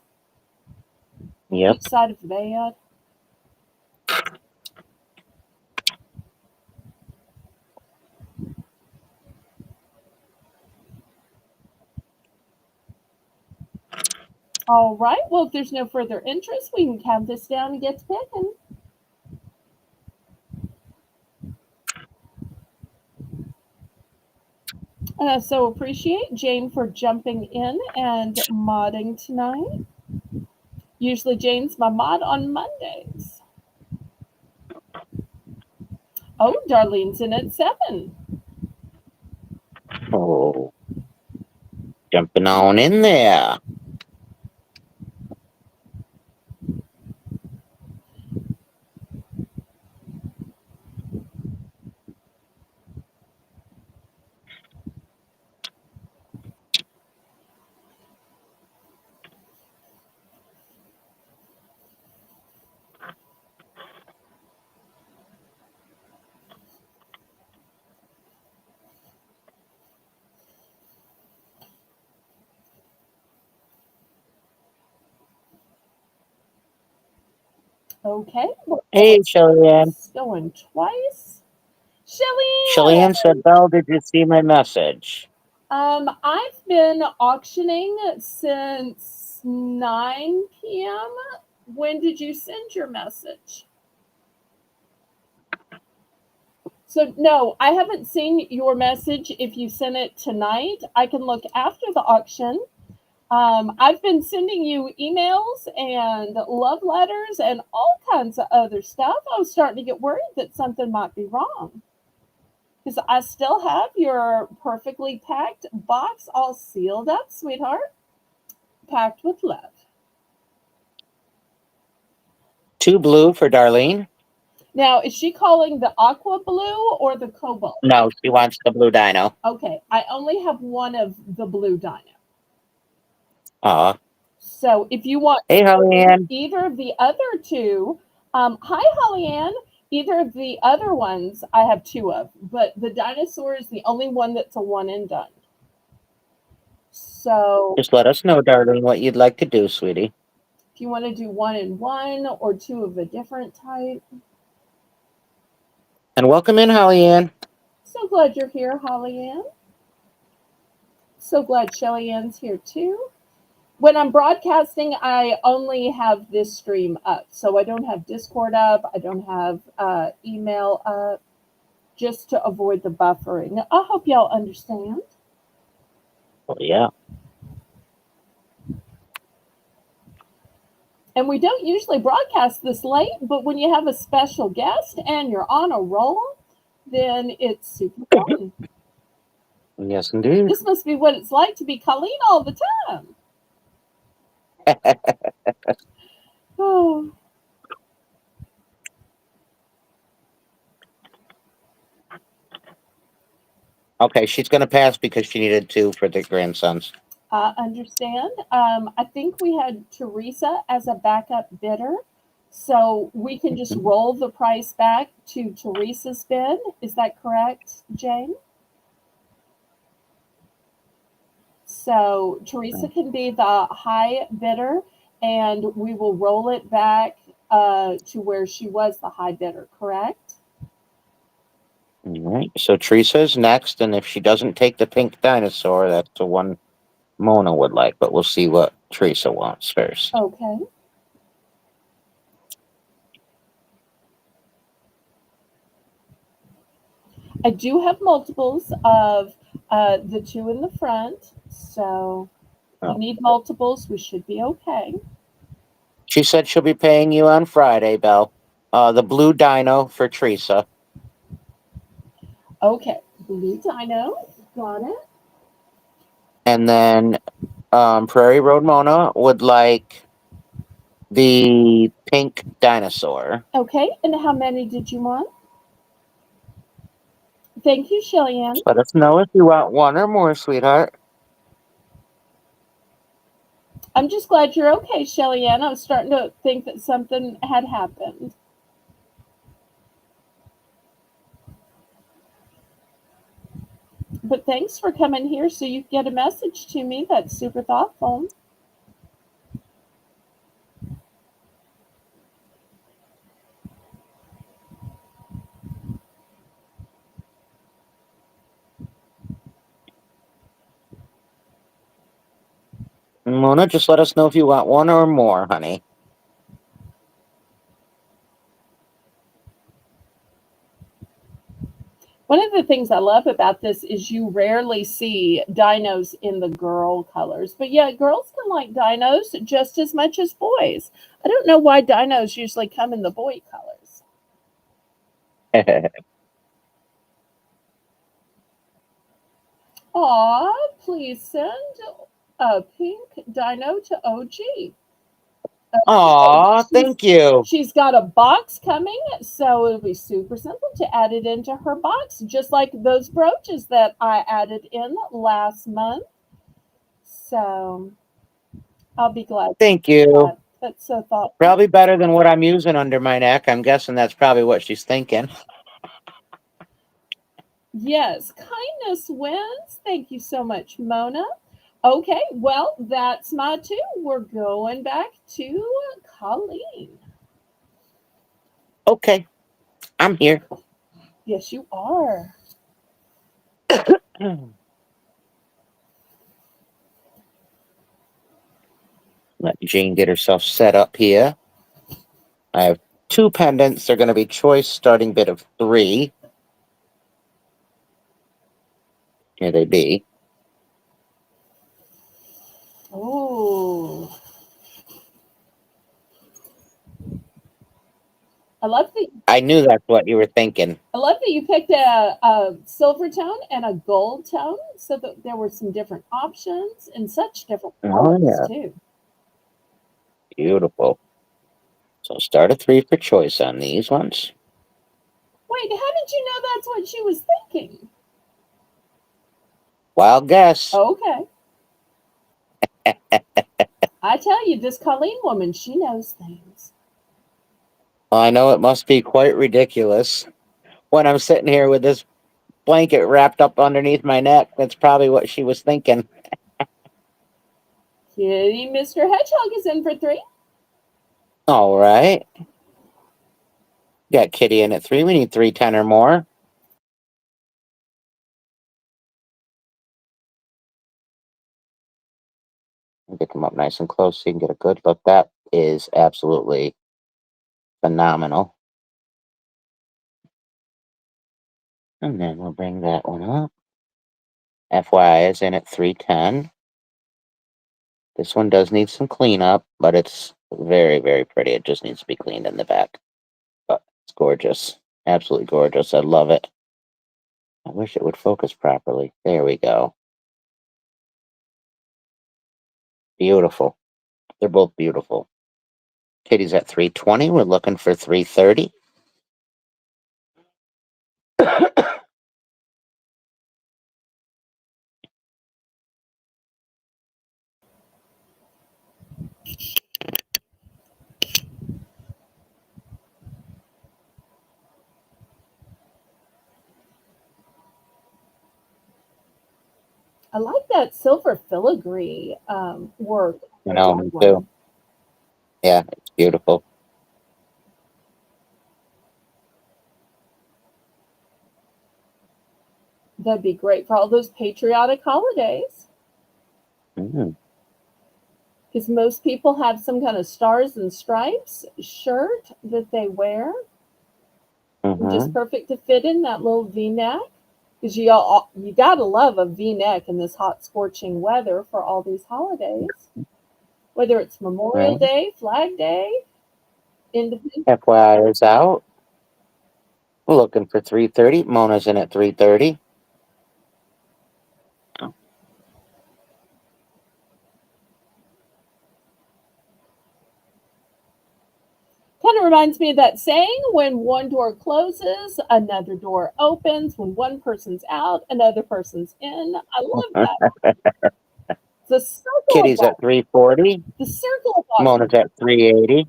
Yep. each side of the bed. All right. Well, if there's no further interest, we can count this down and get to picking. So appreciate Jane for jumping in and modding tonight. Usually Jane's my mod on Mondays. Oh, Darlene's in at 7. Oh, jumping on in there. Okay, we're Hey, Shellyanne. going twice. Shelly Shellyanne said, Belle, did you see my message? I've been auctioning since 9 p.m. When did you send your message? So, no, I haven't seen your message. If you sent it tonight, I can look after the auction. I've been sending you emails and love letters and all kinds of other stuff. I was starting to get worried that something might be wrong because I still have your perfectly packed box all sealed up, sweetheart, packed with love. 2 blue for Darlene? Now, is she calling the aqua blue or the cobalt? No, she wants the blue dino. Okay, I only have one of the blue dino. Aw. So if you want Hey, Hollyanne. either of the other two, hi, Hollyanne. Either of the other ones I have 2 of, but the dinosaur is the only one that's a one and done. So Just let us know, darling, what you'd like to do, sweetie. if you want to do 1 and 1 or 2 of a different type. And welcome in, Hollyanne. So glad you're here, Hollyanne. So glad Shelly Ann's here too. When I'm broadcasting, I only have this stream up. So I don't have Discord up. I don't have email up, just to avoid the buffering. I hope y'all understand. Oh, yeah. And we don't usually broadcast this late, but when you have a special guest and you're on a roll, then it's super fun. Yes, indeed. This must be what it's like to be Colleen all the time. Oh. Okay, she's going to pass because she needed 2 for the grandsons. I understand. I think we had Teresa as a backup bidder. So we can just roll the price back to Teresa's bid. Is that correct, Jane? So Teresa can be the high bidder, and we will roll it back to where she was the high bidder, correct? All right, so Teresa's next, and if she doesn't take the pink dinosaur, that's the one Mona would like, but we'll see what Teresa wants first. Okay. I do have multiples of the 2 in the front, so if you need multiples, we should be okay. She said she'll be paying you on Friday, Belle. The blue dino for Teresa. Okay, blue dino, got it. And then Prairie Road Mona would like the pink dinosaur. Okay, and how many did you want? Thank you, Shelly Ann. Let us know if you want 1 or more, sweetheart. I'm just glad you're okay, Shelly Ann. I was starting to think that something had happened. But thanks for coming here so you get a message to me. That's super thoughtful. Mona, just let us know if you want 1 or more, honey. One of the things I love about this is you rarely see dinos in the girl colors. But yeah, girls can like dinos just as much as boys. I don't know why dinos usually come in the boy colors. Aw, please send a pink dino to OG. Aw, thank you. She's got a box coming, so it'll be super simple to add it into her box, just like those brooches that I added in last month. So I'll be glad. Thank you. That's so thoughtful. Probably better than what I'm using under my neck. I'm guessing that's probably what she's thinking. Yes, kindness wins. Thank you so much, Mona. Okay, well, that's my 2. We're going back to Colleen. Okay, I'm here. Yes, you are. Let Jane get herself set up here. I have two pendants. They're going to be choice starting bid of 3. Here they be. Ooh. I love that. I knew that's what you were thinking. I love that you picked a silver tone and a gold tone, so that there were some different options and such different Oh, colors yeah. too. Beautiful. So start a 3 for choice on these ones. Wait, how did you know that's what she was thinking? Wild guess. Okay. I tell you, this Colleen woman, she knows things. Well, I know it must be quite ridiculous when I'm sitting here with this blanket wrapped up underneath my neck. That's probably what she was thinking. Kitty Mr. Hedgehog is in for 3. All right. Got Kitty in at 3. We need 310 or more. Get them up nice and close so you can get a good look. That is absolutely phenomenal. And then we'll bring that one up. FYI is in at 310. This one does need some cleanup, but it's very, very pretty. It just needs to be cleaned in the back. But it's gorgeous. Absolutely gorgeous. I love it. I wish it would focus properly. There we go. Beautiful. They're both beautiful. Kitty's at 320. We're looking for 330. I like that silver filigree work. You know, me too. Yeah, it's beautiful. That'd be great for all those patriotic holidays. Mm, Because most people have some kind of stars and stripes shirt that they wear. Just mm-hmm. perfect to fit in that little V-neck. Because you gotta love a V-neck in this hot, scorching weather for all these holidays. Whether it's Memorial Right. Day, Flag Day, Independence. FYI is out. We're looking for 330. Mona's in at 330. Kind of reminds me of that saying: when one door closes, another door opens. When one person's out, another person's in. I love that. The circle of Kitty's life. at 340. The circle of life. Mona's at 380.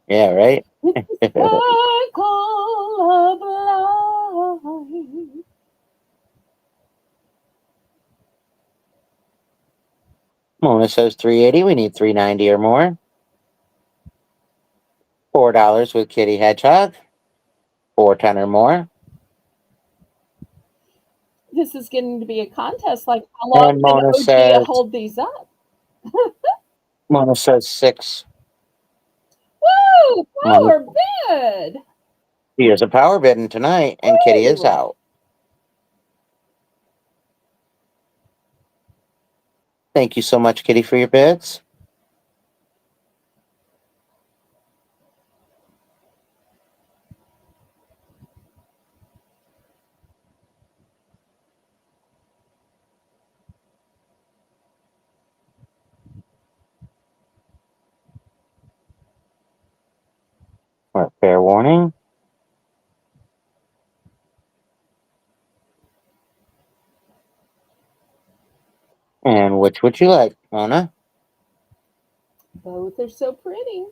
Yeah, right? It's the circle of life. Mona says 380. We need 390 or more. $4 with Kitty Hedgehog. 410 or more. This is getting to be a contest. Like, how long And can Mona OG says hold these up? 6. Woo! Mona, Power bid. he is a power bidding tonight, and Kitty is Woo! out. Thank you so much, Kitty, for your bids. All right, fair warning. And which would you like, Mona? Both are so pretty.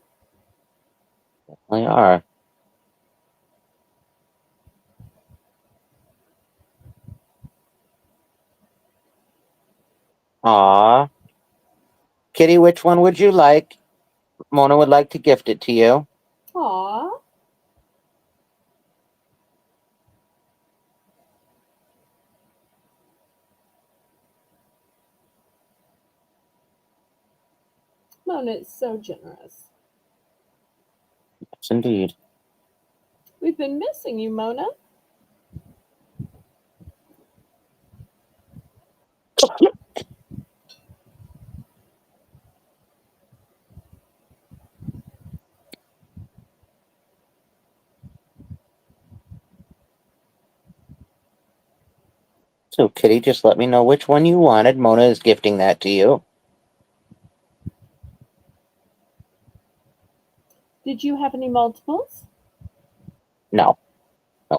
They are. Aw. Kitty, which one would you like? Mona would like to gift it to you. Aw. Mona is so generous. Yes, indeed. We've been missing you, Mona. So, Kitty, just let me know which one you wanted. Mona is gifting that to you. Did you have any multiples? No, no,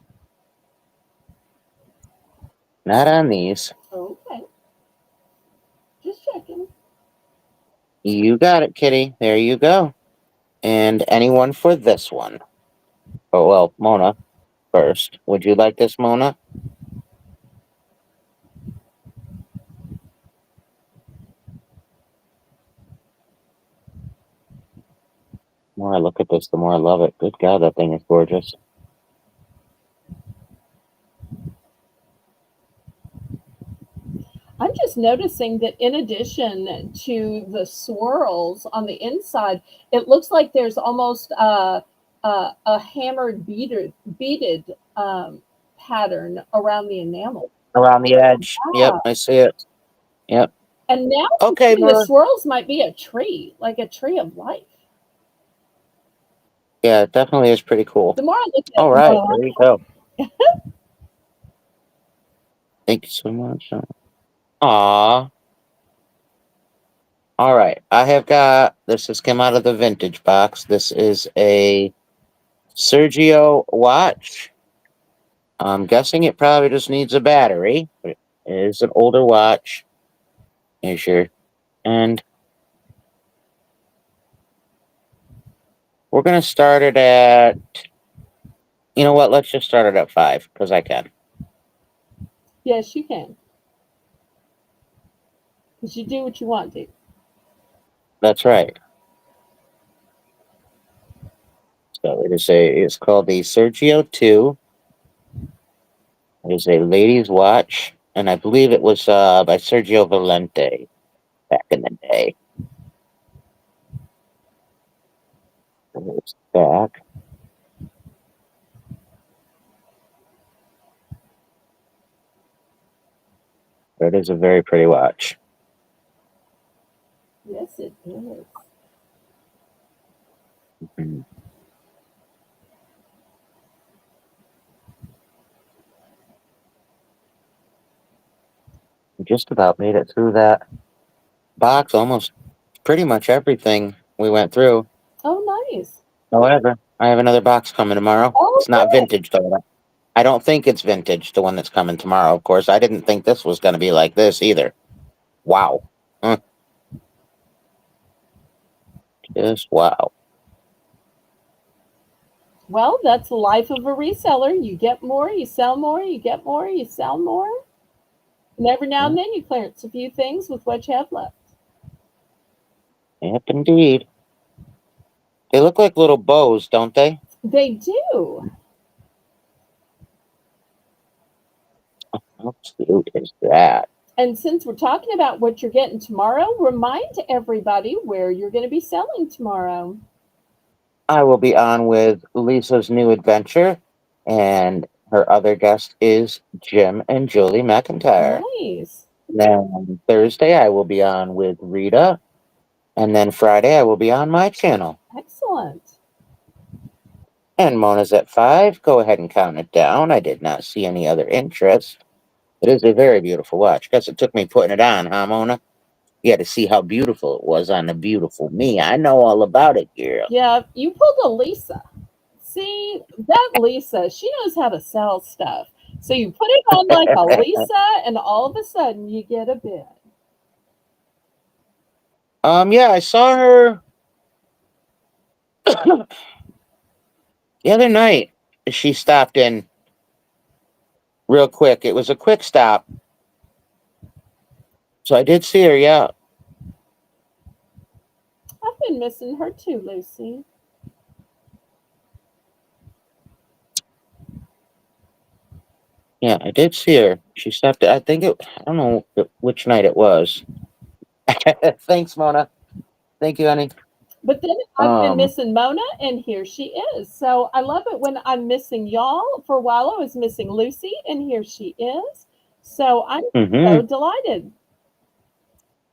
not on these. Okay. Just checking. You got it, Kitty. There you go. And anyone for this one? Oh, well, Mona first. Would you like this, Mona? The more I look at this, the more I love it. Good God, that thing is gorgeous. I'm just noticing that in addition to the swirls on the inside, it looks like there's almost a hammered beaded pattern around the enamel. Around the edge. Yep, Ah, I see it. Yep. and now I'm Okay, thinking the Mona. swirls might be a tree, like a tree of life. Yeah, it definitely is pretty cool. The more I look at All it, the right, more there you go. Thank you so much. Aw. All right, I have got this. Has come out of the vintage box. This is a Sergio watch. I'm guessing it probably just needs a battery, but it is an older watch. Here's your and we're gonna start it at. You know what? Let's just start it at 5 because I can. yes, you can, because you do what you want to. That's right. So it's called the Sergio 2. It is a ladies' watch, and I believe it was by Sergio Valente back in the day. It's back. It is a very pretty watch. Yes, it is. Mhm. We just about made it through that box, almost pretty much everything we went through. Oh, nice. However, I have another box coming tomorrow. Oh, It's not good. vintage though. I don't think it's vintage, the one that's coming tomorrow. Of course, I didn't think this was going to be like this either. Wow. Just wow. Well, that's the life of a reseller. You get more, you sell more, you get more, you sell more. And every now Yep, and then you clearance a few things with what you have left. yep, indeed. They look like little bows, don't they? They do. How cute is that? And since we're talking about what you're getting tomorrow, remind everybody where you're going to be selling tomorrow. I will be on with Lisa's new adventure, and her other guest is Jim and Julie McIntyre. Nice. Then Thursday, I will be on with Rita, and then Friday, I will be on my channel. Excellent. And Mona's at 5. Go ahead and count it down. I did not see any other interest. It is a very beautiful watch. Guess it took me putting it on, huh, Mona? You had to see how beautiful it was on the beautiful me. I know all about it, girl. Yeah, you pulled a Lisa. See, that Lisa, she knows how to sell stuff. So you put it on like a Lisa, and all of a sudden you get a bid. Yeah, I saw her the other night. She stopped in real quick. It was a quick stop. So I did see her, yeah. I've been missing her too, Lucy. Yeah, I did see her. She stopped. I don't know which night it was. Thanks, Mona. Thank you, honey. But then I've been Um, missing Mona, and here she is. So I love it when I'm missing y'all. For a while, I was missing Lucy, and here she is. So I'm so mhm. delighted.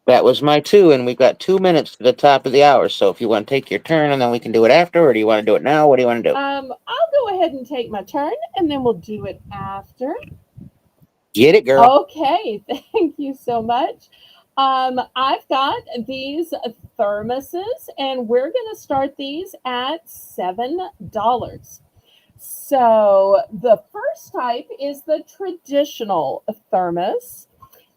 That was my two, and we've got 2 minutes to the top of the hour. So if you want to take your turn, and then we can do it after, or do you want to do it now? What do you want to do? I'll go ahead and take my turn, and then we'll do it after. Get it, girl. Okay, thank you so much. I've got these thermoses, and we're going to start these at $7. So the first type is the traditional thermos.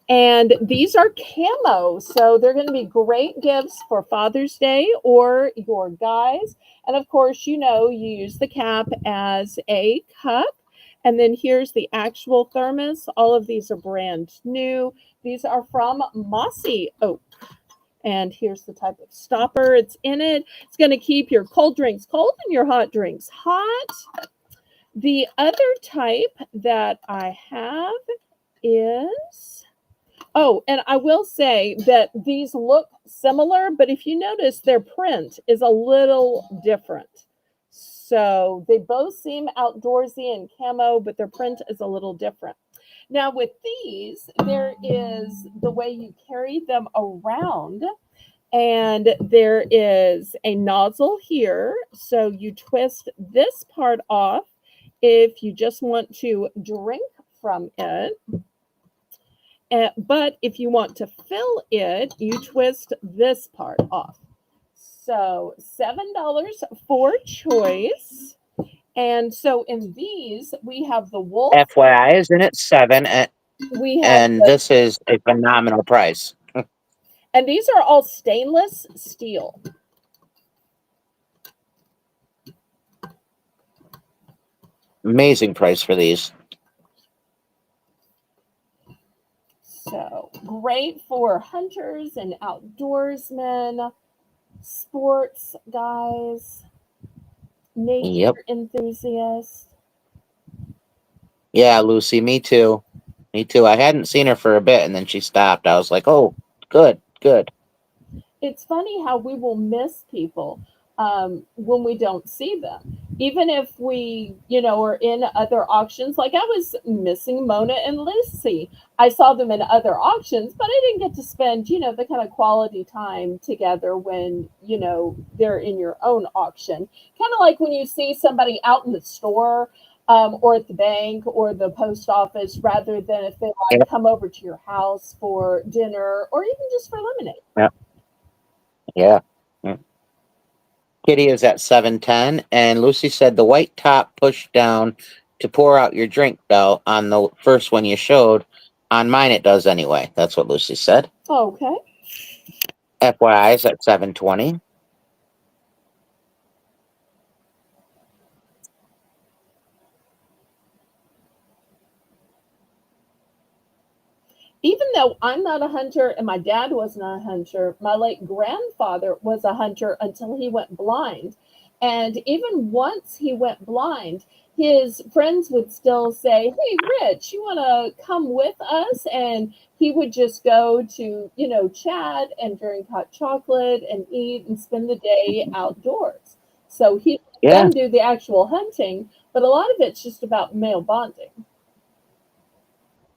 And these are camo, so they're going to be great gifts for Father's Day or your guys. And of course, you use the cap as a cup. And then here's the actual thermos. All of these are brand new. These are from Mossy Oak. And here's the type of stopper it's in it. It's going to keep your cold drinks cold and your hot drinks hot. The other type that I have is. Oh, and I will say that these look similar, but if you notice, their print is a little different. So they both seem outdoorsy and camo, but their print is a little different. Now, with these, there is the way you carry them around, and there is a nozzle here. So you twist this part off if you just want to drink from it. But if you want to fill it, you twist this part off. So $7 for choice. And so in these, we have the wolf. FYI, isn't it 7? We have And this is a phenomenal price. and these are all stainless steel. Amazing price for these. So great for hunters and outdoorsmen, sports guys, nature Yep. enthusiasts. Yeah, Lucy, me too. Me too. I hadn't seen her for a bit, and then she stopped. I was like, oh, good, good. It's funny how we will miss people when we don't see them. Even if we are in other auctions, like I was missing Mona and Lucy. I saw them in other auctions, but I didn't get to spend the kind of quality time together when they're in your own auction. Kind of like when you see somebody out in the store or at the bank or the post office, rather than if they like Yep. come over to your house for dinner or even just for lemonade. Yep. Yeah. Mm. Kitty is at 710, and Lucy said the white top push down to pour out your drink bell on the first one you showed. On mine, it does anyway. That's what Lucy said. Okay. FYI is at 720. Even though I'm not a hunter and my dad was not a hunter, my late grandfather was a hunter until he went blind. And even once he went blind, his friends would still say, "Hey, Rich, you want to come with us?" And he would just go to chat and drink hot chocolate and eat and spend the day outdoors. So he let Yeah. them do the actual hunting, but a lot of it's just about male bonding.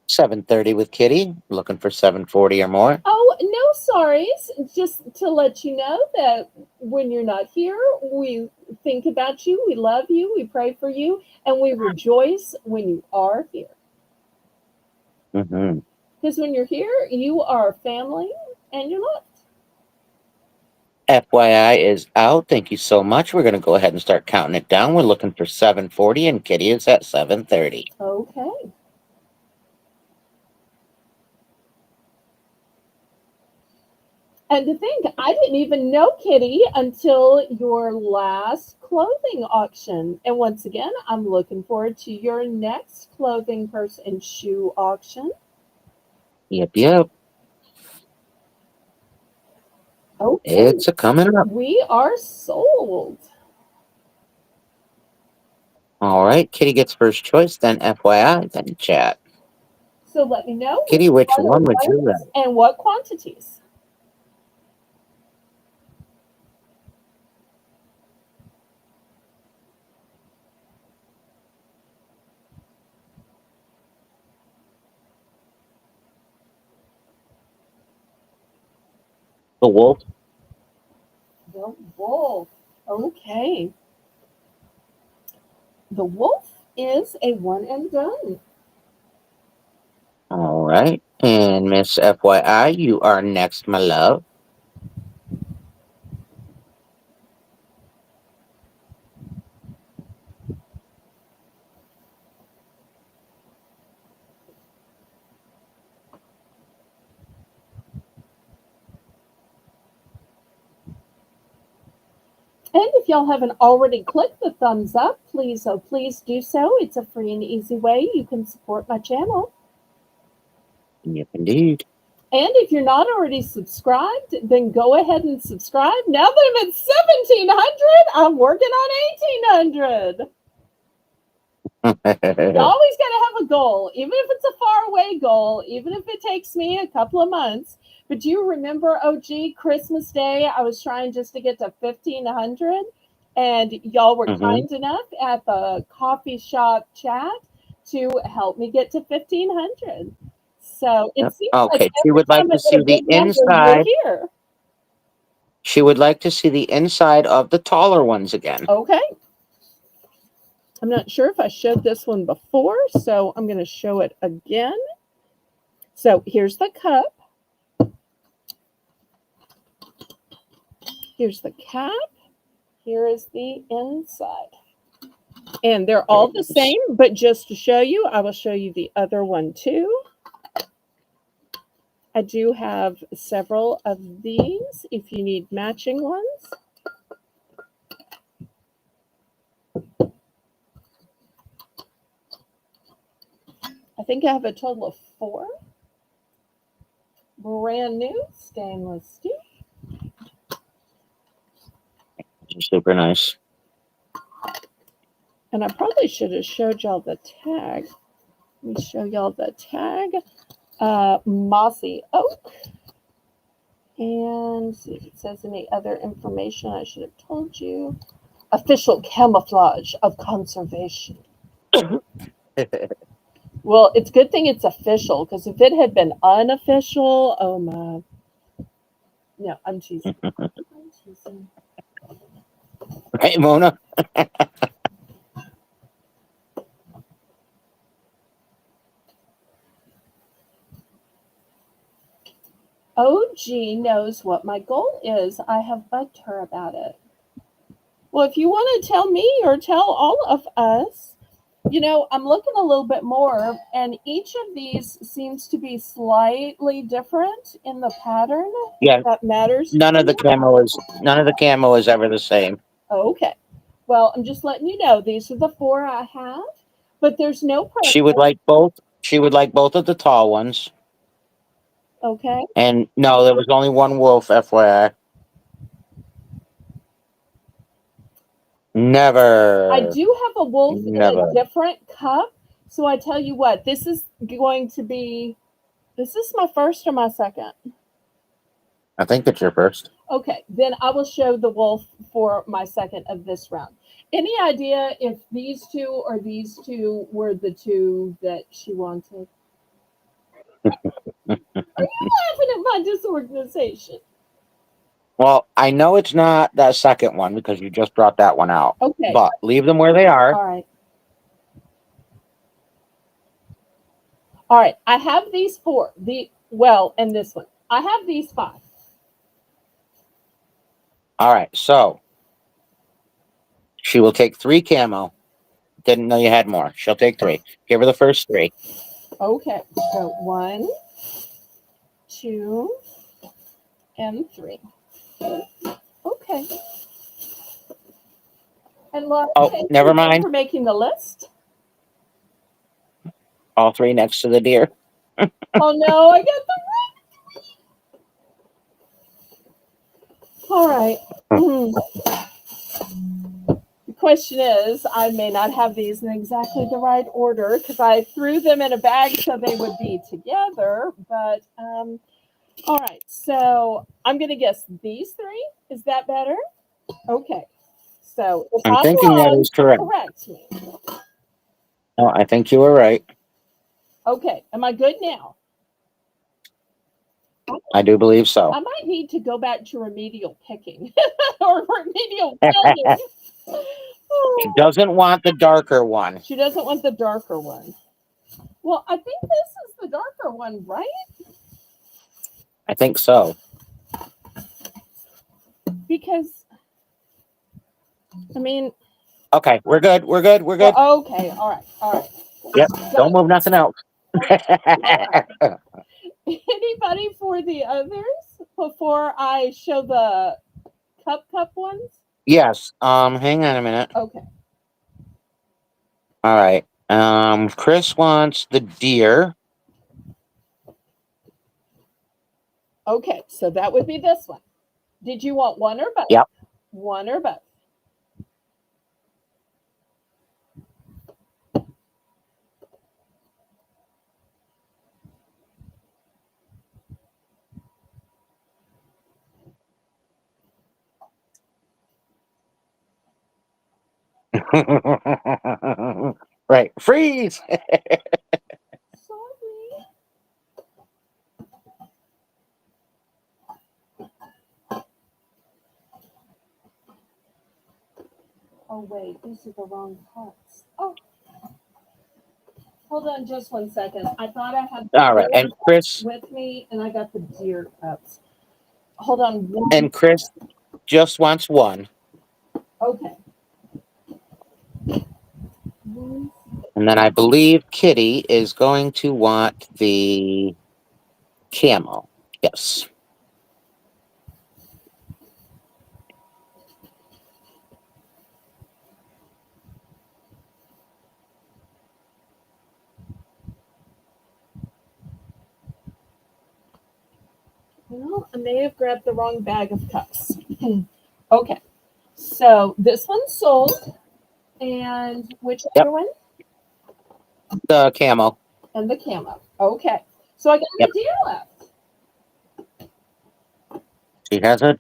730 with Kitty. Looking for 740 or more. Oh, no sorries. Just to let you know that when you're not here, we think about you, we love you, we pray for you, and we rejoice when you are here. Mm-hmm. Because when you're here, you are family and you're loved. FYI is out. Thank you so much. We're going to go ahead and start counting it down. We're looking for 740, and Kitty is at 730. Okay. And to think, I didn't even know Kitty until your last clothing auction. And once again, I'm looking forward to your next clothing, purse, and shoe auction. Yep, yep. Okay, It's a coming up. we are sold. All right. Kitty gets first choice, then FYI, then chat. So let me know Kitty, which what are one would you lengths like? and what quantities. The wolf. The wolf. Okay. The wolf is a one and done. All right. And Miss FYI, you are next, my love. And if y'all haven't already clicked the thumbs up, please, oh, please do so. It's a free and easy way you can support my channel. Yep, indeed. And if you're not already subscribed, then go ahead and subscribe. Now that I'm at 1,700, I'm working on 1,800. You always got to have a goal, even if it's a faraway goal, even if it takes me a couple of months. But do you remember, OG, Christmas Day, I was trying just to get to 1,500, and y'all were kind enough at the coffee shop chat to help me get to 1,500. So it seems Okay, like she every would like time I to see get a the big number, you're inside. here. She would like to see the inside of the taller ones again. Okay. I'm not sure if I showed this one before, so I'm going to show it again. So here's the cup. Here's the cap. Here is the inside. And they're all the same, but just to show you, I will show you the other one too. I do have several of these if you need matching ones. I think I have a total of 4. Brand new stainless steel. Super nice. And I probably should have showed y'all the tag. Let me show y'all the tag. Mossy oak. And see if it says any other information I should have told you. Official camouflage of conservation. Well, it's a good thing it's official, because if it had been unofficial, oh my. No, I'm teasing. I'm teasing. Hey, Mona. OG knows what my goal is. I have bugged her about it. Well, if you want to tell me or tell all of us, you know, I'm looking a little bit more, and each of these seems to be slightly different in the pattern. Yeah. That matters. None of the camo is ever the same. Okay. Well, I'm just letting you know these are the 4 I have, but there's no pressure. She would like both. She would like both of the tall ones. Okay. And no, there was only one wolf, FYI. Never. I do have a wolf Never. in a different cup. So I tell you what, this is going to be, this is my first or my second? I think it's your first. Okay, then I will show the wolf for my second of this round. Any idea if these 2 or these 2 were the 2 that she wanted? Are you laughing at my disorganization? Well, I know it's not that second one because you just brought that one out. Okay. But leave them where they are. All right. All right. I have these 4. And this one. I have these 5. All right. So she will take 3 camo. Didn't know you had more. She'll take 3. Give her the first 3. Okay. So 1, 2, and 3. Okay. And Laura, never mind. For making the list. All 3 next to the deer. Oh no, I got the wrong. All right. The question is, I may not have these in exactly the right order because I threw them in a bag so they would be together. But all right. So I'm going to guess these 3. Is that better? Okay. So if I'm thinking wrong, that is correct. correct me. No, I think you were right. Okay. Am I good now? I do believe so. I might need to go back to remedial picking or remedial pegging. She doesn't want the darker one. She doesn't want the darker one. Well, I think this is the darker one, right? I think so. Because, I mean... Okay, we're good. We're good. We're good. Well, okay, all right, all right. Yep, don't move nothing else. Right. Anybody for the others before I show the cup ones? Yes. Hang on a minute. Okay. All right. Chris wants the deer. Okay, so that would be this one. Did you want one or both? Yep. One or both? Right. Freeze. Sorry. Oh wait, these are the wrong cups. Oh, hold on just 1 second. I thought I had the All right. And Chris with me, and I got the deer cups. Hold on. and Chris just wants one. Okay. And then I believe Kitty is going to want the camel. Yes. Well, I may have grabbed the wrong bag of cups. Okay. So this one's sold. And which other one? The camel. And the camo. Okay. So I got Yep. the deer left. She has a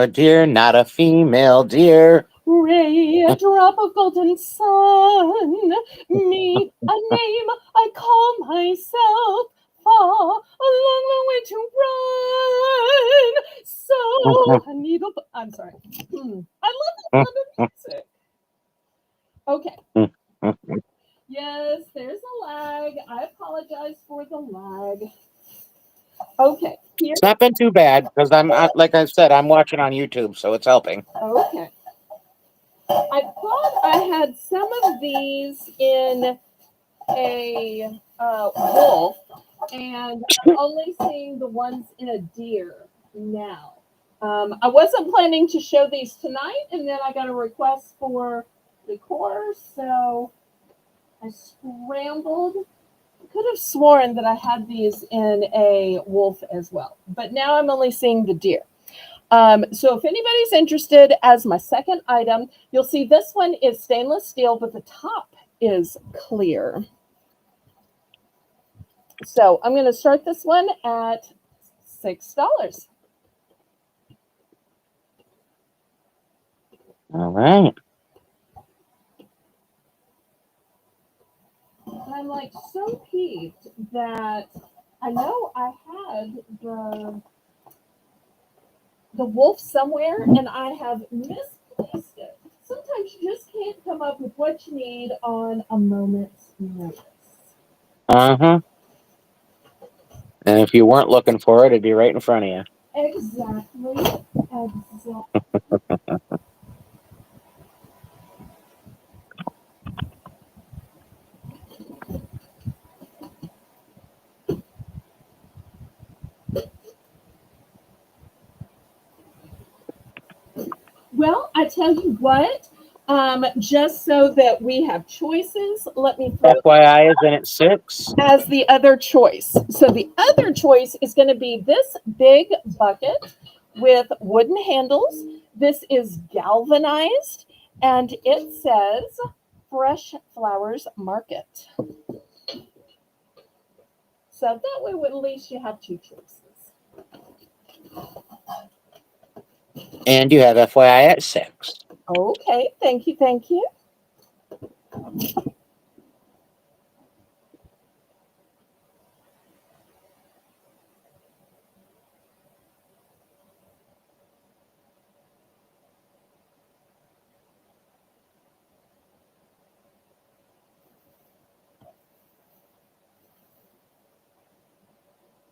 deer, not a female deer. Ray, a drop of golden sun. Me, a name I call myself. Far, a long way to run. So I need a... I'm sorry. I love the music. Okay. Yes, there's a lag. I apologize for the lag. Okay. Here. It's not been too bad because like I said, I'm watching on YouTube, so it's helping. Okay. I thought I had some of these in a wolf, and I'm only seeing the ones in a deer now. I wasn't planning to show these tonight, and then I got a request for decor, so I scrambled. I could have sworn that I had these in a wolf as well, but now I'm only seeing the deer. So if anybody's interested, as my second item, you'll see this one is stainless steel, but the top is clear. So I'm going to start this one at $6. All right. And I'm like so peeved that I know I had the wolf somewhere and I have misplaced it. Sometimes you just can't come up with what you need on a moment's notice. And if you weren't looking for it, it'd be right in front of you. Exactly. Well, I tell you what, just so that we have choices, let me throw FYI, isn't it 6? as the other choice. So the other choice is going to be this big bucket with wooden handles. This is galvanized, and it says Fresh Flowers Market. So that way, at least you have two choices. And you have FYI at 6. Okay, thank you, thank you.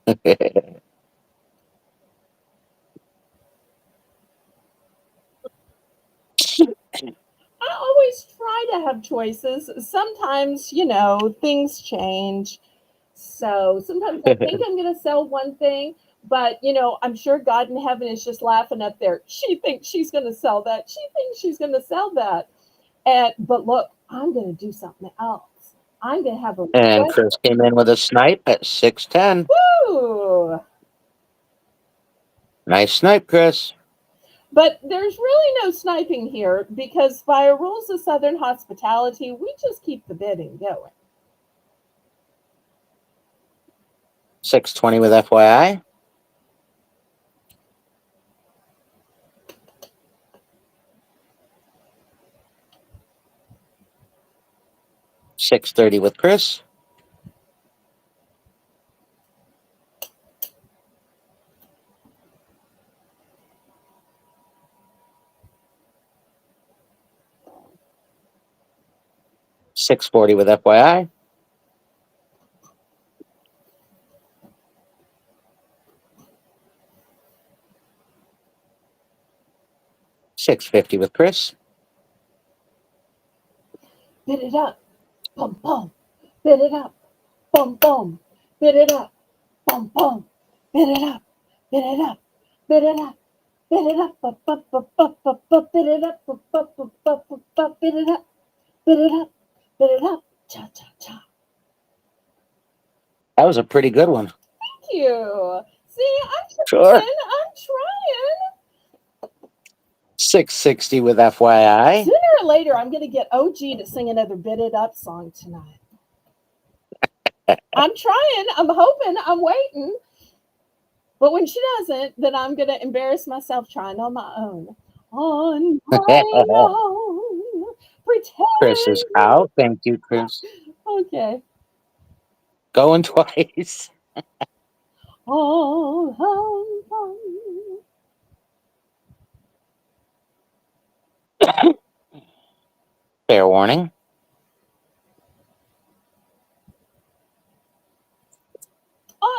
I always try to have choices. Sometimes, you know, things change. So sometimes I think I'm going to sell one thing, but, you know, I'm sure God in heaven is just laughing up there. She thinks she's going to sell that. She thinks she's going to sell that. But look, I'm going to do something else. I'm going to have a And request. Chris came in with a snipe at 610. Woo! Nice snipe, Chris. But there's really no sniping here because via rules of Southern hospitality, we just keep the bidding going. 620 with FYI. 630 with Chris. 640 with FYI. 650 with Chris. Bid it up, bum bum. Bid it up, bum bum. Bid it up, bum bum. Bid it up, bid it up, bid it up. Bid it up, up, up, up, up, up, up, bid it up, up, up, up, up, up, up, bid it up, bid it up, bid it up, cha cha cha. That was a pretty good one. Thank you. See, I'm Sure. trying. I'm trying. 660 with FYI. Sooner or later, I'm going to get OG to sing another Bid It Up song tonight. I'm trying. I'm hoping. I'm waiting. But when she doesn't, then I'm going to embarrass myself trying on my own. On my own. Chris is Pretend. out. Thank you, Chris. Okay. Going twice. Oh, Fair warning.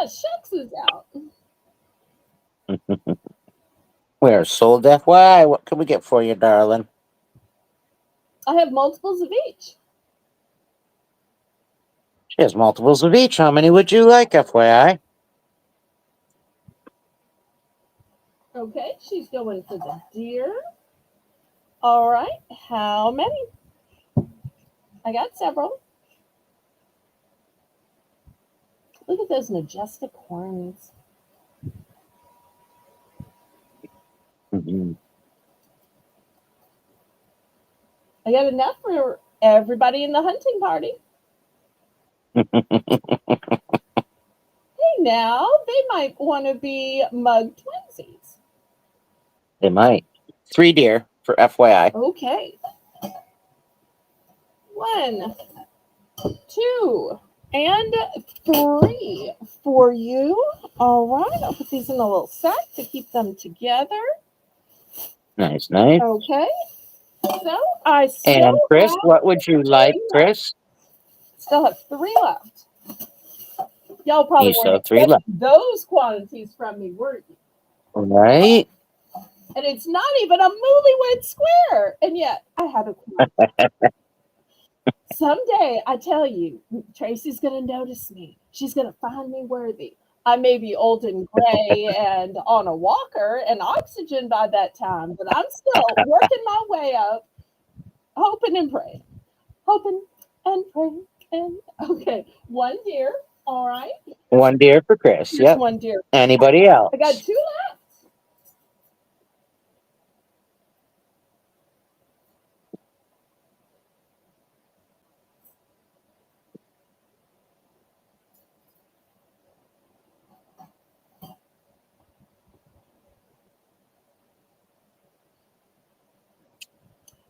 Shucks is out. We're sold FYI. What can we get for you, darling? I have multiples of each. She has multiples of each. How many would you like, FYI? Okay, she's going for the deer. All right, how many? I got several. Look at those majestic horns. Mhm. I got enough for everybody in the hunting party. Hey, now they might want to be mug twinsies. They might. 3 deer for FYI. Okay. 1, 2, and 3 for you. All right, I'll put these in a little sack to keep them together. Nice, nice. Okay. So I And still Chris, have what would you like, 3 left. Chris? Still have 3 left. Y'all probably You still weren't have 3 left. expecting those quantities from me, were you? Right? And it's not even a Moolywed square. And yet I have a quantity. Someday, I tell you, Tracy's going to notice me. She's going to find me worthy. I may be old and gray and on a walker and oxygen by that time, but I'm still working my way up, hoping and praying. Hoping and praying. And okay, 1 deer. All right. 1 deer for Chris. Here's Yep. 1 deer. Anybody I got else? 2 left.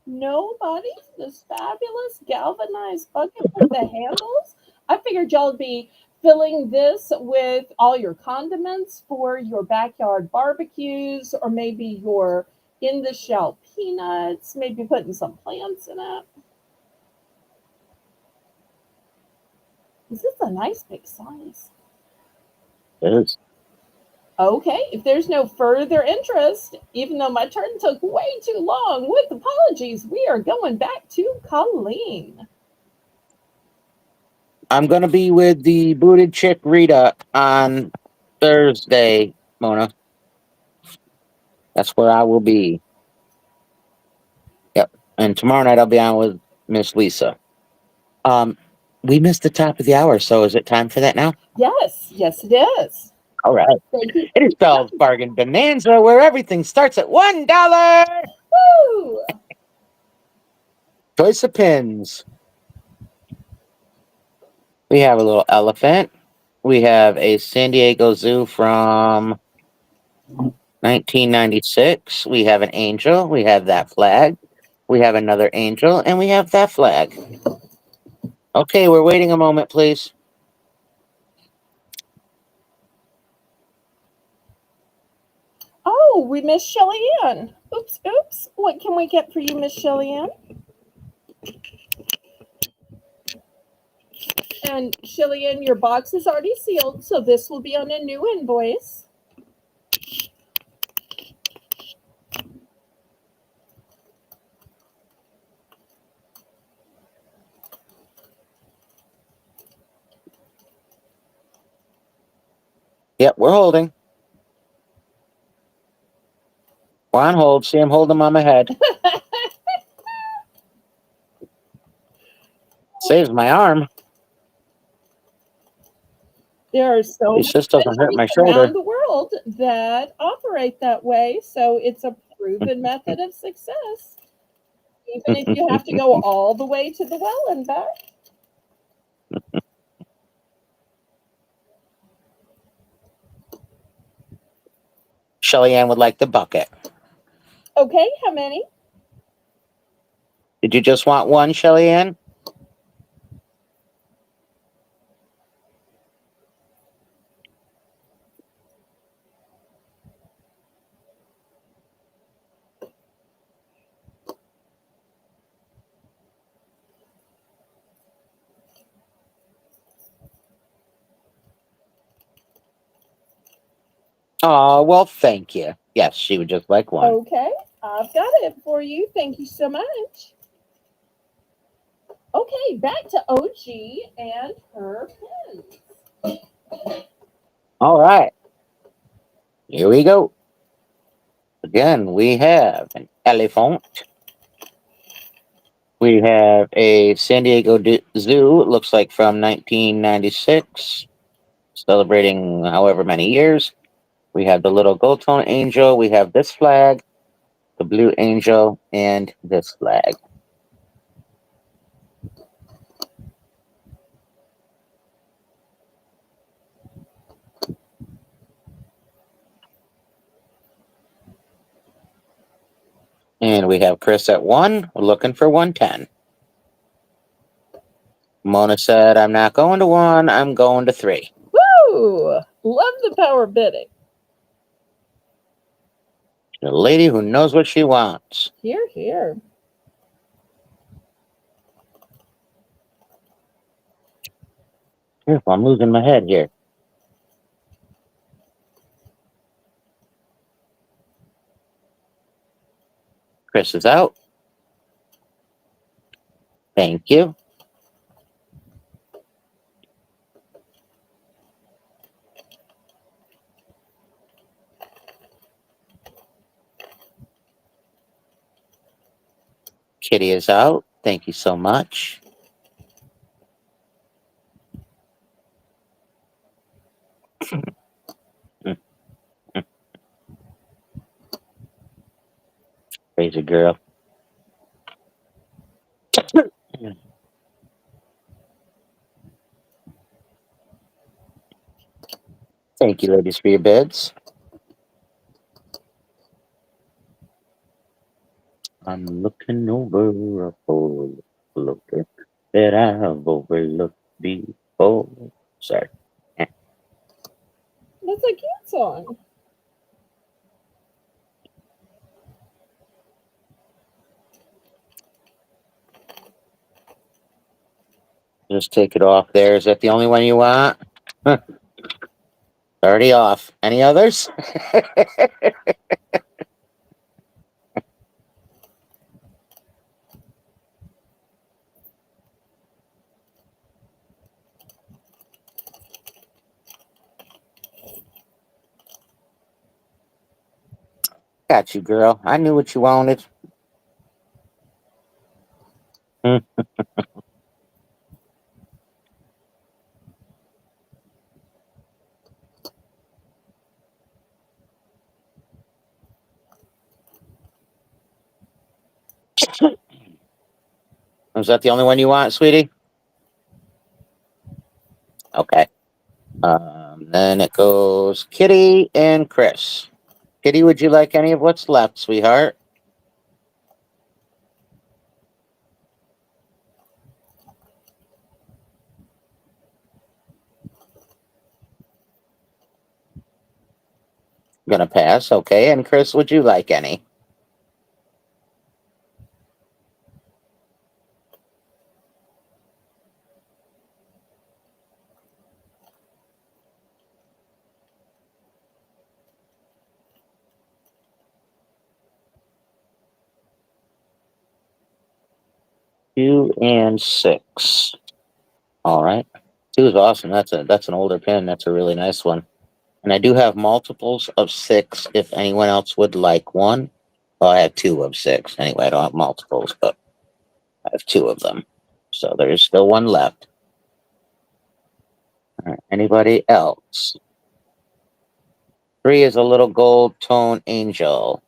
Nobody? This fabulous galvanized bucket with the handles? I figured y'all would be filling this with all your condiments for your backyard barbecues or maybe your in the shell peanuts, maybe putting some plants in it. This is a nice big size. is. Okay, if there's no further interest, even though my turn took way too long, with apologies, we are going back to Colleen. I'm gonna be with the booted chick Rita on Thursday, Mona. That's where I will be. Yep. And tomorrow night I'll be on with Miss Lisa. Um, we missed the top of the hour, so is it time for that now? Yes, yes, it is. All right. Thank you. It is Belle's Bargain Bonanza, where everything starts at $1. Woo! Choice of pins. We have a little elephant. We have a San Diego Zoo from 1996. We have an angel. We have that flag. We have another angel, and we have that flag. Okay, we're waiting a moment, please. Oh, we missed Shelly Ann. Oops, oops. What can we get for you, Miss Shelly Ann? And Shelly Ann, your box is already sealed, so this will be on a new invoice. Yep, we're holding. We're on hold. See, I'm holding them on my head. Saves my arm. There are so At least this many doesn't hurt my countries shoulder. around the world that operate that way, so it's a proven method of success. Even if you have to go all the way to the well and back. Shelly Ann would like the bucket. Okay, how many? Did you just want one, Shelly Ann? Oh, well, thank you. Yes, she would just like one. Okay, I've got it for you. Thank you so much. Okay, back to OG and her pins. All right. Here we go. Again, we have an elephant. We have a San Diego Zoo, it looks like from 1996, celebrating however many years. We have the little gold tone angel. We have this flag, the blue angel, and this flag. And we have Chris at 1. We're looking for 110. Mona said, I'm not going to 1, I'm going to 3. Woo! Love the power bidding. The lady who knows what she wants. Here, here. Careful, I'm losing my head here. Chris is out. Thank you. Kitty is out. Thank you so much. Crazy girl. Thank you, ladies, for your bids. I'm looking over a hole, looking that I've overlooked before. Sorry. That's a cute song. Just take it off there. Is that the only one you want? All Already off. Any others? Got you, girl. I knew what you wanted. Hmm. Was that the only one you want, sweetie? Okay. Then it goes Kitty and Chris. Kitty, would you like any of what's left, sweetheart? Gonna pass. Okay. And Chris, would you like any? Two and six. All right. Two is awesome. That's an older pin. That's a really nice one. And I do have multiples of six if anyone else would like one. Well, I have two of six. Anyway, I don't have multiples, but I have two of them. So there's still one left. All right. Anybody else? Three is a little gold tone angel.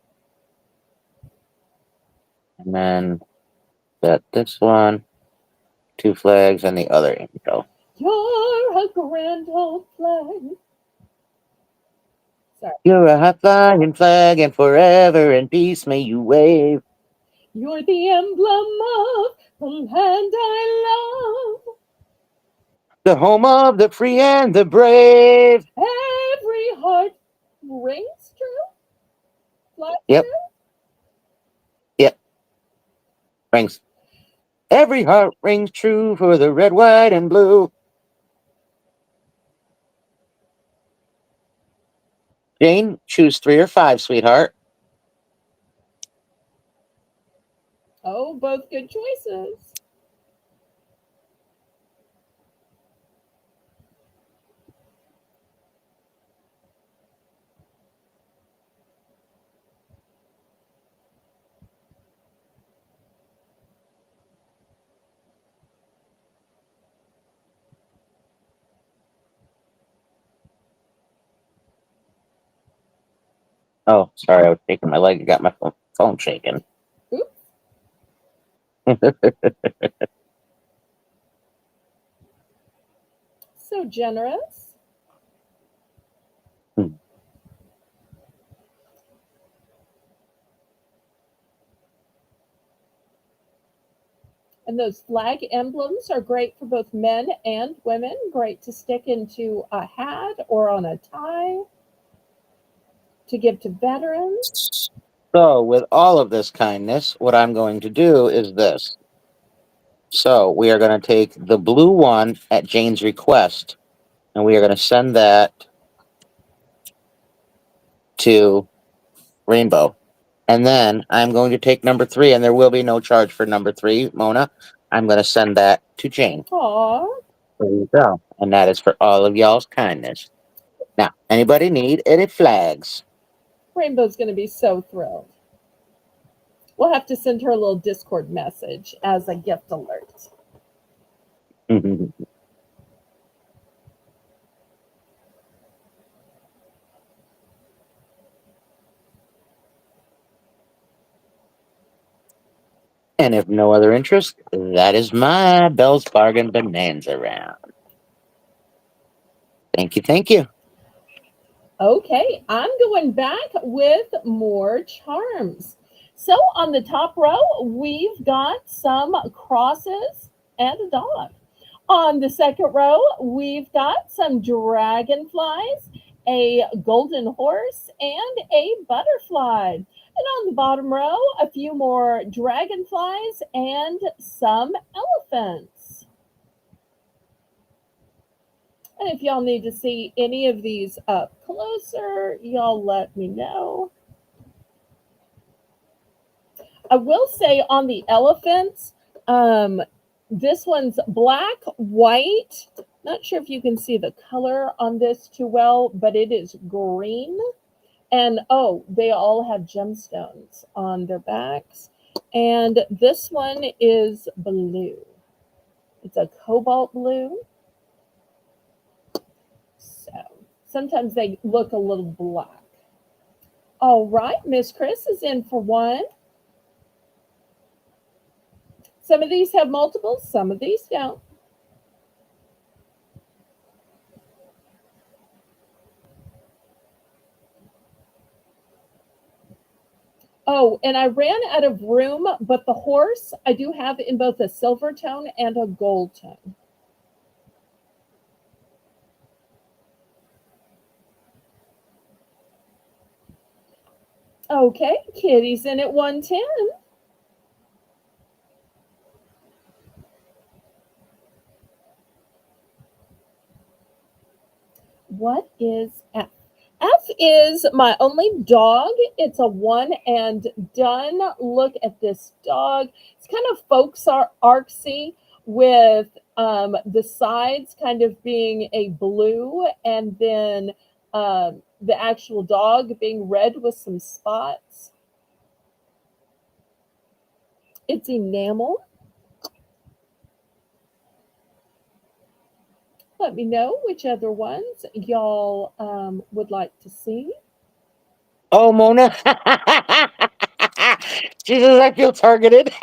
And then got this one, two flags, and the other angel. You're a grand old flag. Sorry. You're a high flying flag, and forever in peace may you wave. You're the emblem of the land I love. The home of the free and the brave. Every heart rings true. Flies Yep. true. Yep. Rings. Every heart rings true for the red, white, and blue. Jane, choose 3 or 5, sweetheart. Oh, both good choices. Oh, sorry, I was shaking my leg. I got my phone shaking. Oops. So generous. And those flag emblems are great for both men and women. Great to stick into a hat or on a tie to give to veterans. So, with all of this kindness, what I'm going to do is this. So, we are going to take the blue one at Jane's request, and we are going to send that to Rainbow. And then I'm going to take number 3, and there will be no charge for number 3, Mona. I'm going to send that to Jane. Aw. There you go. And that is for all of y'all's kindness. Now, anybody need any flags? Rainbow's going to be so thrilled. We'll have to send her a little Discord message as a gift alert. And if no other interest, that is my Bell's Bargain Bonanza round. Thank you, thank you. Okay, I'm going back with more charms. So on the top row, we've got some crosses and a dog. On the second row, we've got some dragonflies, a golden horse, and a butterfly. And on the bottom row, a few more dragonflies and some elephants. And if y'all need to see any of these up closer, y'all let me know. I will say on the elephants, um, this one's black, white. Not sure if you can see the color on this too well, but it is green. And oh, they all have gemstones on their backs. And this one is blue. It's a cobalt blue. So sometimes they look a little black. All right, Miss Chris is in for one. Some of these have multiples, some of these don't. Oh, and I ran out of room, but the horse I do have in both a silver tone and a gold tone. Okay, Kitty's in at 110. What is F? F is my only dog. It's a one and done. Look at this dog. It's kind of artsy with the sides kind of being a blue and then the actual dog being red with some spots. It's enamel. Let me know which other ones y'all would like to see. Oh, Mona. She says I feel targeted.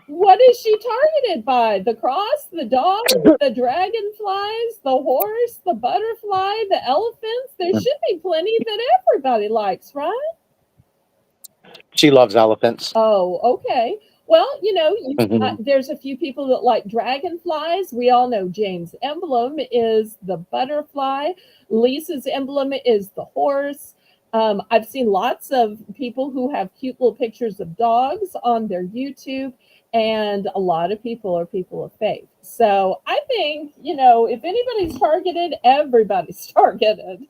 What is she targeted by? The cross, the dog, the dragonflies, the horse, the butterfly, the elephants? There should be plenty that everybody likes, right? She loves elephants. Oh, okay. Well, Mhm. there's a few people that like dragonflies. We all know Jane's emblem is the butterfly. Lisa's emblem is the horse. I've seen lots of people who have cute little pictures of dogs on their YouTube, and a lot of people are people of faith. So I think, if anybody's targeted, everybody's targeted.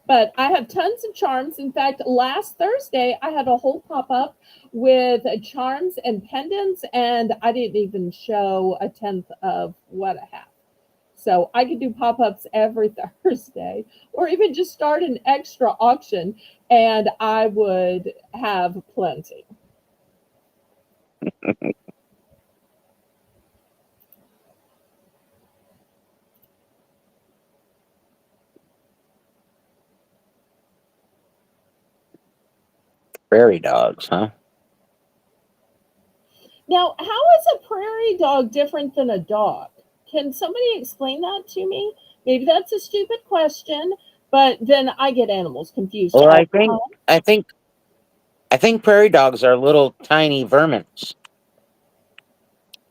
But I have tons of charms. In fact, last Thursday, I had a whole pop up with charms and pendants, and I didn't even show a tenth of what I have. So I could do pop ups every Thursday, or even just start an extra auction, and I would have plenty. Prairie dogs, huh? Now, how is a prairie dog different than a dog? Can somebody explain that to me? Maybe that's a stupid question, but then I get animals confused Well, all the time. I think prairie dogs are little tiny vermins.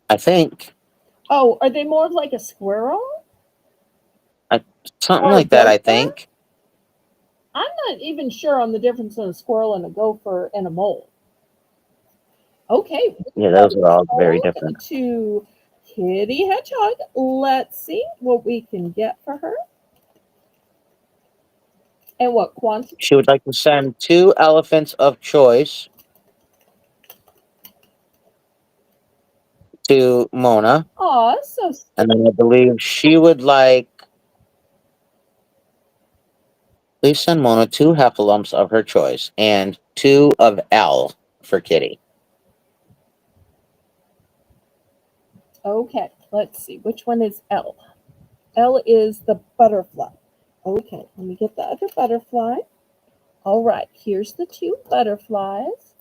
I think Oh, are they more of like a squirrel uh, something or a like that. I gopher? think. I'm not even sure on the difference in a squirrel and a gopher and a mole. Okay, we Yeah, are those are all very sold different. to Kitty Hedgehog. Let's see what we can get for her and what quantity. She would like to send 2 elephants of choice to Mona, Aw, so and then I believe she would like. Please send Mona 2 heffalumps of her choice and 2 of L for Kitty. okay. Let's see which one is L. L is the butterfly. Okay, let me get the other butterfly. All right, here's the two butterflies.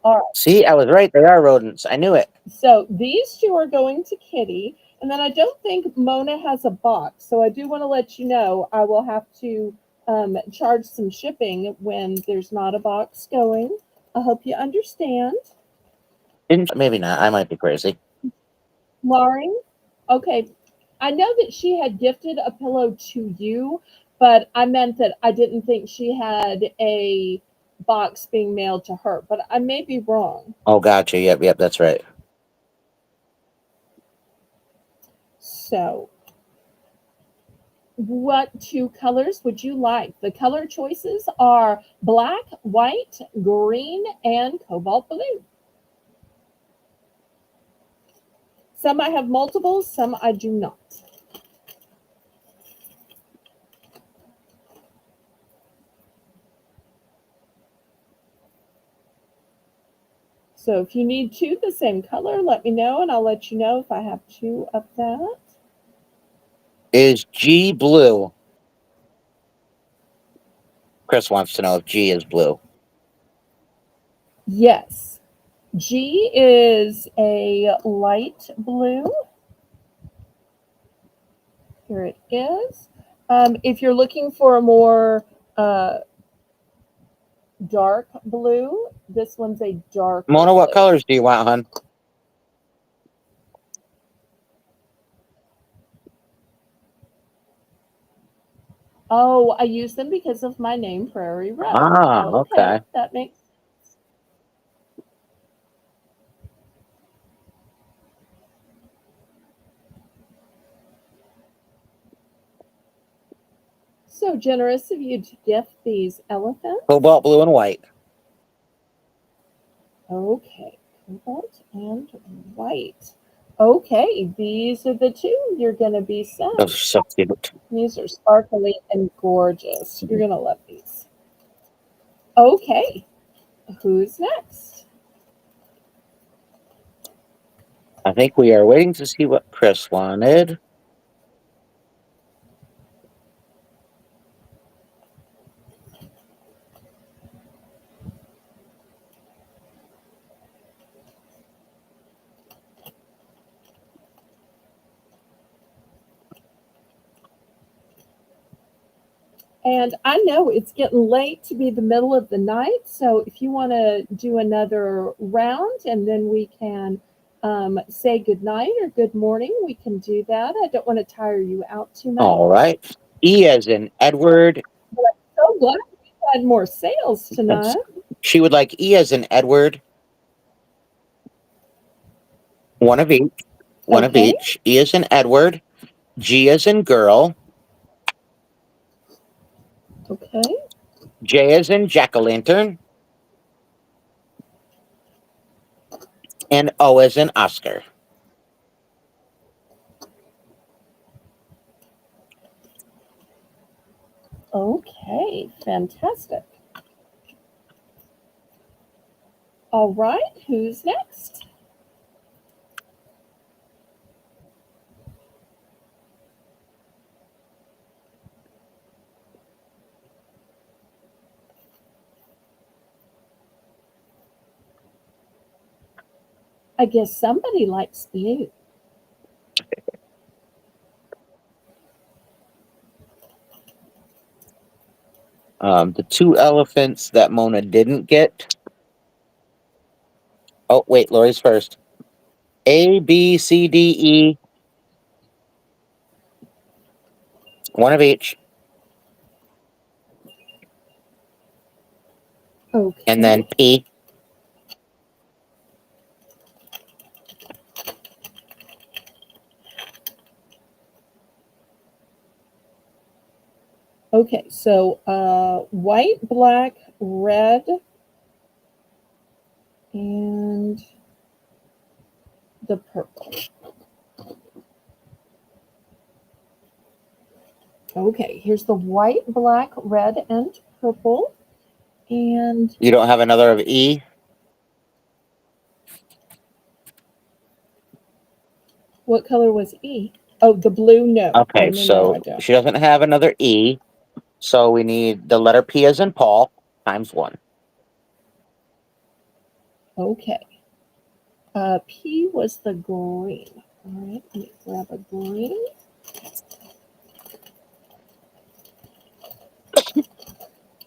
All right. See, I was right. They are rodents. I knew it. So these two are going to Kitty. And then I don't think Mona has a box. So I do want to let you know I will have to charge some shipping when there's not a box going. I hope you understand. Maybe not. I might be crazy. Lauren, okay. I know that she had gifted a pillow to you, but I meant that I didn't think she had a box being mailed to her, but I may be wrong. Oh, gotcha. Yep, that's right. So, what two colors would you like? The color choices are black, white, green, and cobalt blue. Some I have multiples, some I do not. So if you need two the same color, let me know, and I'll let you know if I have two of that. Is G blue? Chris wants to know if G is blue. Yes. G is a light blue. Here it is. If you're looking for a more dark blue, this one's a dark Mona, what blue. colors do you want, hon? Oh, I use them because of my name, Prairie Rose. Ah, okay. That makes sense. So generous of you to gift these elephants. Cobalt blue and white. Okay, cobalt and white. Okay, these are the two you're going to be sent. Those are so cute. These are sparkly and gorgeous. You're going to love these. Okay, who's next? I think we are waiting to see what Chris wanted. And I know it's getting late to be the middle of the night, so if you want to do another round and then we can say good night or good morning, we can do that. I don't want to tire you out too much. All right. E as in Edward. But I'm so glad we had more sales tonight. She would like E as in Edward. One of each. One of Okay. each. E as in Edward. G as in girl. Okay. J as in jack-o'-lantern. And O as in Oscar. Okay, fantastic. All right, who's next? I guess somebody likes blue. The two elephants that Mona didn't get. Oh, wait, Lori's first. A, B, C, D, E. One of each. Okay. And then P. Okay, so white, black, red, and the purple. Okay, here's the white, black, red, and purple. And You don't have another of E? what color was E? Oh, the blue? No. Okay, No, so I don't. she doesn't have another E. So we need the letter P as in Paul times 1. Okay. P was the green. All right, let me grab a green.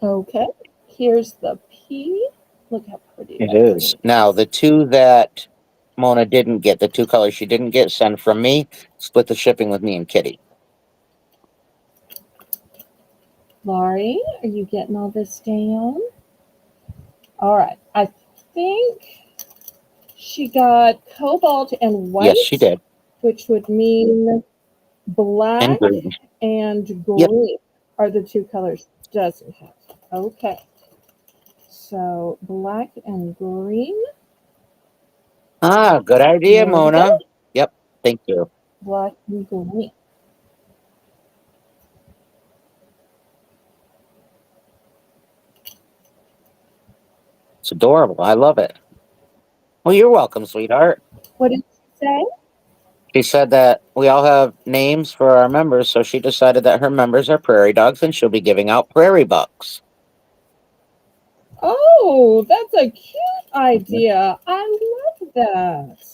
Okay, here's the P. Look how pretty It that is. green Now, the two that Mona didn't get, the two colors she didn't get, send from me. Split the shipping with me and Kitty. Laurie, are you getting all this down? All right. I think she got cobalt and Yes, she white, did. which would mean And black green. and Yep. green are the two colors she doesn't have. Okay. So black and green. Ah, good idea, There we Mona. go. Yep. Thank you. Black and green. It's adorable. I love it. Well, you're welcome, sweetheart. What did you say? She said that we all have names for our members, so she decided that her members are prairie dogs and she'll be giving out prairie bucks. Oh, that's a cute Mhm. idea. I love that.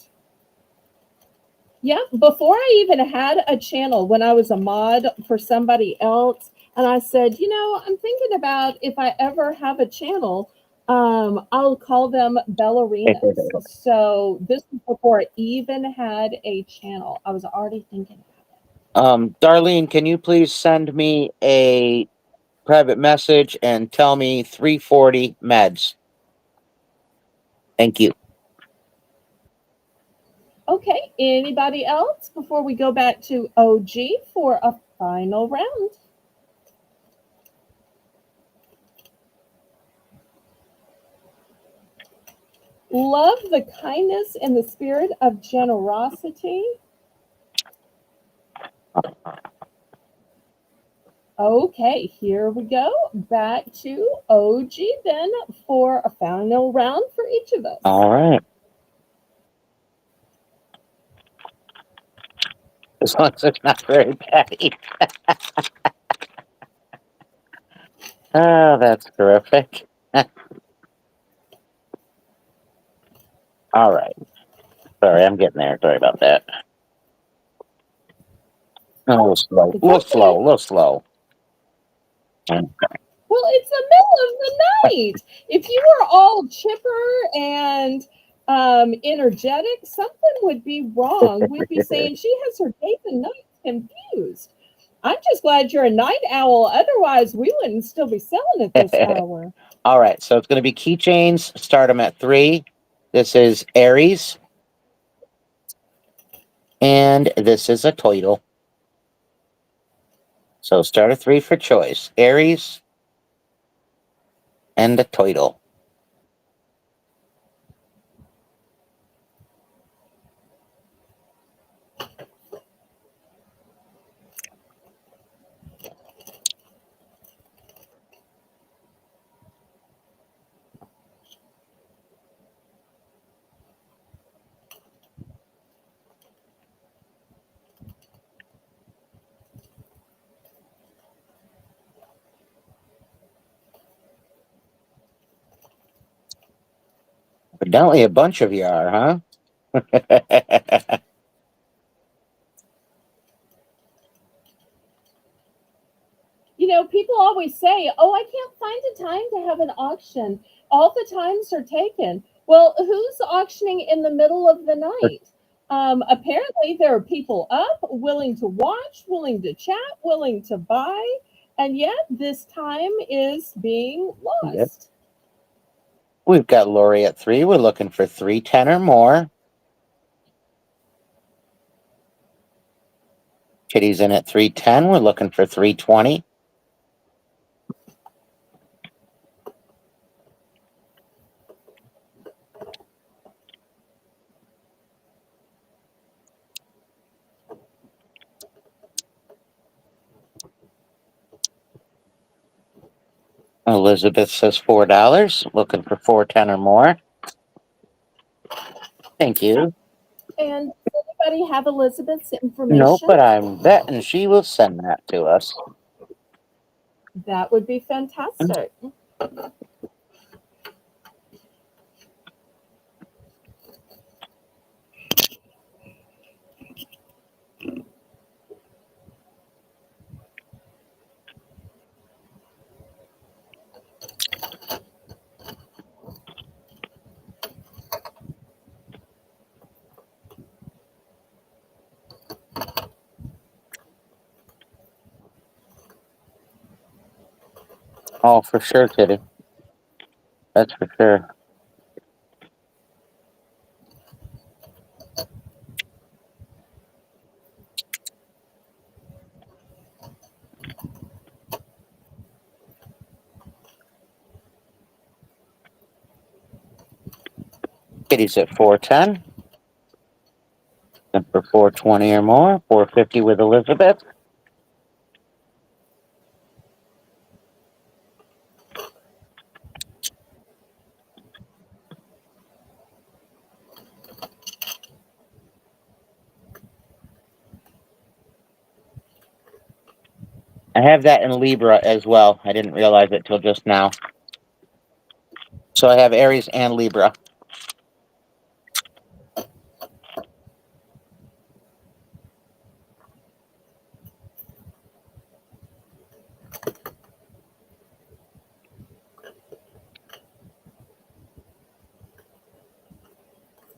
Yeah, before I even had a channel, when I was a mod for somebody else, and I said, I'm thinking about if I ever have a channel, I'll call them ballerinas. So this was before I even had a channel. I was already thinking Darlene, can you please send me a private message and tell me 340 meds? Thank you. okay, anybody else before we go back to OG for a final round? Love the kindness and the spirit of generosity. Okay, here we go. Back to OG then for a final round for each of us. All right. As long as it's not very petty. Oh, that's terrific. All right. Sorry, I'm getting there. Sorry about that. A little slow. A It's little slow. A okay. little slow. Well, it's the middle of the night. If you were all chipper and energetic, something would be wrong. We'd be saying she has her days and nights confused. I'm just glad you're a night owl. Otherwise, we wouldn't still be selling at this hour. All right. So it's going to be keychains. Start them at 3. This is Aries. And this is a toidle. So start a 3 for choice. Aries and a toidle. Evidently a bunch of you are, huh? People always say, "Oh, I can't find a time to have an auction. All the times are taken." Well, who's auctioning in the middle of the night? Apparently, there are people up, willing to watch, willing to chat, willing to buy, and yet this time is being Yep. lost. We've got Lori at 3. We're looking for 310 or more. Kitty's in at 310. We're looking for 320. Elizabeth says $4. Looking for 410 or more. Thank you. And does anybody have Elizabeth's Nope, information? but I'm betting she will send that to us. That would be fantastic. Oh, for sure, Kitty. That's for sure. Kitty's at 410. And for 420 or more, 450 with Elizabeth. I have that in Libra as well. I didn't realize it till just now. So I have Aries and Libra.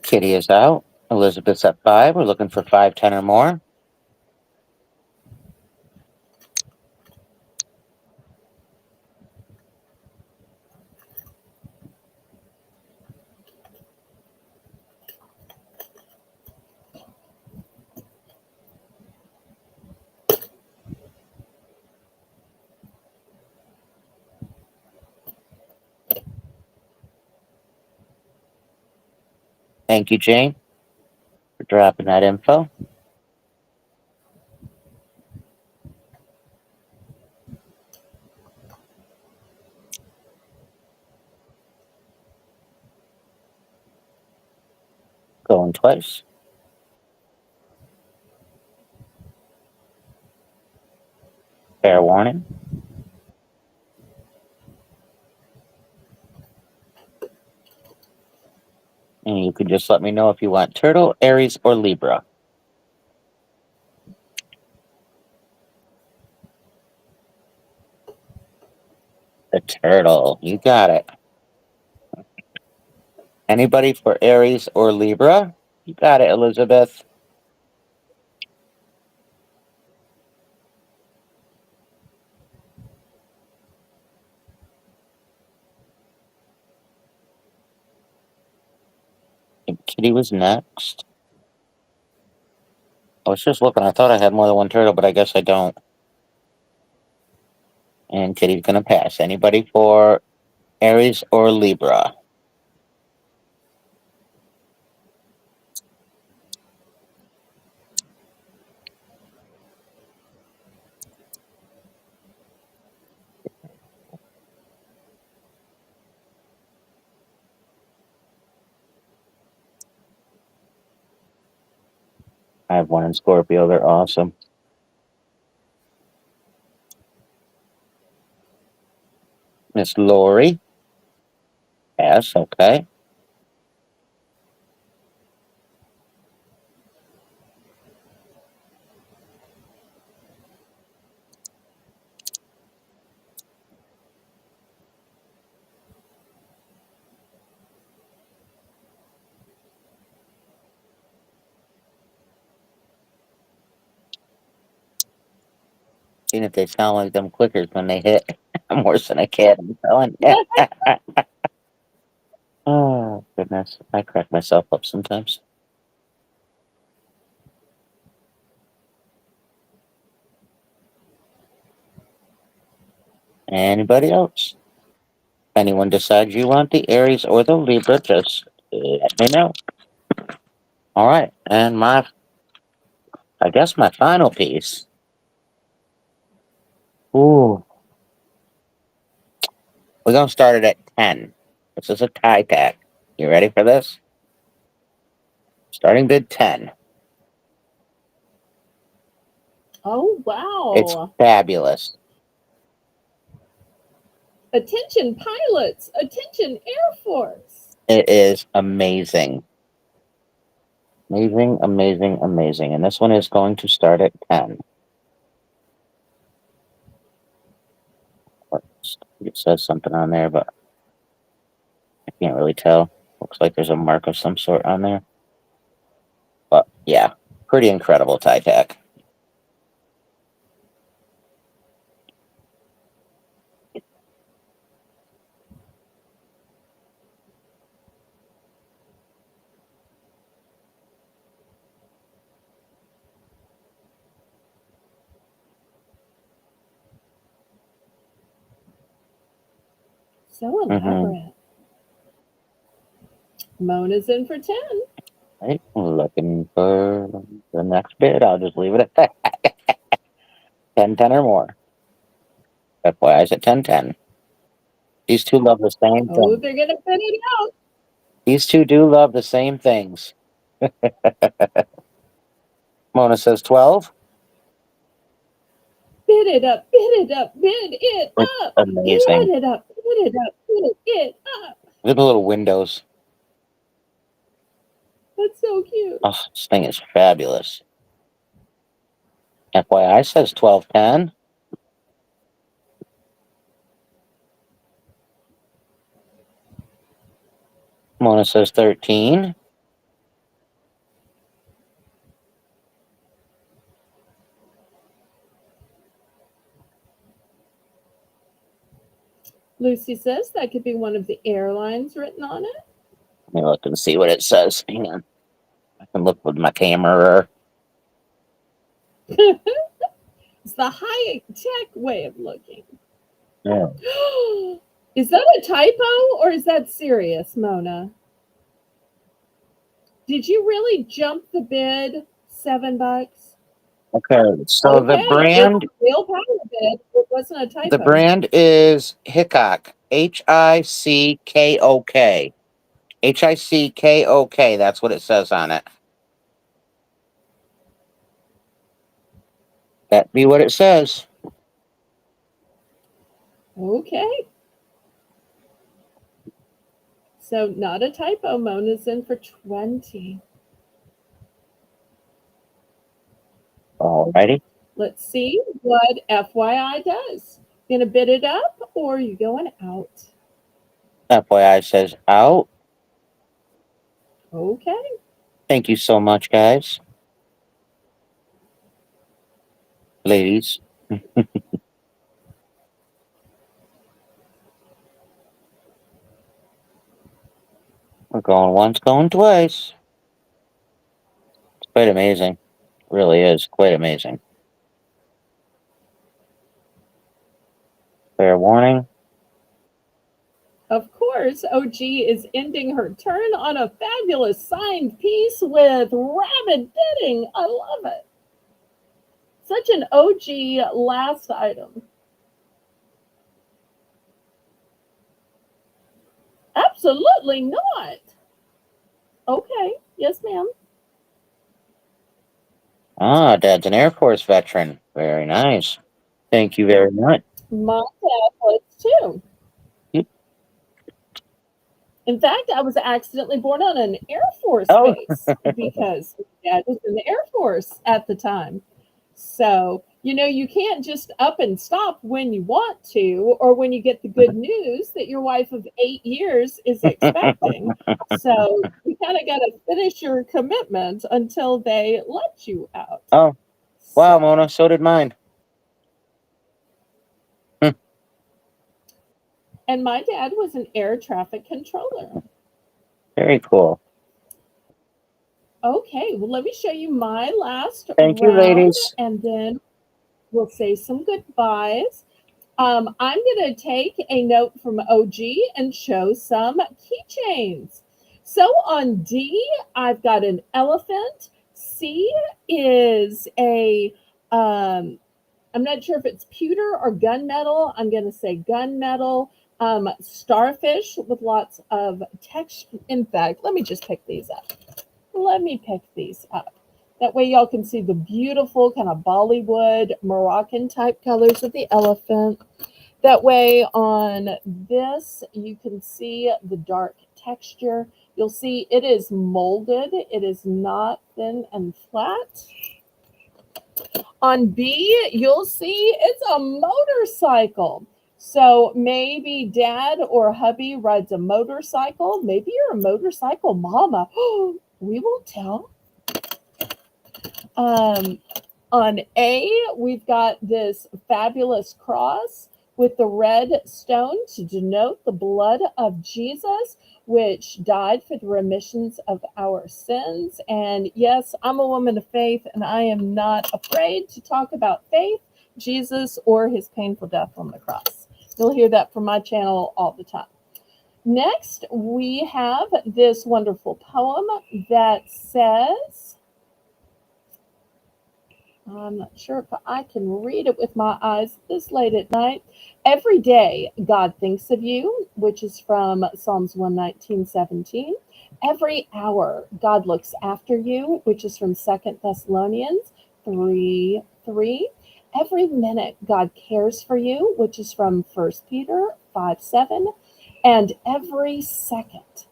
Kitty is out. Elizabeth's at 5. We're looking for 510 or more. Thank you, Jane, for dropping that info. Going twice. Fair warning. And you can just let me know if you want Turtle, Aries, or Libra. The Turtle. You got it. Anybody for Aries or Libra? You got it, Elizabeth. And Kitty was next. I was just looking. I thought I had more than one turtle, but I guess I don't. And Kitty's going to pass. Anybody for Aries or Libra? I have one in Scorpio. They're awesome. Miss Lori. Yes, okay. Seeing if they sound like them clickers when they hit. I'm worse than a cat, I'm telling you. Oh, goodness. I crack myself up sometimes. Anybody else? Anyone decides you want the Aries or the Libra, just let me know. All right, and I guess my final piece. Ooh, we're gonna start it at 10. This is a tie tack. You ready for this? Starting bid 10. Oh, It's wow. fabulous. Attention, pilots. Attention, Air Force. It is amazing. Amazing, amazing, amazing. And this one is going to start at 10. It says something on there, but I can't really tell. Looks like there's a mark of some sort on there. But yeah, pretty incredible tie tack. So elaborate. Mona's in for 10. Right, looking for the next bid. I'll just leave it at that. 10, 10 or more. FYI, I said 10, 10. These two love the same Oh, thing. they're going to fit it out. These two do love the same things. Mona says 12. Bid it up, bid it up, bid it It's up. amazing. Bid it up, bid it up, bid it up. Look at the little windows. That's so cute. Oh, this thing is fabulous. FYI says 1210. Mona says 13. Lucy says that could be one of the airlines written on it. Let me look and see what it says. Hang on. I can look with my camera. It's the high-tech way of looking. Yeah. Is that a typo or is that serious, Mona? Did you really jump the bid $7? Okay, so Okay, the brand, it's a real power bid. It wasn't a typo. the brand is Hickok. Hickok. Hickok. That's what it says on it. That be what it says. Okay. So not a typo. Mona's in for 20. Alrighty. Let's see what FYI does. Gonna bid it up or are you going out? FYI says out. Okay. Thank you so much, guys. Ladies. We're going once, going twice. It's quite amazing. It really is quite amazing. Fair warning. Of course, OG is ending her turn on a fabulous signed piece with rapid bidding. I love it. Such an OG last item. Absolutely not. Okay. Yes, ma'am. Ah, Dad's an Air Force veteran. Very nice. Thank you very much. My dad was too. Yep. In fact, I was accidentally born on an Air Force Oh. base because my dad was in the Air Force at the time. So, you can't just up and stop when you want to or when you get the good news that your wife of 8 years is expecting. So, you kind of got to finish your commitment until they let you out. Oh, wow, Mona. So did mine. And my dad was an air traffic controller. Very cool. Okay, well, let me show you my last Thank you, round, ladies. and then we'll say some goodbyes. I'm going to take a note from OG and show some keychains. So on D, I've got an elephant. C is I'm not sure if it's pewter or gunmetal. I'm going to say gunmetal. Starfish with lots of texture. In fact, let me just pick these up. Let me pick these up. That way y'all can see the beautiful kind of Bollywood Moroccan type colors of the elephant. That way on this, you can see the dark texture. You'll see it is molded. It is not thin and flat. On B, you'll see it's a motorcycle. So maybe dad or hubby rides a motorcycle. Maybe you're a motorcycle mama. We will tell. On A, we've got this fabulous cross with the red stone to denote the blood of Jesus, which died for the remissions of our sins. And yes, I'm a woman of faith, and I am not afraid to talk about faith, Jesus, or his painful death on the cross. You'll hear that from my channel all the time. Next, we have this wonderful poem that says, I'm not sure if I can read it with my eyes this late at night. Every day God thinks of you, which is from Psalms 119:17. Every hour God looks after you, which is from 2 Thessalonians 3:3. Every minute God cares for you, which is from 1 Peter 5:7. And every second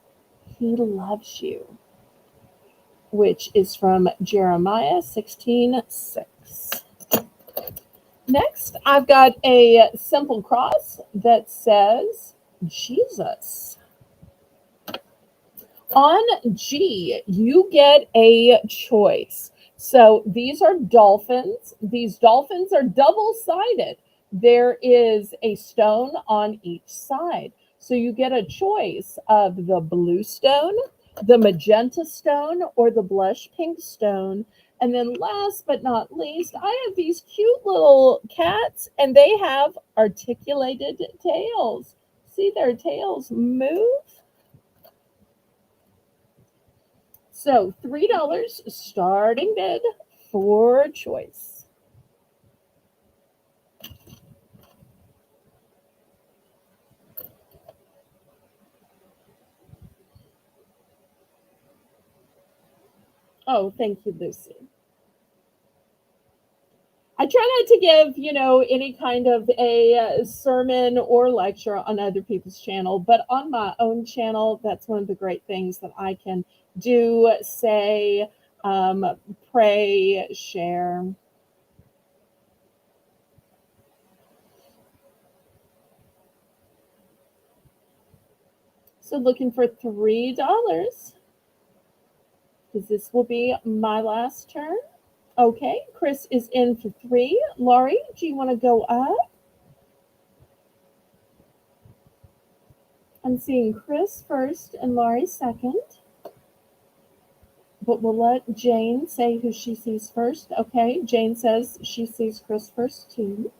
He loves you, which is from Jeremiah 16:6. Next, I've got a simple cross that says Jesus. On G, you get a choice. So these are dolphins. These dolphins are double-sided. There is a stone on each side. So you get a choice of the blue stone, the magenta stone, or the blush pink stone. And then last but not least, I have these cute little cats, and they have articulated tails. See their tails move? So $3 starting bid for choice. Oh, thank you, Lucy. I try not to give, any kind of a sermon or lecture on other people's channel, but on my own channel, that's one of the great things that I can do, say, pray, share. So looking for $3, because this will be my last turn. Okay, Chris is in for 3. Laurie, do you want to go up? I'm seeing Chris first and Laurie second. But we'll let Jane say who she sees first. Okay, Jane says she sees Chris first too.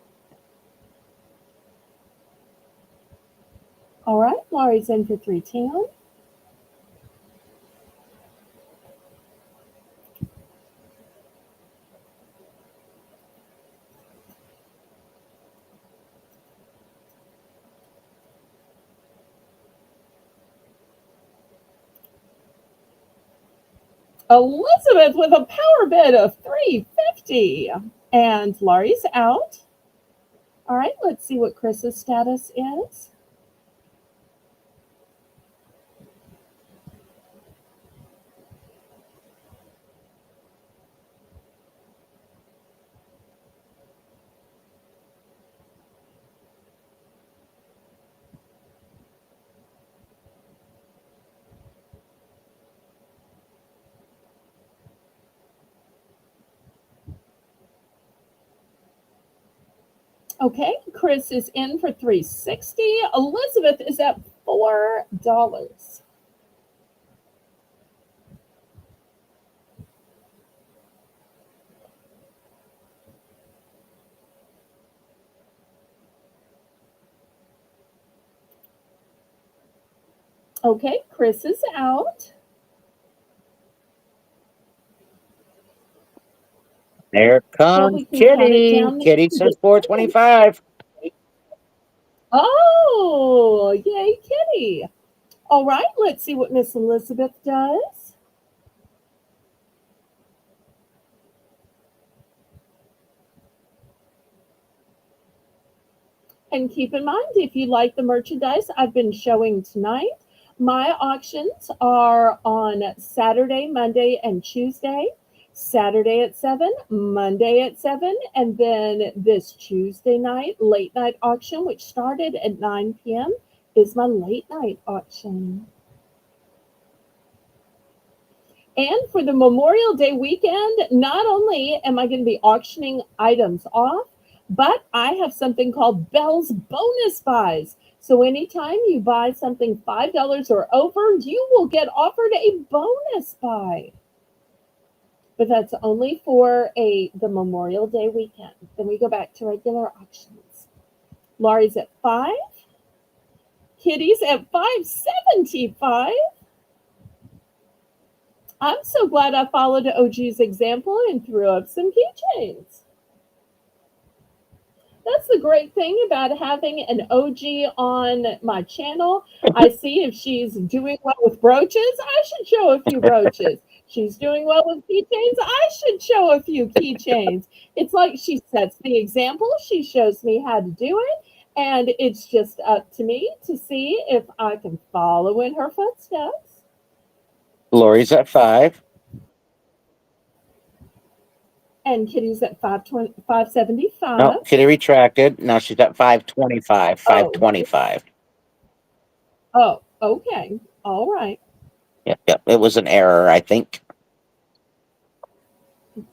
All right, Laurie's in for 310. Elizabeth with a power bid of 350. And Laurie's out. All right, let's see what Chris's status is. Okay, Chris is in for 360. Elizabeth is at $4. Okay, Chris is out. There comes Kitty. Kitty says 425. Oh, yay, Kitty. All right, let's see what Miss Elizabeth does. And keep in mind, if you like the merchandise I've been showing tonight, my auctions are on Saturday, Monday, and Tuesday. Saturday at 7, Monday at 7, and then this Tuesday night, late night auction, which started at 9 p.m., is my late night auction. And for the Memorial Day weekend, not only am I going to be auctioning items off, but I have something called Belle's Bonus Buys. So anytime you buy something $5 or over, you will get offered a bonus buy. But that's only for the Memorial Day weekend. Then we go back to regular auctions. Laurie's at 5. Kitty's at 575. I'm so glad I followed OG's example and threw up some keychains. That's the great thing about having an OG on my channel. I see if she's doing well with brooches, I should show a few brooches. She's doing well with keychains, I should show a few keychains. It's like she sets the example, she shows me how to do it, and it's just up to me to see if I can follow in her footsteps. Lori's at 5. And Kitty's at 575. No, Kitty retracted. Now she's at 525. Oh, 525. oh, okay. All right. Yep. It was an error, I think.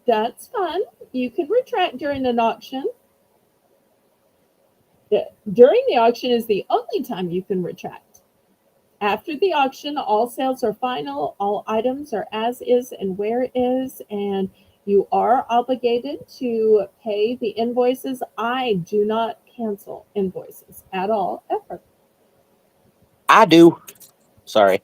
That's fun. You can retract during an auction. During the auction is the only time you can retract. After the auction, all sales are final, all items are as is and where is, and you are obligated to pay the invoices. I do not cancel invoices at all, ever. I do. Sorry.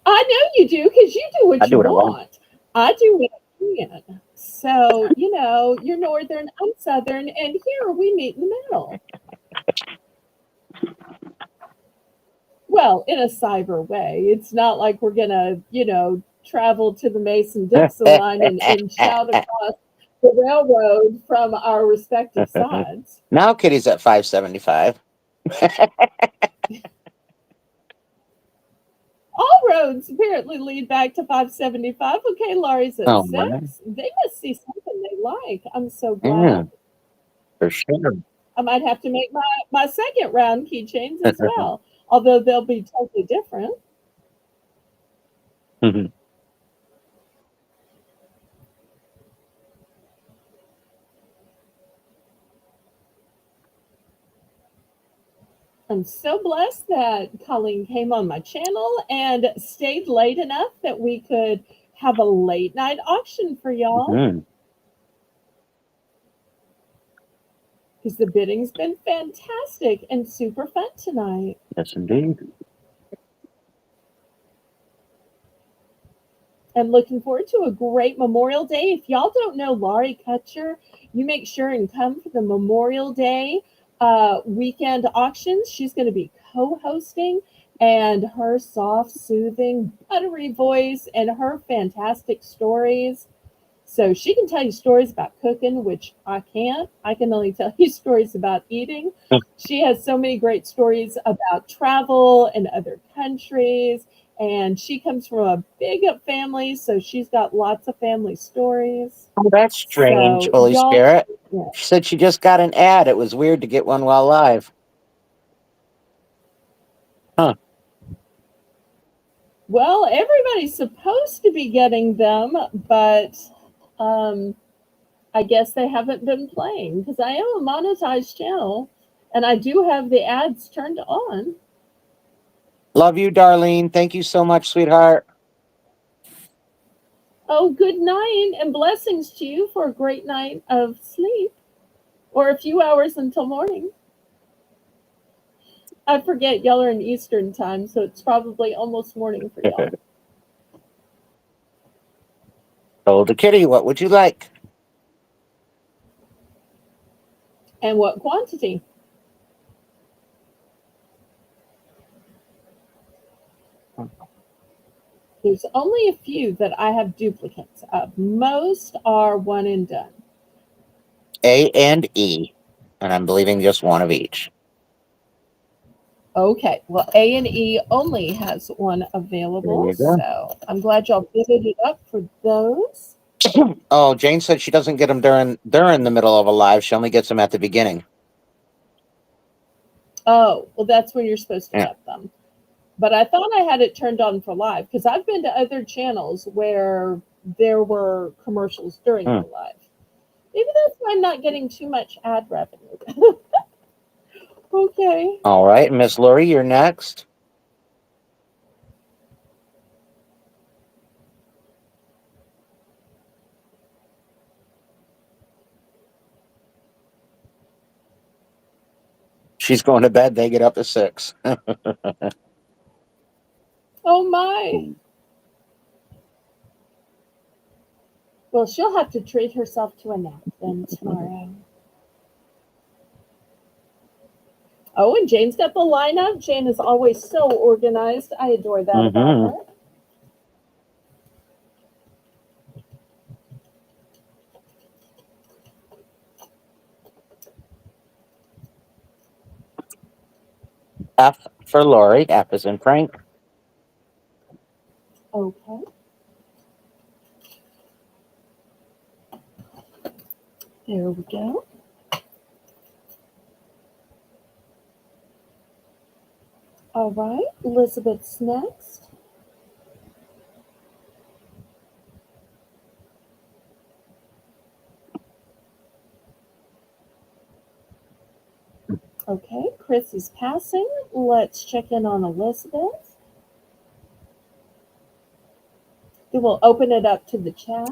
I know you do because you do what I you do what I want. want. I do what I can. So, you're Northern, I'm Southern, and here we meet in the middle. Well, in a cyber way. It's not like we're going to, travel to the Mason-Dixon line and shout across the railroad from our respective sides. Now Kitty's at 575. All roads apparently lead back to 575. Okay, Laurie's at Oh, 6. man. They must see something they like. I'm so Yeah, glad. for sure. I might have to make my second round keychains as well, although they'll be totally different. I'm so blessed that Colleen came on my channel and stayed late enough that we could have a late night auction for y'all. Because the bidding's been fantastic and super fun tonight. Yes, indeed. And looking forward to a great Memorial Day. If y'all don't know Laurie Kutcher, you make sure and come for the Memorial Day weekend auctions. She's going to be co-hosting, and her soft, soothing, buttery voice and her fantastic stories. So she can tell you stories about cooking, which I can't. I can only tell you stories about eating. She has so many great stories about travel and other countries. And she comes from a big up family, so she's got lots of family stories. Oh, that's strange, So Holy y'all, Spirit. yeah. She said she just got an ad. It was weird to get one while live. Huh. Well, everybody's supposed to be getting them, but I guess they haven't been playing because I am a monetized channel and I do have the ads turned on. Love you, Darlene. Thank you so much, sweetheart. Oh, good night and blessings to you for a great night of sleep or a few hours until morning. I forget y'all are in Eastern time, so it's probably almost morning for y'all. Told the kitty, what would you like? And what quantity? There's only a few that I have duplicates of. Most are one and done. A and E. And I'm believing just one of each. Okay, well, A and E only has one available, There you go. so I'm glad y'all bidded it up for those. Oh, Jane said she doesn't get them during the middle of a live. She only gets them at the beginning. Oh, well, that's when you're supposed to Yeah. get them. But I thought I had it turned on for live because I've been to other channels where there were commercials during the live. Maybe that's why I'm not getting too much ad revenue. Okay. All right, Miss Lori, you're next. She's going to bed. They get up at 6. Oh my. Well, she'll have to treat herself to a nap then tomorrow. Oh, and Jane's got the lineup. Jane is always so organized. I adore that about Mm-hmm. her. F for Lori. F is in Frank. Okay. There we go. All right. Elizabeth's next. Okay. Chris is passing. Let's check in on Elizabeth. Then we'll open it up to the chat.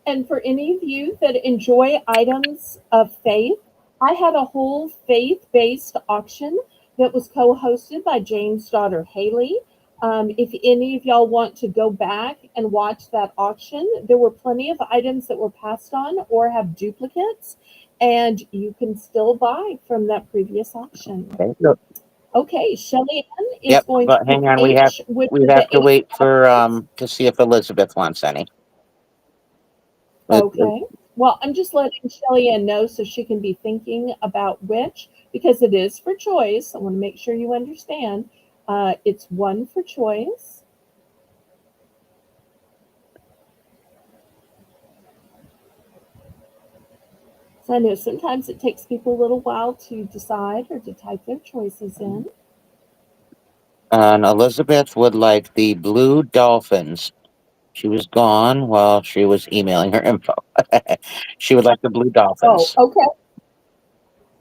And for any of you that enjoy items of faith, I had a whole faith based auction that was co hosted by Jane's daughter Haley. If any of y'all want to go back and watch that auction, there were plenty of items that were passed on or have duplicates, and you can still buy from that previous auction. Okay. So, Okay, Shelly Ann is yep, going to but pick hang on. H, which We is have the to H wait for options. to see if Elizabeth wants any. Okay. Well, I'm just letting Shelly Ann know so she can be thinking about which, because it is for choice. I want to make sure you understand. It's one for choice. So I know sometimes it takes people a little while to decide or to type their choices in. And Elizabeth would like the blue dolphins. She was gone while she was emailing her info. She would like the blue Oh, dolphins. okay.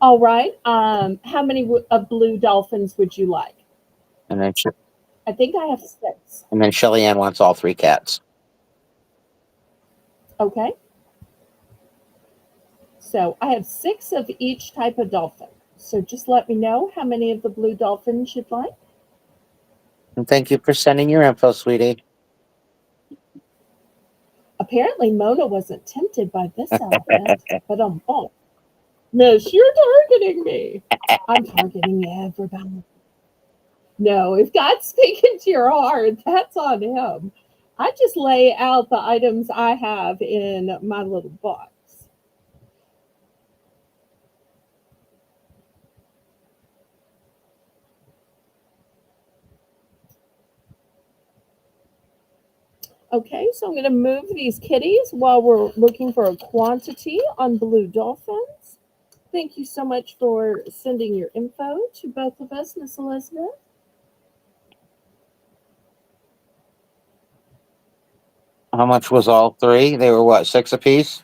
All right. How many of blue dolphins would you like? And then I think I have 6. Shelly Ann wants all 3 cats. Okay. So I have 6 of each type of dolphin. So just let me know how many of the blue dolphins you'd like. And thank you for sending your info, sweetie. Apparently, Mona wasn't tempted by this outfit, but oh, Miss, you're targeting me. I'm targeting everybody. No, if God's speaking to your heart, that's on Him. I just lay out the items I have in my little box. Okay, so I'm going to move these kitties while we're looking for a quantity on blue dolphins. Thank you so much for sending your info to both of us, Miss Elizabeth. How much was all 3? They were what, 6 apiece?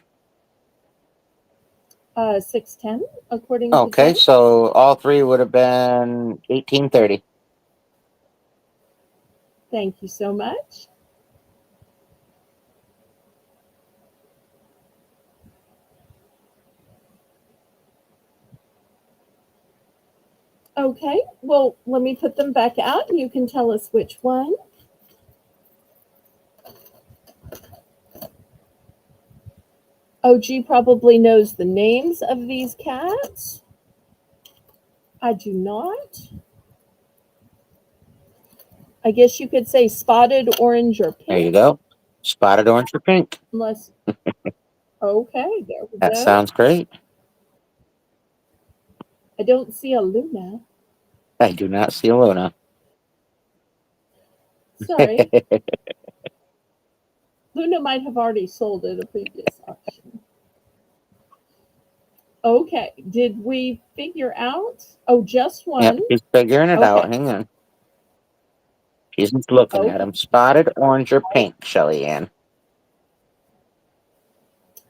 610, according to Okay, Jen. so all 3 would have been 1830. Thank you so much. Okay, well, let me put them back out and you can tell us which one. OG probably knows the names of these cats. I do not. I guess you could say spotted, orange, or There you pink, go. Spotted orange or pink. unless, okay, there we That go. sounds great. I don't see a Luna. I do not see a Luna. Sorry. Luna might have already sold at a previous auction. Okay, did we figure out? Oh, just Yep, one. she's figuring it out. Okay, Hang on. She's just looking at okay. them. Spotted orange or pink, Shelly Ann.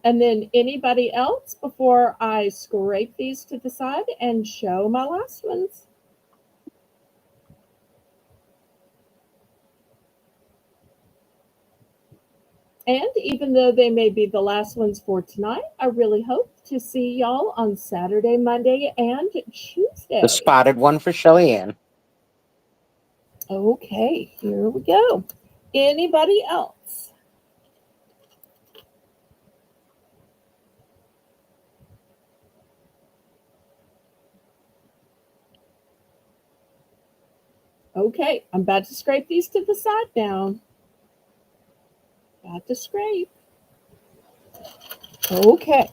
And then anybody else before I scrape these to the side and show my last ones? And even though they may be the last ones for tonight, I really hope to see y'all on Saturday, Monday, and The Tuesday. spotted one for Shelly Ann. Okay, here we go. Anybody else? Okay, I'm about to scrape these to the side now. About to scrape. Okay.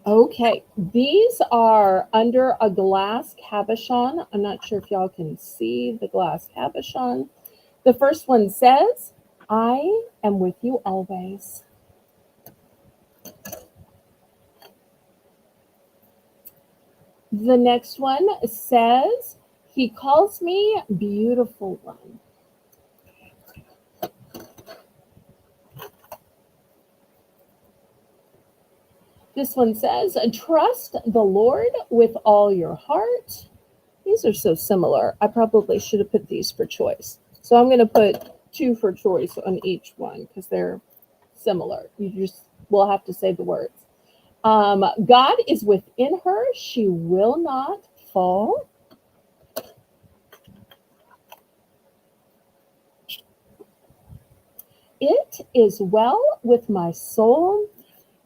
Okay, these are under a glass cabochon. I'm not sure if y'all can see the glass cabochon. The first one says, I am with you always. The next one says, he calls me beautiful one. This one says, trust the Lord with all your heart. These are so similar. I probably should have put these for choice. So I'm going to put 2 for choice on each one because they're similar. You just will have to say the words. God is within her. She will not fall. It is well with my soul.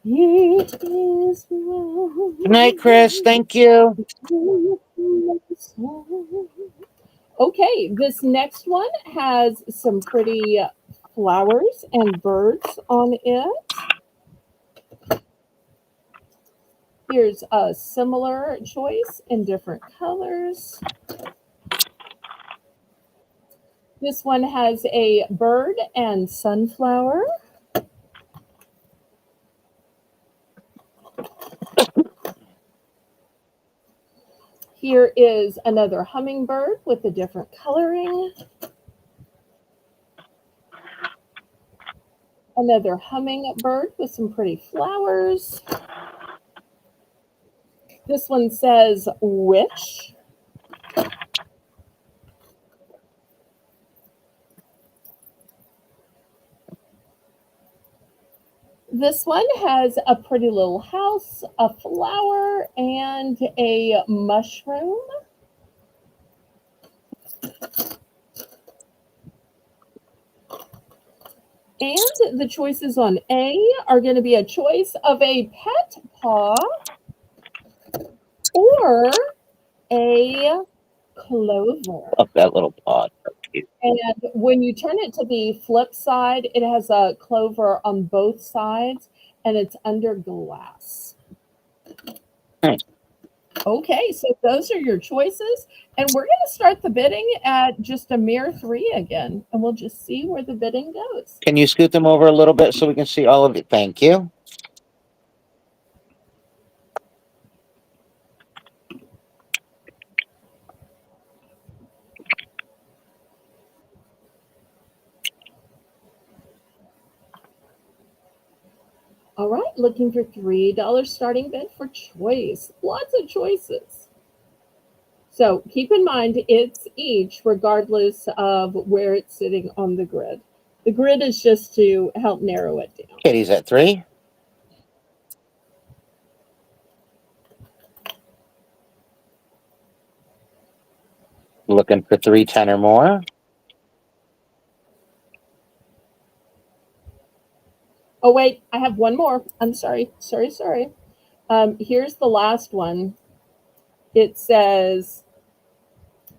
It is well. Good night, Chris. Thank you. Okay, this next one has some pretty flowers and birds on it. Here's a similar choice in different colors. This one has a bird and sunflower. Here is another hummingbird with a different coloring. Another hummingbird with some pretty flowers. This one says witch. This one has a pretty little house, a flower, and a mushroom. And the choices on A are going to be a choice of a pet paw or a clover. Love that little pod. And when you turn it to the flip side, it has a clover on both sides and it's under glass. Nice. Okay, so those are your choices. And we're going to start the bidding at just a mere 3 again. And we'll just see where the bidding goes. Can you scoot them over a little bit so we can see all of it? Thank you. All right, looking for $3 starting bid for choice. Lots of choices. So keep in mind it's each regardless of where it's sitting on the grid. The grid is just to help narrow it down. Kitty's at 3. Looking for 310 or more. Oh, wait, I have one more. I'm sorry. Here's the last one. It says,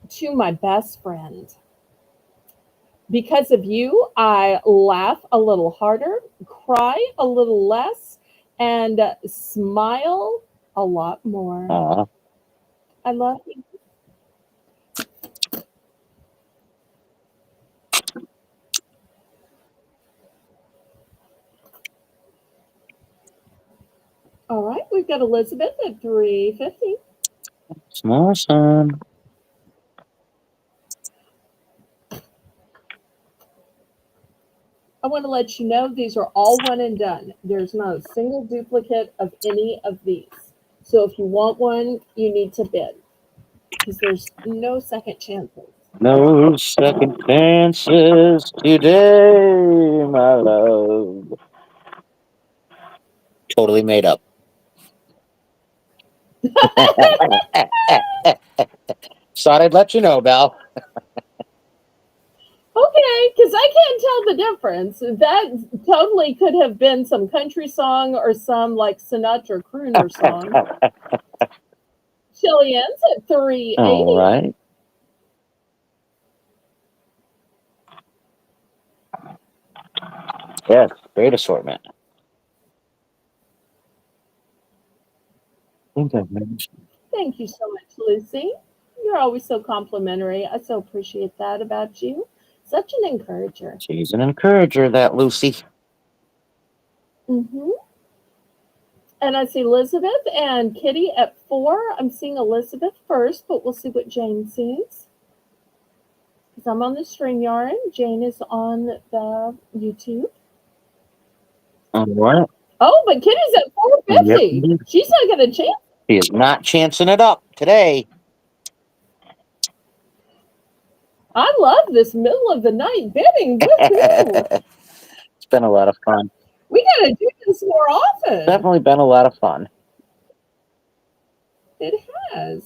to my best friend. Because of you, I laugh a little harder, cry a little less, and smile a lot more. Aw. I love you. All right, we've got Elizabeth at 350. Small son. I want to let you know these are all one and done. There's not a single duplicate of any of these. So if you want one, you need to bid because there's no second chances. No second chances today, my love. Totally made up. Thought I'd let you know, Belle. Okay, because I can't tell the difference. That totally could have been some country song or some like Sinatra crooner song. Chileans at All 380. right. Yes, great assortment. I think I've mentioned. Thank you so much, Lucy. You're always so complimentary. I so appreciate that about you. Such an encourager. She's an encourager, that Lucy. Hmm. And I see Elizabeth and Kitty at 4. I'm seeing Elizabeth first, but we'll see what Jane sees. Because I'm on the StreamYard. Jane is on the YouTube. All right. Oh, but Kitty's at Yep. 450. She's not going to chance. He is not chancing it up today. I love this middle of the night bidding. Woohoo! It's been a lot of fun. We got to do this more often. Definitely been a lot of fun. It has.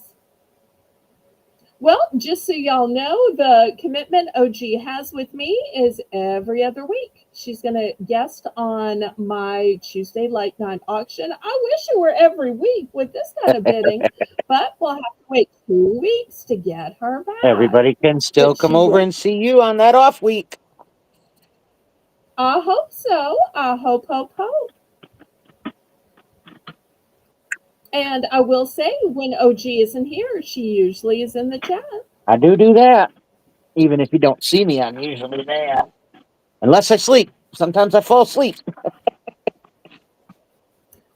Well, just so y'all know, the commitment OG has with me is every other week. She's going to guest on my Tuesday late night auction. I wish it were every week with this kind of bidding, but we'll have to wait 2 weeks to get her back. Everybody can still But come she over will. and see you on that off week. I hope so. I hope. And I will say, when OG isn't here, she usually is in the chat. I do that. Even if you don't see me, I'm usually there. Unless I sleep. Sometimes I fall asleep.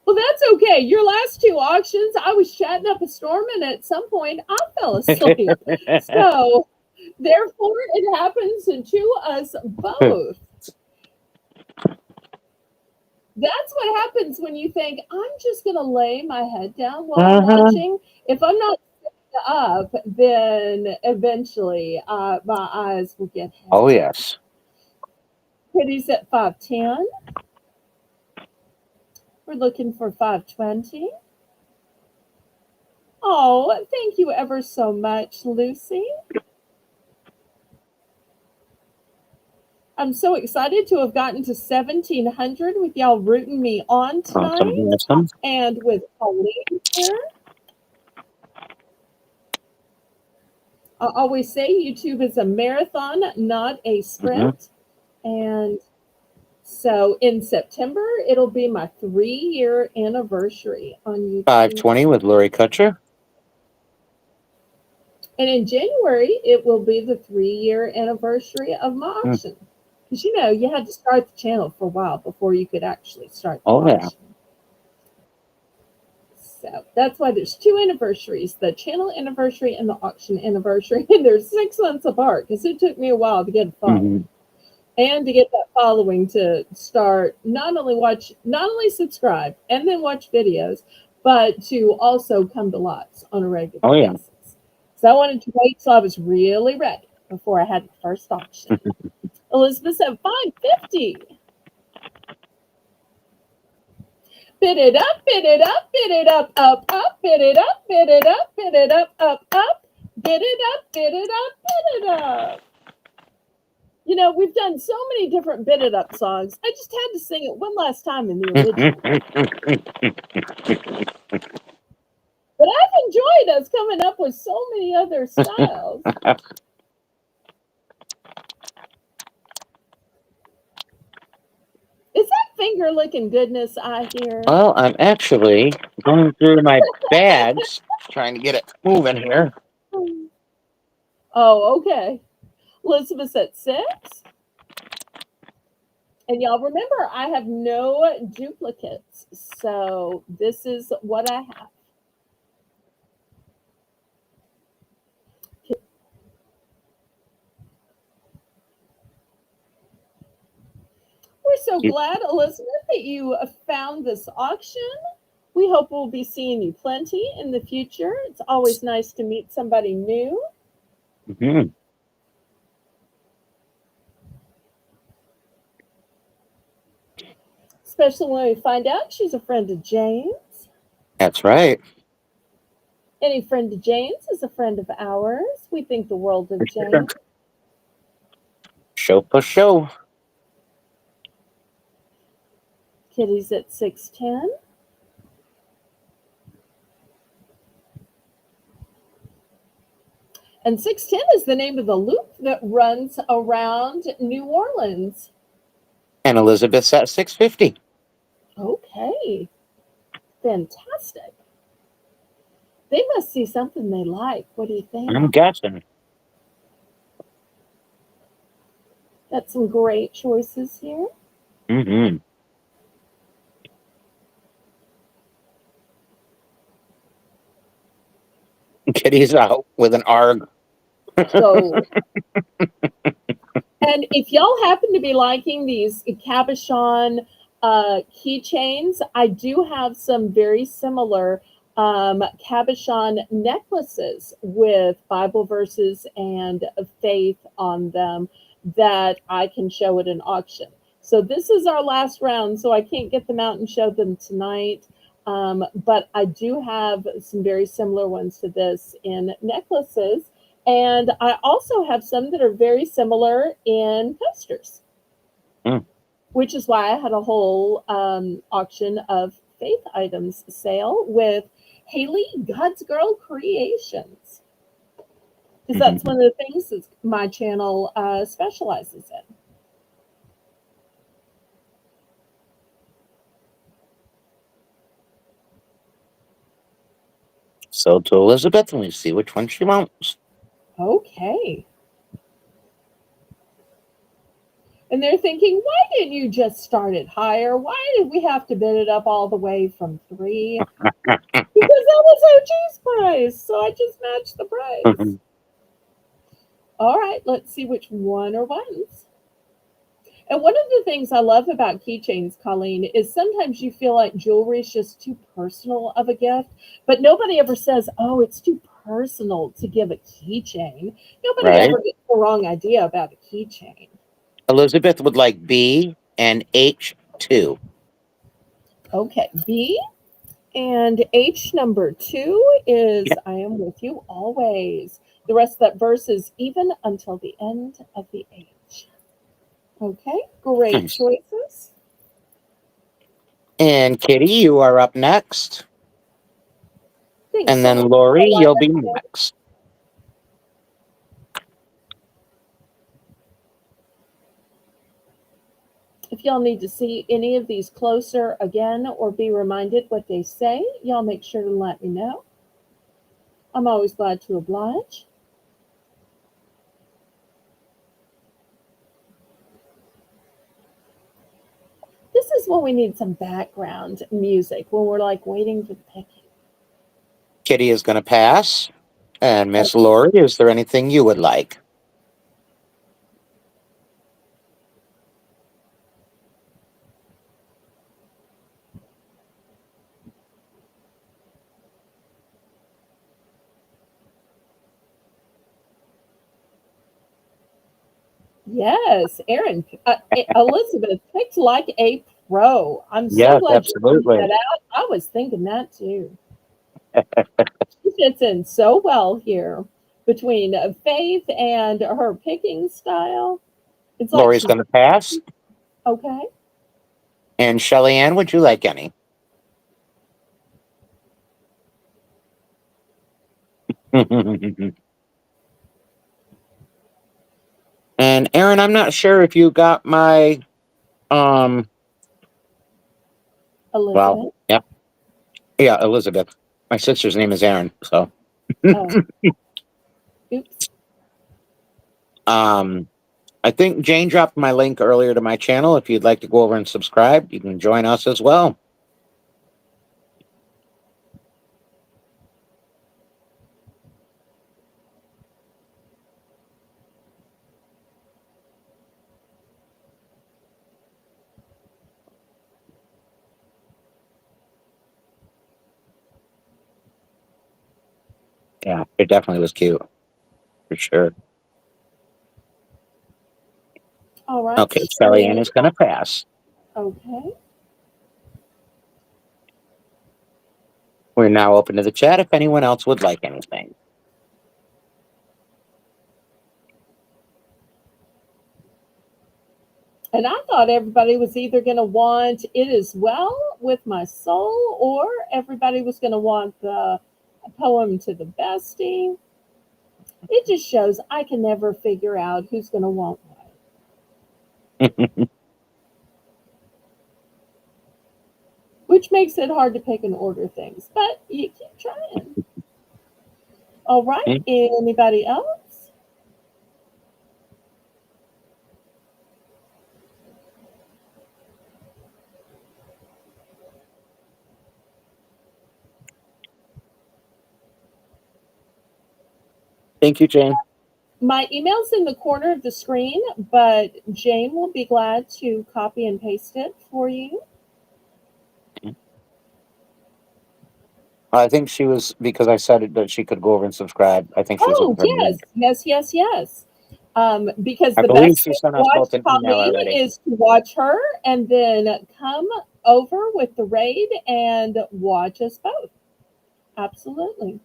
Well, that's okay. Your last 2 auctions, I was chatting up a storm, and at some point, I fell asleep. So, therefore, it happens to us both. That's what happens when you think, I'm just going to lay my head down while I'm watching. If I'm not sitting up, then eventually my eyes will get heavy. Oh, yes. Kitty's at 510. We're looking for 520. Oh, thank you ever so much, Lucy. I'm so excited to have gotten to 1,700 with y'all rooting me on tonight. Awesome. And with Colleen here. I always say YouTube is a marathon, not a sprint. And so in September, it'll be my 3-year anniversary on YouTube. 520 with Lori Kutcher. And in January, it will be the 3-year anniversary of my auction. Because, you had to start the channel for a while before you could actually start the auction. Yeah. So that's why there's 2 anniversaries, the channel anniversary and the auction anniversary. And they're 6 months apart because it took me a while to get a following. And to get that following to start not only subscribe and then watch videos, but to also come to lots on a regular basis. So I wanted to wait till I was really ready before I had the first auction. Elizabeth said 550. Bid it up, bid it up, bid it up, up, bid it up, bid it up, bid it up, up, bid it up, bid it up, bid it up. We've done so many different bid it up songs. I just had to sing it one last time in the original. But I've enjoyed us coming up with so many other styles. Is that finger licking goodness I hear? Well, I'm actually going through my bags, trying to get it moving here. Oh, okay. Elizabeth's at 6. And y'all remember, I have no duplicates. So this is what I have. We're so You- glad, Elizabeth, that you found this auction. We hope we'll be seeing you plenty in the future. It's always nice to meet somebody new. Mhm. Especially when we find out she's a friend of Jane's. That's right. Any friend of Jane's is a friend of ours. We think the world of Jane. Show for show. Kitty's at 610. And 610 is the name of the loop that runs around New Orleans. And Elizabeth's at 650. Okay. Fantastic. They must see something they like. What do you think? I'm guessing. Got some great choices here. Mm-hmm. Kitty's out with an ARG. So, and if y'all happen to be liking these cabochon keychains, I do have some very similar cabochon necklaces with Bible verses and faith on them that I can show at an auction. So this is our last round, so I can't get them out and show them tonight. But I do have some very similar ones to this in necklaces. And I also have some that are very similar in coasters, Mm. which is why I had a whole auction of faith items sale with Haley God's Girl Creations. Because that's one of the things that my channel specializes in. So to Elizabeth, and we see which one she wants. Okay. And they're thinking, why didn't you just start it higher? Why did we have to bid it up all the way from 3? Because that was OG's price. So I just matched the price. All right, let's see which one are ones. And one of the things I love about keychains, Colleen, is sometimes you feel like jewelry is just too personal of a gift, but nobody ever says, oh, it's too personal to give a keychain. Nobody Right. ever gets the wrong idea about a keychain. Elizabeth would like B and H2. Okay, B and H number 2 is Yep. I am with you always. The rest of that verse is even until the end of the age. Okay, great Nice. choices. And Kitty, you are up next. Thanks And so then much, Lori, you'll be Carolina. next. If y'all need to see any of these closer again or be reminded what they say, y'all make sure to let me know. I'm always glad to oblige. This is when we need some background music, when we're like waiting for the picking. Kitty is going to pass. And Miss Lori, is there anything you would like? Yes, Aaron, Elizabeth picked like a pro. I'm so Yes, glad you pointed absolutely. that out. I was thinking that too. She fits in so well here between Faith and her picking style. It's like Lori's she's going to pass. okay. And Shelly Ann, would you like any? And Aaron, I'm not sure if you got my Elizabeth. well, yeah, Elizabeth. My sister's name is Aaron, so Oh, oops. um I think Jane dropped my link earlier to my channel. If you'd like to go over and subscribe, you can join us as well. Yeah, it definitely was cute. For sure. All right. Okay, Shelly Ann is going to pass. Okay. We're now open to the chat if anyone else would like anything. And I thought everybody was either going to want It Is Well with My Soul, or everybody was going to want the Poem to the Bestie. It just shows I can never figure out who's going to want what. Which makes it hard to pick and order things, but you keep trying. All right. Anybody else? Thank you, Jane. My email's in the corner of the screen, but Jane will be glad to copy and paste it for you. I think she was, because I said that she could go over and subscribe. I think she was looking for me. Yes. Because I the believe best she way to sent us watch both an email Colleen already. is to watch her and then come over with the raid and watch us both. Absolutely.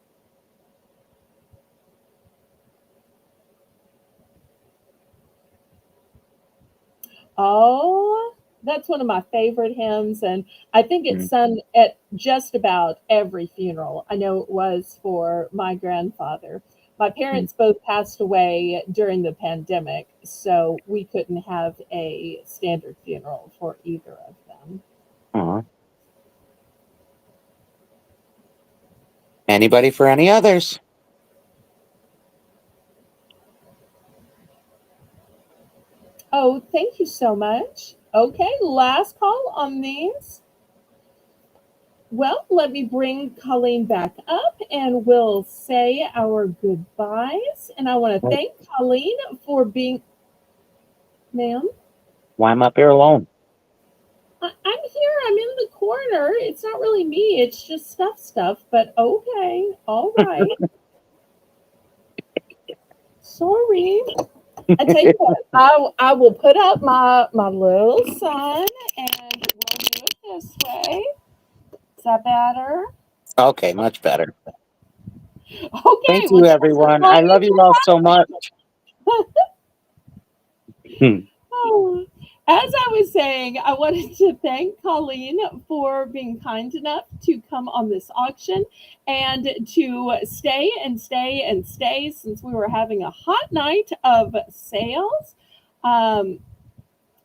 Oh, that's one of my favorite hymns, and I think it's sung at just about every funeral. I know it was for my grandfather. My parents both passed away during the pandemic, so we couldn't have a standard funeral for either of them. Anybody for any others? Oh, thank you so much. Okay, last call on these. Well, let me bring Colleen back up and we'll say our goodbyes. And I want to thank Colleen for being, ma'am. Why I'm up here alone? I'm here. I'm in the corner. It's not really me. It's just stuff. But okay. All right. Sorry. I tell you what, I will put up my little sign and we'll do it this way. Is that better? Okay, much better. Okay. Thank you, everyone. I love you all so much. Oh, as I was saying, I wanted to thank Colleen for being kind enough to come on this auction and to stay since we were having a hot night of sales.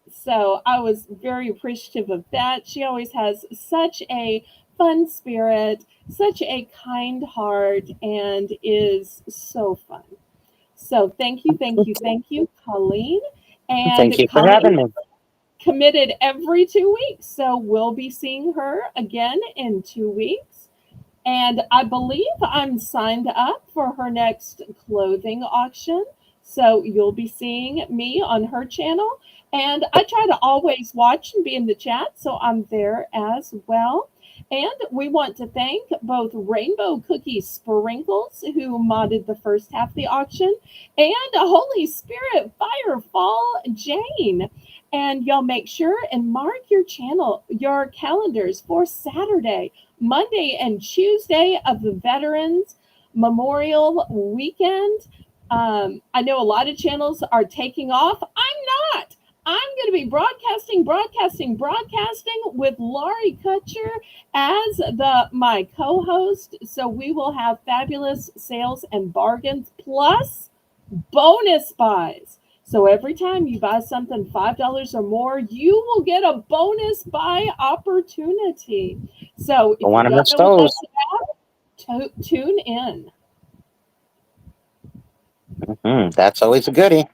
So I was very appreciative of that. She always has such a fun spirit, such a kind heart, and is so fun. So thank you, Colleen. And Thank you for Colleen having me. committed every 2 weeks. So we'll be seeing her again in 2 weeks. And I believe I'm signed up for her next clothing auction. So you'll be seeing me on her channel. And I try to always watch and be in the chat. So I'm there as well. And we want to thank both Rainbow Cookie Sprinkles, who modded the first half of the auction, and Holy Spirit Firefall Jane. And y'all make sure and mark your calendars for Saturday, Monday, and Tuesday of the Veterans Memorial Weekend. I know a lot of channels are taking off. I'm not. I'm going to be broadcasting with Laurie Kutcher as my co-host. So we will have fabulous sales and bargains plus bonus buys. So every time you buy something $5 or more, you will get a bonus buy opportunity. So if you don't know what that's about, tune in. That's always a goodie.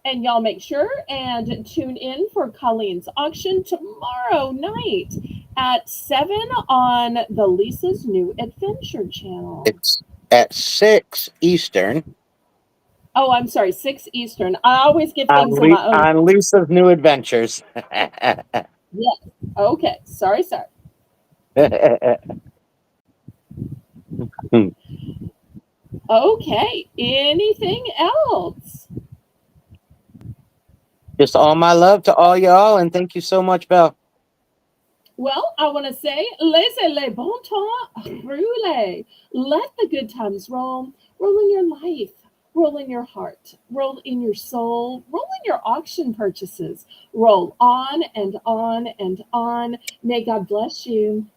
And y'all make sure and tune in for Colleen's auction tomorrow night at 7 on the Lisa's New Adventure channel. It's at 6 Eastern Oh, I'm sorry, 6 Eastern. I always give things in my own. on Lisa's New Adventures. Yes. Okay. Sorry. Okay. Anything else? Just all my love to all y'all, and thank you so much, Belle. Well, I want to say, laissez le bon temps rouler. Let the good times roll. Roll in your life. Roll in your heart. Roll in your soul. Roll in your auction purchases. Roll on and on and on. May God bless you.